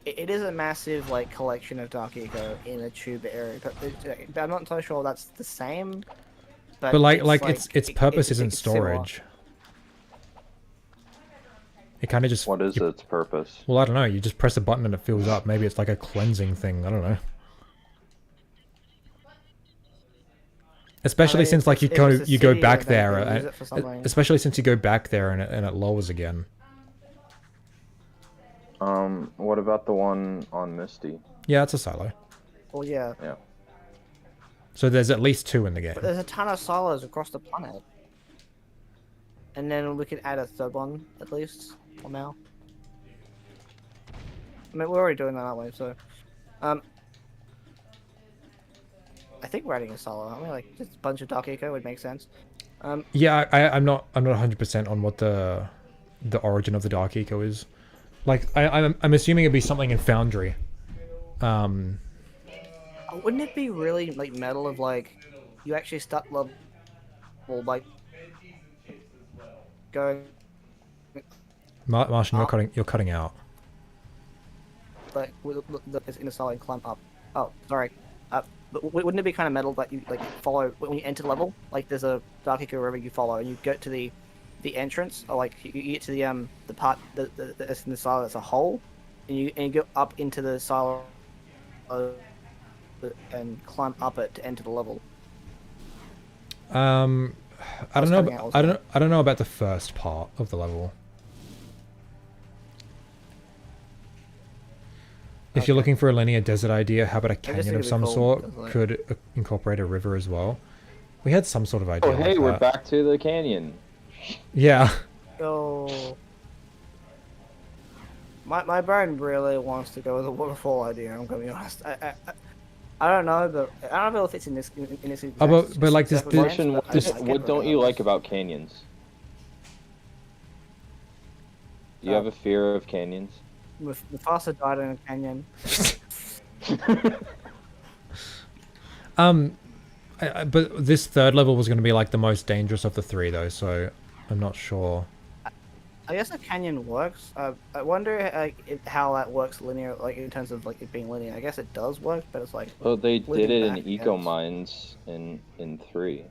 It is a massive like collection of dark eco in a tube area, but I'm not entirely sure that's the same. But its purpose isn't storage. Similar. It kind of just. What is its purpose? Well, I don't know. You just press a button and it fills up. Maybe it's like a cleansing thing. I don't know. Especially since like you go back there, especially since you go back there and it lowers again. What about the one on Misty? Yeah, it's a silo. Well, yeah. Yeah. So there's at least 2 in the game. But there's a ton of silos across the planet. And then we could add a third one, at least, for now. I mean, we're already doing that, aren't we? So, I think we're adding a silo, aren't we? Like, just a bunch of dark eco would make sense. Yeah, I'm not 100% on what the origin of the dark eco is. Like, I'm assuming it'd be something in Foundry. Wouldn't it be really like metal of like you actually start level like going? Martian, you're cutting out. Like it's in a solid climb up. Oh, sorry. But wouldn't it be kind of metal that you like follow when you enter the level? Like there's a dark eco river you follow, and you go to the entrance, or like you get to the part that's in the silo that's a hole, and you go up into the silo and climb up it to enter the level. I don't know. I don't know about the first part of the level. If you're looking for a linear desert idea, how about a canyon of some sort? Could incorporate a river as well. We had some sort of idea. Oh, hey, we're back to the canyon. Yeah. Oh. My brain really wants to go with the waterfall idea. I'm gonna be honest. I don't know, but I don't know if it's in this. But like this. What don't you like about canyons? Do you have a fear of canyons? Mufasa died in a canyon. But this third level was going to be like the most dangerous of the 3, though, so I'm not sure. I guess a canyon works. I wonder how that works linear, like in terms of like it being linear. I guess it does work, but it's like. Well, they did it in eco mines in 3.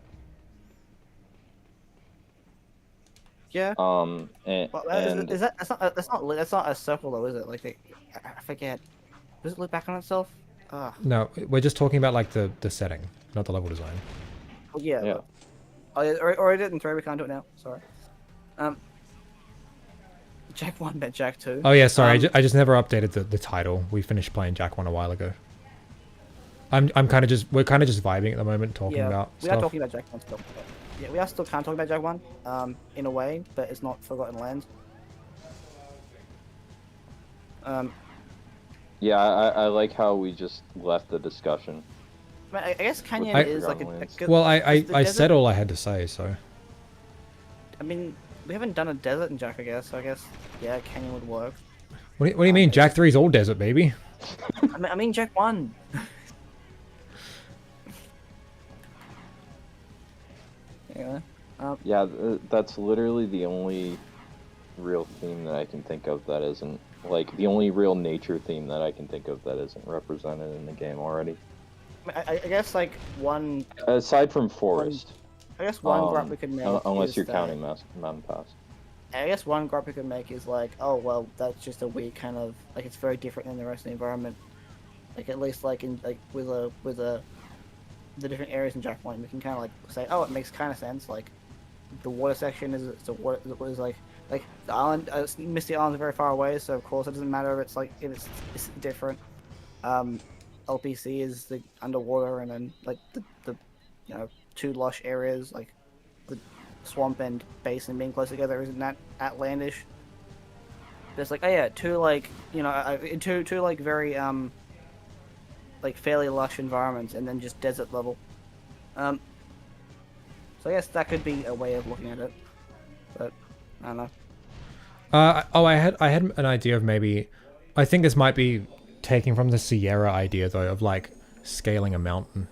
Yeah. That's not a circle though, is it? Like I forget. Does it look back on itself? No, we're just talking about like the setting, not the level design. Well, yeah. Yeah. Or I didn't throw. We can't do it now. Sorry. Jack 1 met Jack 2. Oh yeah, sorry. I just never updated the title. We finished playing Jack 1 a while ago. We're kind of just vibing at the moment, talking about stuff. We are talking about Jack 1 still. Yeah, we are still kind of talking about Jack 1, in a way, but it's not Forgotten Lands. Yeah, I like how we just left the discussion. I guess Canyon is like well, I said all I had to say, so. I mean, we haven't done a desert in Jack, I guess. So I guess, yeah, Canyon would work. What do you mean? Jack 3's all desert, baby. I mean Jack 1. Yeah. Yeah, that's literally the only real theme that I can think of that isn't like the only real nature theme that I can think of that isn't represented in the game already. I guess like one. Aside from forest. I guess one gripe we could make unless is you're that, counting Mountain Pass. I guess one gripe we could make is like, oh well, that's just a weird kind of like it's very different than the rest of the environment. Like at least like in like with the different areas in Jack Point, we can kind of like say, oh, it makes kind of sense. Like the water section is the water is like the island, Misty Islands are very far away, so of course it doesn't matter if it's like if it's different. LPC is the underwater, and then like the you know, two lush areas like the swamp and basin being close together isn't that outlandish. There's like, oh yeah, two like, you know, two like very like fairly lush environments, and then just desert level. So I guess that could be a way of looking at it, but I don't know. I had an idea of maybe, I think this might be taking from the Sierra idea though, of like scaling a mountain.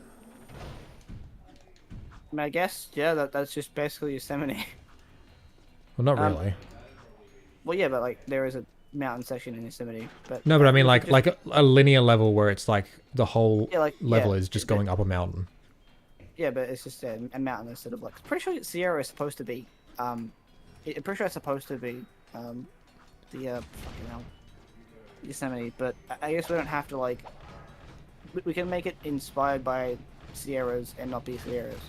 I mean, I guess yeah, that's just basically Yosemite. Well, not really. Well, yeah, but like there is a mountain section in Yosemite, but no, but I mean like a linear level where it's like the whole level is just going up a mountain. Yeah, but it's just a mountain instead of like. Pretty sure Sierra is supposed to be. I'm pretty sure it's supposed to be the fucking hell, Yosemite, but I guess we don't have to like. We can make it inspired by Sierras and not be Sierras.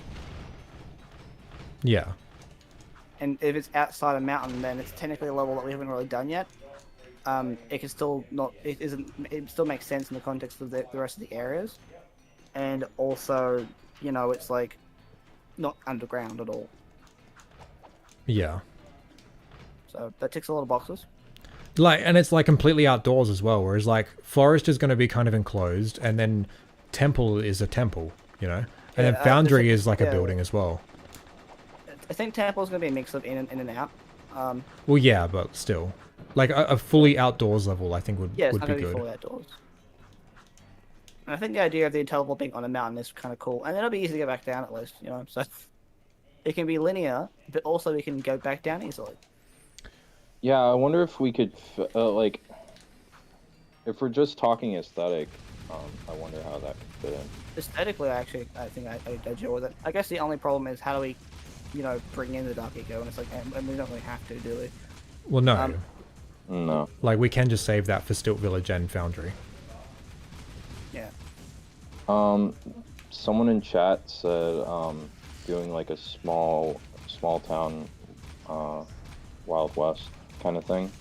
Yeah. And if it's outside a mountain, then it's technically a level that we haven't really done yet. It can still not. It isn't. It still makes sense in the context of the rest of the areas, and also, you know, it's like not underground at all. Yeah. So that ticks a lot of boxes. Like, and it's like completely outdoors as well. Whereas like forest is going to be kind of enclosed, and then temple is a temple, you know, and then foundry is like a building as well. I think temple is going to be a mix of in and out. Well, yeah, but still, like a fully outdoors level, I think would be good. Fully outdoors. And I think the idea of the temple being on a mountain is kind of cool, and it'll be easy to get back down at least, you know. So it can be linear, but also we can go back down easily. Yeah, I wonder if we could like, if we're just talking aesthetic, I wonder how that could fit in. Aesthetically, I think I deal with it. I guess the only problem is how do we, you know, bring in the Dark Eco, and it's like, and we don't really have to, do we? Well, no. No. Like, we can just save that for Stilt Village and Foundry. Yeah. Someone in chat said, doing like a small town, Wild West kind of thing.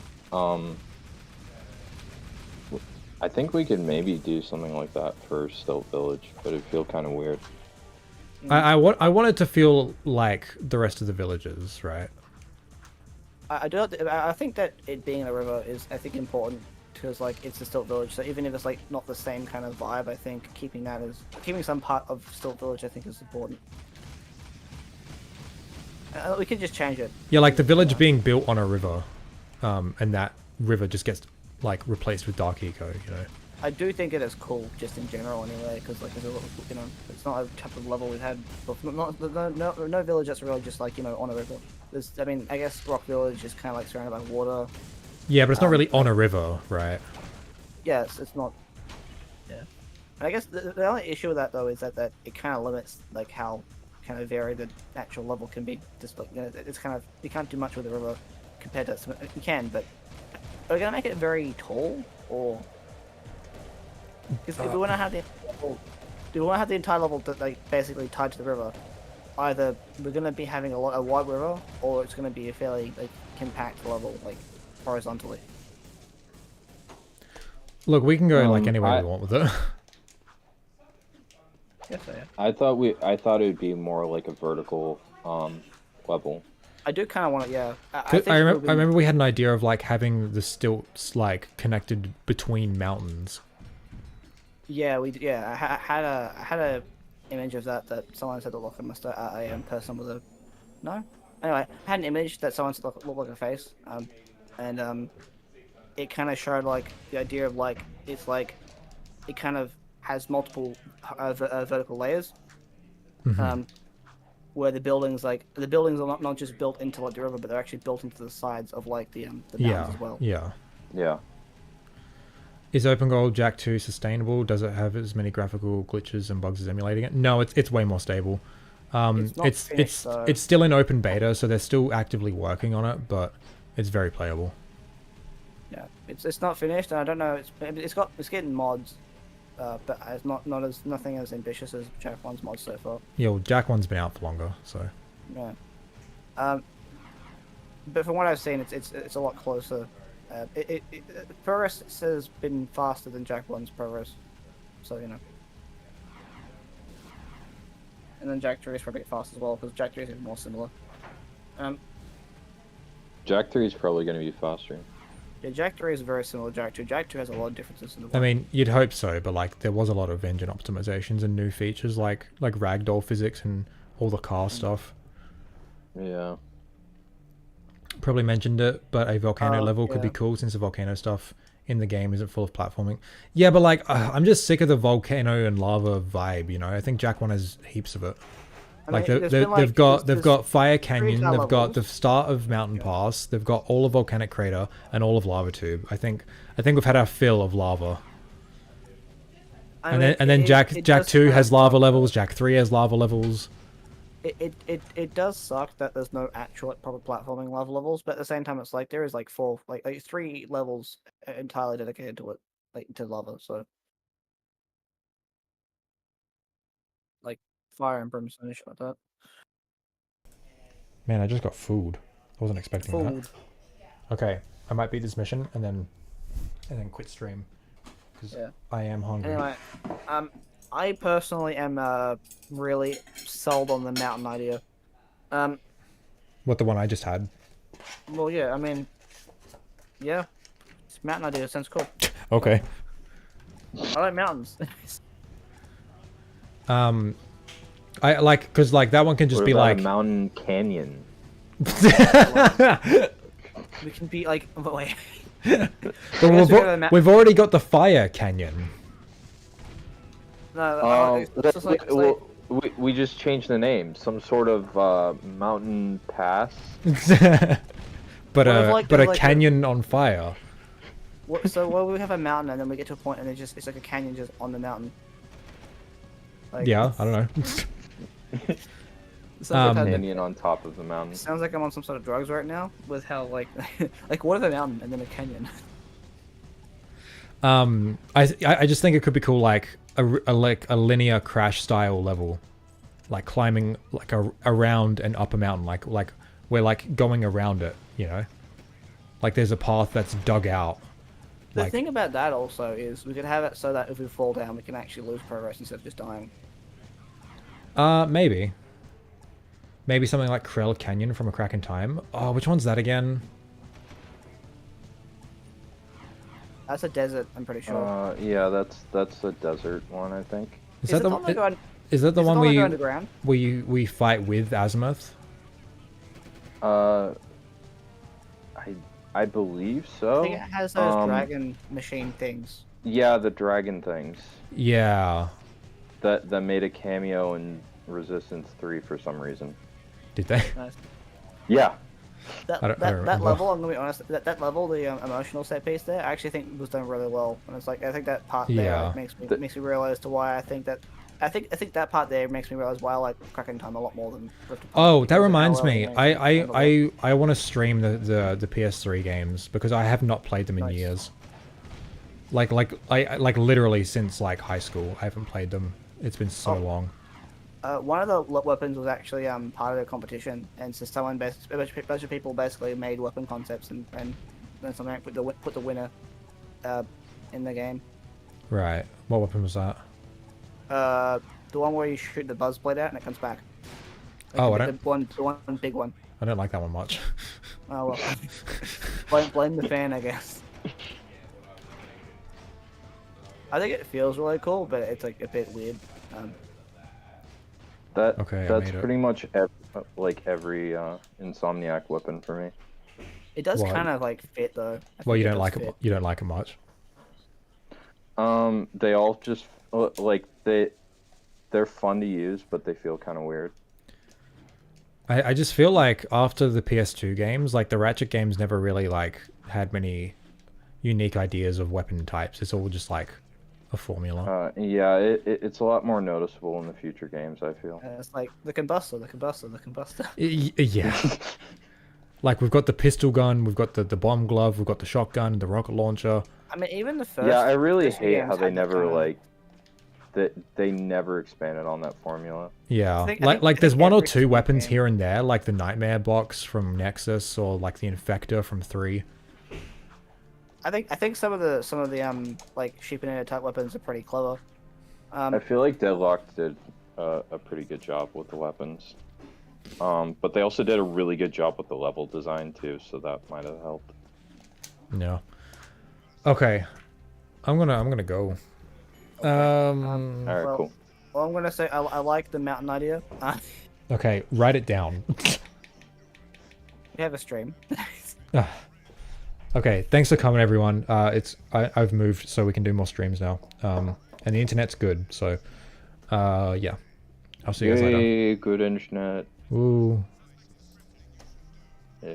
I think we could maybe do something like that for Stilt Village, but it'd feel kind of weird. I want it to feel like the rest of the villages, right? I think that it being a river is, I think, important because like it's a Stilt Village. So even if it's like not the same kind of vibe, I think keeping some part of Stilt Village, I think, is important. We could just change it. Yeah, like the village being built on a river, and that river just gets like replaced with Dark Eco, you know. I do think it is cool, just in general, anyway, because like there's a little, you know, it's not a type of level we've had. No village that's really just like, you know, on a river. I mean, I guess Rock Village is kind of like surrounded by water. Yeah, but it's not really on a river, right? Yes, it's not. Yeah, and I guess the only issue with that though is that it kind of limits like how kind of varied the actual level can be. Just like, you know, it's kind of, you can't do much with the river compared to you can, but are we gonna make it very tall, or? Because if we want to have the entire level that like basically tied to the river, either we're going to be having a wide river, or it's going to be a fairly like compact level, like horizontally. Look, we can go like any way we want with it. Yes, yeah. I thought it would be more like a vertical level. I do kind of want it, yeah. I remember we had an idea of like having the stilts like connected between mountains. Yeah, I had a image of that someone said that looked like a person with a no. Anyway, I had an image that someone said looked like a face, and it kind of showed like the idea of like it's like it kind of has multiple vertical layers, Mm-hmm. where the buildings are not just built into like the river, but they're actually built into the sides of like the mountains Yeah, as well. yeah. Yeah. Is OpenGOAL Jak 2 sustainable? Does it have as many graphical glitches and bugs as emulating it? No, it's way more stable. It's still in open beta, so they're still actively working on it, but it's very playable. Yeah, it's not finished, and I don't know. It's getting mods, but it's nothing as ambitious as Jak 1's mods so far. Yeah, well, Jak 1's been out for longer, so. Yeah. But from what I've seen, it's a lot closer. Progress has been faster than Jak 1's progress, so you know. And then Jak 3 is probably fast as well, because Jak 3 is even more similar. Jak 3 is probably going to be faster. Yeah, Jak 3 is very similar to Jak 2. Jak 2 has a lot of differences in the I mean, you'd hope so, but like there was a lot of engine optimizations and new features like ragdoll physics and all the car stuff. Yeah. Probably mentioned it, but a volcano level could be yeah. cool since the volcano stuff in the game isn't full of platforming. Yeah, but like I'm just sick of the volcano and lava vibe, you know. I think Jak 1 has heaps of it. Like they've got Fire Canyon, they've got the start of Mountain Pass, they've got all of Volcanic Crater and all of Lava Tube. I think we've had our fill of lava. And then Jak 2 has lava levels, Jak 3 has lava levels. It does suck that there's no actual like, proper platforming levels, but at the same time it's like there is like 3 levels entirely dedicated to it, like to lava, so like fire and brimstone and shit like that. Man, I just got food. I wasn't expecting that. Okay, I might beat this mission and then quit stream because I am hungry. Anyway, I personally am really sold on the mountain idea. What, the one I just had? Well, yeah, I mean, yeah, this mountain idea sounds cool. Okay. I like mountains. I like because like that one can just What be about like a mountain canyon. We can be like, wait. But we've already got the Fire Canyon. No, it's just like, we just changed the name. Some sort of mountain pass. but a like canyon on fire. So we have a mountain and then we get to a point and it's like a canyon just on the mountain. Like, yeah, I don't know. Canyon on top of the mountain. Sounds like I'm on some sort of drugs right now with how like like what if a mountain and then a canyon. I just think it could be cool, like a linear crash style level, like climbing like around and up a mountain, like we're like going around it, you know, like there's a path that's dug out. The thing about that also is we could have it so that if we fall down, we can actually lose progress instead of just dying. Maybe something like Krell Canyon from A Crack in Time. Oh, which one's that again? That's a desert, I'm pretty sure. Yeah, that's a desert one, I think. Is that the one where we fight with Azimuth? I believe so. I think it has those dragon machine things. Yeah, the dragon things. Yeah. That made a cameo in Resistance 3 for some reason. Did they? Nice. Yeah. That level, I'm gonna be honest, that level, the emotional set piece there, I actually think was done really well. And it's like I think that part there makes me realize to why I think that that part there makes me realize why I like Crack in Time a lot more than Rift Apart. Oh, that reminds me. I want to stream the PS3 games because I have not played them in years. Like literally since like high school, I haven't played them. It's been so long. One of the weapons was actually part of the competition, and so a bunch of people basically made weapon concepts and then something put the winner in the game. Right. What weapon was that? The one where you shoot the buzz blade out and it comes back. Like the one big one. I don't like that one much. Oh well. blame the fan, I guess. I think it feels really cool, but it's like a bit weird. That's pretty much every Insomniac weapon for me. It does kind of like fit though. Well, you don't like it. You don't like it much. They all just like they're fun to use, but they feel kind of weird. I just feel like after the PS2 games, like the Ratchet games never really like had many unique ideas of weapon types. It's all just like a formula. Yeah, it's a lot more noticeable in the future games, I feel. It's like the combustor, the combustor, the combustor. Yeah. Like we've got the pistol gun, we've got the bomb glove, we've got the shotgun, the rocket launcher. I mean, even the first. Yeah, I really first hate games how they had that never kind of- like that they never expanded on that formula. Yeah, I think there's one or every two single weapons game- here and there, like the Nightmare box from Nexus or like the Infector from 3. I think some of the like sheep-and type weapons are pretty clever. I feel like Deadlock did a pretty good job with the weapons. But they also did a really good job with the level design too, so that might have helped. No. Okay. I'm gonna go. Alright, cool. Well, I'm gonna say I like the mountain idea. Okay, write it down. We have a stream. Okay, thanks for coming, everyone. I've moved so we can do more streams now. And the internet's good, so yeah. I'll see you guys later. Yay, good internet. Ooh. Yeah.